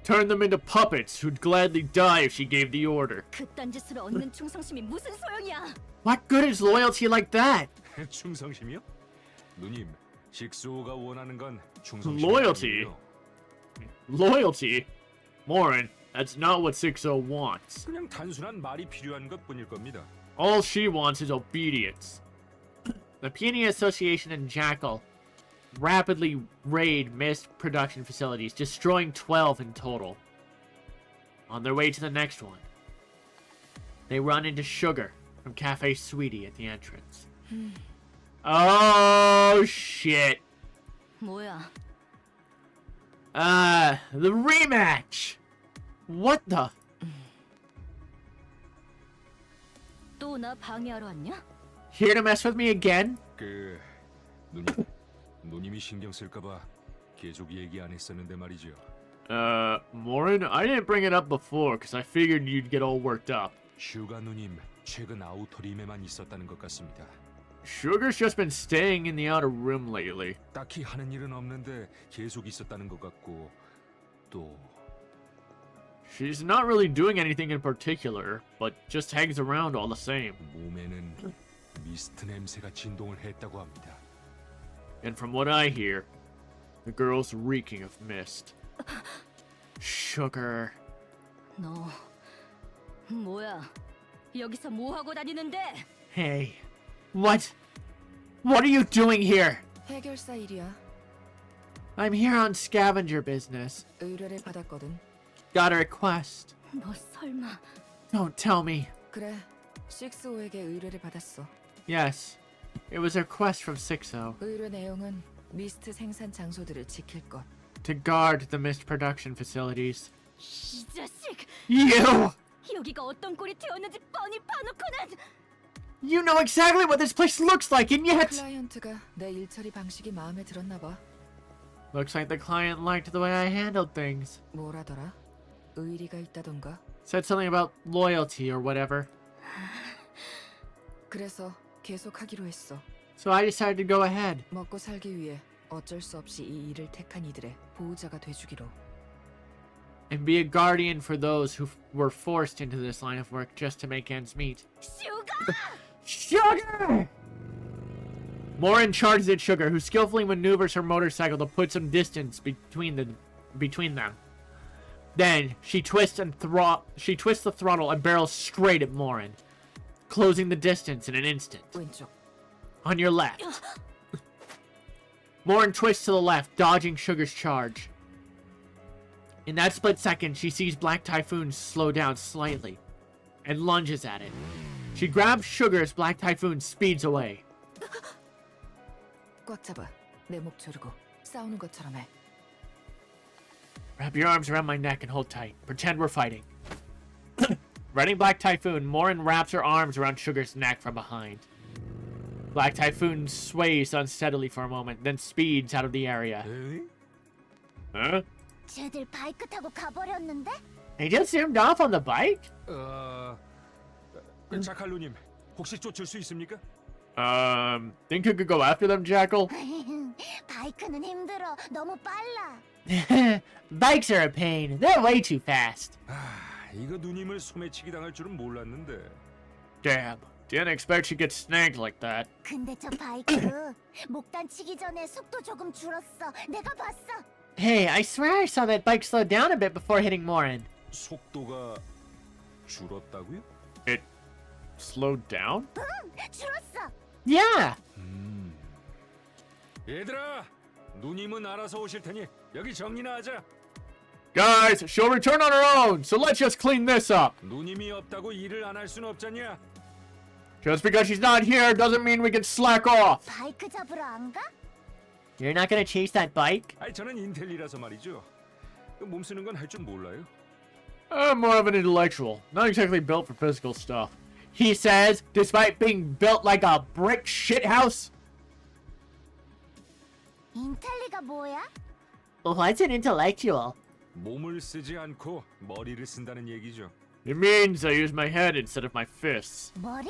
S1: Turn them into puppets who'd gladly die if she gave the order.
S6: 그딴 짓으로 얻는 충성심이 무슨 소용이야?
S1: What good is loyalty like that?
S5: 충성심이요? 누님, 식소가 원하는 건 충성심.
S1: Loyalty? Loyalty? Morin, that's not what 6-0 wants.
S5: 그냥 단순한 말이 필요한 것뿐일 겁니다.
S1: All she wants is obedience. The Peony Association and Jackal rapidly raid Mist production facilities, destroying 12 in total. On their way to the next one, they run into Sugar from Cafe Sweetie at the entrance. Oh shit.
S6: 뭐야?
S1: The rematch! What the?
S6: 또 나 방해하러 왔냐?
S1: Here to mess with me again?
S5: 그 누님이 신경 쓸까봐 계속 얘기 안 했었는데 말이죠.
S1: Morin, I didn't bring it up before because I figured you'd get all worked up.
S5: 슈가 누님 최근 아우터림에만 있었다는 것 같습니다.
S1: Sugar's just been staying in the Outer Rim lately.
S5: 딱히 하는 일은 없는데 계속 있었다는 것 같고 또
S1: She's not really doing anything in particular, but just hangs around all the same.
S5: 몸에는 미스트 냄새가 진동을 했다고 합니다.
S1: And from what I hear, the girl's reeking of mist. Sugar.
S6: 너 뭐야? 여기서 뭐 하고 다니는데?
S1: Hey, what are you doing here?
S7: 해결사 일이야.
S1: I'm here on scavenger business.
S7: 의뢰를 받았거든.
S1: Got a request.
S6: 너 설마?
S1: Don't tell me.
S7: 그래, 6-5에게 의뢰를 받았어.
S1: Yes, it was a request from 6-0
S7: 의뢰 내용은 미스트 생산 장소들을 지킬 것.
S1: to guard the mist production facilities.
S6: 이 자식!
S1: You!
S6: 여기가 어떤 꼴이 되었는지 뻔히 봐놓고는!
S1: You know exactly what this place looks like, and yet...
S7: 클라이언트가 내 일처리 방식이 마음에 들었나 봐.
S1: Looks like the client liked the way I handled things.
S7: 뭐라더라? 의리가 있다던가?
S1: Said something about loyalty or whatever.
S7: 그래서 계속하기로 했어.
S1: So I decided to go ahead.
S7: 먹고 살기 위해 어쩔 수 없이 이 일을 택한 이들의 보호자가 돼주기로.
S1: And be a guardian for those who were forced into this line of work just to make ends meet.
S6: Sugar!
S1: Sugar! Morin charges at Sugar, who skillfully maneuvers her motorcycle to put some distance between them. Then she twists the throttle and barrels straight at Morin, closing the distance in an instant.
S7: 왼쪽.
S1: On your left. Morin twists to the left, dodging Sugar's charge. In that split second, she sees Black Typhoon slow down slightly and lunges at it. She grabs Sugar as Black Typhoon speeds away.
S7: 꽉 잡아. 내 목 조르고 싸우는 것처럼 해.
S1: Wrap your arms around my neck and hold tight. Pretend we're fighting. Riding Black Typhoon, Morin wraps her arms around Sugar's neck from behind. Black Typhoon sways unsteadily for a moment, then speeds out of the area. Huh?
S12: 쟤들 바이크 타고 가버렸는데?
S1: They just zoomed off on the bike?
S5: 자칼루님, 혹시 쫓을 수 있습니까?
S1: Think you could go after them, Jackal?
S12: 바이크는 힘들어. 너무 빨라.
S1: Bikes are a pain. They're way too fast.
S5: 이거 누님을 소매치기 당할 줄은 몰랐는데.
S1: Damn. Didn't expect she'd get snagged like that.
S12: 근데 저 바이크 목단 치기 전에 속도 조금 줄었어. 내가 봤어.
S1: Hey, I swear I saw that bike slow down a bit before hitting Morin.
S5: 속도가 줄었다고요?
S1: It slowed down?
S12: 응, 줄었어.
S1: Yeah.
S5: 얘들아, 누님은 알아서 오실 테니 여기 정리나 하자.
S1: Guys, she'll return on her own, so let's just clean this up.
S5: 누님이 없다고 일을 안 할 순 없잖냐?
S1: Just because she's not here doesn't mean we can slack off.
S12: 바이크 잡으러 안 가?
S1: You're not gonna chase that bike?
S5: 저는 인텔리라서 말이죠. 몸 쓰는 건 할 줄 몰라요.
S1: I'm more of an intellectual, not exactly built for physical stuff. He says, despite being built like a brick shithouse.
S12: 인텔리가 뭐야?
S1: What's an intellectual?
S5: 몸을 쓰지 않고 머리를 쓴다는 얘기죠.
S1: It means I use my head instead of my fists.
S12: 머리?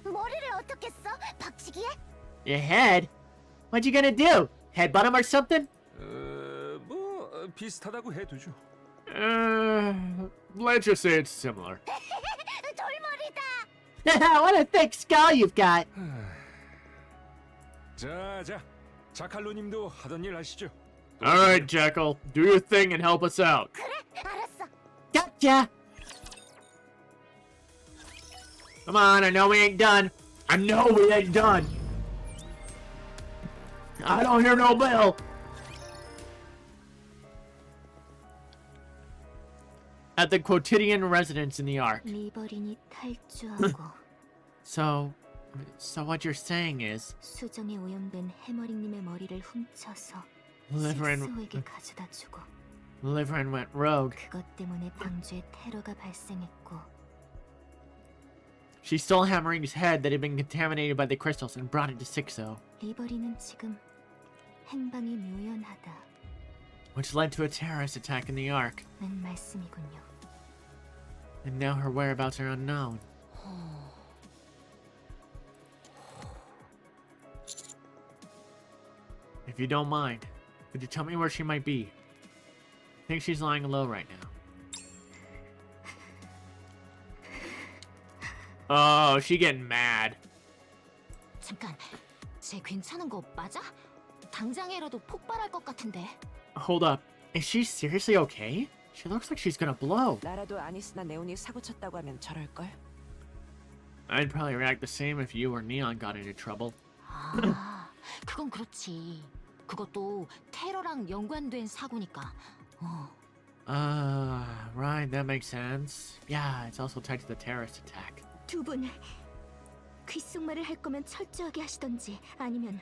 S12: 머리를 어떻게 써? 박치기에?
S1: Your head? What you gonna do? Headbutt him or something?
S5: 비슷하다고 해두죠.
S1: Let's just say it's similar.
S12: 돌머리다.
S1: What a thick skull you've got.
S5: 자, 자칼로님도 하던 일 하시죠.
S1: Alright, Jackal. Do your thing and help us out.
S12: 그래, 알았어.
S1: Gotcha! Come on, I know we ain't done. I know we ain't done. I don't hear no bell. At the quotidian residence in the Ark.
S6: 리버린이 탈주하고
S1: So what you're saying is
S6: 수정에 오염된 해머링님의 머리를 훔쳐서
S1: Liverin
S6: 식소에게 가져다주고
S1: went rogue.
S6: 그것 때문에 방주에 테러가 발생했고
S1: She stole Hammering's head that had been contaminated by the crystals and brought it to Sixo,
S6: 리버린은 지금 행방이 묘연하다
S1: which led to a terrorist attack in the Ark.
S6: 는 말씀이군요.
S1: And now her whereabouts are unknown. If you don't mind, could you tell me where she might be? I think she's lying low right now. Oh, she getting mad.
S3: 잠깐, 쟤 괜찮은 거 맞아? 당장이라도 폭발할 것 같은데.
S1: Hold up. Is she seriously okay? She looks like she's gonna blow.
S7: 나라도 아니스나 네온이 사고 쳤다고 하면 저럴걸?
S1: I'd probably react the same if you or Neon got into trouble.
S3: 아, 그건 그렇지. 그것도 테러랑 연관된 사고니까.
S1: Right, that makes sense. Yeah, it's also tied to the terrorist attack.
S6: 두 분 귓속말을 할 거면 철저하게 하시던지 아니면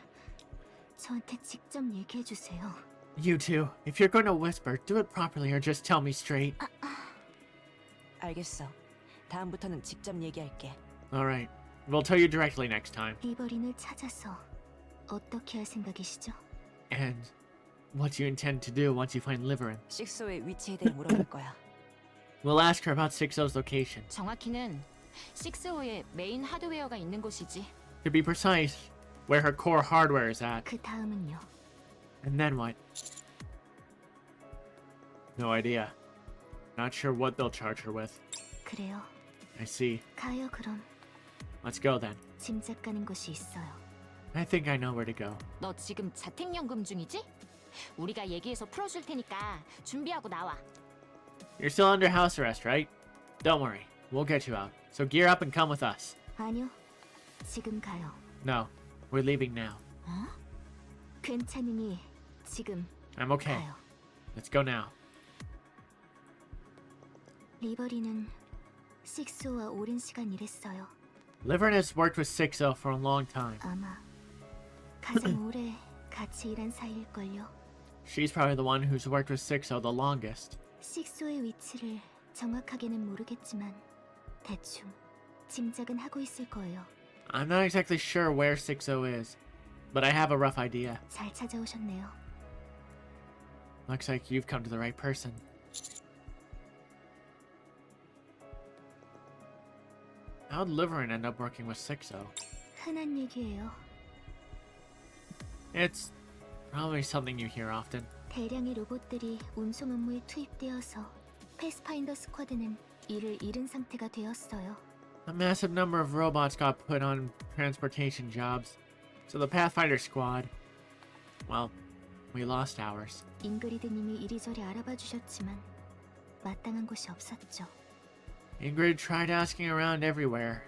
S6: 저한테 직접 얘기해 주세요.
S1: You two, if you're going to whisper, do it properly or just tell me straight.
S7: 알겠어. 다음부터는 직접 얘기할게.
S1: Alright, we'll tell you directly next time.
S6: 리버린을 찾아서 어떻게 할 생각이시죠?
S1: And what do you intend to do once you find Liverin?
S7: 식소의 위치에 대해 물어볼 거야.
S1: We'll ask her about Sixo's location.
S3: 정확히는 6호에 메인 하드웨어가 있는 곳이지.
S1: To be precise, where her core hardware is at.
S6: 그 다음은요?
S1: And then what? No idea. Not sure what they'll charge her with.
S6: 그래요.
S1: I see.
S6: 가요 그럼.
S1: Let's go then.
S6: 짐작 가는 곳이 있어요.
S1: I think I know where to go.
S3: 너 지금 자택연금 중이지? 우리가 얘기해서 풀어줄 테니까 준비하고 나와.
S1: You're still under house arrest, right? Don't worry. We'll get you out. So gear up and come with us.
S6: 아니요. 지금 가요.
S1: No, we're leaving now.
S6: 괜찮으니 지금
S1: I'm okay.
S6: 가요.
S1: Let's go now.
S6: 리버린은 식소와 오랜 시간 일했어요.
S1: Liverin has worked with Sixo for a long time.
S6: 아마 가장 오래 같이 일한 사이일걸요.
S1: She's probably the one who's worked with Sixo the longest.
S6: 식소의 위치를 정확하게는 모르겠지만
S12: 대충 짐작은 하고 있을 거예요.
S1: I'm not exactly sure where 60 is, but I have a rough idea.
S12: 잘 찾아오셨네요.
S1: Looks like you've come to the right person. How'd Liverin end up working with 60?
S12: 흔한 얘기예요.
S1: It's probably something you hear often.
S12: 대량의 로봇들이 운송 업무에 투입되어서 패스파인더 스쿼드는 이를 잃은 상태가 되었어요.
S1: A massive number of robots got put on transportation jobs, so the Pathfinder squad, well, we lost ours.
S12: 잉그리드님이 이리저리 알아봐 주셨지만 마땅한 곳이 없었죠.
S1: Ingrid tried asking around everywhere,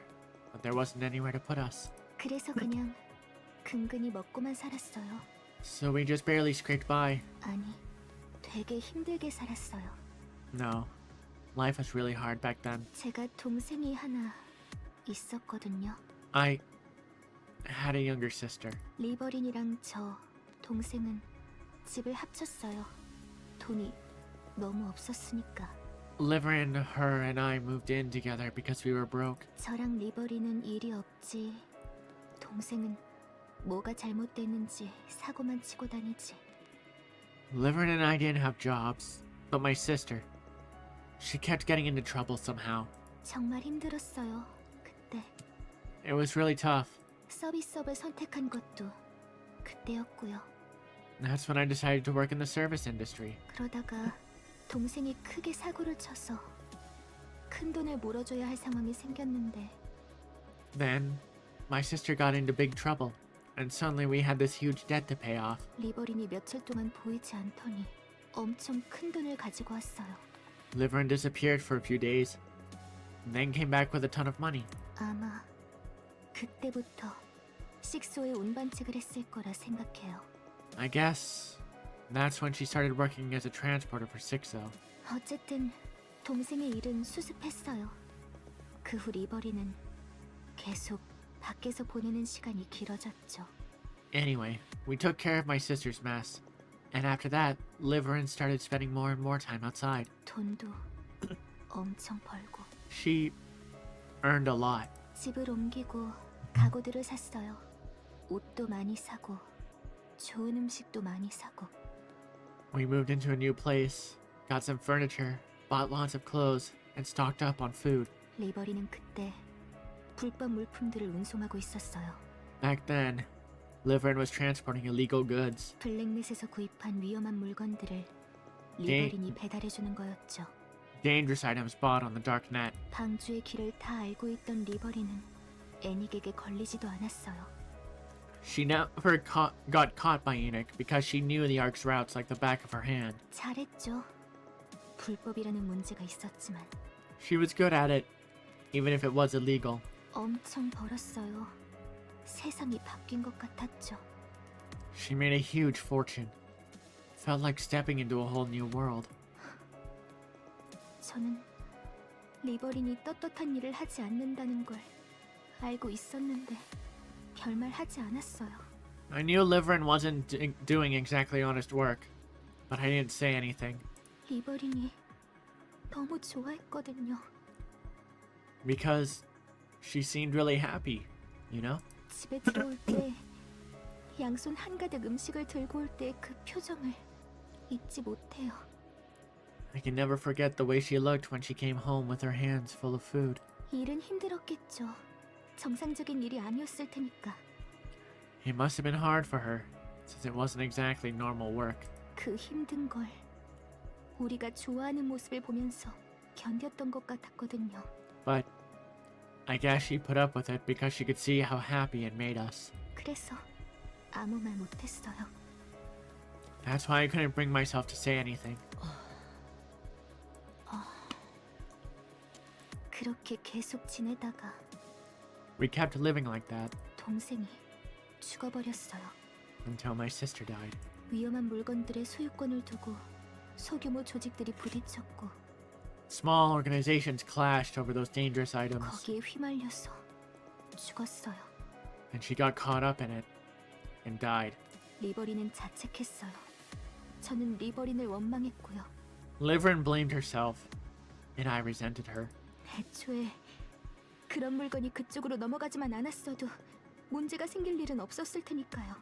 S1: but there wasn't anywhere to put us.
S12: 그래서 그냥 근근히 먹고만 살았어요.
S1: So we just barely scraped by.
S12: 아니, 되게 힘들게 살았어요.
S1: No, life was really hard back then.
S12: 제가 동생이 하나 있었거든요.
S1: I had a younger sister.
S12: 리버린이랑 저 동생은 집을 합쳤어요. 돈이 너무 없었으니까.
S1: Liverin, her, and I moved in together because we were broke.
S12: 저랑 리버린은 일이 없지. 동생은 뭐가 잘못됐는지 사고만 치고 다니지.
S1: Liverin and I didn't have jobs, but my sister, she kept getting into trouble somehow.
S12: 정말 힘들었어요. 그때
S1: It was really tough.
S12: 서비스업을 선택한 것도 그때였고요.
S1: That's when I decided to work in the service industry.
S12: 그러다가 동생이 크게 사고를 쳐서 큰 돈을 물어줘야 할 상황이 생겼는데
S1: Then, my sister got into big trouble, and suddenly we had this huge debt to pay off.
S12: 리버린이 며칠 동안 보이지 않더니 엄청 큰 돈을 가지고 왔어요.
S1: Liverin disappeared for a few days, and then came back with a ton of money.
S12: 아마 그때부터 식소에 운반책을 했을 거라 생각해요.
S1: I guess that's when she started working as a transporter for 60.
S12: 어쨌든 동생의 일은 수습했어요. 그 후 리버리는 계속 밖에서 보내는 시간이 길어졌죠.
S1: Anyway, we took care of my sister's mess, and after that, Liverin started spending more and more time outside.
S12: 돈도 엄청 벌고
S1: She earned a lot.
S12: 집을 옮기고 가구들을 샀어요. 옷도 많이 사고 좋은 음식도 많이 사고.
S1: We moved into a new place, got some furniture, bought lots of clothes, and stocked up on food.
S12: 리버리는 그때 불법 물품들을 운송하고 있었어요.
S1: Back then, Liverin was transporting illegal goods.
S12: 블랙넷에서 구입한 위험한 물건들을 리버린이 배달해주는 거였죠.
S1: Dangerous items bought on the dark net.
S12: 방주의 길을 다 알고 있던 리버리는 애닉에게 걸리지도 않았어요.
S1: She never got caught by Enoch because she knew the Ark's routes like the back of her hand.
S12: 잘했죠. 불법이라는 문제가 있었지만
S1: She was good at it, even if it was illegal.
S12: 엄청 벌었어요. 세상이 바뀐 것 같았죠.
S1: She made a huge fortune. Felt like stepping into a whole new world.
S12: 저는 리버린이 떳떳한 일을 하지 않는다는 걸 알고 있었는데 별말 하지 않았어요.
S1: I knew Liverin wasn't doing exactly honest work, but I didn't say anything.
S12: 리버린이 너무 좋아했거든요.
S1: Because she seemed really happy, you know?
S12: 집에 들어올 때 양손 한가득 음식을 들고 올 때 그 표정을 잊지 못해요.
S1: I can never forget the way she looked when she came home with her hands full of food.
S12: 일은 힘들었겠죠. 정상적인 일이 아니었을 테니까.
S1: It must have been hard for her, since it wasn't exactly normal work.
S12: 그 힘든 걸 우리가 좋아하는 모습을 보면서 견뎠던 것 같았거든요.
S1: But I guess she put up with it because she could see how happy it made us.
S12: 그래서 아무 말 못했어요.
S1: That's why I couldn't bring myself to say anything.
S12: 그렇게 계속 지내다가
S1: We kept living like that
S12: 동생이 죽어버렸어요.
S1: until my sister died.
S12: 위험한 물건들의 소유권을 두고 소규모 조직들이 부딪혔고
S1: Small organizations clashed over those dangerous items,
S12: 거기에 휘말려서 죽었어요.
S1: and she got caught up in it and died.
S12: 리버린은 자책했어요. 저는 리버린을 원망했고요.
S1: Liverin blamed herself, and I resented her.
S12: 애초에 그런 물건이 그쪽으로 넘어가지만 않았어도 문제가 생길 일은 없었을 테니까요.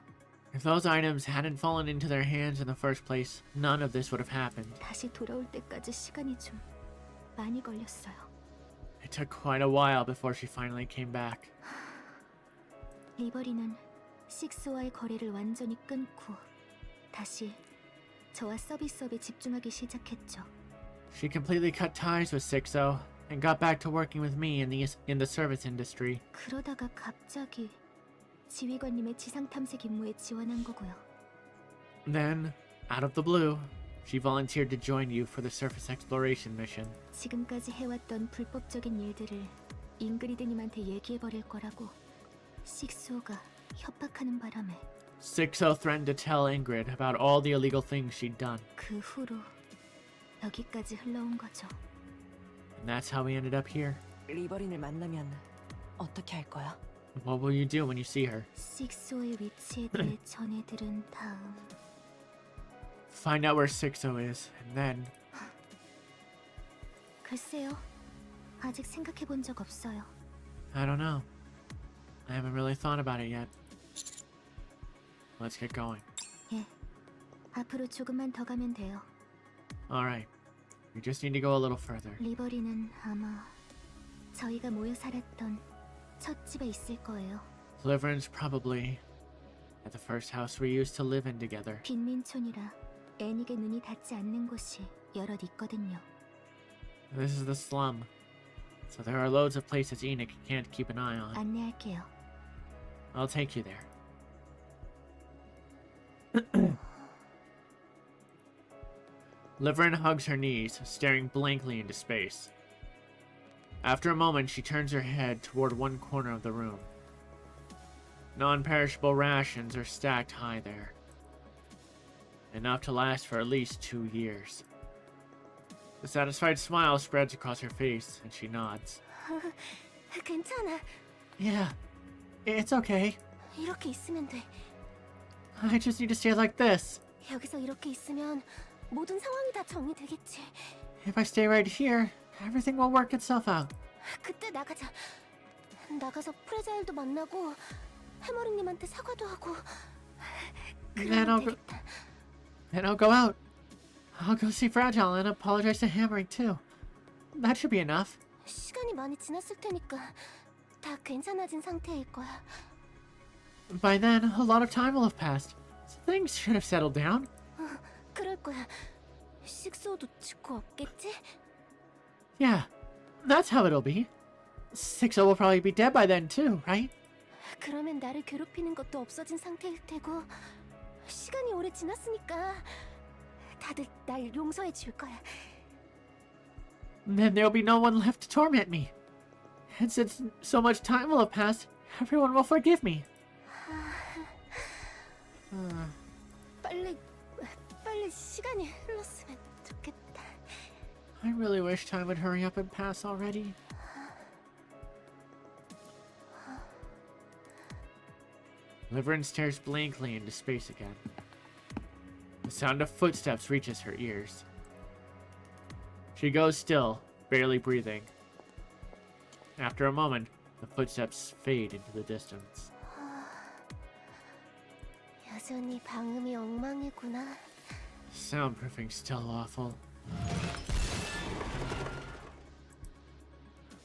S1: If those items hadn't fallen into their hands in the first place, none of this would have happened.
S12: 다시 돌아올 때까지 시간이 좀 많이 걸렸어요.
S1: It took quite a while before she finally came back.
S12: 리버리는 식스와의 거래를 완전히 끊고 다시 저와 서비스업에 집중하기 시작했죠.
S1: She completely cut ties with Sixo and got back to working with me in the service industry.
S12: 그러다가 갑자기 지휘관님의 지상 탐색 임무에 지원한 거고요.
S1: Then, out of the blue, she volunteered to join you for the surface exploration mission.
S12: 지금까지 해왔던 불법적인 일들을 잉그리드님한테 얘기해버릴 거라고 식스호가 협박하는 바람에
S1: Sixo threatened to tell Ingrid about all the illegal things she'd done.
S12: 그 후로 여기까지 흘러온 거죠.
S1: And that's how we ended up here.
S7: 리버린을 만나면 어떻게 할 거야?
S1: What will you do when you see her?
S12: 식스호의 위치에 대해 전해 들은 다음
S1: Find out where Sixo is, and then...
S12: 글쎄요. 아직 생각해 본 적 없어요.
S1: I don't know. I haven't really thought about it yet. Let's get going.
S12: 예. 앞으로 조금만 더 가면 돼요.
S1: Alright. We just need to go a little further.
S12: 리버리는 아마 저희가 모여 살았던 첫 집에 있을 거예요.
S1: Deliverance probably at the first house we used to live in together.
S12: 빈민촌이라 애닉의 눈이 닿지 않는 곳이 여럿 있거든요.
S1: This is the slum, so there are loads of places Enoch can't keep an eye on.
S12: 안내할게요.
S1: I'll take you there. Liverin hugs her knees, staring blankly into space. After a moment, she turns her head toward one corner of the room. Non-perishable rations are stacked high there. Enough to last for at least 2 years. A satisfied smile spreads across her face, and she nods.
S12: 괜찮아.
S1: Yeah, it's okay.
S12: 이렇게 있으면 돼.
S1: I just need to stay like this.
S12: 여기서 이렇게 있으면 모든 상황이 다 정리되겠지.
S1: If I stay right here, everything will work itself out.
S12: 그때 나가자. 나가서 프레자일도 만나고 해머링님한테 사과도 하고.
S1: Then I'll go out. I'll go see Fragile and apologize to Hammering too. That should be enough.
S12: 시간이 많이 지났을 테니까 다 괜찮아진 상태일 거야.
S1: By then, a lot of time will have passed. So things should have settled down.
S12: 그럴 거야. 식소도 죽고 없겠지?
S1: Yeah, that's how it'll be. Sixo will probably be dead by then too, right?
S12: 그러면 나를 괴롭히는 것도 없어진 상태일 테고 시간이 오래 지났으니까 다들 날 용서해 줄 거야.
S1: Then there'll be no one left to torment me. And since so much time will have passed, everyone will forgive me.
S12: 빨리 시간이 흘렀으면 좋겠다.
S1: I really wish time would hurry up and pass already. Liverin stares blankly into space again. The sound of footsteps reaches her ears. She goes still, barely breathing. After a moment, the footsteps fade into the distance.
S12: 여전히 방음이 엉망이구나.
S1: Soundproofing's still awful.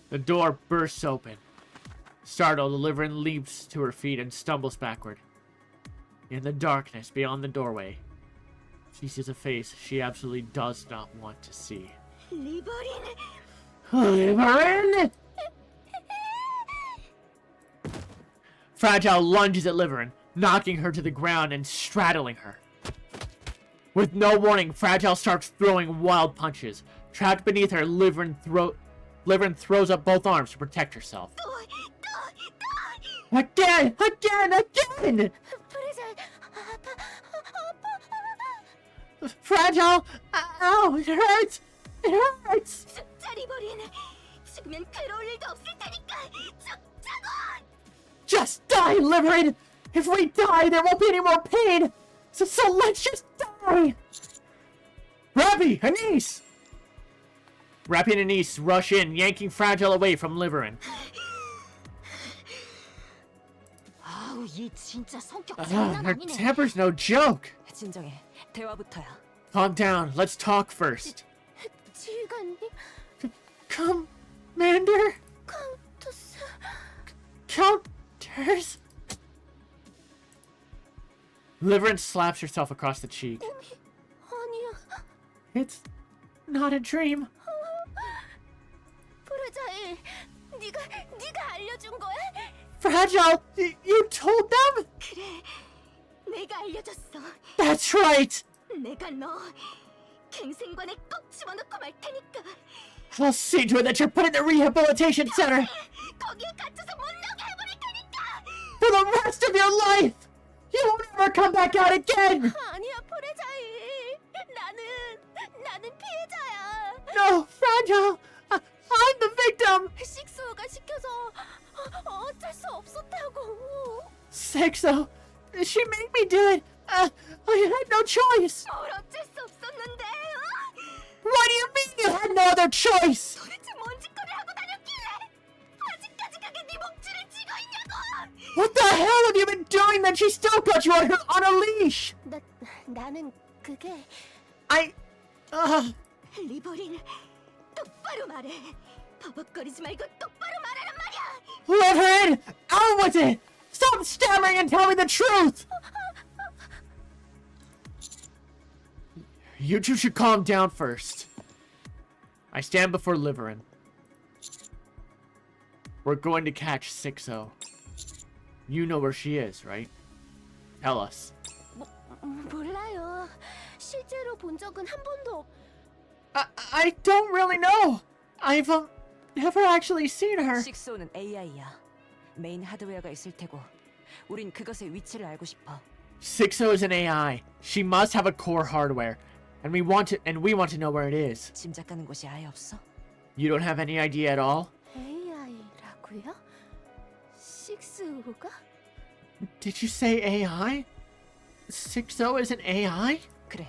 S1: The door bursts open. Startled, Liverin leaps to her feet and stumbles backward. In the darkness beyond the doorway, she sees a face she absolutely does not want to see.
S12: 리버린!
S1: Liverin! Fragile lunges at Liverin, knocking her to the ground and straddling her. With no warning, Fragile starts throwing wild punches. Trapped beneath her, Liverin throws up both arms to protect herself. Again! Fragile! Ow! It hurts! It hurts!
S12: 리버린! 죽으면 괴로울 일도 없을 테니까 죽자고!
S1: Just die, Liverin! If we die, there won't be any more pain! So let's just die! Rappy! Anise! Rappy and Anise rush in, yanking Fragile away from Liverin.
S3: 아우, 얘 진짜 성격
S1: Ugh,
S3: 장난
S1: her
S3: 아니네.
S1: temper's no joke.
S7: 진정해. 대화부터야.
S1: Calm down. Let's talk first.
S12: 지휘관님,
S1: Commander?
S12: 카운터스.
S1: Counters? Liverence slaps herself across the cheek.
S12: 아니야.
S1: It's not a dream.
S12: 프레자일, 네가 알려준 거야?
S1: Fragile! You told them?
S12: 그래, 내가 알려줬어.
S1: That's right!
S12: 내가 너 갱생관에 꼭 집어넣고 말 테니까.
S1: I'll see to it that you're put in the rehabilitation center
S12: 거기에 갇혀서 못 나게 해버릴 테니까.
S1: for the rest of your life! You won't ever come back out again!
S12: 아니야, 프레자일. 나는 피해자야.
S1: No, Fragile! I'm the victim!
S12: 식수호가 시켜서 어쩔 수 없었다고.
S1: Sexo, she made me do it! I had no choice!
S12: 뭘 어쩔 수 없었는데?
S1: What do you mean you had no other choice?
S12: 도대체 뭔 짓거리 하고 다녔길래 아직까지 그게 네 목줄을 쥐고 있냐고!
S1: What the hell have you been doing that she still got you on a leash?
S12: 나는 그게 리버린, 똑바로 말해. 버벅거리지 말고 똑바로 말하란 말이야.
S1: Let her in! Out with it! Stop stammering and tell me the truth! You two should calm down first. I stand before Liverin. We're going to catch 6-0. You know where she is, right? Tell us.
S12: 몰라요. 실제로 본 적은 한 번도 없.
S1: I don't really know. I've never actually seen her.
S7: 식소는 AI야. 메인 하드웨어가 있을 테고 우린 그것의 위치를 알고 싶어.
S1: 6-0 is an AI. She must have a core hardware. And we want to know where it is.
S7: 짐작가는 곳이 아예 없어?
S1: You don't have any idea at all?
S12: AI라고요? 식스호가?
S1: Did you say AI? 6-0 is an AI?
S7: 그래.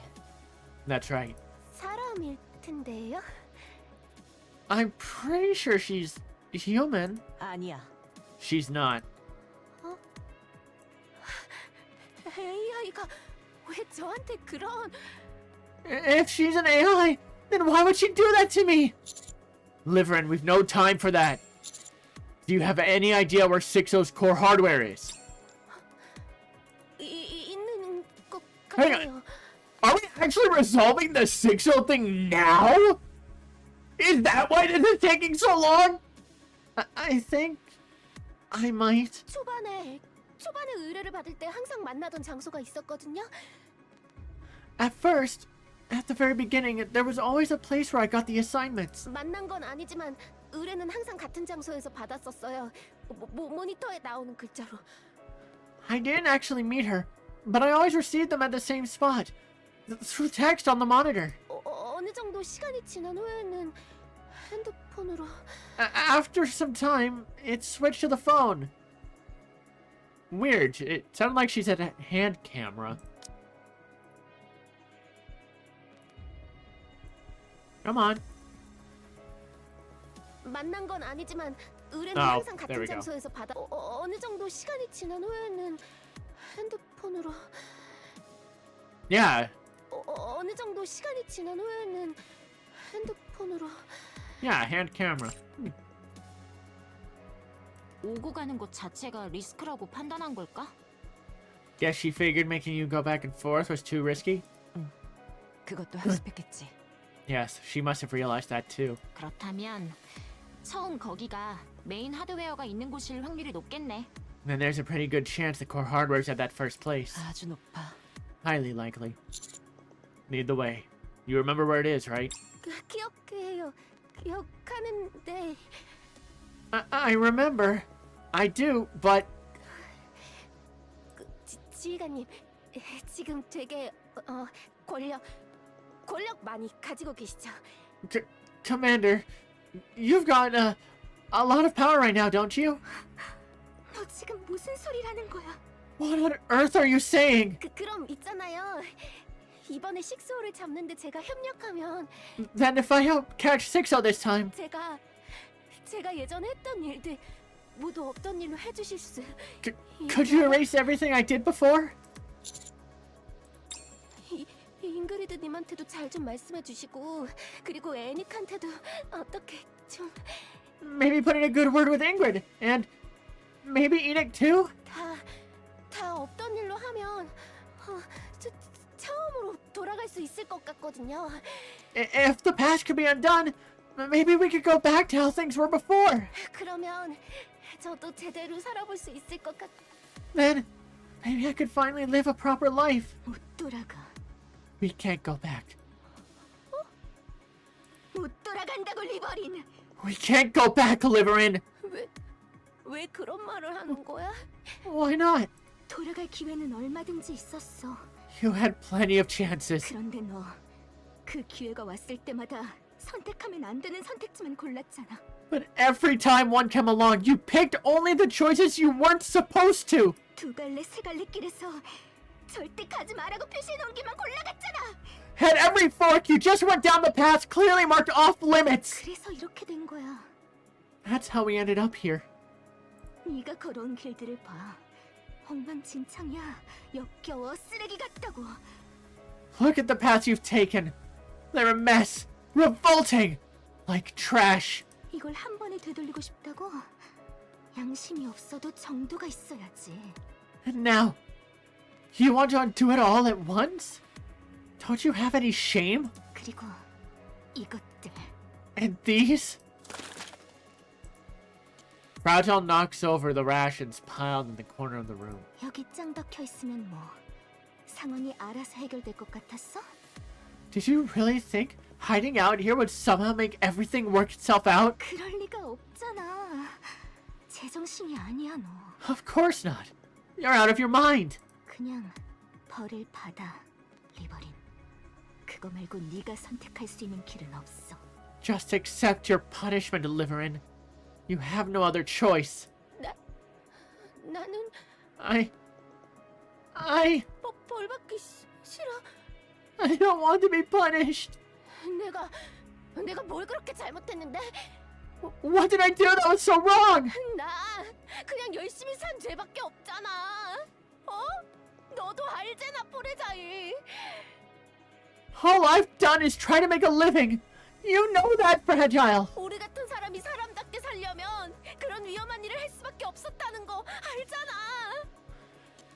S1: That's right.
S12: 사람일 텐데요.
S1: I'm pretty sure she's human.
S7: 아니야.
S1: She's not.
S12: AI가 왜 저한테 그런...
S1: If she's an AI, then why would she do that to me? Liverin, we've no time for that. Do you have any idea where 6-0's core hardware is?
S12: 있는 것
S1: Hang
S12: 같아요.
S1: on. Are we actually resolving the 6-0 thing now? Is that why this is taking so long? I think I might.
S12: 초반에 의뢰를 받을 때 항상 만나던 장소가 있었거든요.
S1: At first, at the very beginning, there was always a place where I got the assignments.
S12: 만난 건 아니지만 의뢰는 항상 같은 장소에서 받았었어요. 모니터에 나오는 글자로.
S1: I didn't actually meet her, but I always received them at the same spot, through text on the monitor.
S12: 어느 정도 시간이 지난 후에는 핸드폰으로.
S1: After some time, it switched to the phone. Weird. It sounded like she said a hand camera. Come on.
S12: 만난 건 아니지만 의뢰는
S1: Oh,
S12: 항상
S1: there we
S12: 같은
S1: go.
S12: 장소에서 받아. 어느 정도 시간이 지난 후에는 핸드폰으로.
S1: Yeah.
S12: 어느 정도 시간이 지난 후에는 핸드폰으로.
S1: Yeah, hand camera.
S3: 오고 가는 것 자체가 리스크라고 판단한 걸까?
S1: Guess she figured making you go back and forth was too risky?
S7: 그것도 학습했겠지.
S1: Yes, she must have realized that too.
S3: 그렇다면 처음 거기가 메인 하드웨어가 있는 곳일 확률이 높겠네.
S1: Then there's a pretty good chance the core hardware's at that first place.
S7: 아주 높아.
S1: Highly likely. Lead the way. You remember where it is, right?
S12: 기억해요. 기억하는데.
S1: I remember. I do, but...
S12: 지휘관님, 지금 되게 권력 많이 가지고 계시죠?
S1: Commander, you've got a lot of power right now, don't you?
S12: 너 지금 무슨 소리라는 거야?
S1: What on earth are you saying?
S12: 그럼 있잖아요. 이번에 식스호를 잡는데 제가 협력하면
S1: Then if I help catch 6-0 this time,
S12: 제가 예전에 했던 일들 모두 없던 일로 해주실 수
S1: Could you erase everything I did before?
S12: 잉그리드님한테도 잘 좀 말씀해 주시고 그리고 애닉한테도 어떻게 좀
S1: Maybe put in a good word with Ingrid, and maybe Enoch too?
S12: 다 없던 일로 하면 처음으로 돌아갈 수 있을 것 같거든요.
S1: If the past could be undone, maybe we could go back to how things were before.
S12: 그러면 저도 제대로 살아볼 수 있을 것 같.
S1: Then, maybe I could finally live a proper life.
S12: 못 돌아가.
S1: We can't go back.
S12: 못 돌아간다고 리버린.
S1: We can't go back, Liverin.
S12: 왜 그런 말을 하는 거야?
S1: Why not?
S12: 돌아갈 기회는 얼마든지 있었어.
S1: You had plenty of chances.
S12: 그런데 너 그 기회가 왔을 때마다 선택하면 안 되는 선택지만 골랐잖아.
S1: But every time one came along, you picked only the choices you weren't supposed to.
S12: 두 갈래 세 갈래 길에서 절대 가지 말라고 표시해 놓은 길만 골라갔잖아.
S1: At every fork, you just went down the path clearly marked off limits.
S12: 그래서 이렇게 된 거야.
S1: That's how we ended up here.
S12: 네가 걸어온 길들을 봐. 엉망진창이야. 역겨워 쓰레기 같다고.
S1: Look at the paths you've taken. They're a mess. Revolting. Like trash.
S12: 이걸 한 번에 되돌리고 싶다고? 양심이 없어도 정도가 있어야지.
S1: And now, you want to undo it all at once? Don't you have any shame?
S12: 그리고 이것들.
S1: And these? Fragile knocks over the rations piled in the corner of the room.
S12: 여기 짱 박혀 있으면 뭐 상황이 알아서 해결될 것 같았어?
S1: Did you really think hiding out here would somehow make everything work itself out?
S12: 그럴 리가 없잖아. 제정신이 아니야 너.
S1: Of course not. You're out of your mind.
S12: 그냥 벌을 받아, 리버린. 그거 말고 네가 선택할 수 있는 길은 없어.
S1: Just accept your punishment, Liverin. You have no other choice.
S12: 나는 벌 받기 싫어.
S1: I don't want to be punished.
S12: 내가 뭘 그렇게 잘못했는데?
S1: What did I do that was so wrong?
S12: 나 그냥 열심히 산 죄밖에 없잖아. 너도 알잖아, 포레자일.
S1: All I've done is try to make a living. You know that, Fragile.
S12: 우리 같은 사람이 사람답게 살려면 그런 위험한 일을 할 수밖에 없었다는 거 알잖아.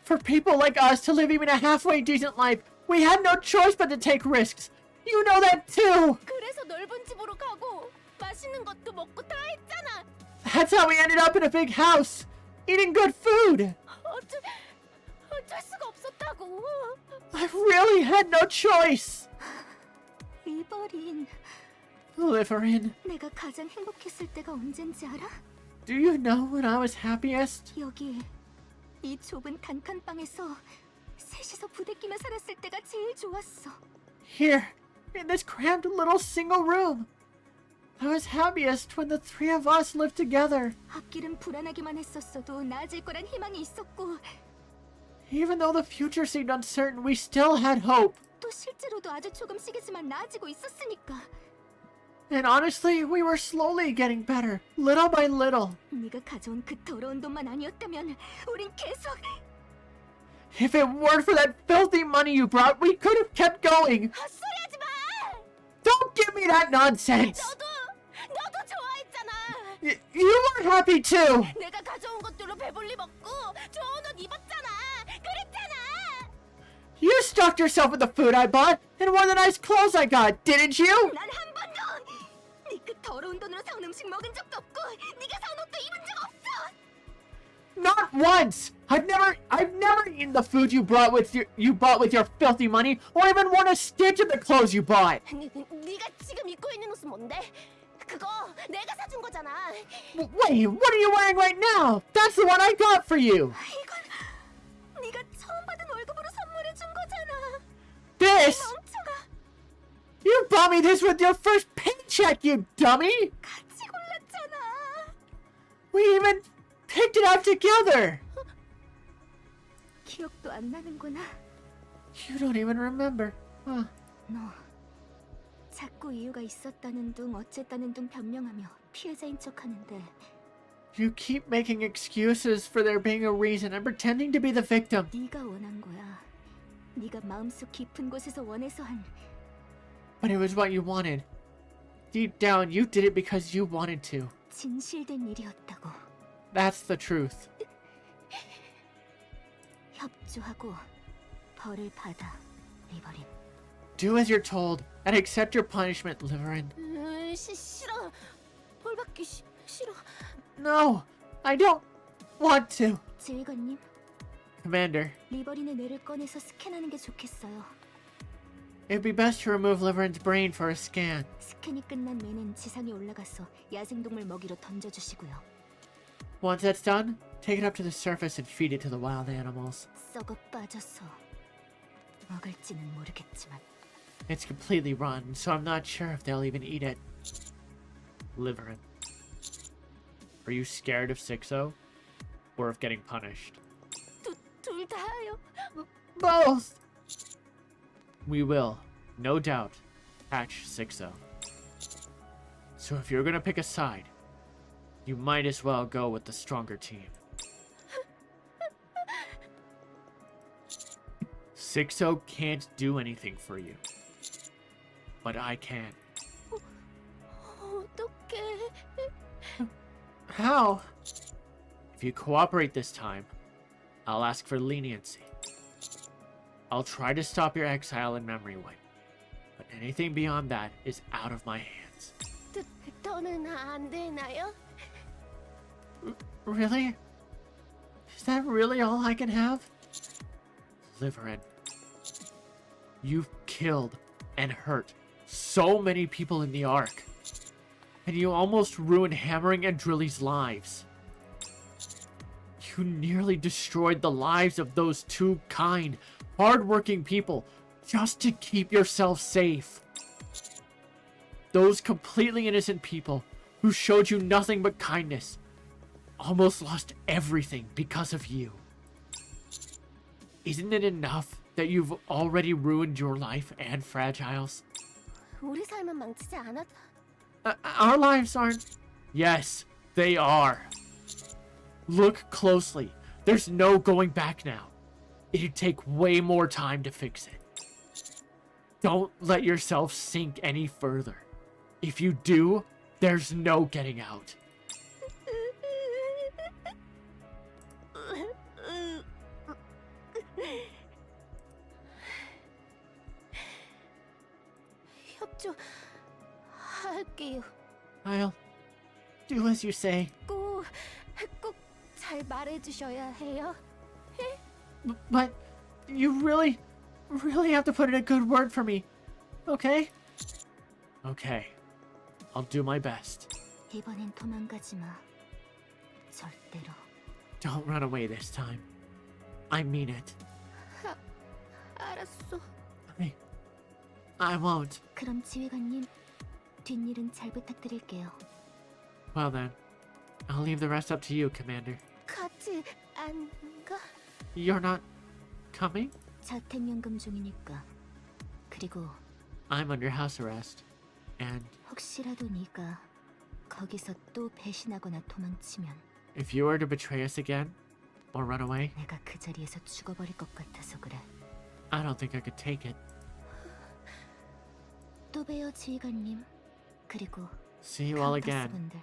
S1: For people like us to live even a halfway decent life, we had no choice but to take risks. You know that too.
S12: 그래서 넓은 집으로 가고 맛있는 것도 먹고 다 했잖아.
S1: That's how we ended up in a big house, eating good food.
S12: 어쩔 수가 없었다고.
S1: I really had no choice.
S12: 리버린.
S1: Liverin,
S12: 내가 가장 행복했을 때가 언젠지 알아?
S1: do you know when I was happiest?
S12: 여기 이 좁은 단칸방에서 셋이서 부대끼며 살았을 때가 제일 좋았어.
S1: Here, in this cramped little single room. I was happiest when the three of us lived together.
S12: 앞길은 불안하기만 했었어도 나아질 거란 희망이 있었고
S1: Even though the future seemed uncertain, we still had hope.
S12: 또 실제로도 아주 조금씩이지만 나아지고 있었으니까.
S1: And honestly, we were slowly getting better, little by little.
S12: 네가 가져온 그 더러운 돈만 아니었다면 우린 계속.
S1: If it weren't for that filthy money you brought, we could have kept going.
S12: 헛소리하지 마!
S1: Don't give me that nonsense!
S12: 너도 좋아했잖아.
S1: You were happy too!
S12: 내가 가져온 것들로 배불리 먹고 좋은 옷 입었잖아. 그랬잖아.
S1: You stuffed yourself with the food I bought and wore the nice clothes I got, didn't you?
S12: 난 한 번도 네 그 더러운 돈으로 사온 음식 먹은 적도 없고 네가 사온 옷도 입은 적 없어.
S1: Not once! I've never eaten the food you bought with your filthy money, or even worn a stitch of the clothes you bought.
S12: 네가 지금 입고 있는 옷은 뭔데? 그거 내가 사준 거잖아.
S1: Wait, what are you wearing right now? That's the one I got for you.
S12: 이건 네가 처음 받은 월급으로 선물해 준 거잖아.
S1: This?
S12: 멍청아.
S1: You bought me this with your first paycheck, you dummy!
S12: 같이 골랐잖아.
S1: We even picked it out together.
S12: 기억도 안 나는구나.
S1: You don't even remember. Huh.
S12: 너 자꾸 이유가 있었다는 둥 어쨌다는 둥 변명하며 피해자인 척하는데
S1: You keep making excuses for there being a reason and pretending to be the victim.
S12: 네가 원한 거야. 네가 마음속 깊은 곳에서 원해서 한.
S1: But it was what you wanted. Deep down, you did it because you wanted to.
S12: 진실된 일이었다고.
S1: That's the truth.
S12: 협조하고 벌을 받아, 리버린.
S1: Do as you're told and accept your punishment, Liverin.
S12: 싫어. 벌 받기 싫어.
S1: No, I don't want to.
S12: 지휘관님,
S1: Commander,
S12: 리버린의 뇌를 꺼내서 스캔하는 게 좋겠어요.
S1: it'd be best to remove Liverin's brain for a scan.
S12: 스캔이 끝난 뇌는 지상에 올라가서 야생동물 먹이로 던져주시고요.
S1: Once that's done, take it up to the surface and feed it to the wild animals.
S12: 썩어 빠져서 먹을지는 모르겠지만.
S1: It's completely rotten, so I'm not sure if they'll even eat it. Liverin. Are you scared of 6-0? Or of getting punished?
S12: 둘 다요.
S1: Both! We will, no doubt, catch 6-0. So if you're gonna pick a side, you might as well go with the stronger team. 6-0 can't do anything for you. But I can.
S12: 어떡해.
S1: How? If you cooperate this time, I'll ask for leniency. I'll try to stop your exile and memory wipe. But anything beyond that is out of my hands.
S12: 더는 안 되나요?
S1: Really? Is that really all I can have? Liverin, you've killed and hurt so many people in the Ark. And you almost ruined Hammering and Drilly's lives. You nearly destroyed the lives of those two kind, hard-working people just to keep yourself safe. Those completely innocent people who showed you nothing but kindness almost lost everything because of you. Isn't it enough that you've already ruined your life and Fragile's?
S12: 우리 삶은 망치지 않았.
S1: Our lives aren't... Yes, they are. Look closely. There's no going back now. It'd take way more time to fix it. Don't let yourself sink any further. If you do, there's no getting out.
S12: 협조할게요.
S1: I'll do as you say.
S12: 꼭 잘 말해주셔야 해요.
S1: But you really have to put in a good word for me. Okay? Okay. I'll do my best.
S12: 이번엔 도망가지 마. 절대로.
S1: Don't run away this time. I mean it.
S12: 알았어.
S1: I won't.
S12: 그럼 지휘관님, 뒷일은 잘 부탁드릴게요.
S1: Well then, I'll leave the rest up to you, Commander.
S12: 같이 안 가?
S1: You're not coming?
S12: 자택연금 중이니까. 그리고
S1: I'm under house arrest. And
S12: 혹시라도 네가 거기서 또 배신하거나 도망치면
S1: if you were to betray us again, or run away,
S12: 내가 그 자리에서 죽어버릴 것 같아서 그래.
S1: I don't think I could take it.
S12: 또 봬요, 지휘관님. 그리고
S1: See you all again.
S12: 분들.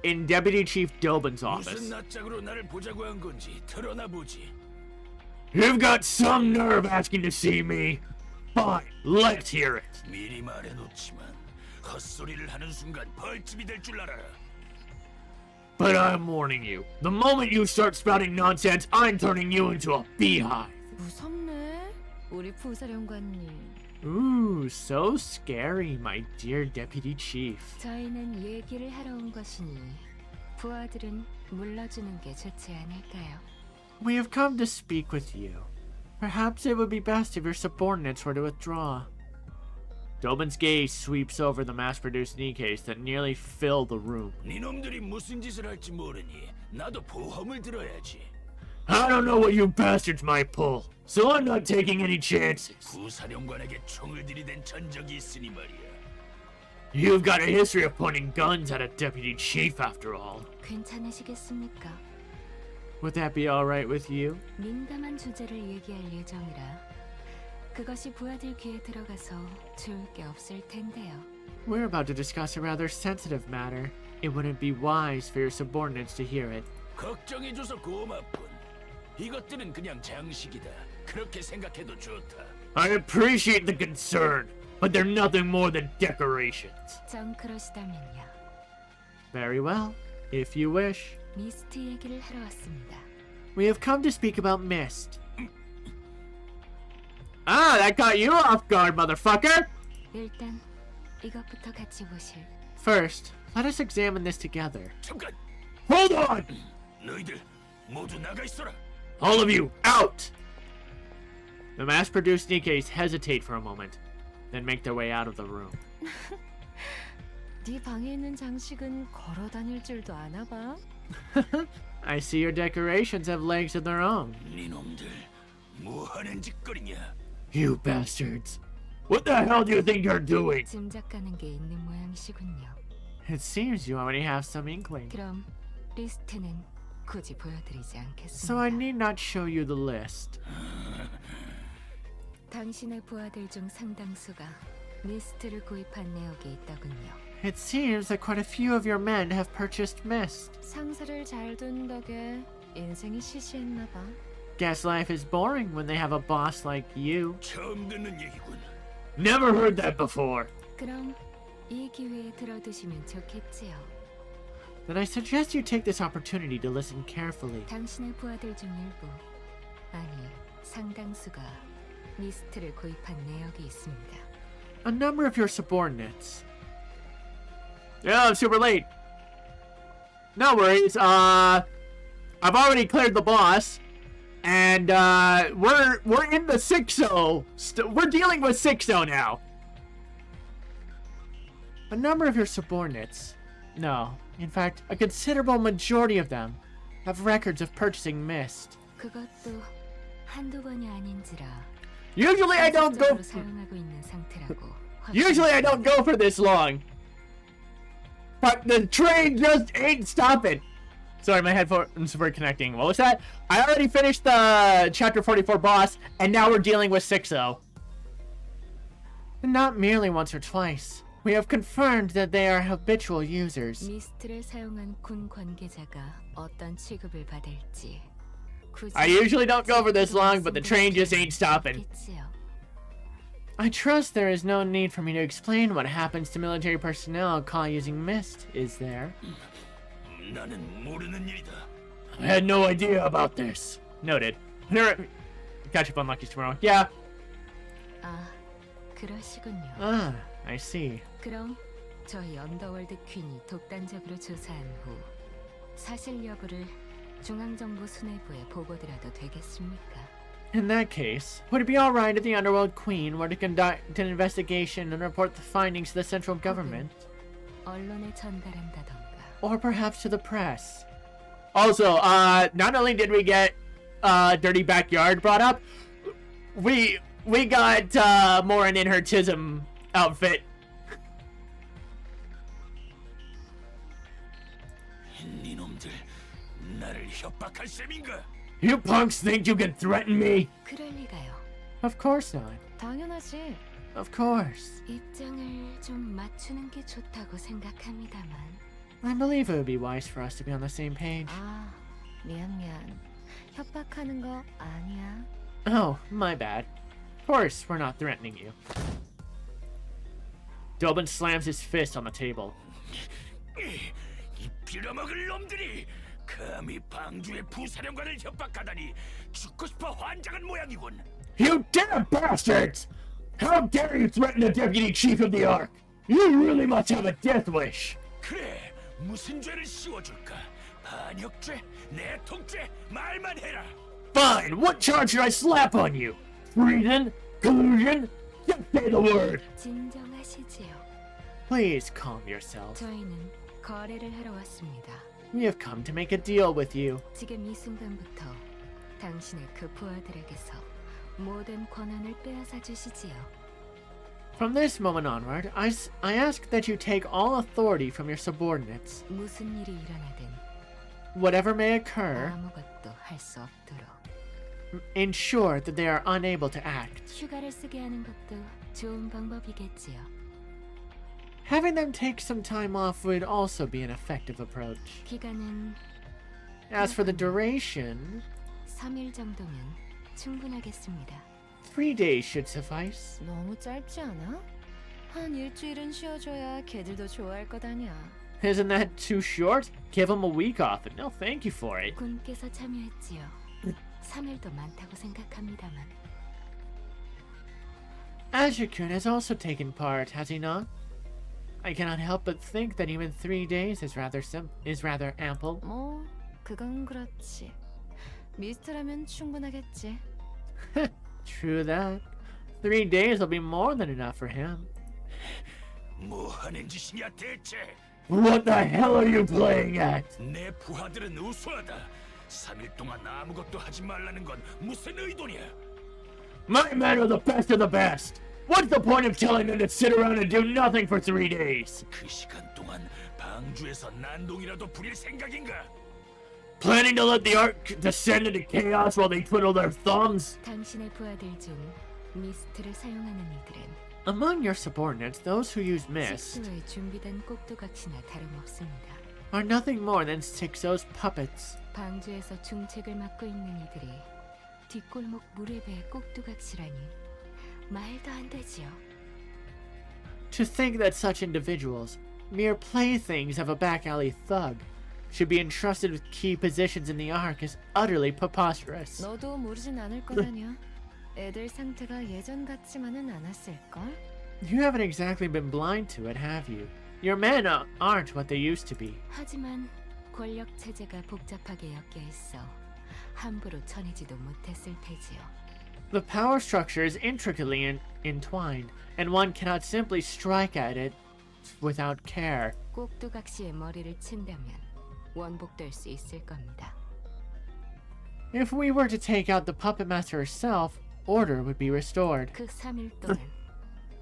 S1: In Deputy Chief Dobin's office.
S9: 무슨 낯짝으로 나를 보자고 한 건지 드러나 보지.
S1: You've got some nerve asking to see me. Fine, let's hear it.
S9: 미리 말해놓지만 헛소리를 하는 순간 벌집이 될 줄 알아라.
S1: But I'm warning you. The moment you start spouting nonsense, I'm turning you into a beehive.
S2: 무섭네. 우리 부사령관님.
S1: Ooh, so scary, my dear Deputy Chief.
S10: 저희는 얘기를 하러 온 것이니 부하들은 물러주는 게 좋지 않을까요?
S1: We have come to speak with you. Perhaps it would be best if your subordinates were to withdraw. Dobin's gaze sweeps over the mass-produced NIKKEs that nearly fill the room.
S9: 니놈들이 무슨 짓을 할지 모르니 나도 보험을 들어야지.
S1: I don't know what you bastards might pull, so I'm not taking any chances.
S13: 부사령관에게 총을 들이댄 전적이 있으니 말이야.
S1: You've got a history of pointing guns at a deputy chief after all.
S2: 괜찮으시겠습니까?
S1: Would that be alright with you?
S2: 민감한 주제를 얘기할 예정이라 그것이 부하들 귀에 들어가서 좋을 게 없을 텐데요.
S1: We're about to discuss a rather sensitive matter. It wouldn't be wise for your subordinates to hear it.
S13: 걱정해줘서 고맙군. 이것들은 그냥 장식이다. 그렇게 생각해도 좋다.
S1: I appreciate the concern, but they're nothing more than decorations.
S2: 정 그러시다면요.
S1: Very well, if you wish.
S2: 미스트 얘기를 하러 왔습니다.
S1: We have come to speak about Mist. Ah, that caught you off guard, motherfucker!
S2: 일단 이것부터 같이 보실.
S1: First, let us examine this together.
S13: 잠깐.
S1: Hold on!
S13: 너희들 모두 나가 있어라.
S1: All of you, out! The mass-produced NIKKEs hesitate for a moment, then make their way out of the room.
S2: 네 방에 있는 장식은 걸어 다닐 줄도 아나 봐.
S1: I see your decorations have legs of their own.
S13: 니놈들 뭐 하는 짓거리냐?
S1: You bastards! What the hell do you think you're doing?
S2: 짐작가는 게 있는 모양이시군요.
S1: It seems you already have some inkling.
S2: 그럼 리스트는 굳이 보여드리지 않겠습니다.
S1: So I need not show you the list.
S2: 당신의 부하들 중 상당수가 미스트를 구입한 내역이 있더군요.
S1: It seems that quite a few of your men have purchased Mist.
S2: 상사를 잘 둔 덕에 인생이 시시했나 봐.
S1: Guess life is boring when they have a boss like you.
S13: 처음 듣는 얘기군.
S1: Never heard that before.
S2: 그럼 이 기회에 들어두시면 좋겠지요.
S1: Then I suggest you take this opportunity to listen carefully.
S2: 당신의 부하들 중 일부, 아니 상당수가 미스트를 구입한 내역이 있습니다.
S1: A number of your subordinates. Yeah, I'm super late. No worries. I've already cleared the boss, and we're in the 6-0. We're dealing with 6-0 now. A number of your subordinates. No, in fact, a considerable majority of them have records of purchasing Mist.
S2: 그것도 한두 번이 아닌지라.
S1: Usually I don't go.
S2: 사용하고 있는 상태라고.
S1: Usually I don't go for this long. But the train just ain't stopping. Sorry, my headphones were connecting. What was that? I already finished the Chapter 44 boss, and now we're dealing with 6-0. Not merely once or twice. We have confirmed that they are habitual users.
S2: 미스트를 사용한 군 관계자가 어떤 취급을 받을지.
S1: I usually don't go for this long, but the train just ain't stopping. I trust there is no need for me to explain what happens to military personnel caught using Mist, is there?
S13: 나는 모르는 일이다.
S1: I had no idea about this. Noted. Catch up on Lucky's tomorrow. Yeah.
S2: 아, 그러시군요.
S1: Ah, I see.
S2: 그럼 저희 언더월드 퀸이 독단적으로 조사한 후 사실 여부를 중앙정부 수뇌부에 보고드려도 되겠습니까?
S1: In that case, would it be alright if the Underworld Queen were to conduct an investigation and report the findings to the central government?
S2: 언론에 전달한다던가.
S1: Or perhaps to the press? Also, not only did we get Dirty Backyard brought up, we got Morin in her Tism outfit.
S13: 니놈들 나를 협박할 셈인가?
S1: You punks think you can threaten me?
S2: 그럴 리가요.
S1: Of course not.
S2: 당연하지.
S1: Of course.
S2: 입장을 좀 맞추는 게 좋다고 생각합니다만.
S1: I believe it would be wise for us to be on the same page.
S2: 아, 미안. 협박하는 거 아니야.
S1: Oh, my bad. Of course, we're not threatening you. Dobin slams his fist on the table.
S13: 이 빌어먹을 놈들이 감히 방주의 부사령관을 협박하다니 죽고 싶어 환장한 모양이군.
S1: You damn bastards! How dare you threaten the deputy chief of the Ark? You really must have a death wish.
S13: 그래, 무슨 죄를 씌워줄까? 반역죄, 내통죄, 말만 해라.
S1: Fine, what charge should I slap on you? Treason? Collusion? Just say the word.
S2: 진정하시지요.
S1: Please calm yourself.
S2: 저희는 거래를 하러 왔습니다.
S1: We have come to make a deal with you.
S2: 지금 이 순간부터 당신의 그 부하들에게서 모든 권한을 빼앗아 주시지요.
S1: From this moment onward, I ask that you take all authority from your subordinates.
S2: 무슨 일이 일어나든
S1: Whatever may occur,
S2: 아무것도 할 수 없도록.
S1: ensure that they are unable to act.
S2: 휴가를 쓰게 하는 것도 좋은 방법이겠지요.
S1: Having them take some time off would also be an effective approach.
S2: 기간은
S1: As for the duration,
S2: 3일 정도면 충분하겠습니다.
S1: 3 days should suffice.
S2: 너무 짧지 않아? 한 일주일은 쉬어줘야 걔들도 좋아할 것 아니야.
S1: Isn't that too short? Give them a week off and they'll thank you for it.
S2: 군께서 참여했지요. 3일도 많다고 생각합니다만.
S1: Azure-kun has also taken part, has he not? I cannot help but think that even 3 days is rather ample.
S2: 뭐 그건 그렇지. 미스터라면 충분하겠지.
S1: True that. 3 days will be more than enough for him.
S13: 뭐 하는 짓이냐 대체?
S1: What the hell are you playing at?
S13: 내 부하들은 우수하다. 3일 동안 아무것도 하지 말라는 건 무슨 의도냐?
S1: My men are the best of the best. What's the point of telling them to sit around and do nothing for 3 days?
S13: 그 시간 동안 방주에서 난동이라도 부릴 생각인가?
S1: Planning to let the Ark descend into chaos while they twiddle their thumbs?
S2: 당신의 부하들 중 미스트를 사용하는 이들은
S1: Among your subordinates, those who use mist
S2: 식수에 준비된 꼭두각시나 다름없습니다.
S1: are nothing more than Sixo's puppets.
S2: 방주에서 중책을 맡고 있는 이들이 뒷골목 무례배의 꼭두각시라니 말도 안 되지요.
S1: To think that such individuals, mere playthings of a back alley thug, should be entrusted with key positions in the Ark is utterly preposterous.
S2: 너도 모르진 않을 거라냐? 애들 상태가 예전 같지만은 않았을걸?
S1: You haven't exactly been blind to it, have you? Your men aren't what they used to be.
S2: 하지만 권력 체제가 복잡하게 엮여 있어 함부로 쳐내지도 못했을 테지요.
S1: The power structure is intricately entwined, and one cannot simply strike at it without care.
S2: 꼭두각시의 머리를 친다면 원복될 수 있을 겁니다.
S1: If we were to take out the puppet master herself, order would be restored.
S2: 그 3일 동안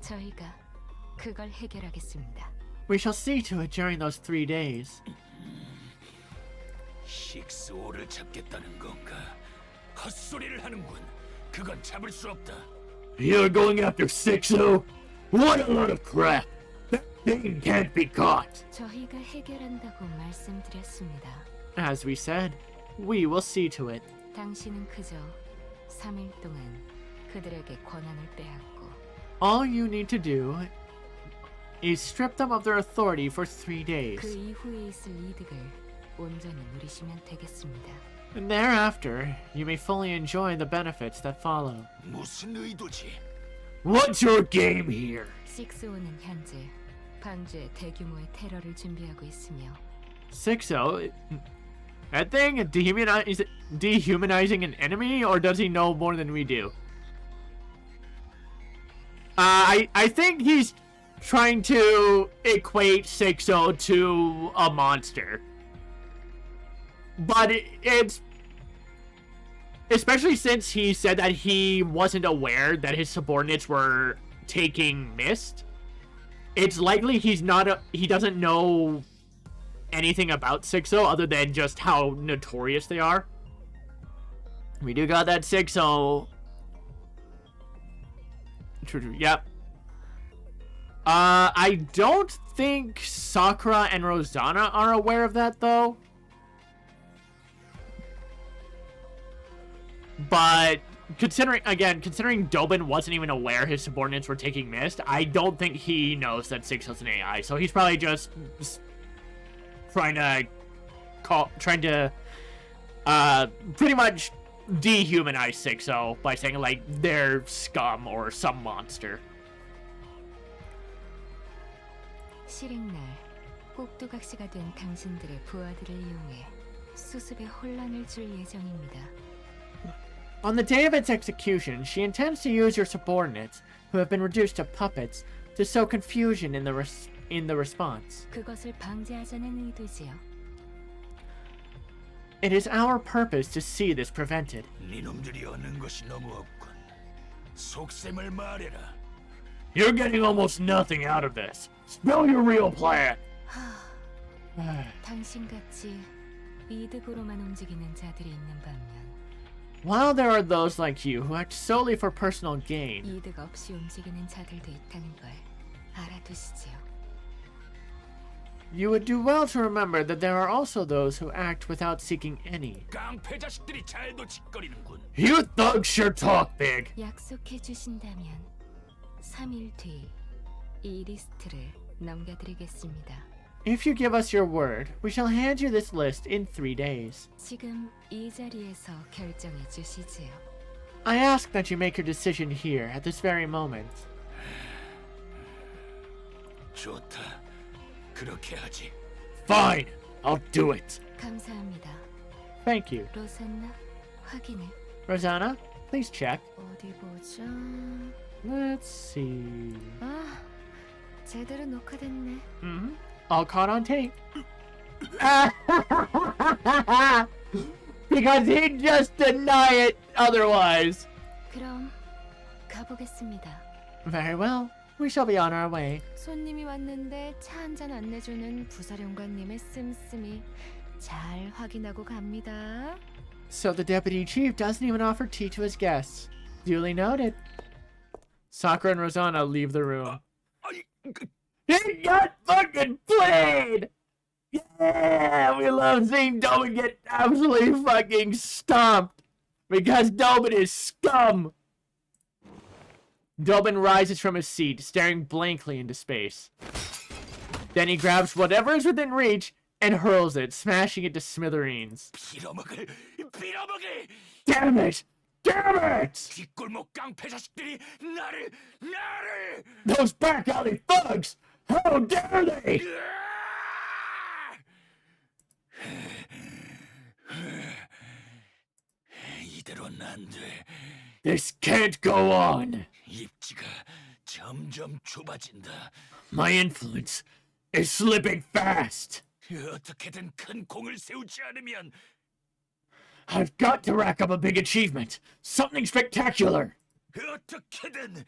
S2: 저희가 그걸 해결하겠습니다.
S1: We shall see to it during those 3 days.
S13: 식스오를 잡겠다는 건가? 헛소리를 하는군. 그건 잡을 수 없다.
S1: You're going after Sixo? What a load of crap! That thing can't be caught!
S2: 저희가 해결한다고 말씀드렸습니다.
S1: As we said, we will see to it.
S2: 당신은 그저 3일 동안 그들에게 권한을 빼앗고
S1: All you need to do is strip them of their authority for 3 days.
S2: 그 이후에 있을 이득을 온전히 누리시면 되겠습니다.
S1: And thereafter, you may fully enjoy the benefits that follow.
S13: 무슨 의도지?
S1: What's your game here?
S2: 식스오는 현재 방주에 대규모의 테러를 준비하고 있으며
S1: Sixo? That thing dehumanizing an enemy, or does he know more than we do? I think he's trying to equate Sixo to a monster. But it's... Especially since he said that he wasn't aware that his subordinates were taking mist. It's likely he doesn't know anything about Sixo other than just how notorious they are. We do got that Sixo. True. Yep. I don't think Sakura and Rosanna are aware of that though. But considering Dobin wasn't even aware his subordinates were taking mist, I don't think he knows that Sixo's an AI. So he's probably just trying to pretty much dehumanize Sixo by saying like they're scum or some monster.
S2: 실행날 꼭두각시가 된 당신들의 부하들을 이용해 수습에 혼란을 줄 예정입니다.
S1: On the day of its execution, she intends to use your subordinates, who have been reduced to puppets, to sow confusion in the response.
S2: 그것을 방지하자는 의도지요.
S1: It is our purpose to see this prevented.
S13: 네놈들이 얻는 것이 너무 없군. 속셈을 말해라.
S1: You're getting almost nothing out of this. Spill your real plan.
S10: 당신같이 이득으로만 움직이는 자들이 있는 반면
S1: While there are those like you who act solely for personal gain,
S10: 이득 없이 움직이는 자들도 있다는 걸 알아두시지요.
S1: you would do well to remember that there are also those who act without seeking any.
S13: 깡패 자식들이 잘도 짓거리는군.
S1: You thugs sure talk big.
S10: 약속해 주신다면 3일 뒤 이 리스트를 넘겨드리겠습니다.
S1: If you give us your word, we shall hand you this list in 3 days.
S10: 지금 이 자리에서 결정해 주시지요.
S1: I ask that you make your decision here at this very moment.
S13: 좋다. 그렇게 하지.
S1: Fine, I'll do it.
S10: 감사합니다.
S1: Thank you.
S10: 로산나, 확인해.
S1: Rosanna, please check.
S2: 어디 보자.
S1: Let's see.
S2: 아, 제대로 녹화됐네.
S1: All caught on tape. Because he'd just deny it otherwise.
S10: 그럼 가보겠습니다.
S1: Very well. We shall be on our way.
S2: 손님이 왔는데 차 한잔 안 내주는 부사령관님의 씀씀이 잘 확인하고 갑니다.
S1: So the deputy chief doesn't even offer tea to his guests. Duly noted. Sakura and Rosanna leave the room. He got fucking played! Yeah, we love seeing Dobin get absolutely fucking stomped. Because Dobin is scum! Dobin rises from his seat, staring blankly into space. Then he grabs whatever is within reach and hurls it, smashing it to smithereens.
S13: 빌어먹을!
S1: Damn it! Damn it!
S13: 뒷골목 깡패 자식들이 나를!
S1: Those back alley thugs! How dare they!
S13: 이대로는 안 돼.
S1: This can't go on.
S13: 입지가 점점 좁아진다.
S1: My influence is slipping fast.
S13: 어떻게든 큰 공을 세우지 않으면
S1: I've got to rack up a big achievement. Something spectacular.
S13: 어떻게든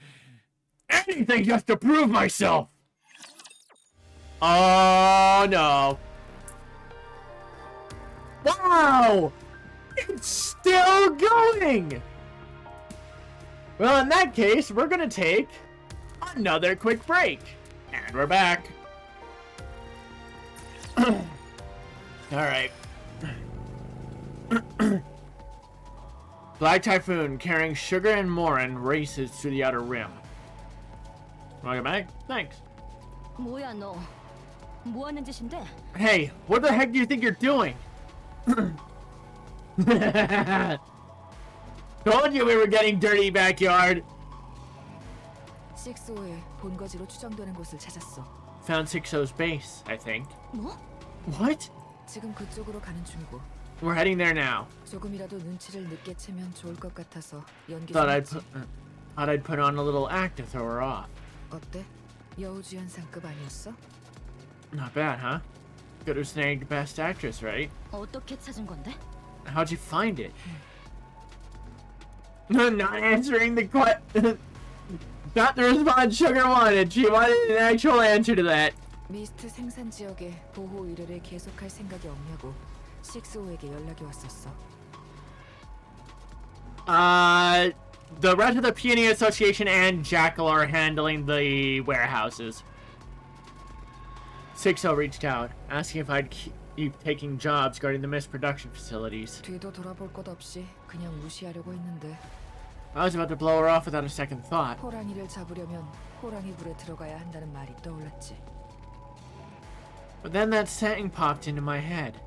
S1: Anything just to prove myself. Oh no. Wow! It's still going! Well, in that case, we're gonna take another quick break. And we're back. Alright. Black Typhoon carrying Sugar and Morin races through the outer rim. Welcome back? Thanks.
S6: 뭐야 너? 뭐 하는 짓인데?
S1: Hey, what the heck do you think you're doing? Told you we were getting dirty backyard.
S7: 6호의 본거지로 추정되는 곳을 찾았어.
S1: Found 6-0's base, I think.
S6: 뭐?
S1: What?
S7: 지금 그쪽으로 가는 중이고.
S1: We're heading there now.
S7: 조금이라도 눈치를 늦게 채면 좋을 것 같아서 연기
S1: Thought
S7: 좀
S1: I'd put on a little act to throw her off.
S7: 어때? 여우주연상급 아니었어?
S1: Not bad, huh? Could have snagged Best Actress, right?
S6: 어떻게 찾은 건데?
S1: How'd you find it? Not answering the question. Not the response Sugar wanted. She wanted an actual answer to that.
S7: 미스트 생산 지역에 보호 의뢰를 계속할 생각이 없냐고 6호에게 연락이 왔었어.
S1: The rest of the Peony Association and Jackal are handling the warehouses. 6-0 reached out, asking if I'd keep taking jobs guarding the mist production facilities.
S7: 뒤도 돌아볼 것 없이 그냥 무시하려고 했는데.
S1: I was about to blow her off without a second thought.
S7: 호랑이를 잡으려면 호랑이 불에 들어가야 한다는 말이 떠올랐지.
S1: But then that saying popped into my head.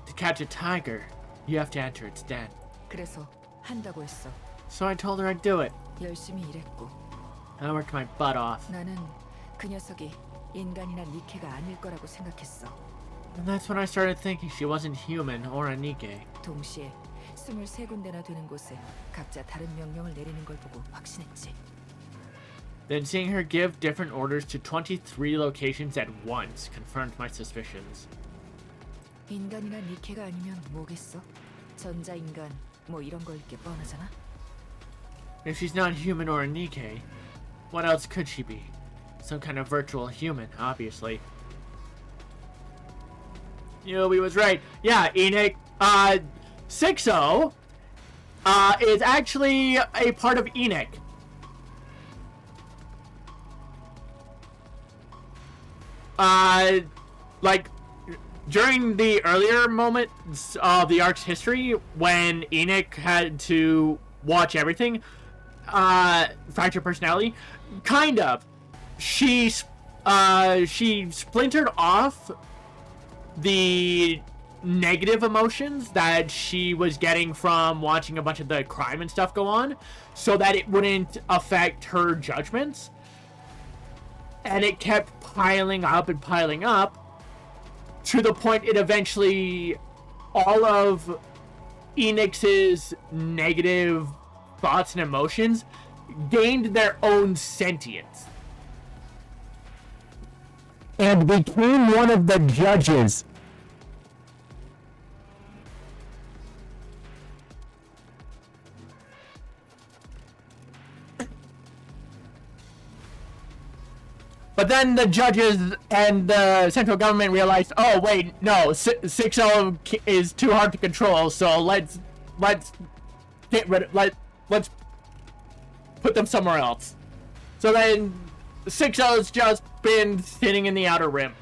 S1: To catch a tiger, you have to enter its den.
S7: 그래서 한다고 했어.
S1: So I told her I'd do it.
S7: 열심히 일했고.
S1: I worked my butt off.
S7: 나는 그 녀석이 인간이나 니케가 아닐 거라고 생각했어.
S1: And that's when I started thinking she wasn't human or a NIKKE.
S7: 동시에 23군데나 되는 곳에 각자 다른 명령을 내리는 걸 보고 확신했지.
S1: Then seeing her give different orders to 23 locations at once confirmed my suspicions.
S7: 인간이나 니케가 아니면 뭐겠어? 전자인간 뭐 이런 거일 게 뻔하잖아.
S1: If she's not human or a Nikke, what else could she be? Some kind of virtual human, obviously. Yobi was right. Yeah, Enoch, 6-0, is actually a part of Enoch. Like, during the earlier moments of the arc's history, when Enoch had to watch everything, fractured personality, kind of, she splintered off the negative emotions that she was getting from watching a bunch of the crime and stuff go on, so that it wouldn't affect her judgments. And it kept piling up and piling up to the point it eventually, all of Enoch's negative thoughts and emotions gained their own sentience and became one of the judges. But then the judges and the central government realized, oh wait, no, 6-0 is too hard to control, so let's get rid of, let's put them somewhere else. So then 6-0's just been sitting in the Outer Rim.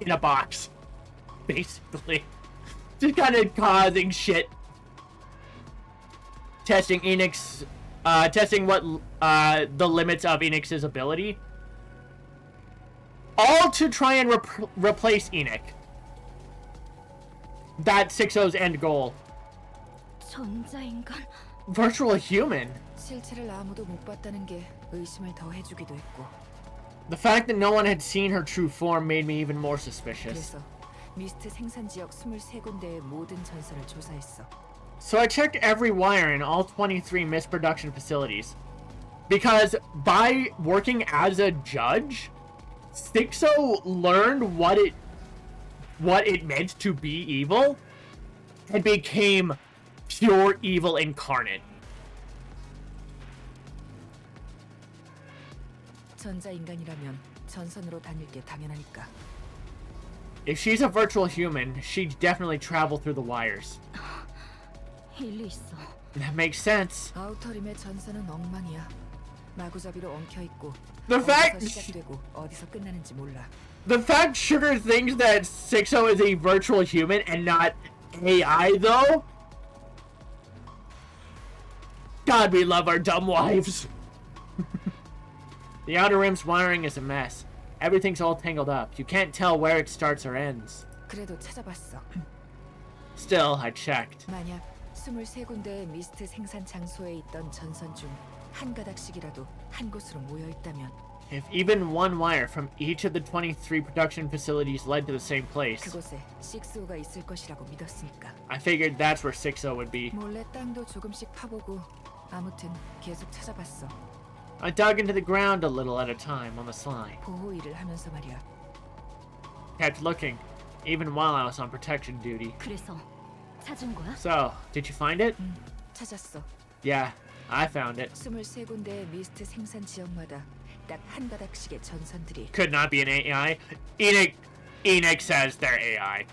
S1: In a box. Basically. Just kind of causing shit. Testing Enoch's, testing what, the limits of Enoch's ability. All to try and replace Enoch. That's 6-0's end goal.
S2: 전자인간?
S1: Virtual human?
S7: 실체를 아무도 못 봤다는 게 의심을 더 해주기도 했고.
S1: The fact that no one had seen her true form made me even more suspicious.
S7: 그래서 미스트 생산 지역 23군데의 모든 전선을 조사했어.
S1: So I checked every wire in all 23 mist production facilities. Because by working as a judge, 6-0 learned what it meant to be evil and became pure evil incarnate.
S7: 전자인간이라면 전선으로 다닐 게 당연하니까.
S1: If she's a virtual human, she'd definitely travel through the wires.
S2: 일리 있어.
S1: That makes sense.
S7: 아우터림의 전선은 엉망이야. 마구잡이로 엉켜 있고.
S1: The fact
S7: 어디서 시작되고 어디서 끝나는지 몰라.
S1: The fact Sugar thinks that 6-0 is a virtual human and not AI, though. God, we love our dumb wives. The Outer Rim's wiring is a mess. Everything's all tangled up. You can't tell where it starts or ends.
S7: 그래도 찾아봤어.
S1: Still, I checked.
S7: 만약 23군데의 미스트 생산 장소에 있던 전선 중 한 가닥씩이라도 한 곳으로 모여 있다면
S1: If even one wire from each of the 23 production facilities led to the same place,
S7: 그곳에 6-0가 있을 것이라고 믿었으니까.
S1: I figured that's where 6-0 would be.
S7: 몰래 땅도 조금씩 파보고 아무튼 계속 찾아봤어.
S1: I dug into the ground a little at a time on the sly.
S7: 보호 일을 하면서 말이야.
S1: Kept looking, even while I was on protection duty.
S2: 그래서 찾은 거야?
S1: So, did you find it?
S7: 찾았어.
S1: Yeah, I found it.
S7: 23군데의 미스트 생산 지역마다 딱 한 가닥씩의 전선들이.
S1: Could not be an AI. Enoch says they're AI.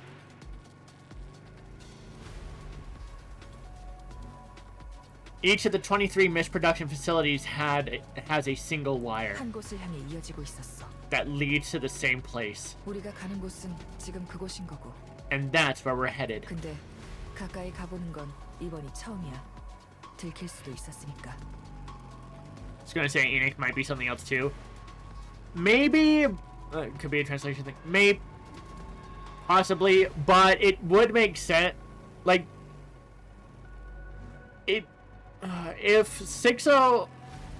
S1: Each of the 23 mist production facilities has a single wire
S7: 한 곳을 향해 이어지고 있었어.
S1: that leads to the same place.
S7: 우리가 가는 곳은 지금 그곳인 거고.
S1: And that's where we're headed.
S7: 근데 가까이 가보는 건 이번이 처음이야. 들킬 수도 있었으니까.
S1: I was gonna say Enoch might be something else too. Maybe could be a translation thing. Maybe, possibly, but it would make sense. Like, if 6-0,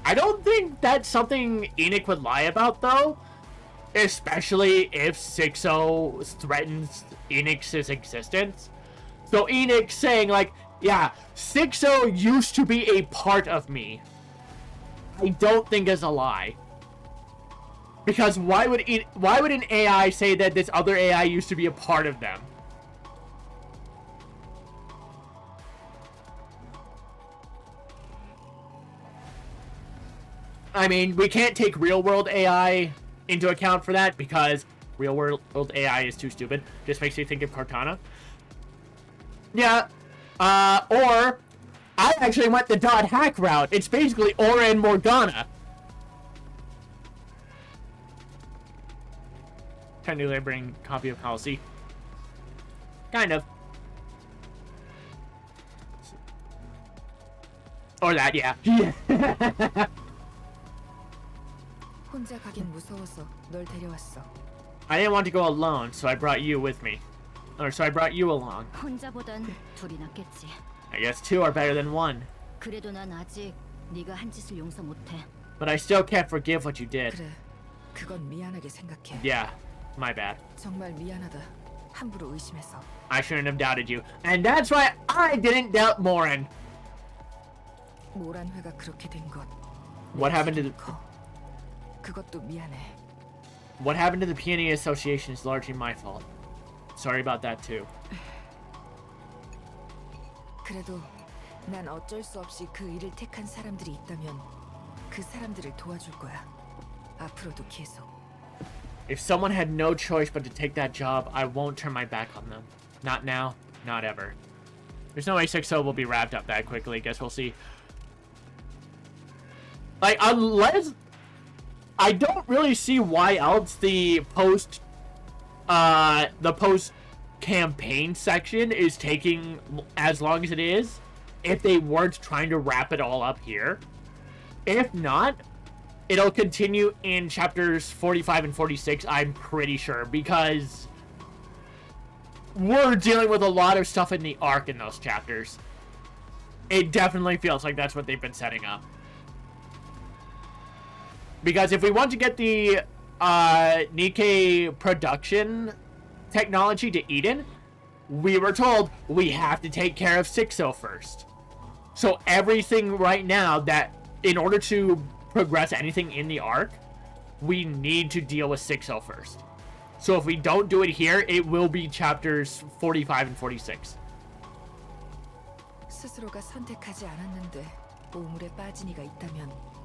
S1: I don't think that's something Enoch would lie about though. Especially if 6-0 threatens Enoch's existence. So Enoch saying like, yeah, 6-0 used to be a part of me, I don't think is a lie. Because why would an AI say that this other AI used to be a part of them? I mean, we can't take real-world AI into account for that because real-world AI is too stupid. Just makes me think of Cortana. Yeah. Or I actually went the dot hack route. It's basically Aura and Morgana. Technically, I bring copy of policy. Kind of. Or that, yeah.
S7: 혼자 가긴 무서워서 널 데려왔어.
S1: I didn't want to go alone, so I brought you with me. Or so I brought you along.
S6: 혼자보단 둘이 낫겠지.
S1: I guess two are better than one.
S6: 그래도 난 아직 네가 한 짓을 용서 못해.
S1: But I still can't forgive what you did.
S7: 그래, 그건 미안하게 생각해.
S1: Yeah, my bad.
S7: 정말 미안하다. 함부로 의심해서.
S1: I shouldn't have doubted you. And that's why I didn't doubt Morin.
S7: 모란회가 그렇게 된 것.
S1: What happened to the...
S7: 그것도 미안해.
S1: What happened to the Peony Association is largely my fault. Sorry about that too.
S7: 그래도 난 어쩔 수 없이 그 일을 택한 사람들이 있다면 그 사람들을 도와줄 거야. 앞으로도 계속.
S1: If someone had no choice but to take that job, I won't turn my back on them. Not now, not ever. There's no way 6-0 will be wrapped up that quickly. Guess we'll see. Like, unless... I don't really see why else the post-campaign section is taking as long as it is if they weren't trying to wrap it all up here. If not, it'll continue in chapters 45 and 46, I'm pretty sure, because we're dealing with a lot of stuff in the arc in those chapters. It definitely feels like that's what they've been setting up. Because if we want to get the NIKKE production technology to Eden, we were told we have to take care of 6-0 first. So everything right now that, in order to progress anything in the arc, we need to deal with 6-0 first. So if we don't do it here, it will be chapters 45 and 46.
S7: 스스로가 선택하지 않았는데 오물에 빠진 이가 있다면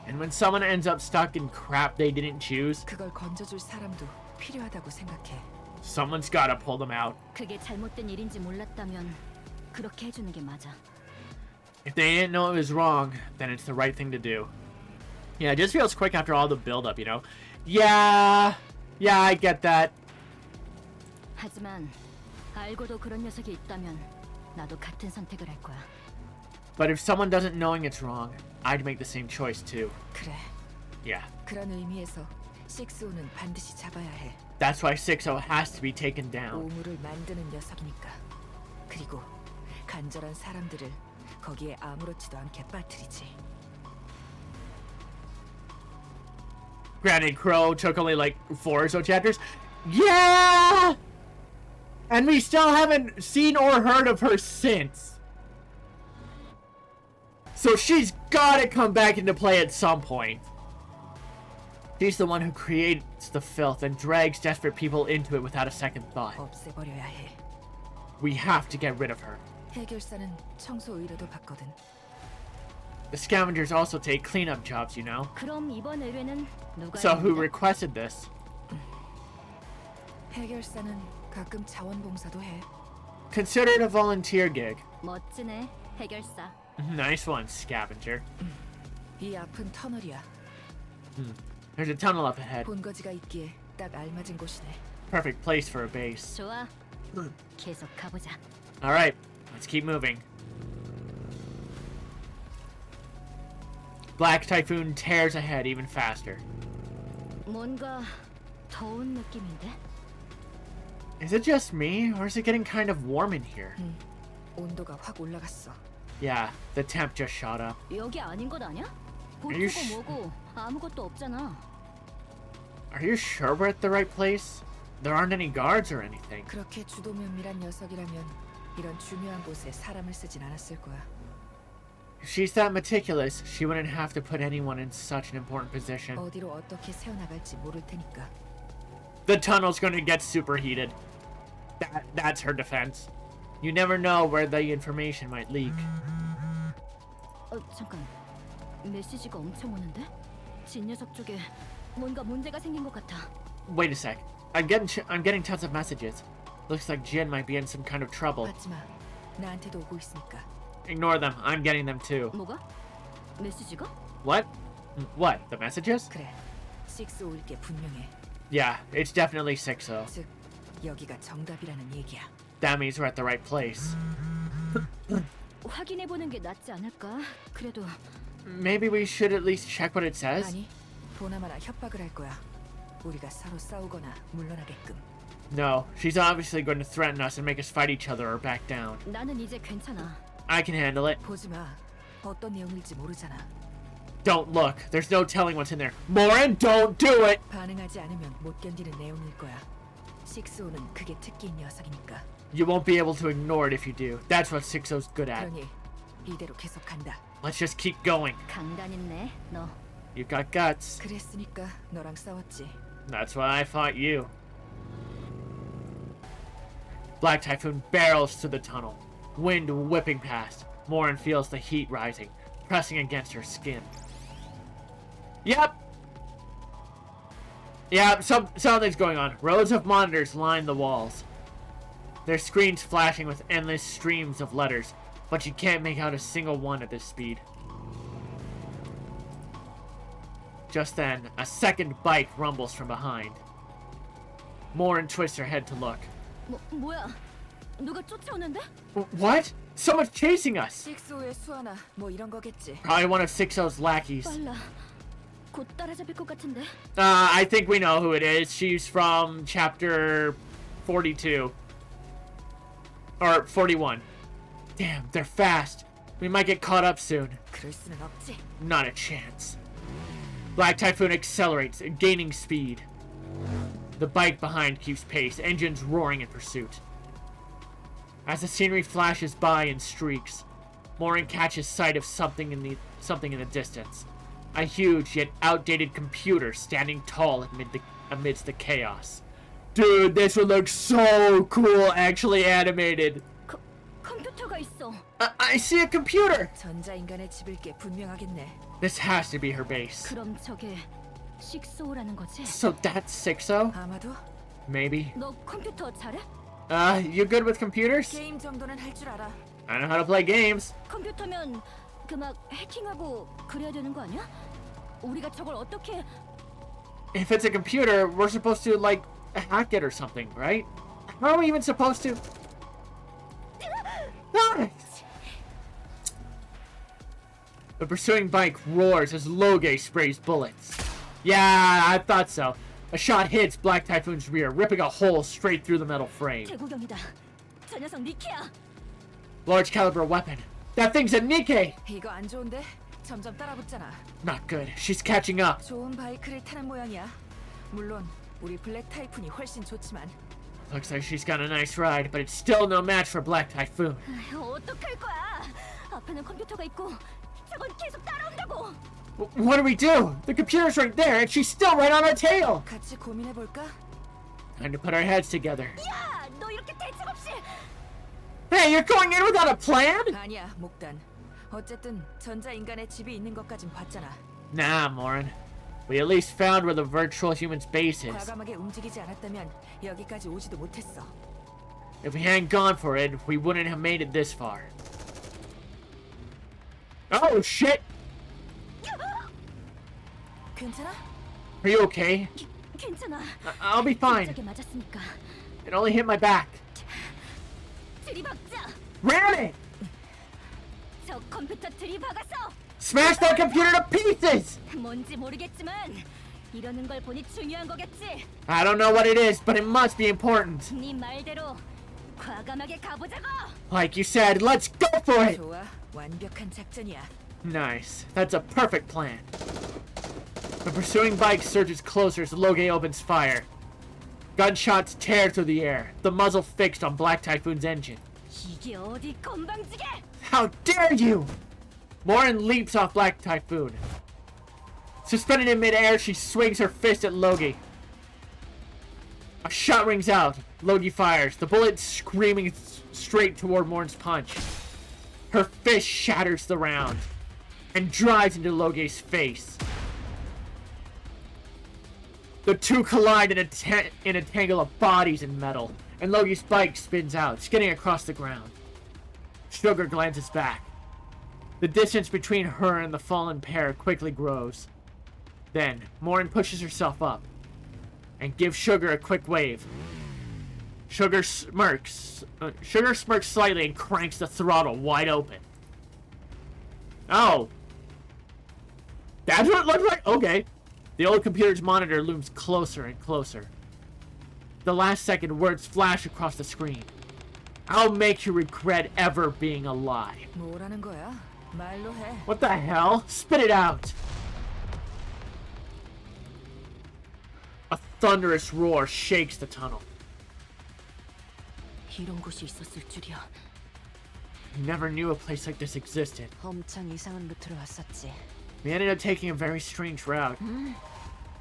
S1: And when someone ends up stuck in crap they didn't choose,
S7: 그걸 건져줄 사람도 필요하다고 생각해.
S1: Someone's gotta pull them out.
S6: 그게 잘못된 일인지 몰랐다면 그렇게 해주는 게 맞아.
S1: If they didn't know it was wrong, then it's the right thing to do. Yeah, it just feels quick after all the build-up, you know? Yeah, I get that.
S6: 하지만 알고도 그런 녀석이 있다면 나도 같은 선택을 할 거야.
S1: But if someone doesn't knowing it's wrong, I'd make the same choice too.
S7: 그래.
S1: Yeah.
S7: 그런 의미에서 6-5는 반드시 잡아야 해.
S1: That's why 6-0 has to be taken down.
S7: 오물을 만드는 녀석이니까. 그리고 간절한 사람들을 거기에 아무렇지도 않게 빠뜨리지.
S1: Granted, Crow took only like 4 or so chapters. Yeah! And we still haven't seen or heard of her since. So she's gotta come back into play at some point. She's the one who creates the filth and drags desperate people into it without a second thought.
S7: 없애버려야 해.
S1: We have to get rid of her.
S7: 해결사는 청소 의뢰도 받거든.
S1: The scavengers also take cleanup jobs, you know.
S6: 그럼 이번 의뢰는 누가
S1: So who
S6: 했는데?
S1: requested this?
S7: 해결사는 가끔 자원봉사도 해.
S1: Consider it a volunteer gig.
S6: 멋지네, 해결사.
S1: Nice one, scavenger.
S7: 이 앞은 터널이야.
S1: There's a tunnel up ahead.
S7: 본거지가 있기에 딱 알맞은 곳이네.
S1: Perfect place for a base.
S6: 좋아. 계속 가보자.
S1: Alright, let's keep moving. Black Typhoon tears ahead even faster.
S6: 뭔가 더운 느낌인데?
S1: Is it just me, or is it getting kind of warm in here?
S7: 온도가 확 올라갔어.
S1: Yeah, the temp just shot up.
S6: 여기 아닌 것 아니야?
S1: Are you
S6: 보트고 뭐고 아무것도 없잖아.
S1: Are you sure we're at the right place? There aren't any guards or anything.
S7: 그렇게 주도면밀한 녀석이라면 이런 중요한 곳에 사람을 쓰진 않았을 거야.
S1: If she's that meticulous, she wouldn't have to put anyone in such an important position.
S7: 어디로 어떻게 새어나갈지 모를 테니까.
S1: The tunnel's gonna get superheated. That's her defense. You never know where the information might leak.
S6: 잠깐. 메시지가 엄청 오는데? 진 녀석 쪽에 뭔가 문제가 생긴 것 같아.
S1: Wait a sec. I'm getting tons of messages. Looks like Jin might be in some kind of trouble.
S7: 받지 마. 나한테도 오고 있으니까.
S1: Ignore them. I'm getting them too.
S6: 뭐가? 메시지가?
S1: What? What? The messages?
S7: 그래. 6-5일 게 분명해.
S1: Yeah, it's definitely 6-0.
S7: 즉, 여기가 정답이라는 얘기야.
S1: That means we're at the right place.
S6: 확인해 보는 게 낫지 않을까? 그래도
S1: Maybe we should at least check what it says?
S7: 아니, 보나마나 협박을 할 거야. 우리가 서로 싸우거나 물러나게끔.
S1: No, she's obviously going to threaten us and make us fight each other or back down.
S6: 나는 이제 괜찮아.
S1: I can handle it.
S7: 보지 마. 어떤 내용일지 모르잖아.
S1: Don't look. There's no telling what's in there. Morin, don't do it!
S7: 반응하지 않으면 못 견디는 내용일 거야. 6-5는 그게 특기인 녀석이니까.
S1: You won't be able to ignore it if you do. That's what 6-0's good at.
S7: 그러니 이대로 계속 간다.
S1: Let's just keep going.
S6: 강단 있네, 너.
S1: You've got guts.
S7: 그랬으니까 너랑 싸웠지.
S1: That's why I fought you. Black Typhoon barrels through the tunnel. Wind whipping past. Morin feels the heat rising, pressing against her skin. Yep! Yeah, something's going on. Rows of monitors line the walls. Their screens flashing with endless streams of letters, but you can't make out a single one at this speed. Just then, a second bike rumbles from behind. Morin twists her head to look.
S6: 뭐야? 누가 쫓아오는데?
S1: What? Someone's chasing us!
S7: 6-5의 수아나 뭐 이런 거겠지.
S1: Probably one of 6-0's lackeys.
S6: 빨라. 곧 따라잡힐 것 같은데.
S1: I think we know who it is. She's from chapter 42. Or 41. Damn, they're fast. We might get caught up soon.
S7: 그럴 수는 없지.
S1: Not a chance. Black Typhoon accelerates, gaining speed. The bike behind keeps pace, engines roaring in pursuit. As the scenery flashes by in streaks, Morin catches sight of something in the distance. A huge yet outdated computer standing tall amidst the chaos. Dude, this would look so cool actually animated.
S6: 컴퓨터가 있어.
S1: I see a computer!
S7: 전자인간의 집일 게 분명하겠네.
S1: This has to be her base.
S6: 그럼 저게 6-5라는 거지?
S1: So that's 6-0?
S7: 아마도?
S1: Maybe.
S6: 너 컴퓨터 잘해?
S1: You good with computers?
S7: 게임 정도는 할 줄 알아.
S1: I know how to play games.
S6: 컴퓨터면 그 막 해킹하고 그래야 되는 거 아니야? 우리가 저걸 어떻게?
S1: If it's a computer, we're supposed to, like, hack it or something, right? How are we even supposed to? The pursuing bike roars as Loge sprays bullets. Yeah, I thought so. A shot hits Black Typhoon's rear, ripping a hole straight through the metal frame.
S6: 제구경이다. 저 녀석 니키야.
S1: Large caliber weapon. That thing's a NIKKE!
S7: 이거 안 좋은데? 점점 따라붙잖아.
S1: Not good. She's catching up.
S7: 좋은 바이크를 타는 모양이야. 물론 우리 블랙 타이푼이 훨씬 좋지만.
S1: Looks like she's got a nice ride, but it's still no match for Black Typhoon.
S6: 어떡할 거야? 앞에는 컴퓨터가 있고 저건 계속 따라온다고.
S1: What do we do? The computer's right there, and she's still right on our tail!
S7: 같이 고민해 볼까?
S1: Time to put our heads together.
S6: 야, 너 이렇게 대책 없이.
S1: Hey, you're going in without a plan?
S7: 아니야, 목단. 어쨌든 전자인간의 집이 있는 것까진 봤잖아.
S1: Nah, Morin. We at least found where the virtual human's base is.
S7: 과감하게 움직이지 않았다면 여기까지 오지도 못했어.
S1: If we hadn't gone for it, we wouldn't have made it this far. Oh, shit!
S7: 괜찮아?
S1: Are you okay?
S6: 괜찮아.
S1: I'll be fine.
S6: 갑자기 맞았으니까.
S1: It only hit my back.
S6: 들이박자.
S1: Ram it!
S6: 저 컴퓨터 들이박아서.
S1: Smash that computer to pieces!
S6: 뭔지 모르겠지만 이러는 걸 보니 중요한 거겠지.
S1: I don't know what it is, but it must be important.
S6: 네 말대로 과감하게 가보자고.
S1: Like you said, let's go for it!
S7: 좋아, 완벽한 작전이야.
S1: Nice. That's a perfect plan. The pursuing bike surges closer as Loge opens fire. Gunshots tear through the air, the muzzle fixed on Black Typhoon's engine.
S6: 이게 어디 건방지게?
S1: How dare you! Morin leaps off Black Typhoon. Suspended in midair, she swings her fist at Logi. A shot rings out. Logi fires, the bullet screaming straight toward Morin's punch. Her fist shatters the round and drives into Logi's face. The two collide in a tangle of bodies and metal, and Logi's bike spins out, skidding across the ground. Sugar glances back. The distance between her and the fallen pair quickly grows. Then, Morin pushes herself up and gives Sugar a quick wave. Sugar smirks slightly and cranks the throttle wide open. Oh. That's what it looks like? Okay. The old computer's monitor looms closer and closer. The last second words flash across the screen. I'll make you regret ever being alive.
S7: 뭐라는 거야? 말로 해.
S1: What the hell? Spit it out! A thunderous roar shakes the tunnel.
S6: 이런 곳이 있었을 줄이야.
S1: I never knew a place like this existed.
S2: 엄청 이상한 루트로 왔었지.
S1: We ended up taking a very strange route.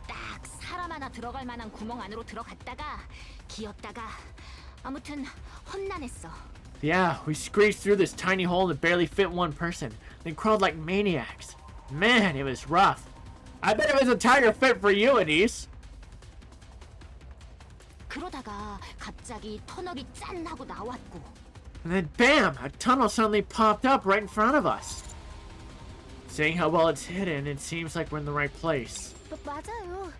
S3: 딱 사람 하나 들어갈 만한 구멍 안으로 들어갔다가 기었다가 아무튼 험난했어.
S1: Yeah, we squeezed through this tiny hole that barely fit one person, then crawled like maniacs. Man, it was rough. I bet it was a tighter fit for you, Anise.
S3: 그러다가 갑자기 터널이 짠 하고 나왔고.
S1: And then bam! A tunnel suddenly popped up right in front of us. Seeing how well it's hidden, it seems like we're in the right place.
S12: 맞아요.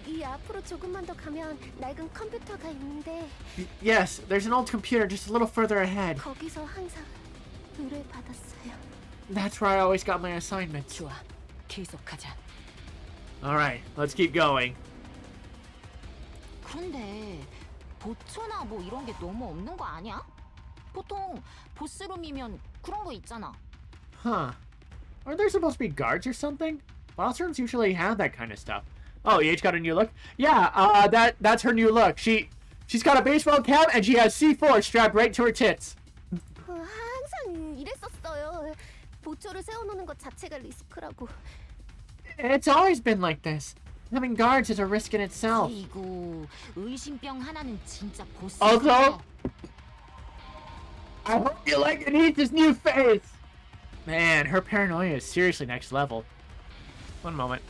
S12: 이 앞으로 조금만 더 가면 낡은 컴퓨터가 있는데
S1: Yes, there's an old computer just a little further ahead.
S12: 거기서 항상 의뢰받았어요.
S1: That's where I always got my assignments.
S6: 좋아, 계속하자.
S1: Alright, let's keep going.
S3: 그런데 보초나 뭐 이런 게 너무 없는 거 아니야? 보통 보스룸이면 그런 거 있잖아.
S1: Huh. Aren't there supposed to be guards or something? Boss rooms usually have that kind of stuff. Oh, you each got a new look? Yeah, that's her new look. She's got a baseball cap and she has C4 strapped right to her tits.
S12: 항상 이랬었어요. 보초를 세워놓는 것 자체가 리스크라고.
S1: It's always been like this. Having guards is a risk in itself.
S3: 이거 의심병 하나는 진짜 보스.
S1: Also, I hope you like Anita's new face. Man, her paranoia is seriously next level. One moment.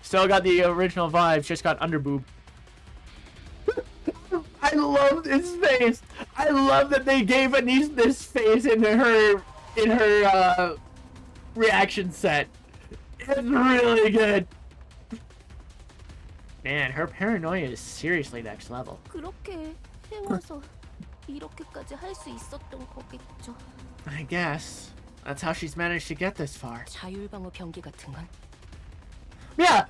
S1: Still got the original vibes, just got underboob. I love this face. I love that they gave Anise this face in her reaction set. It's really good. Man, her paranoia is seriously next level.
S12: 그렇게 해와서 이렇게까지 할 수 있었던 거겠죠.
S1: I guess. That's how she's managed to get this far.
S6: 자율방어 병기 같은 건?
S1: Yeah!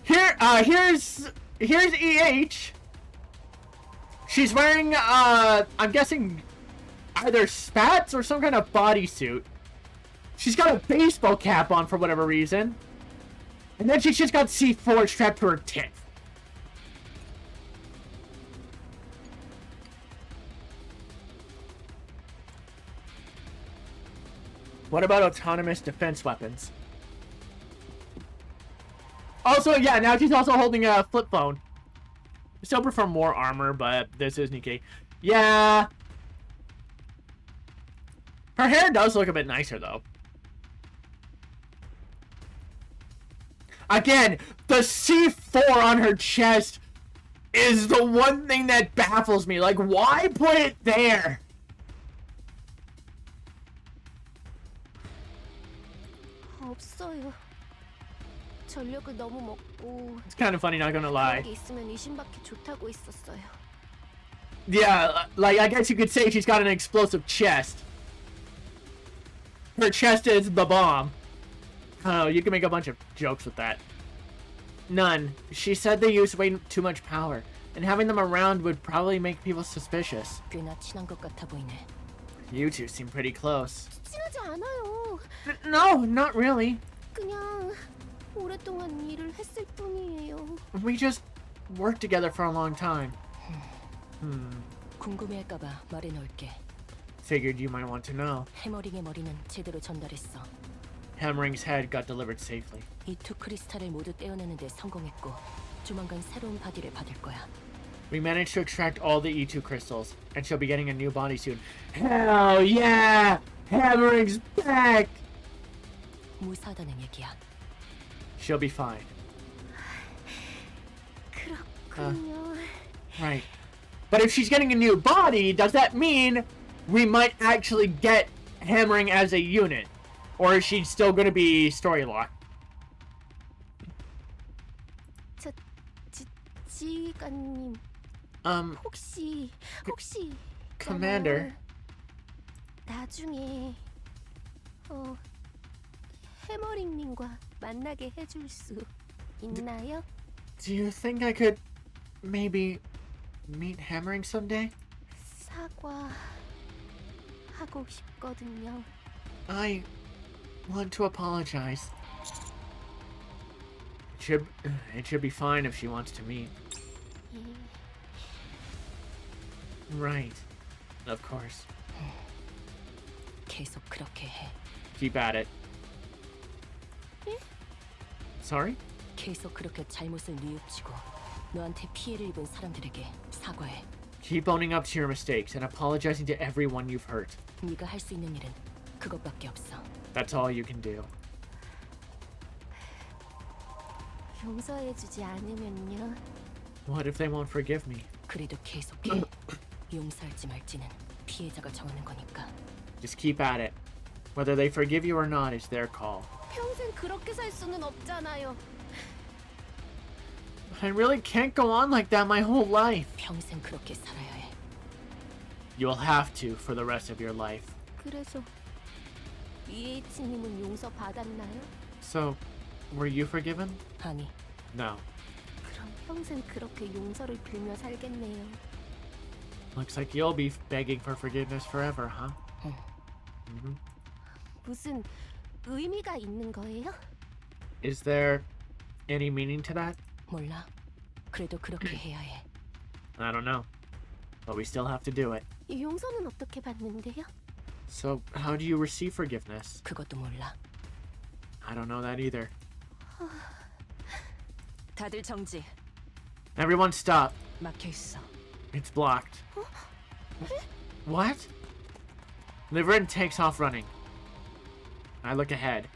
S1: Here's EH. She's wearing, I'm guessing either spats or some kind of bodysuit. She's got a baseball cap on for whatever reason. And then she's just got C4 strapped to her tit. What about autonomous defense weapons? Also, yeah, now she's also holding a flip phone. I still prefer more armor, but this is NIKKE. Yeah. Her hair does look a bit nicer, though. Again, the C4 on her chest is the one thing that baffles me. Like, why put it there?
S12: 없어요. 전력을 너무 먹고.
S1: It's kind of funny, not gonna lie.
S12: 여기 있으면 의심받기 좋다고 있었어요.
S1: Yeah, like, I guess you could say she's got an explosive chest. Her chest is the bomb. Oh, you can make a bunch of jokes with that. None. She said they use way too much power, and having them around would probably make people suspicious.
S6: 꽤나 친한 것 같아 보이네.
S1: You two seem pretty close.
S12: 친하지 않아요.
S1: No, not really.
S12: 그냥 오랫동안 일을 했을 뿐이에요.
S1: We just worked together for a long time.
S6: 궁금해할까봐 말해놓을게.
S1: Figured you might want to know.
S10: 해머링의 머리는 제대로 전달했어.
S1: Hammering's head got delivered safely.
S10: 이 두 크리스탈을 모두 떼어내는데 성공했고 조만간 새로운 바디를 받을 거야.
S1: We managed to extract all the E2 crystals, and she'll be getting a new body soon. Hell yeah! Hammering's back!
S10: 무사하다는 얘기야.
S1: She'll be fine.
S12: 그렇군요.
S1: Right. But if she's getting a new body, does that mean we might actually get Hammering as a unit? Or is she still going to be story locked?
S12: 지휘관님. 혹시
S1: Commander.
S12: 나중에 해머링님과 만나게 해줄 수 있나요?
S1: Do you think I could maybe meet Hammering someday?
S12: 사과하고 싶거든요.
S1: I want to apologize. It should be fine if she wants to meet.
S12: 예.
S1: Right. Of course.
S10: 계속 그렇게 해.
S1: Keep at it.
S12: 예?
S1: Sorry?
S10: 계속 그렇게 잘못을 뉘우치고 너한테 피해를 입은 사람들에게 사과해.
S1: Keep owning up to your mistakes and apologizing to everyone you've hurt.
S10: 네가 할 수 있는 일은 그것밖에 없어.
S1: That's all you can do.
S12: 용서해주지 않으면요?
S1: What if they won't forgive me?
S10: 그래도 계속해. 용서할지 말지는 피해자가 정하는 거니까.
S1: Just keep at it. Whether they forgive you or not is their call.
S12: 평생 그렇게 살 수는 없잖아요.
S1: I really can't go on like that my whole life.
S10: 평생 그렇게 살아야 해.
S1: You'll have to for the rest of your life.
S12: 그래서 EH님은 용서 받았나요?
S1: So, were you forgiven?
S10: 아니.
S1: No.
S12: 그럼 평생 그렇게 용서를 빌며 살겠네요.
S1: Looks like you'll be begging for forgiveness forever, huh?
S10: 응.
S1: Mm-hmm.
S12: 무슨 의미가 있는 거예요?
S1: Is there any meaning to that?
S10: 몰라. 그래도 그렇게 해야 해.
S1: I don't know. But we still have to do it.
S12: 용서는 어떻게 받는데요?
S1: So, how do you receive forgiveness?
S10: 그것도 몰라.
S1: I don't know that either.
S10: 다들 정지.
S1: Everyone stop.
S10: 막혀 있어.
S1: It's blocked. What? Liverin takes off running. I look ahead.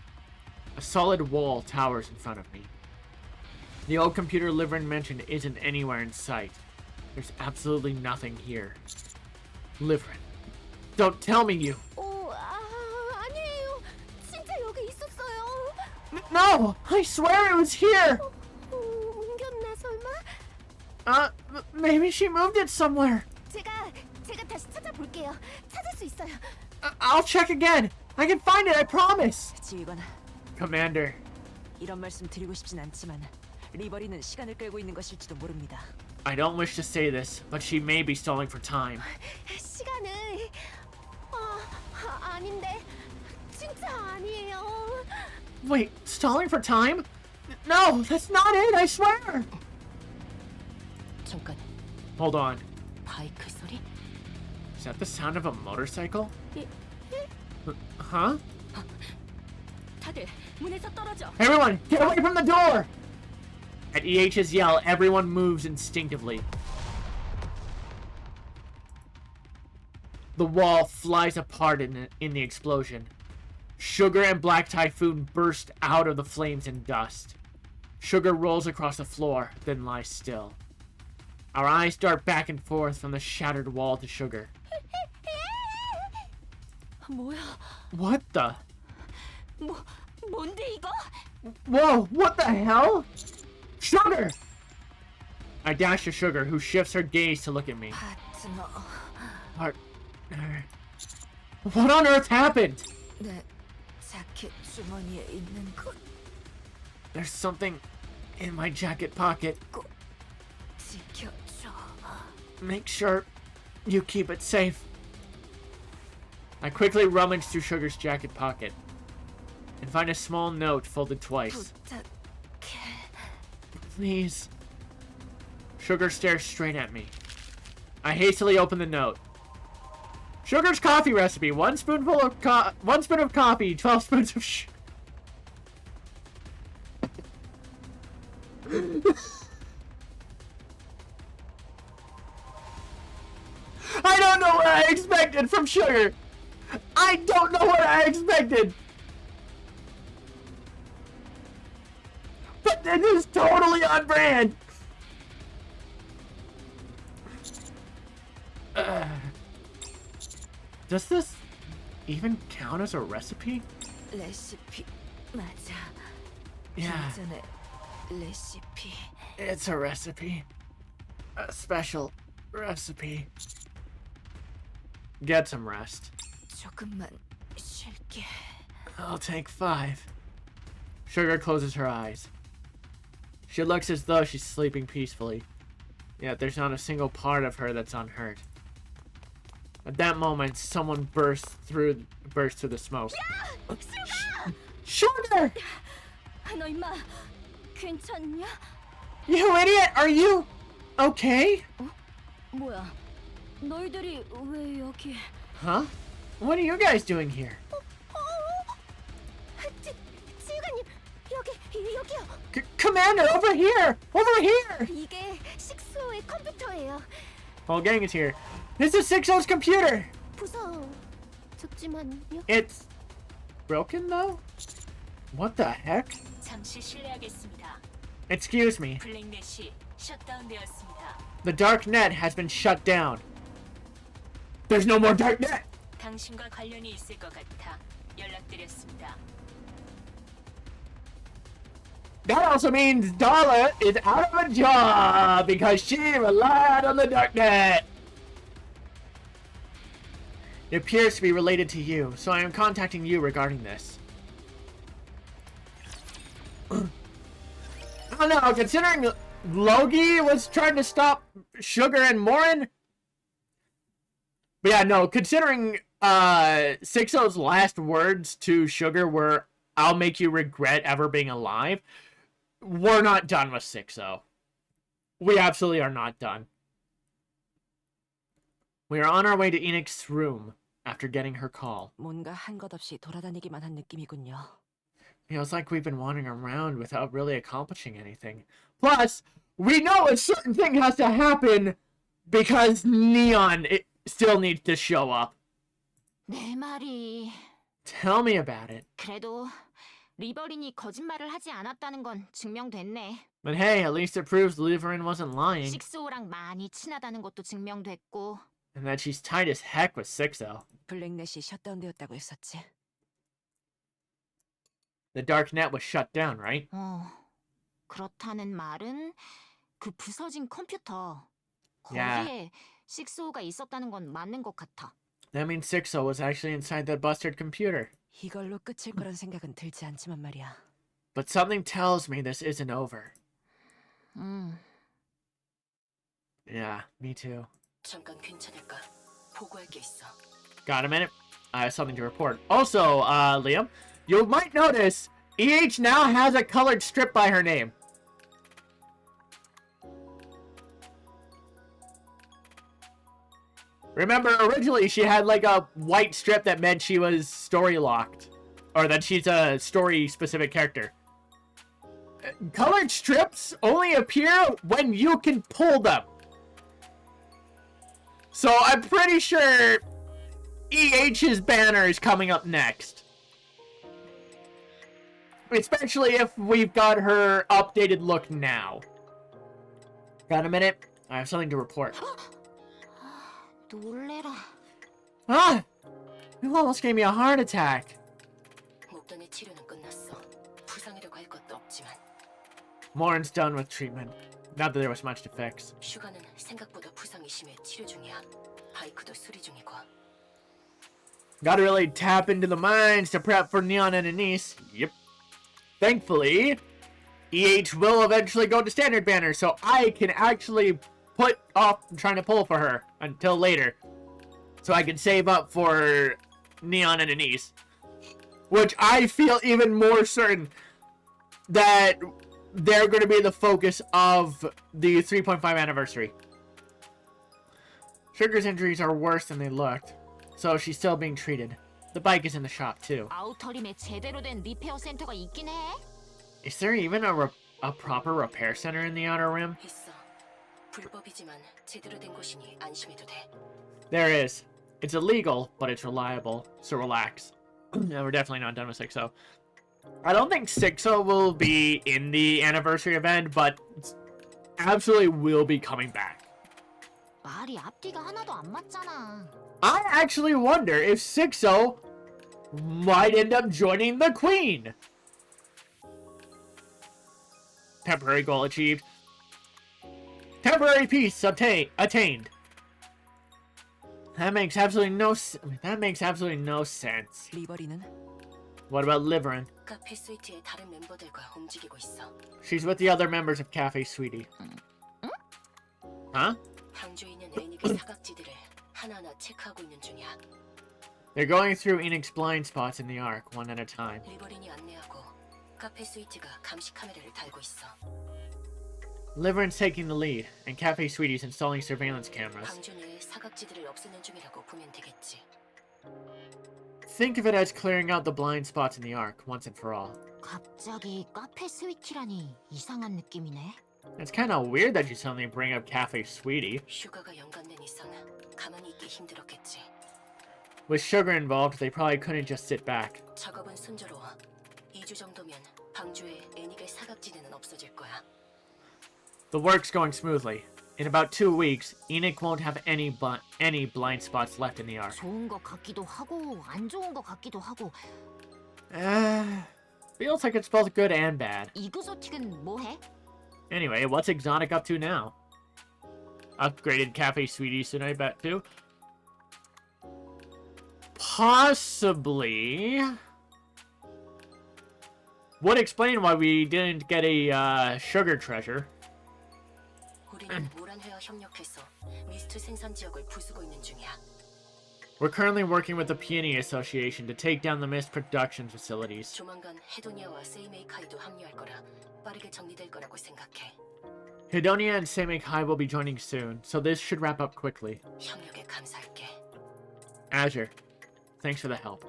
S1: A solid wall towers in front of me. The old computer Liverin mentioned isn't anywhere in sight. There's absolutely nothing here. Liverin, don't tell me you...
S12: 아니에요. 진짜 여기 있었어요.
S1: No! I swear it was here!
S12: 옮겼나 설마?
S1: Maybe she moved it somewhere.
S12: 제가 다시 찾아볼게요. 찾을 수 있어요.
S1: I'll check again. I can find it, I promise.
S14: 지휘관,
S1: Commander.
S14: 이런 말씀 드리고 싶진 않지만 리버리는 시간을 끌고 있는 것일지도 모릅니다.
S1: I don't wish to say this, but she may be stalling for time.
S12: 시간을... 아닌데. 진짜 아니에요.
S1: Wait, stalling for time? No, that's not it, I swear.
S10: 잠깐.
S1: Hold on.
S10: 바이크 소리?
S1: Is that the sound of a motorcycle?
S12: 예?
S1: Huh?
S6: 다들 문에서 떨어져.
S1: Everyone, get away from the door! At EH's yell, everyone moves instinctively. The wall flies apart in the explosion. Sugar and Black Typhoon burst out of the flames and dust. Sugar rolls across the floor, then lies still. Our eyes dart back and forth from the shattered wall to Sugar.
S6: 뭐야?
S1: What the?
S6: 뭔데 이거?
S1: Whoa, what the hell? Sugar! I dash to Sugar, who shifts her gaze to look at me. Partner. What on earth happened?
S7: 내 자켓 주머니에 있는 것
S1: There's something in my jacket pocket.
S7: 지켜줘.
S1: Make sure you keep it safe. I quickly rummage through Sugar's jacket pocket and find a small note folded twice. Please. Sugar stares straight at me. I hastily open the note. Sugar's coffee recipe. 1 spoonful of 1 spoon of coffee, 12 spoons of sugar. I don't know what I expected from sugar. I don't know what I expected. But this is totally on brand. Does this even count as a recipe?
S7: 레시피 맞아.
S1: Yeah.
S7: 전에 레시피.
S1: It's a recipe. A special recipe. Get some rest.
S7: 조금만 쉴게.
S1: I'll take 5. Sugar closes her eyes. She looks as though she's sleeping peacefully. Yet there's not a single part of her that's unhurt. At that moment, someone bursts through the smoke. Sugar!
S6: 너 임마 괜찮냐?
S1: You idiot! Are you okay?
S6: 뭐야? 너희들이 왜 여기?
S1: Huh? What are you guys doing here?
S12: 지휘관님, 여기요.
S1: Commander, over here! Over here!
S12: 이게 식스호의 컴퓨터예요.
S1: Whole gang is here. This is 6-0's computer!
S12: 부서졌지만요.
S1: It's broken though? What the heck?
S10: 잠시 실례하겠습니다.
S1: Excuse me.
S10: 블랙넷이 셧다운되었습니다.
S1: The dark net has been shut down. There's no more dark net!
S10: 당신과 관련이 있을 것 같아 연락드렸습니다.
S1: That also means Darla is out of a job because she relied on the darknet. It appears to be related to you, so I am contacting you regarding this. I don't know, considering Logie was trying to stop Sugar and Morin. But yeah, no, considering 6-0's last words to Sugar were, "I'll make you regret ever being alive," we're not done with 6-0. We absolutely are not done. We are on our way to Enix's room after getting her call.
S14: 뭔가 한 것 없이 돌아다니기만 한 느낌이군요.
S1: It's like we've been wandering around without really accomplishing anything. Plus, we know a certain thing has to happen because Neon still needs to show up.
S3: 내 말이...
S1: Tell me about it.
S3: 그래도 리버린이 거짓말을 하지 않았다는 건 증명됐네.
S1: But hey, at least it proves Liverin wasn't lying.
S3: 6-5랑 많이 친하다는 것도 증명됐고.
S1: And that she's tight as heck with 6-0.
S14: 블랙넷이 셧다운되었다고 했었지.
S1: The dark net was shut down, right?
S3: 그렇다는 말은 그 부서진 컴퓨터
S1: Yeah.
S3: 거기에 6-5가 있었다는 건 맞는 것 같아.
S1: That means 6-0 was actually inside that busted computer.
S14: 이걸로 끝일 거란 생각은 들지 않지만 말이야.
S1: But something tells me this isn't over. Yeah, me too.
S14: 잠깐 괜찮을까? 보고할 게 있어.
S1: Got a minute? I have something to report. Also, Liam, you might notice EH now has a colored strip by her name. Remember, originally she had like a white strip that meant she was story locked. Or that she's a story specific character. Colored strips only appear when you can pull them. So I'm pretty sure EH's banner is coming up next. Especially if we've got her updated look now. Got a minute? I have something to report.
S3: 놀래라.
S1: Ah! You almost gave me a heart attack.
S14: 목단의 치료는 끝났어. 부상이라고 할 것도 없지만.
S1: Morin's done with treatment. Not that there was much to fix.
S14: 슈가는 생각보다 부상이 심해 치료 중이야. 바이크도 수리 중이고.
S1: Gotta really tap into the mines to prep for Neon and Anise. Yep. Thankfully, EH will eventually go to standard banner, so I can actually put off trying to pull for her until later. So I can save up for Neon and Anise. Which I feel even more certain that they're going to be the focus of the 3.5 anniversary. Sugar's injuries are worse than they looked. so she's still being treated. The bike is in the shop too.
S3: 아우터림에 제대로 된 리페어 센터가 있긴 해.
S1: Is there even a proper repair center in the Outer Rim?
S4: 있어. 불법이지만 제대로 된 곳이니 안심해도 돼.
S1: There is. It's illegal, but it's reliable, so relax. Yeah, we're definitely not done with 6-0. I don't think 6-0 will be in the anniversary event, but absolutely will be coming back.
S3: 말이 앞뒤가 하나도 안 맞잖아.
S1: I actually wonder if 6-0 might end up joining the Queen. Temporary goal achieved. Temporary peace attained. That makes absolutely no sense.
S14: 리버리는
S1: What about Liverin?
S4: 카페 스위트의 다른 멤버들과 움직이고 있어.
S1: She's with the other members of Cafe Sweetie. Huh?
S4: 방주에 있는 애닉의 사각지들을 하나하나 체크하고 있는 중이야.
S1: They're going through Enix's blind spots in the Ark, one at a time.
S4: 리버린이 안내하고 카페 스위트가 감시 카메라를 달고 있어.
S1: Liverin's taking the lead, and Cafe Sweetie's installing surveillance cameras.
S4: 방주 내에 사각지들을 없애는 중이라고 보면 되겠지.
S1: Think of it as clearing out the blind spots in the Ark, once and for all.
S3: 갑자기 카페 스위티라니 이상한 느낌이네.
S1: It's kinda weird that you suddenly bring up Cafe Sweetie.
S4: 슈가가 연관된 이상 가만히 있기 힘들었겠지.
S1: With Sugar involved, they probably couldn't just sit back.
S4: 작업은 순조로워. 2주 정도면 방주에 애닉의 사각지대는 없어질 거야.
S1: The work's going smoothly. In about 2 weeks, Enix won't have any blind spots left in the Ark.
S3: 좋은 것 같기도 하고 안 좋은 것 같기도 하고.
S1: Feels like it's both good and bad.
S3: 이그조틱은 뭐 해?
S1: Anyway, what's Exotic up to now? Upgraded Cafe Sweeties tonight, bet too? Possibly. Would explain why we didn't get a sugar treasure.
S4: 우리는 모란회와 협력해서 미스트 생산 지역을 부수고 있는 중이야.
S1: We're currently working with the Peony Association to take down the mist production facilities.
S4: 조만간 헤도니아와 세이메이카이도 합류할 거라 빠르게 정리될 거라고 생각해.
S1: Hedonia and Seimeikai will be joining soon, so this should wrap up quickly.
S4: 협력에 감사할게.
S1: Azure, thanks for the help.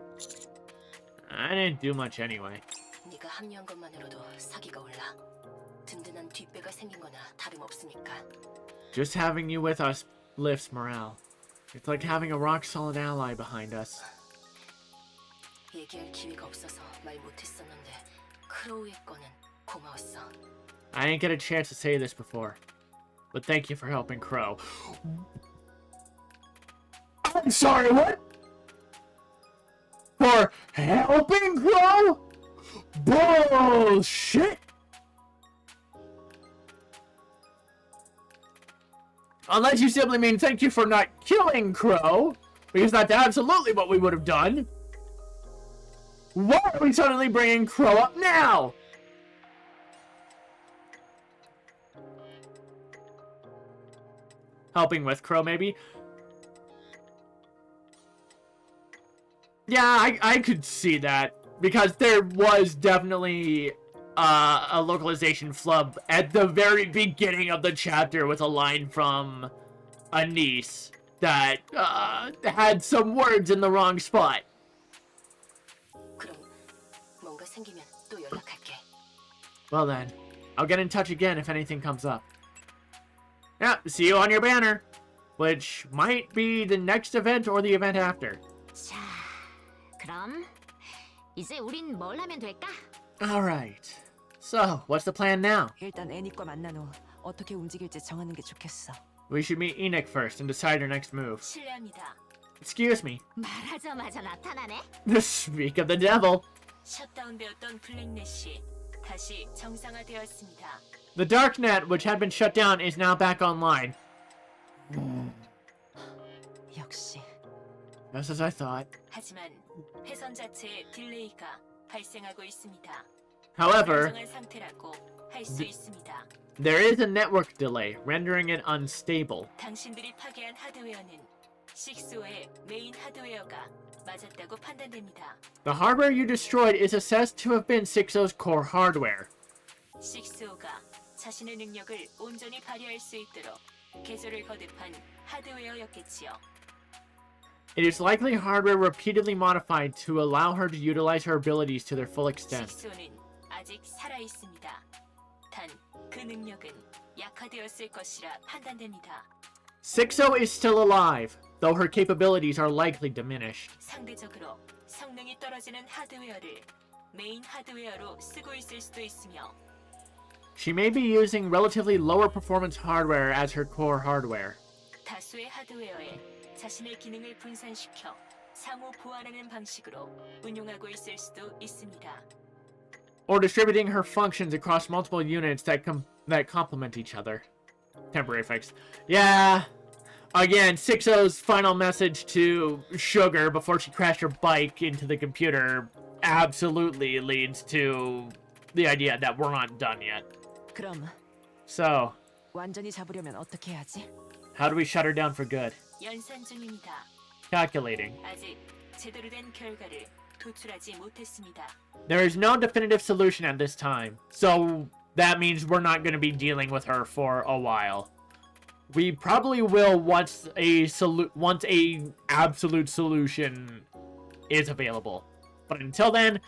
S1: I didn't do much anyway.
S4: 네가 합류한 것만으로도 사기가 올라. 든든한 뒷배가 생긴 거나 다름없으니까.
S1: Just having you with us lifts morale. It's like having a rock-solid ally behind us.
S4: 얘기할 기회가 없어서 말 못했었는데 크로우의 거는 고마웠어.
S1: I didn't get a chance to say this before, but thank you for helping Crow. I'm sorry, what? For helping Crow? Bullshit! Unless you simply mean thank you for not killing Crow, because that's absolutely what we would have done. Why are we suddenly bringing Crow up now? Helping with Crow, maybe? Yeah, I could see that. Because there was definitely a localization flub at the very beginning of the chapter with a line from a niece that had some words in the wrong spot.
S4: 그럼 뭔가 생기면 또 연락할게.
S1: Well then, I'll get in touch again if anything comes up. Yeah, see you on your banner. Which might be the next event or the event after.
S3: 자, 그럼 이제 우린 뭘 하면 될까?
S1: Alright. So, what's the plan now?
S14: 일단 애닉과 만난 후 어떻게 움직일지 정하는 게 좋겠어.
S1: We should meet Enoch first and decide our next move.
S4: 실례합니다.
S1: Excuse me.
S3: 말하자마자 나타나네.
S1: Speak of the devil.
S10: 셧다운되었던 블랙넷이 다시 정상화되었습니다.
S1: The darknet, which had been shut down, is now back online.
S14: 역시.
S1: Just as I thought.
S10: 하지만 회선 자체에 딜레이가 발생하고 있습니다.
S1: However,
S10: 불안정한 상태라고 할 수 있습니다.
S1: there is a network delay, rendering it unstable.
S10: 당신들이 파괴한 하드웨어는 6호의 메인 하드웨어가 맞았다고 판단됩니다.
S1: The hardware you destroyed is assessed to have been 6-0's core hardware.
S10: 6호가 자신의 능력을 온전히 발휘할 수 있도록 개조를 거듭한 하드웨어였겠지요.
S1: It is likely hardware repeatedly modified to allow her to utilize her abilities to their full extent.
S10: 식소는 아직 살아 있습니다. 단 그 능력은 약화되었을 것이라 판단됩니다.
S1: 6-0 is still alive, though her capabilities are likely diminished.
S10: 상대적으로 성능이 떨어지는 하드웨어를 메인 하드웨어로 쓰고 있을 수도 있으며
S1: She may be using relatively lower performance hardware as her core hardware.
S10: 다수의 하드웨어에 자신의 기능을 분산시켜 상호 보완하는 방식으로 운용하고 있을 수도 있습니다.
S1: Or distributing her functions across multiple units that complement each other. Temporary fix. Yeah. Again, 6-0's final message to Sugar before she crashed her bike into the computer absolutely leads to the idea that we're not done yet.
S14: 그럼
S1: So,
S14: 완전히 잡으려면 어떻게 해야지?
S1: how do we shut her down for good?
S10: 연산 중입니다.
S1: Calculating.
S10: 아직 제대로 된 결과를 도출하지 못했습니다.
S1: There is no definitive solution at this time, so that means we're not going to be dealing with her for a while. We probably will once a absolute solution is available. But until then,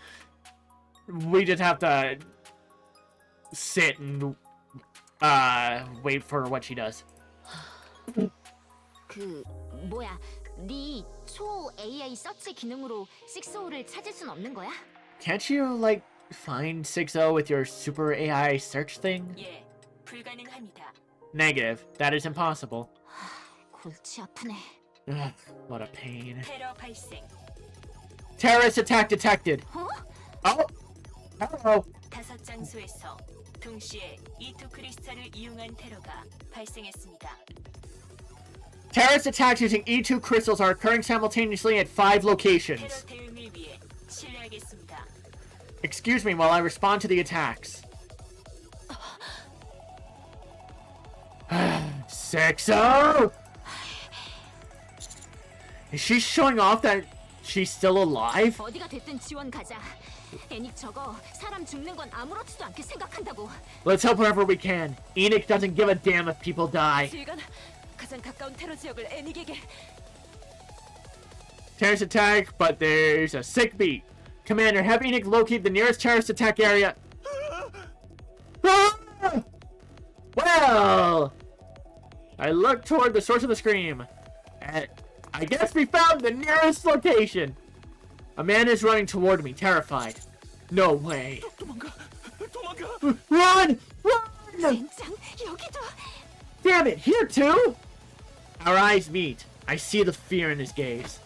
S1: we just have to sit and wait for what she does.
S3: 그 뭐야? 네 초 AI 서치 기능으로 6-0를 찾을 순 없는 거야?
S1: Can't you, like, find 6-0 with your super AI search thing?
S10: 예, 불가능합니다.
S1: Negative. That is impossible.
S3: 골치 아프네.
S1: Ugh, what a pain.
S10: 테러 발생.
S1: Terrorist attack detected.
S3: 어?
S1: Oh! Hello.
S10: 5장소에서 동시에 E2 크리스탈을 이용한 테러가 발생했습니다.
S1: Terrorist attacks using E2 crystals are occurring simultaneously at 5
S10: 테러
S1: locations.
S10: 대응을 위해 실례하겠습니다.
S1: Excuse me while I respond to the attacks. 6-0! Is she showing off that she's still alive?
S3: 어디가 됐든 지원 가자. 애닉 저거 사람 죽는 건 아무렇지도 않게 생각한다고.
S1: Let's help wherever we can. Enoch doesn't give a damn if people die.
S14: 지휘관, 가장 가까운 테러 지역을 애닉에게.
S1: Terrorist attack, but there's a sick beat. Commander, have Enoch locate the nearest terrorist attack area. Ah! Well, I look toward the source of the scream. And I guess we found the nearest location. A man is running toward me, terrified. No way. Run! Run!
S12: 젠장, 여기도.
S1: Damn it, here too? Our eyes meet. I see the fear in his gaze.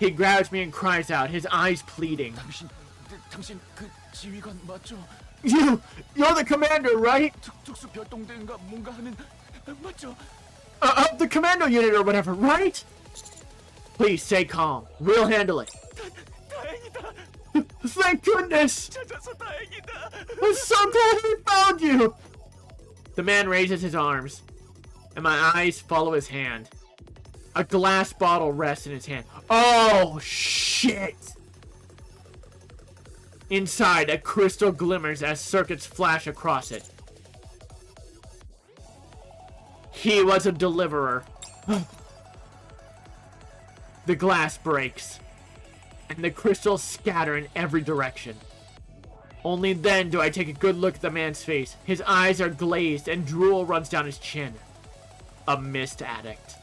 S1: He grabs me and cries out, his eyes pleading.
S11: 당신 그 지휘관 맞죠?
S1: You're the commander, right?
S11: 특수 별동대인가 뭔가 하는 맞죠?
S1: Of the commando unit or whatever, right? Please stay calm. We'll handle it.
S11: 다행이다.
S1: Thank goodness!
S11: 찾아서 다행이다.
S1: I'm so glad we found you! The man raises his arms, and my eyes follow his hand. A glass bottle rests in his hand. Oh, shit! Inside, a crystal glimmers as circuits flash across it. He was a deliverer. The glass breaks, and the crystals scatter in every direction. Only then do I take a good look at the man's face. His eyes are glazed and drool runs down his chin. A mist addict.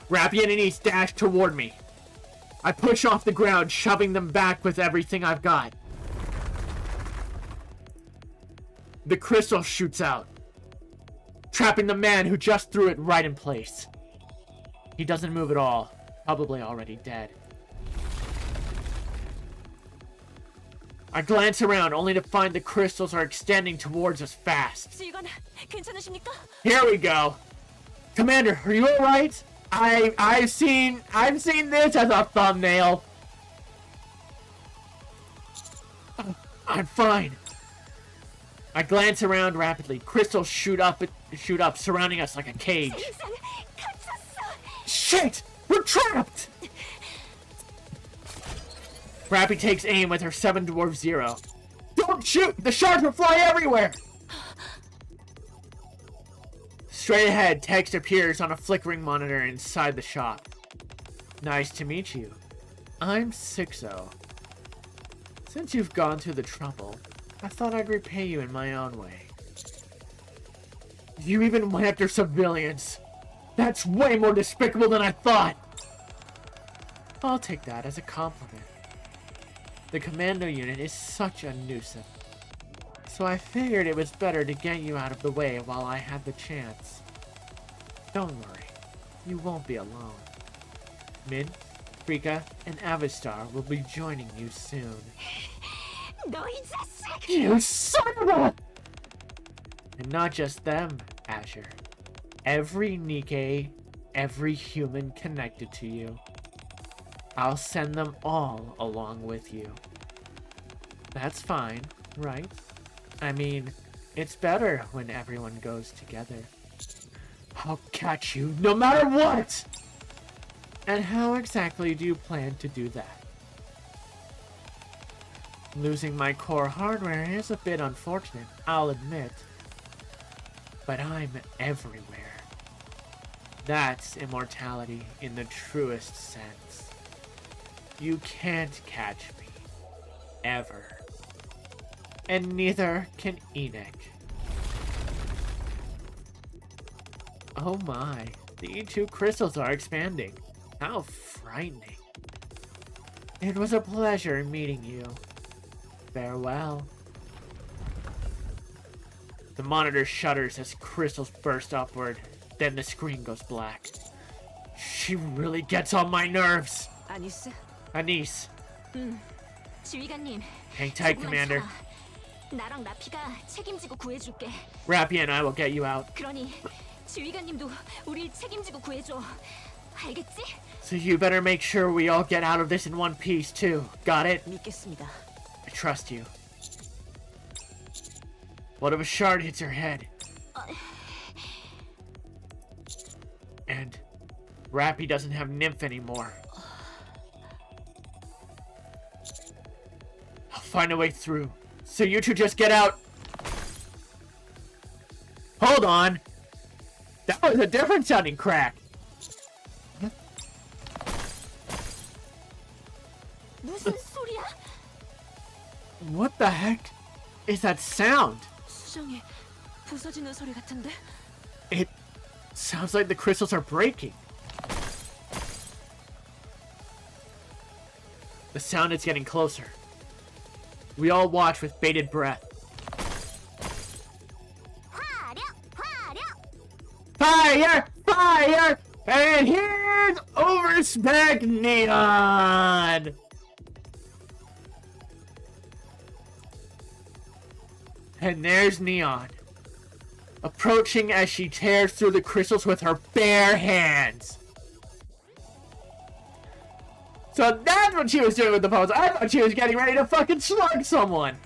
S1: Rappy and Anise dash toward me. I push off the ground, shoving them back with everything I've got. The crystal shoots out, trapping the man who just threw it right in place. He doesn't move at all, probably already dead. I glance around only to find the crystals are extending towards us fast.
S14: 지휘관, 괜찮으십니까?
S1: Here we go. Commander, are you alright? I've seen this as a thumbnail. I'm fine. I glance around rapidly. Crystals shoot up, surrounding us like a cage. Shit! We're trapped! Rappy takes aim with her 7 Dwarf Zero. Don't shoot! The shards will fly everywhere! Straight ahead, text appears on a flickering monitor inside the shop. Nice to meet you. I'm Sixo. Since you've gone through the trouble, I thought I'd repay you in my own way. You even went after civilians. That's way more despicable than I thought. I'll take that as a compliment. The commando unit is such a nuisance. So I figured it was better to get you out of the way while I had the chance. Don't worry, you won't be alone. Min, Frika, and Avistar will be joining you soon. You son of a... And not just them, Asher. Every NIKKE, every human connected to you. I'll send them all along with you. That's fine, right? I mean, it's better when everyone goes together. I'll catch you no matter what! And how exactly do you plan to do that? Losing my core hardware is a bit unfortunate, I'll admit. But I'm everywhere. That's immortality in the truest sense. You can't catch me. Ever. And neither can Enoch. Oh my, the E2 crystals are expanding. How frightening. It was a pleasure meeting you. Farewell. The monitor shudders as crystals burst upward, then the screen goes black. She really gets on my nerves. Anise.
S3: 지휘관님.
S1: Hang tight, Commander.
S3: 나랑 라피가 책임지고 구해줄게.
S1: Rappy and I will get you out.
S3: 그러니 지휘관님도 우릴 책임지고 구해줘. 알겠지?
S1: So you better make sure we all get out of this in one piece too. Got it?
S14: 믿겠습니다.
S1: I trust you. What if a shard hits her head? And Rappy doesn't have Nymph anymore. I'll find a way through. So you two just get out. Hold on. That was a different sounding crack.
S3: 무슨 소리야?
S1: What the heck is that sound?
S14: 수정이 부서지는 소리 같은데?
S1: It sounds like the crystals are breaking. The sound is getting closer. We all watch with bated breath. Fire! Fire! And here's Over-Spec Neon! And there's Neon, approaching as she tears through the crystals with her bare hands. So that's what she was doing with the pose. I thought she was getting ready to fucking slug someone.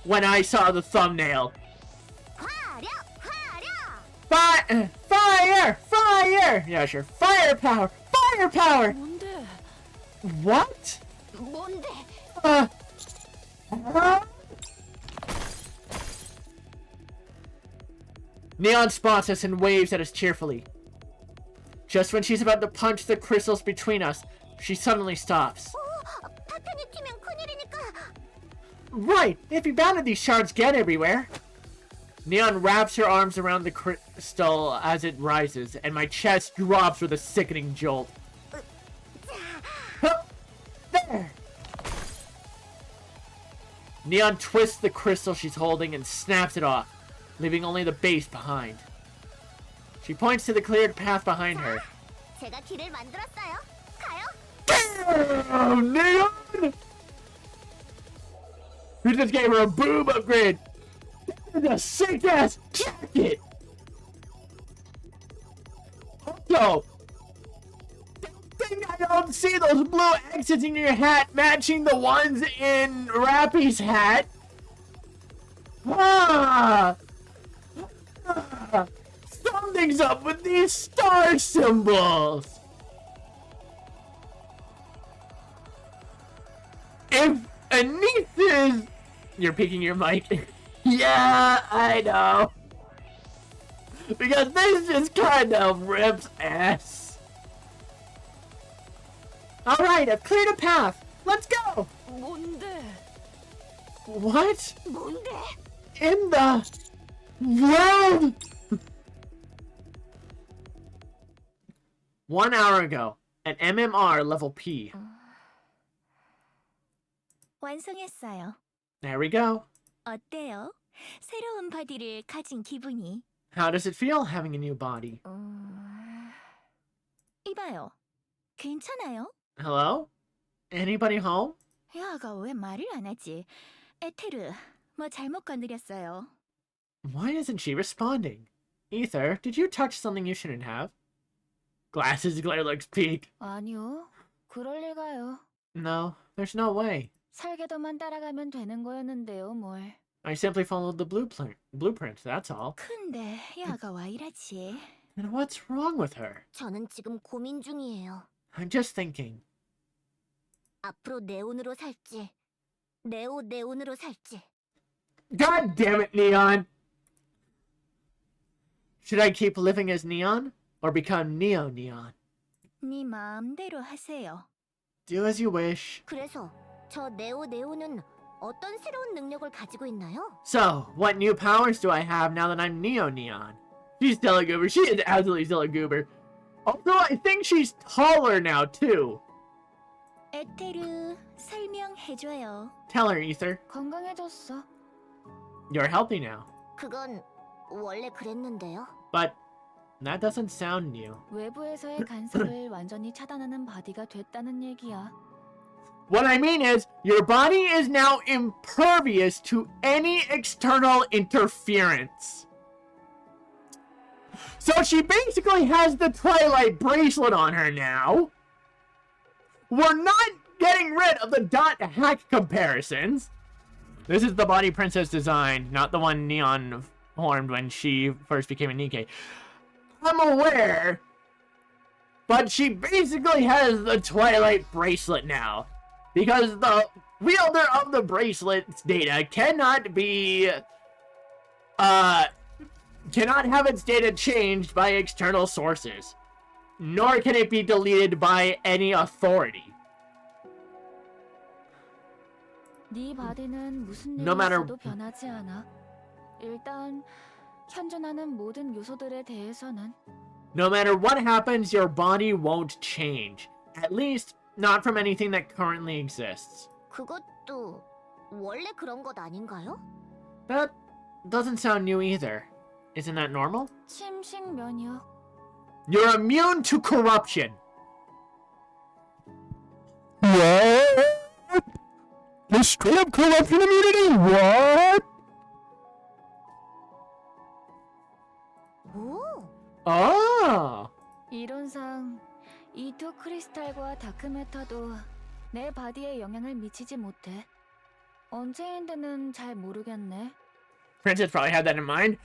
S1: When I saw the thumbnail. Fire! Fire! Fire! Yeah, sure. Firepower! Firepower!
S14: 뭔데?
S1: What?
S3: 뭔데?
S1: Neon spots us and waves at us cheerfully. Just when she's about to punch the crystals between us, she suddenly stops. Right! If you bounded, these shards get everywhere. Neon wraps her arms around the crystal as it rises, and my chest drops with a sickening jolt. There! Neon twists the crystal she's holding and snaps it off, leaving only the base behind. She points to the cleared path behind her. Damn, Neon! We just gave her a boob upgrade! That's a sick-ass jacket! Also, I don't see those blue X's in your hat matching the ones in Rappy's hat. Something's up with these star symbols. If Anise is... You're peeking your mic. Yeah, I know. Because this just kind of rips ass. Alright, I've cleared a path. Let's go!
S14: 뭔데?
S1: What?
S12: 뭔데?
S1: In the world? 1 hour ago, at MMR level P.
S12: 완성했어요.
S1: There we go.
S12: 어때요? 새로운 바디를 가진 기분이.
S1: How does it feel having a new body?
S12: 이봐요. 괜찮아요?
S1: Hello? Anybody home?
S12: 야가 왜 말을 안 하지? 에테르, 뭐 잘못 건드렸어요.
S1: Why isn't she responding? Ether, did you touch something you shouldn't have? Glasses glare looks peak.
S2: 아니요. 그럴 리가요.
S1: No, there's no way.
S2: 설계도만 따라가면 되는 거였는데요, 뭘.
S1: I simply followed the blueprint, that's all.
S12: 근데 야가 왜 이러지?
S1: And what's wrong with her?
S12: 저는 지금 고민 중이에요.
S1: I'm just thinking.
S12: 앞으로 네온으로 살지. 네온으로 살지.
S1: God damn it, Neon! Should I keep living as Neon? Or become Neo-Neon?
S12: 네 마음대로 하세요.
S1: Do as you wish.
S12: 그래서 저 네온은 어떤 새로운 능력을 가지고 있나요?
S1: So, what new powers do I have now that I'm Neo-Neon? She's still a goober. She is absolutely still a goober. Although I think she's taller now, too.
S12: 에테르, 설명해줘요.
S1: Tell her, Ether.
S2: 건강해졌어.
S1: You're healthy now.
S12: 그건 원래 그랬는데요.
S1: But that doesn't sound new.
S2: 외부에서의 간섭을 완전히 차단하는 바디가 됐다는 얘기야.
S1: What I mean is, your body is now impervious to any external interference. So she basically has the Twilight bracelet on her now. We're not getting rid of the dot hack comparisons. This is the body Princess design, not the one Neon formed when she first became a NIKKE. I'm aware, but she basically has the Twilight bracelet now. Because the wielder of the bracelet's data cannot be, cannot have its data changed by external sources. Nor can it be deleted by any authority.
S2: 네 바디는 무슨
S1: No
S2: 일이
S1: matter-
S2: 있어도 변하지 않아. 일단 현존하는 모든 요소들에 대해서는
S1: No matter what happens, your body won't change. At least, not from anything that currently exists.
S12: 그것도 원래 그런 것 아닌가요?
S1: That doesn't sound new either. Isn't that normal?
S2: 침식 면역.
S1: You're immune to corruption. What? The straight up corruption immunity? What?
S12: 오,
S1: Ah.
S2: 이론상 이 두 크리스탈과 다크매터도 내 바디에 영향을 미치지 못해. 언제인지는 잘 모르겠네.
S1: Princess probably had that in mind.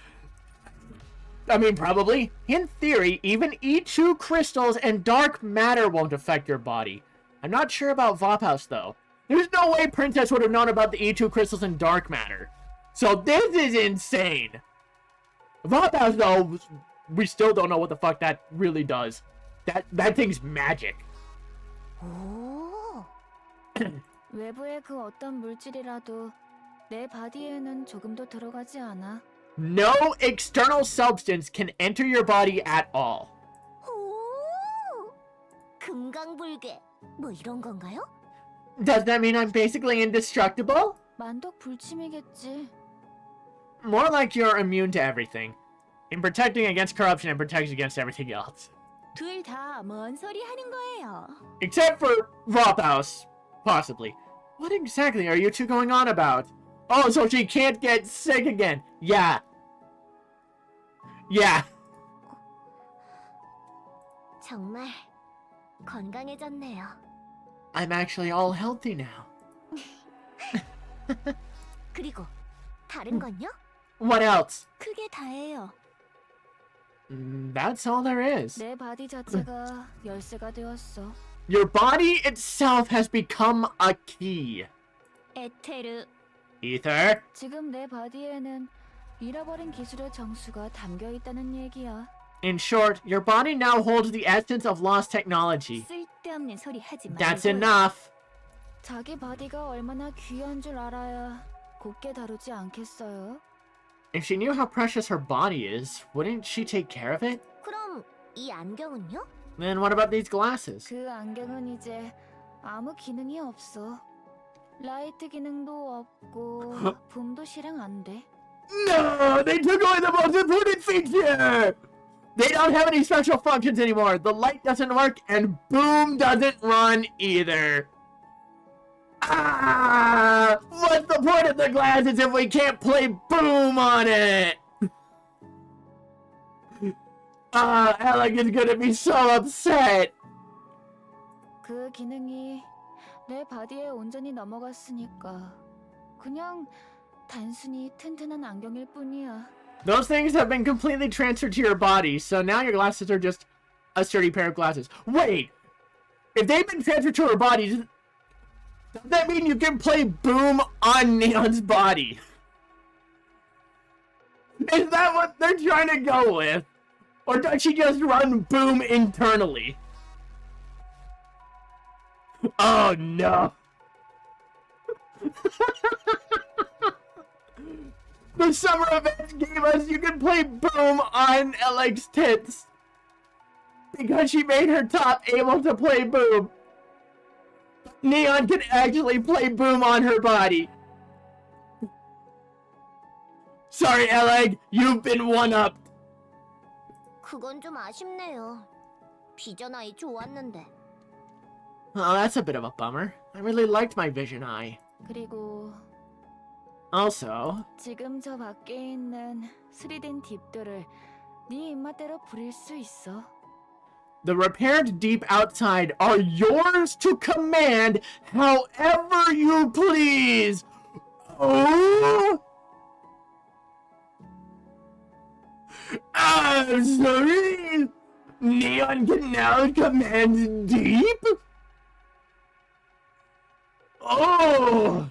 S1: I mean, probably. In theory, even E2 crystals and dark matter won't affect your body. I'm not sure about Vophouse, though. There's no way Princess would have known about the E2 crystals and dark matter. So this is insane. Vophouse, though, we still don't know what the fuck that really does. That thing's magic.
S12: 오,
S2: 외부의 그 어떤 물질이라도 내 바디에는 조금도 들어가지 않아.
S1: No external substance can enter your body at all.
S12: 오, 금강불개 뭐 이런 건가요?
S1: Does that mean I'm basically indestructible?
S2: 만독 불침이겠지.
S1: More like you're immune to everything. In protecting against corruption and protects against everything else.
S12: 둘 다 뭔 소리 하는 거예요?
S1: Except for Vophouse, possibly. What exactly are you two going on about? Oh, so she can't get sick again. Yeah. Yeah.
S12: 정말 건강해졌네요.
S1: I'm actually all healthy now.
S12: 그리고 다른 건요?
S1: What else?
S12: 크게 다예요.
S1: That's all there is.
S2: 내 바디 자체가 열쇠가 되었어.
S1: Your body itself has become a key.
S12: 에테르,
S1: Ether?
S2: 지금 내 바디에는 잃어버린 기술의 정수가 담겨 있다는 얘기야.
S1: In short, your body now holds the essence of lost technology.
S6: 쓸데없는 소리 하지 말고.
S1: That's enough.
S2: 자기 바디가 얼마나 귀한 줄 알아야 곱게 다루지 않겠어요?
S1: If she knew how precious her body is, wouldn't she take care of it?
S12: 그럼 이 안경은요?
S1: Then what about these glasses?
S2: 그 안경은 이제 아무 기능이 없어. 라이트 기능도 없고 붐도 실행 안 돼.
S1: No! They took away the most important feature! They don't have any special functions anymore. The light doesn't work and boom doesn't run either. Ah! What's the point of the glasses if we can't play boom on it? Alec is gonna be so upset.
S2: 그 기능이 내 바디에 온전히 넘어갔으니까 그냥 단순히 튼튼한 안경일 뿐이야.
S1: Those things have been completely transferred to your body, so now your glasses are just a sturdy pair of glasses. Wait! If they've been transferred to her body, does that mean you can play boom on Neon's body? Is that what they're trying to go with? Or does she just run boom internally? Oh no! The summer events gave us you can play boom on Alec's tits. Because she made her top able to play boom. Neon can actually play boom on her body. Sorry, Alec, you've been one-upped.
S12: 그건 좀 아쉽네요. 비전 아이 좋았는데.
S1: Oh, that's a bit of a bummer. I really liked my vision eye.
S2: 그리고
S1: Also,
S2: 지금 저 밖에 있는 수리된 딥들을 네 입맛대로 부릴 수 있어.
S1: the repaired deep outside are yours to command however you please. Oh! I'm sorry. Neon can now command deep? Oh!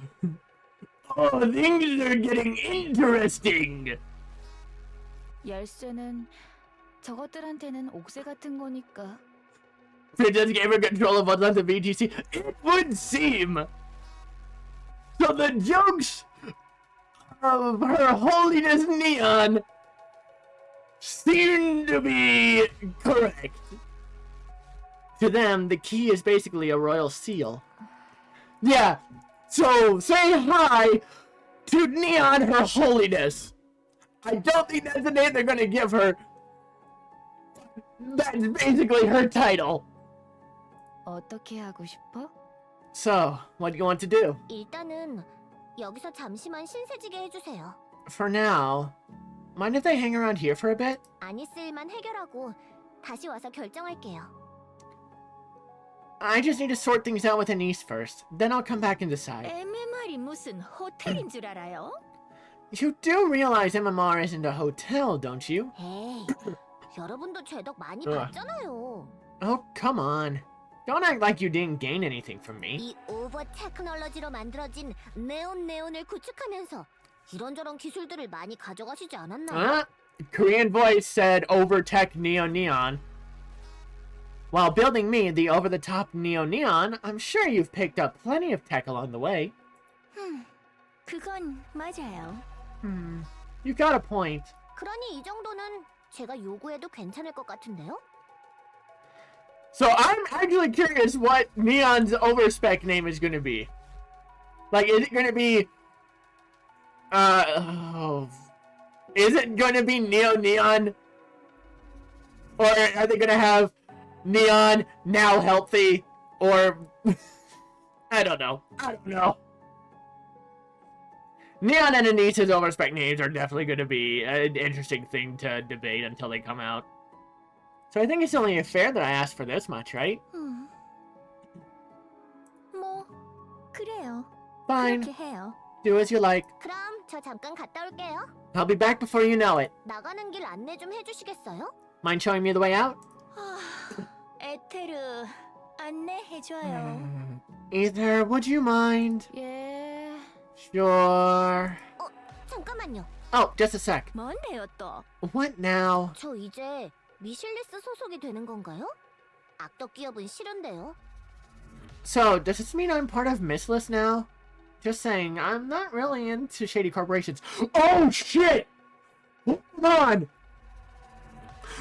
S1: Oh, things are getting interesting.
S2: 열쇠는 저것들한테는 옥새 같은 거니까.
S1: Princess gave her control of what's on the VTC. It would seem. So the jokes of Her Holiness Neon seem to be correct. To them, the key is basically a royal seal. Yeah, so say hi to Neon Her Holiness. I don't think that's the name they're gonna give her. That's basically her title.
S2: 어떻게 하고 싶어?
S1: So, what do you want to do?
S12: 일단은 여기서 잠시만 신세지게 해주세요.
S1: For now, mind if I hang around here for a bit?
S12: 아니스일만 해결하고 다시 와서 결정할게요.
S1: I just need to sort things out with Anise first. Then I'll come back and decide.
S6: MMR이 무슨 호텔인 줄 알아요?
S1: You do realize MMR isn't a hotel, don't you?
S12: 에이, 여러분도 죄덕 많이
S1: Ugh.
S12: 봤잖아요.
S1: Oh, come on. Don't act like you didn't gain anything from me.
S12: 이 오버 테크놀로지로 만들어진 네온을 구축하면서 이런저런 기술들을 많이 가져가시지 않았나요?
S1: Korean voice said over-tech Neon. While building me the over-the-top Neon, I'm sure you've picked up plenty of tech along the way.
S6: 그건 맞아요.
S1: You got a point.
S12: 그러니 이 정도는 제가 요구해도 괜찮을 것 같은데요?
S1: So I'm actually curious what Neon's Over-Spec name is gonna be. Like, is it gonna be... is it gonna be Neon? Or are they gonna have Neon, now healthy? Or... I don't know. Neon and Anise's Over-Spec names are definitely gonna be an interesting thing to debate until they come out. So I think it's only fair that I asked for this much, right?
S6: 뭐 그래요.
S1: Fine.
S6: 그렇게 해요.
S1: Do as you like.
S12: 그럼 저 잠깐 갔다 올게요.
S1: I'll be back before you know it.
S12: 나가는 길 안내 좀 해주시겠어요?
S1: Mind showing me the way out?
S6: 에테르 안내해줘요.
S1: Ether, would you mind?
S2: 예.
S1: Sure.
S12: 잠깐만요.
S1: Oh, just a sec.
S6: 뭔데요 또?
S1: What now?
S12: 저 이제 미실리스 소속이 되는 건가요? 악덕 기업은 싫은데요.
S1: So, does this mean I'm part of Missless now? Just saying, I'm not really into shady corporations. Oh, shit! Hold on!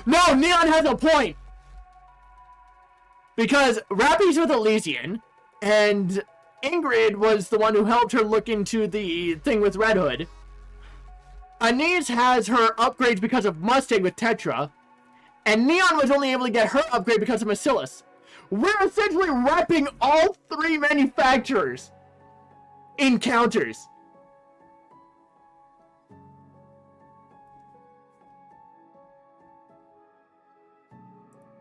S1: No, Neon has a point! Because Rappy's with Elysian, and Ingrid was the one who helped her look into the thing with Red Hood. Anise has her upgrades because of Mustang with Tetra, and Neon was only able to get her upgrade because of Macillus. We're essentially wrapping all three manufacturers in counters.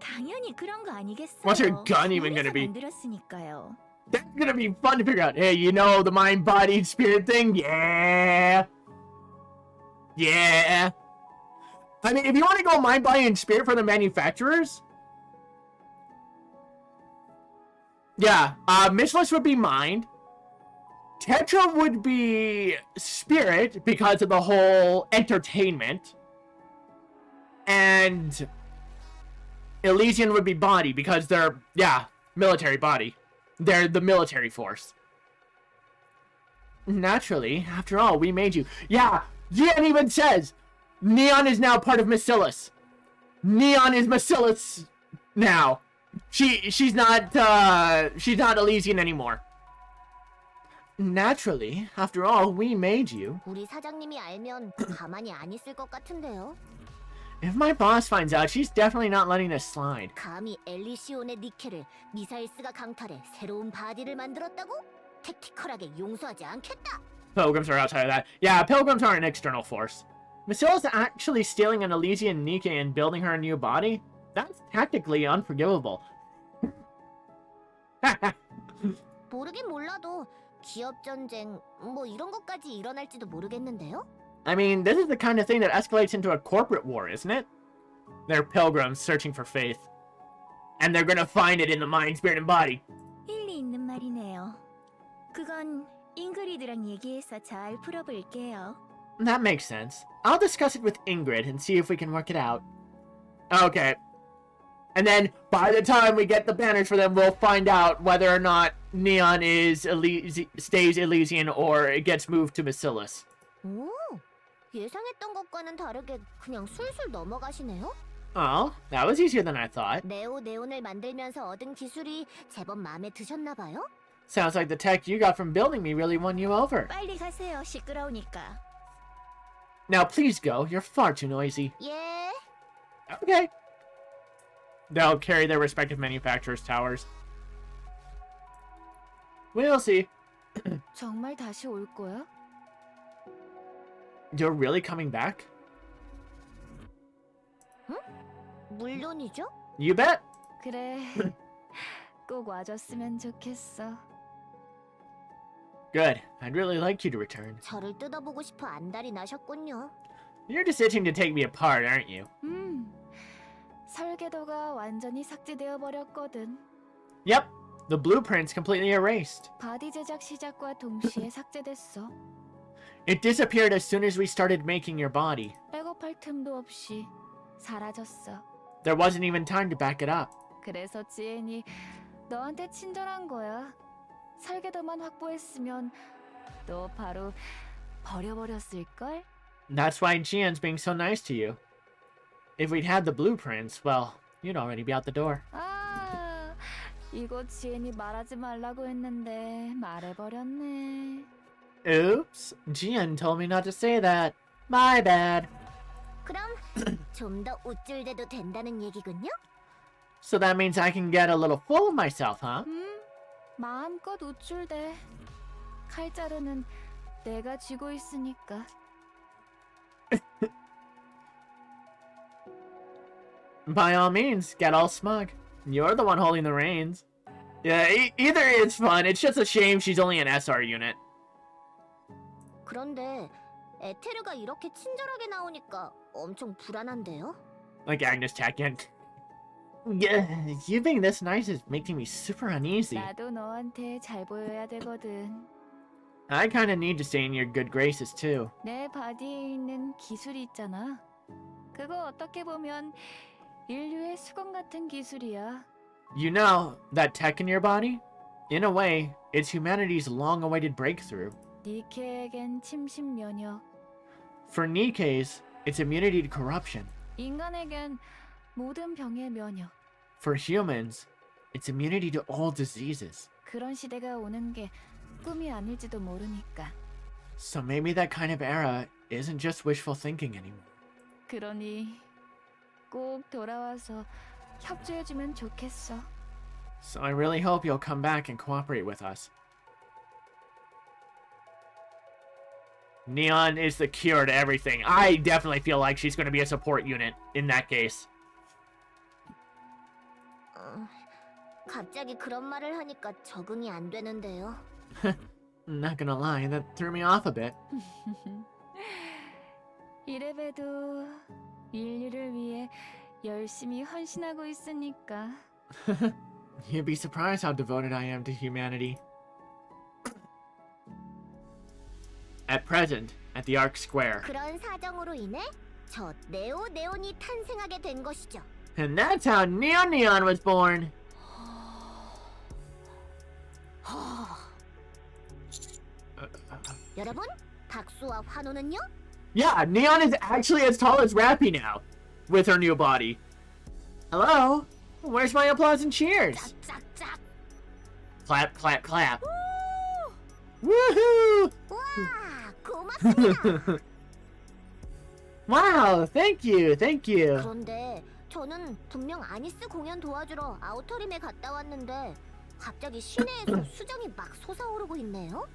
S6: 당연히 그런 거 아니겠어요?
S1: What's your gun even gonna be?
S6: 만들었으니까요.
S1: That's gonna be fun to figure out. Hey, you know the mind, body, spirit thing? Yeah. Yeah. I mean, if you want to go mind, body, and spirit for the manufacturers, yeah, Missless would be mind. Tetra would be spirit because of the whole entertainment. And Elysian would be body because they're, yeah, military body. They're the military force. Naturally, after all, we made you. Yeah, Gian even says Neon is now part of Macillus. Neon is Macillus now. She's not Elysian anymore. Naturally, after all, we made you.
S12: 우리 사장님이 알면 가만히 안 있을 것 같은데요.
S1: If my boss finds out, she's definitely not letting this slide.
S12: 감히 엘리시온의 니케를 미사일스가 강탈해 새로운 바디를 만들었다고? 택티컬하게 용서하지 않겠다.
S1: Pilgrims are outside of that. Yeah, Pilgrims are an external force. Macillus actually stealing an Elysian Nikke and building her a new body? That's tactically unforgivable.
S12: 모르긴 몰라도 기업 전쟁 뭐 이런 것까지 일어날지도 모르겠는데요.
S1: I mean, this is the kind of thing that escalates into a corporate war, isn't it? They're pilgrims searching for faith. And they're gonna find it in the mind, spirit, and body.
S6: 일리 있는 말이네요. 그건 잉그리드랑 얘기해서 잘 풀어볼게요.
S1: That makes sense. I'll discuss it with Ingrid and see if we can work it out. Okay. And then, by the time we get the banners for them, we'll find out whether or not Neon is stays Elysian or it gets moved to Macillus.
S12: 오, 예상했던 것과는 다르게 그냥 술술 넘어가시네요.
S1: Oh, that was easier than I thought.
S12: 네온을 만들면서 얻은 기술이 제법 마음에 드셨나 봐요?
S1: Sounds like the tech you got from building me really won you over.
S6: 빨리 가세요. 시끄러우니까.
S1: Now please go. You're far too noisy.
S12: 예.
S1: Okay. They'll carry their respective manufacturers' towers. We'll see.
S2: 정말 다시 올 거야?
S1: You're really coming back?
S12: 응? 물론이죠.
S1: You bet.
S2: 그래. 꼭 와줬으면 좋겠어.
S1: Good. I'd really like you to return.
S12: 저를 뜯어보고 싶어 안달이 나셨군요.
S1: You're just itching to take me apart, aren't you?
S2: 설계도가 완전히 삭제되어 버렸거든.
S1: Yep. The blueprint's completely erased.
S2: 바디 제작 시작과 동시에 삭제됐어.
S1: It disappeared as soon as we started making your body.
S2: 백업할 틈도 없이 사라졌어.
S1: There wasn't even time to back it up.
S2: 그래서 지엔이 너한테 친절한 거야. 설계도만 확보했으면 너 바로 버려버렸을걸?
S1: That's why Jian's being so nice to you. If we'd had the blueprints, well, you'd already be out the door.
S2: 아, 이거 지엔이 말하지 말라고 했는데 말해버렸네.
S1: Oops, Jian told me not to say that. My bad.
S12: 그럼 좀 더 우쭐대도 된다는 얘기군요?
S1: So that means I can get a little full of myself, huh?
S2: 마음껏 우쭐대. 칼자루는 내가 쥐고 있으니까.
S1: By all means, get all smug. You're the one holding the reins. Yeah, either it's fun, it's just a shame she's only an SR unit.
S12: 그런데 에테르가 이렇게 친절하게 나오니까 엄청 불안한데요?
S1: Like Agnes Tachyon. Yeah, you being this nice is making me super uneasy.
S2: 나도 너한테 잘 보여야 되거든.
S1: I kinda need to stay in your good graces too.
S6: 내 바디에 있는 기술이 있잖아. 그거 어떻게 보면 인류의 수건 같은 기술이야.
S1: You know, that tech in your body? In a way, it's humanity's long-awaited breakthrough.
S6: 니케에겐 침식 면역.
S1: For NIKKEs, it's immunity to corruption.
S6: 인간에겐 모든 병의 면역.
S1: For humans, it's immunity to all diseases.
S6: 그런 시대가 오는 게 꿈이 아닐지도 모르니까.
S1: So maybe that kind of era isn't just wishful thinking anymore.
S6: 그러니 꼭 돌아와서 협조해주면 좋겠어.
S1: So I really hope you'll come back and cooperate with us. Neon is the cure to everything. I definitely feel like she's going to be a support unit in that case.
S12: 갑자기 그런 말을 하니까 적응이 안 되는데요.
S1: Not gonna lie, that threw me off a bit.
S6: 이래봬도 인류를 위해 열심히 헌신하고 있으니까.
S1: You'd be surprised how devoted I am to humanity. At present, at the Ark Square.
S12: 그런 사정으로 인해 저 네온이 탄생하게 된 것이죠.
S1: And that's how Neon was born.
S12: 여러분, 박수와 환호는요?
S1: Yeah, Neon is actually as tall as Rappy now, with her new body. Hello? Where's my applause and cheers?
S12: 짝짝짝.
S1: Clap, clap, clap. Woohoo!
S12: 와, 고맙습니다.
S1: Wow, thank you, thank you.
S12: 그런데 저는 분명 아니스 공연 도와주러 아우터림에 갔다 왔는데 갑자기 시내에서 수정이 막 솟아오르고 있네요.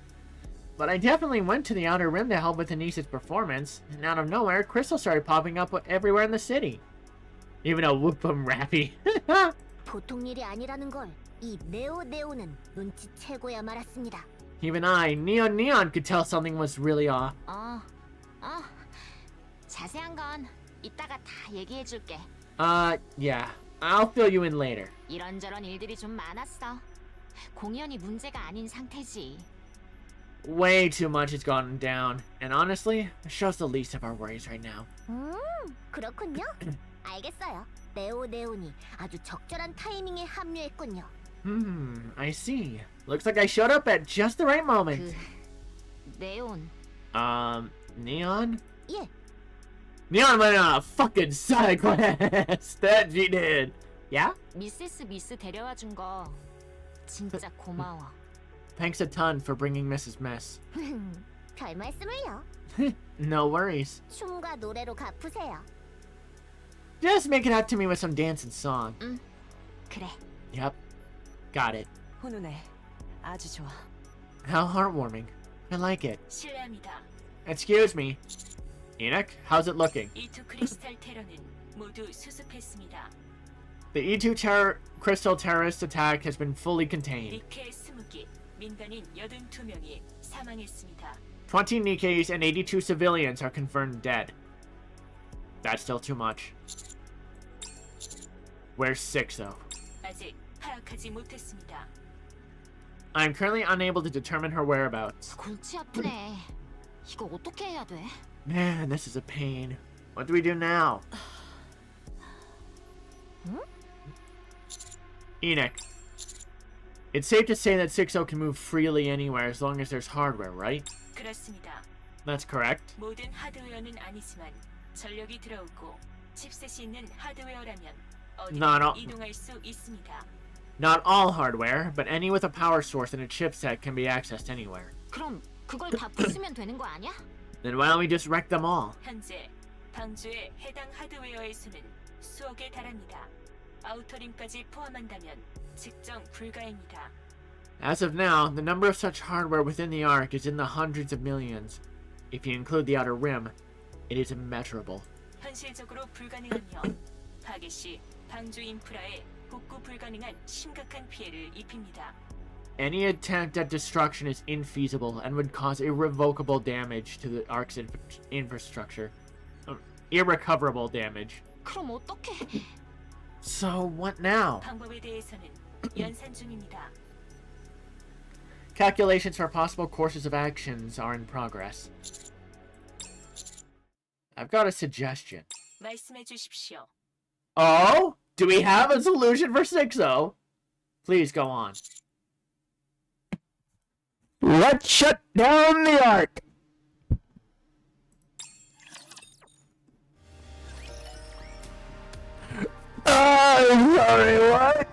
S1: But I definitely went to the Outer Rim to help with Anissa's performance, and out of nowhere, crystals started popping up everywhere in the city. Even a whoop-em rappy.
S12: 보통 일이 아니라는 걸 이 네오는 눈치채고야 말았습니다.
S1: Even I, Neon, could tell something was really off.
S3: 자세한 건 이따가 다 얘기해줄게.
S1: Yeah. I'll fill you in later.
S3: 이런저런 일들이 좀 많았어. 공연이 문제가 아닌 상태지.
S1: Way too much has gone down, and honestly, it shows the least of our worries right now.
S12: 그렇군요. 알겠어요. 네온이 아주 적절한 타이밍에 합류했군요.
S1: I see. Looks like I showed up at just the right moment.
S3: 네온.
S1: Neon?
S12: 예.
S1: Neon went on a fucking side quest. That she did. Yeah?
S3: 미스 데려와 준 거 진짜 고마워.
S1: Thanks a ton for bringing Mrs. Mess.
S12: 별 말씀을요.
S1: No worries.
S12: 춤과 노래로 갚으세요.
S1: Just make it out to me with some dance and song.
S3: 그래.
S1: Yep. Got it.
S14: 훈훈해. 아주 좋아.
S1: How heartwarming. I like it.
S10: 실례합니다.
S1: Excuse me. Enoch, how's it looking?
S10: E2 크리스탈 테러는 모두 수습했습니다.
S1: The E2 crystal terrorist attack has been fully contained.
S10: 니케 20기, 민간인 82명이 사망했습니다.
S1: 20 Nikkes and 82 civilians are confirmed dead. That's still too much. Where's 6-0?
S10: 아직 파악하지 못했습니다.
S1: I'm currently unable to determine her whereabouts.
S3: 골치 아프네. 이거 어떻게 해야 돼?
S1: Man, this is a pain. What do we do now? Enoch. It's safe to say that 6-0 can move freely anywhere as long as there's hardware, right?
S10: 그렇습니다.
S1: That's correct.
S10: 모든 하드웨어는 아니지만 전력이 들어오고 칩셋이 있는 하드웨어라면 어디든 이동할 수 있습니다.
S1: Not all hardware, but any with a power source and a chipset can be accessed anywhere.
S3: 그럼 그걸 다 부수면 되는 거 아니야?
S1: Then why don't we just wreck them all?
S10: 현재 방주의 해당 하드웨어의 수는 수억에 달합니다. 아우터림까지 포함한다면 측정 불가입니다.
S1: As of now, the number of such hardware within the Ark is in the hundreds of millions. If you include the Outer Rim, it is immeasurable.
S10: 현실적으로 불가능하며 파괴 시 방주 인프라에 복구 불가능한 심각한 피해를 입힙니다.
S1: Any attempt at destruction is infeasible and would cause irrevocable damage to the Ark's infrastructure. Irrecoverable damage.
S3: 그럼 어떡해?
S1: So what now?
S10: 방법에 대해서는 연산 중입니다.
S1: Calculations for possible courses of actions are in progress. I've got a suggestion.
S10: 말씀해 주십시오.
S1: Oh? Do we have a solution for 6-0? Please go on. Let's shut down the Ark! Sorry, what?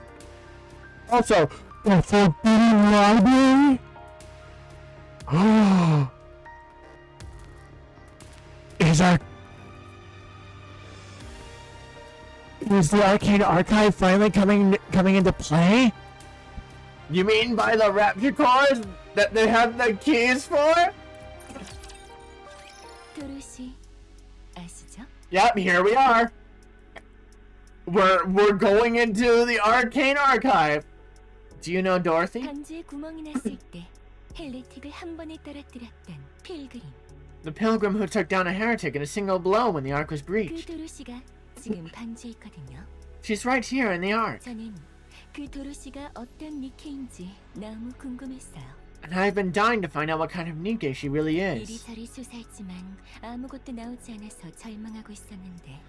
S1: Also, the Forbidden Library? Is the Arcane Archive finally coming into play? You mean by the Rapture cores that they have the keys for?
S12: 도로시 아시죠?
S1: Yep, here we are. We're going into the Arcane Archive. Do you know Dorothy?
S12: 반지에 구멍이 났을 때 헬레틱을 한 번에 떨어뜨렸던 필그림.
S1: The pilgrim who took down a heretic in a single blow when the Ark was
S12: 그
S1: breached.
S12: 도로시가 지금 반지에 있거든요.
S1: She's right here in the Ark.
S12: 저는 그 도로시가 어떤 니케인지 너무 궁금했어요.
S1: And I've been dying to find out what kind of Nikke she really is.
S12: 이리저리 수사했지만 아무것도 나오지 않아서 절망하고 있었는데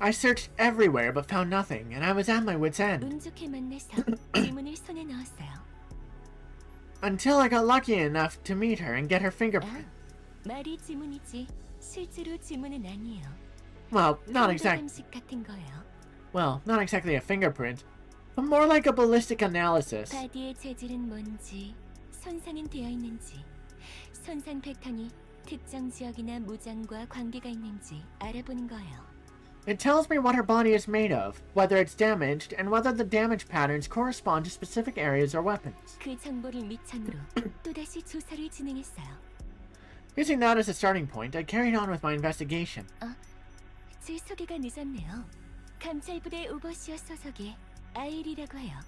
S1: I searched everywhere but found nothing, and I was at my wit's end.
S12: 운 좋게 만나서 지문을 손에 넣었어요.
S1: Until I got lucky enough to meet her and get her fingerprint.
S12: 말이 지문이지 실제로 지문은 아니에요.
S1: Well, not exactly.
S12: 감식 같은 거예요.
S1: Well, not exactly a fingerprint, but more like a ballistic analysis.
S12: 바디의 재질은 뭔지, 손상은 되어 있는지, 손상 패턴이 특정 지역이나 무장과 관계가 있는지 알아보는 거예요.
S1: It tells me what her body is made of, whether it's damaged, and whether the damage patterns correspond to specific areas or weapons.
S12: 그 정보를 밑창으로 또다시 조사를 진행했어요.
S1: Using that as a starting point, I carried on with my investigation.
S12: 제 소개가 늦었네요. 감찰부대 오버시어 소속의 아일이라고 해요.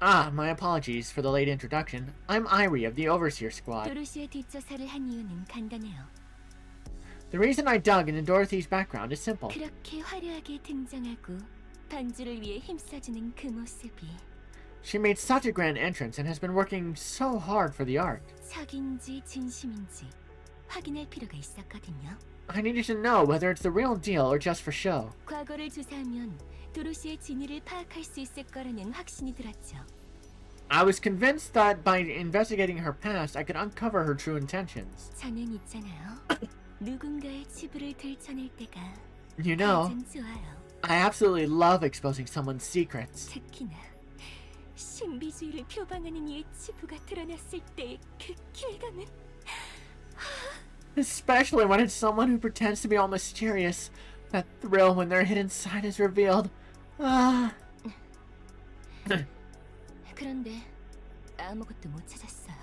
S1: Ah, my apologies for the late introduction. I'm Irie of the Overseer Squad.
S12: 도로시의 뒷조사를 한 이유는 간단해요.
S1: The reason I dug into Dorothy's background is simple.
S12: 그렇게 화려하게 등장하고 반주를 위해 힘써주는 그 모습이
S1: She made such a grand entrance and has been working so hard for the Ark.
S12: 착인지 진심인지 확인할 필요가 있었거든요.
S1: I needed to know whether it's the real deal or just for show.
S12: 과거를 조사하면 도로시의 진위를 파악할 수 있을 거라는 확신이 들었죠.
S1: I was convinced that by investigating her past, I could uncover her true intentions.
S12: 저는 있잖아요. 누군가의 치부를 들춰낼 때가
S1: You know,
S12: 가장 좋아요.
S1: I absolutely love exposing someone's secrets.
S12: 특히나 신비주의를 표방하는 이의 치부가 드러났을 때의 그 킬감은
S1: Especially when it's someone who pretends to be all mysterious. That thrill when their hidden side is revealed. Ah.
S12: 그런데 아무것도 못 찾았어요.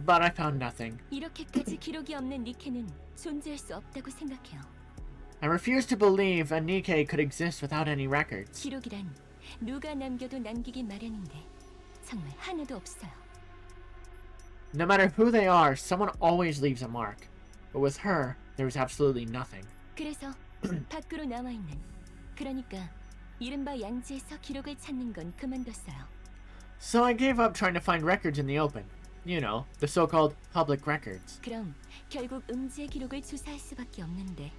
S1: But I found nothing.
S12: 이렇게까지 기록이 없는 니케는 존재할 수 없다고 생각해요.
S1: I refuse to believe a Nikke could exist without any records.
S12: 기록이란 누가 남겨도 남기기 마련인데 정말 하나도 없어요.
S1: No matter who they are, someone always leaves a mark. But with her, there was absolutely nothing.
S12: 그래서 밖으로 나와 있는 그러니까 이른바 양지에서 기록을 찾는 건 그만뒀어요.
S1: So I gave up trying to find records in the open. You know, the so-called public records.
S12: 그럼 결국 음지의 기록을 조사할 수밖에 없는데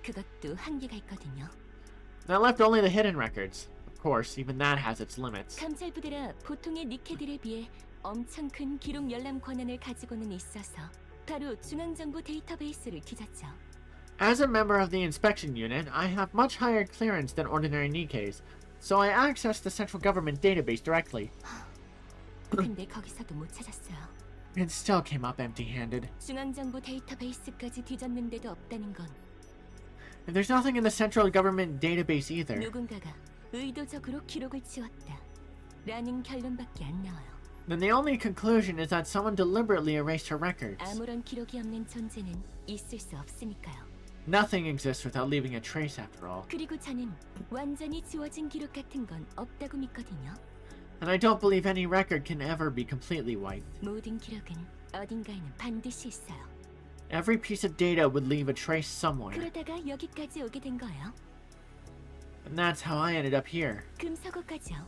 S12: 그것도 한계가 있거든요.
S1: That left only the hidden records. Of course, even that has its limits.
S12: 감찰부대라 보통의 니케들에 비해 엄청 큰 기록 열람 권한을 가지고는 있어서 바로 중앙정보 데이터베이스를 뒤졌죠.
S1: As a member of the inspection unit, I have much higher clearance than ordinary Nikkes, so I accessed the central government database directly.
S12: 근데 거기서도 못 찾았어요.
S1: It still came up empty-handed.
S12: 중앙정보 데이터베이스까지 뒤졌는데도 없다는 건
S1: If there's nothing in the central government database either,
S12: 누군가가 의도적으로 기록을 지웠다 라는 결론밖에 안 나와요.
S1: then the only conclusion is that someone deliberately erased her records.
S12: 아무런 기록이 없는 존재는 있을 수 없으니까요.
S1: Nothing exists without leaving a trace after all.
S12: 그리고 저는 완전히 지워진 기록 같은 건 없다고 믿거든요.
S1: And I don't believe any record can ever be completely wiped.
S12: 모든 기록은 어딘가에는 반드시 있어요.
S1: Every piece of data would leave a trace somewhere.
S12: 그러다가 여기까지 오게 된 거예요.
S1: And that's how I ended up here.
S12: 금서고까지요.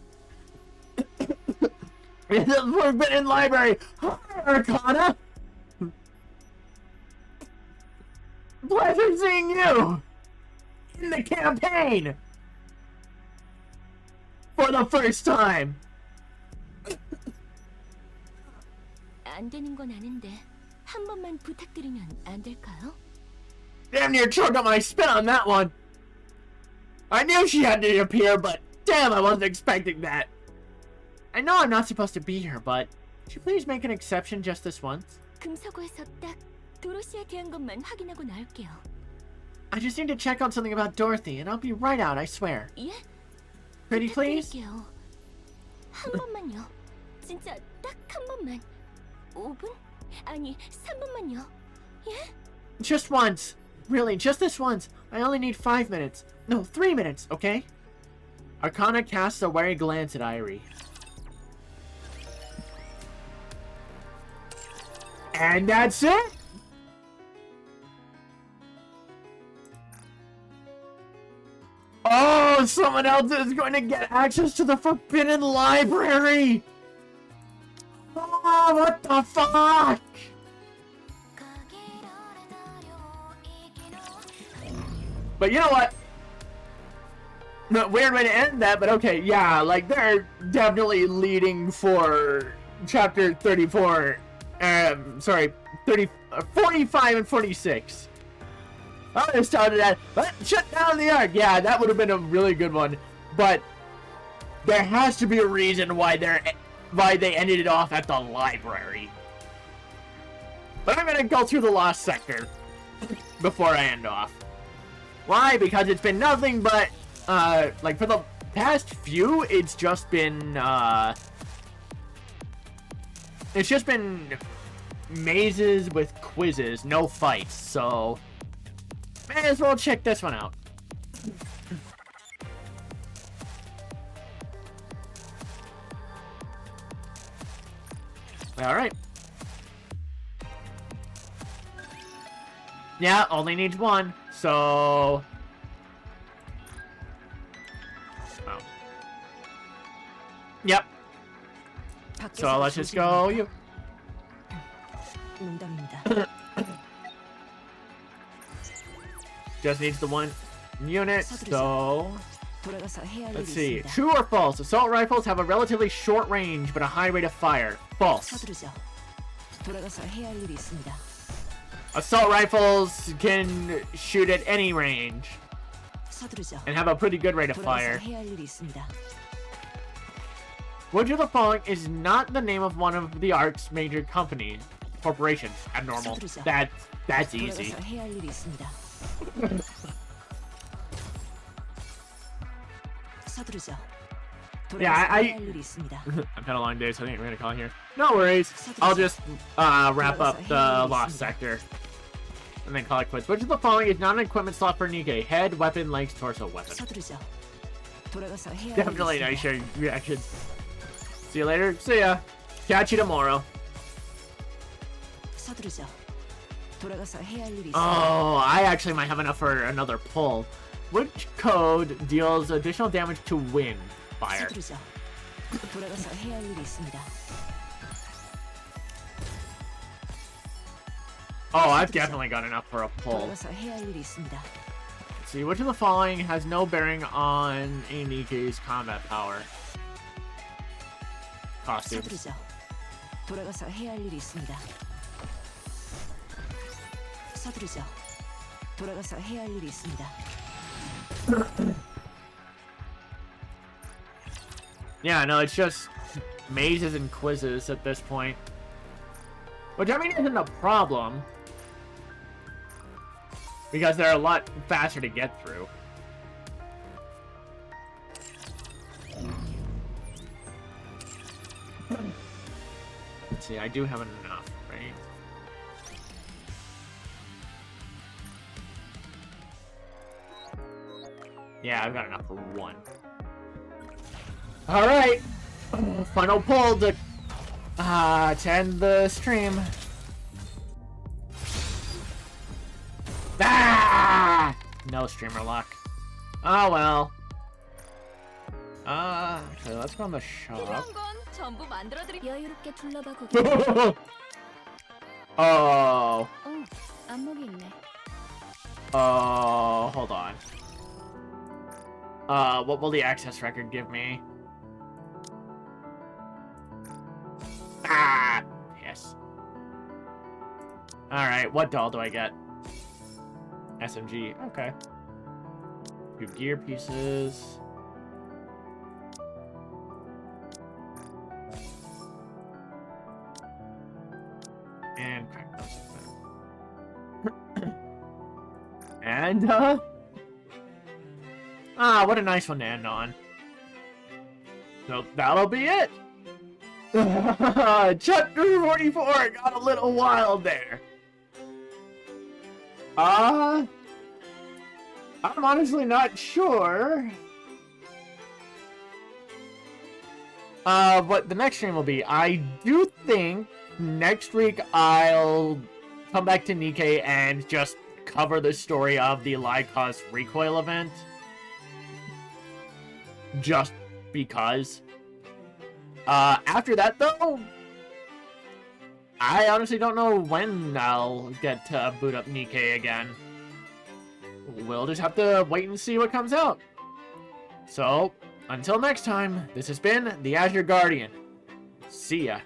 S1: In the Forbidden Library! Arcana! Pleasure seeing you! In the campaign! For the first time!
S12: 안 되는 건 아는데 한 번만 부탁드리면 안 될까요?
S1: Damn near choked up my spit on that one! I knew she had to appear, but damn, I wasn't expecting that! I know I'm not supposed to be here, but could you please make an exception just this once?
S12: 금서고에서 딱 도로시에 대한 것만 확인하고 나올게요.
S1: I just need to check on something about Dorothy, and I'll be right out, I swear.
S12: 예?
S1: Pretty please?
S12: 부탁드릴게요. 한 번만요. 진짜 딱 한 번만. 5분? 아니, 3분만요. 예?
S1: Just once. Really, just this once. I only need 5 minutes. No, 3 minutes, okay? Arcana casts a wary glance at Irie. And that's it? Oh, someone else is going to get access to the Forbidden Library! Oh, what the fuck? But you know what? No, weird way to end that, but okay, yeah, like, they're definitely leading for chapter 34, sorry, 45 and 46. I just started that, but shut down the arc. Yeah, that would have been a really good one, but there has to be a reason why they ended it off at the library. But I'm gonna go through the lost sector before I end off. Why? Because it's been nothing but, like, for the past few, it's just been mazes with quizzes, no fights, so may as well check this one out. Alright. Yeah, only needs one, so... Oh. Yep. So let's just go you.
S14: 농담입니다.
S1: Just needs the one unit, so...
S14: 돌아가서 해야 할
S1: Let's
S14: 일이
S1: see.
S14: 있습니다.
S1: True or false? Assault rifles have a relatively short range, but a high rate of fire. False.
S14: 서두르죠. 돌아가서 해야 할 일이 있습니다.
S1: Assault rifles can shoot at any range
S14: 서두르죠.
S1: and have a pretty good rate of
S14: 돌아가서
S1: fire.
S14: 해야 할 일이 있습니다.
S1: Which of the following is not the name of one of the Ark's major companies, corporations? Abnormal.
S14: 서두르죠.
S1: That's easy.
S14: 돌아가서 해야 할 일이 있습니다. 서두르죠.
S1: Yeah,
S14: 돌아가서
S1: I
S14: 해야 할 일이 있습니다.
S1: I've had a long day, so I think we're gonna call here. No worries. I'll just wrap up the lost sector and then call it quits. Which of the following is not an equipment slot for NIKKE? Head, weapon, legs, torso, weapon.
S14: 서두르죠. 돌아가서 해야 할 일이
S1: Definitely
S14: 있습니다.
S1: nice your reaction. See you later. See ya. Catch you tomorrow.
S14: 서두르죠. 돌아가서 해야 할 일이 있습니다.
S1: Oh, I actually might have enough for another pull. Which code deals additional damage to wind fire?
S14: 서두르죠. 돌아가서 해야 할 일이 있습니다.
S1: Oh, I've definitely got enough for a pull.
S14: 돌아가서 해야 할 일이 있습니다.
S1: Let's see, which of the following has no bearing on a NIKKE's combat power? Costumes.
S14: 서두르죠. 돌아가서 해야 할 일이 있습니다. 서두르죠. 돌아가서 해야 할 일이 있습니다.
S1: Yeah, no, it's just mazes and quizzes at this point. Which, I mean, isn't a problem. Because they're a lot faster to get through. Let's see, I do have enough, right? Yeah, I've got enough for one. Alright! Final pull to end the stream. Ah! No streamer luck. Oh well. Okay, let's go in the shop.
S6: 필요한 건 전부 만들어드리. 여유롭게 둘러봐고.
S1: Oh.
S6: 안목이 있네.
S1: Oh, hold on. What will the access record give me? Ah, yes. Alright, what doll do I get? SMG, okay. 2 gear pieces. And crack those. And, what a nice one to end on. So, that'll be it! Chapter 44 got a little wild there. I'm honestly not sure. What the next stream will be. I do think next week I'll come back to NIKKE and just cover the story of the Lycos recoil event. Just because. After that, though, I honestly don't know when I'll get to boot up NIKKE again. We'll just have to wait and see what comes out. So, until next time, this has been the Azure Guardian. See ya.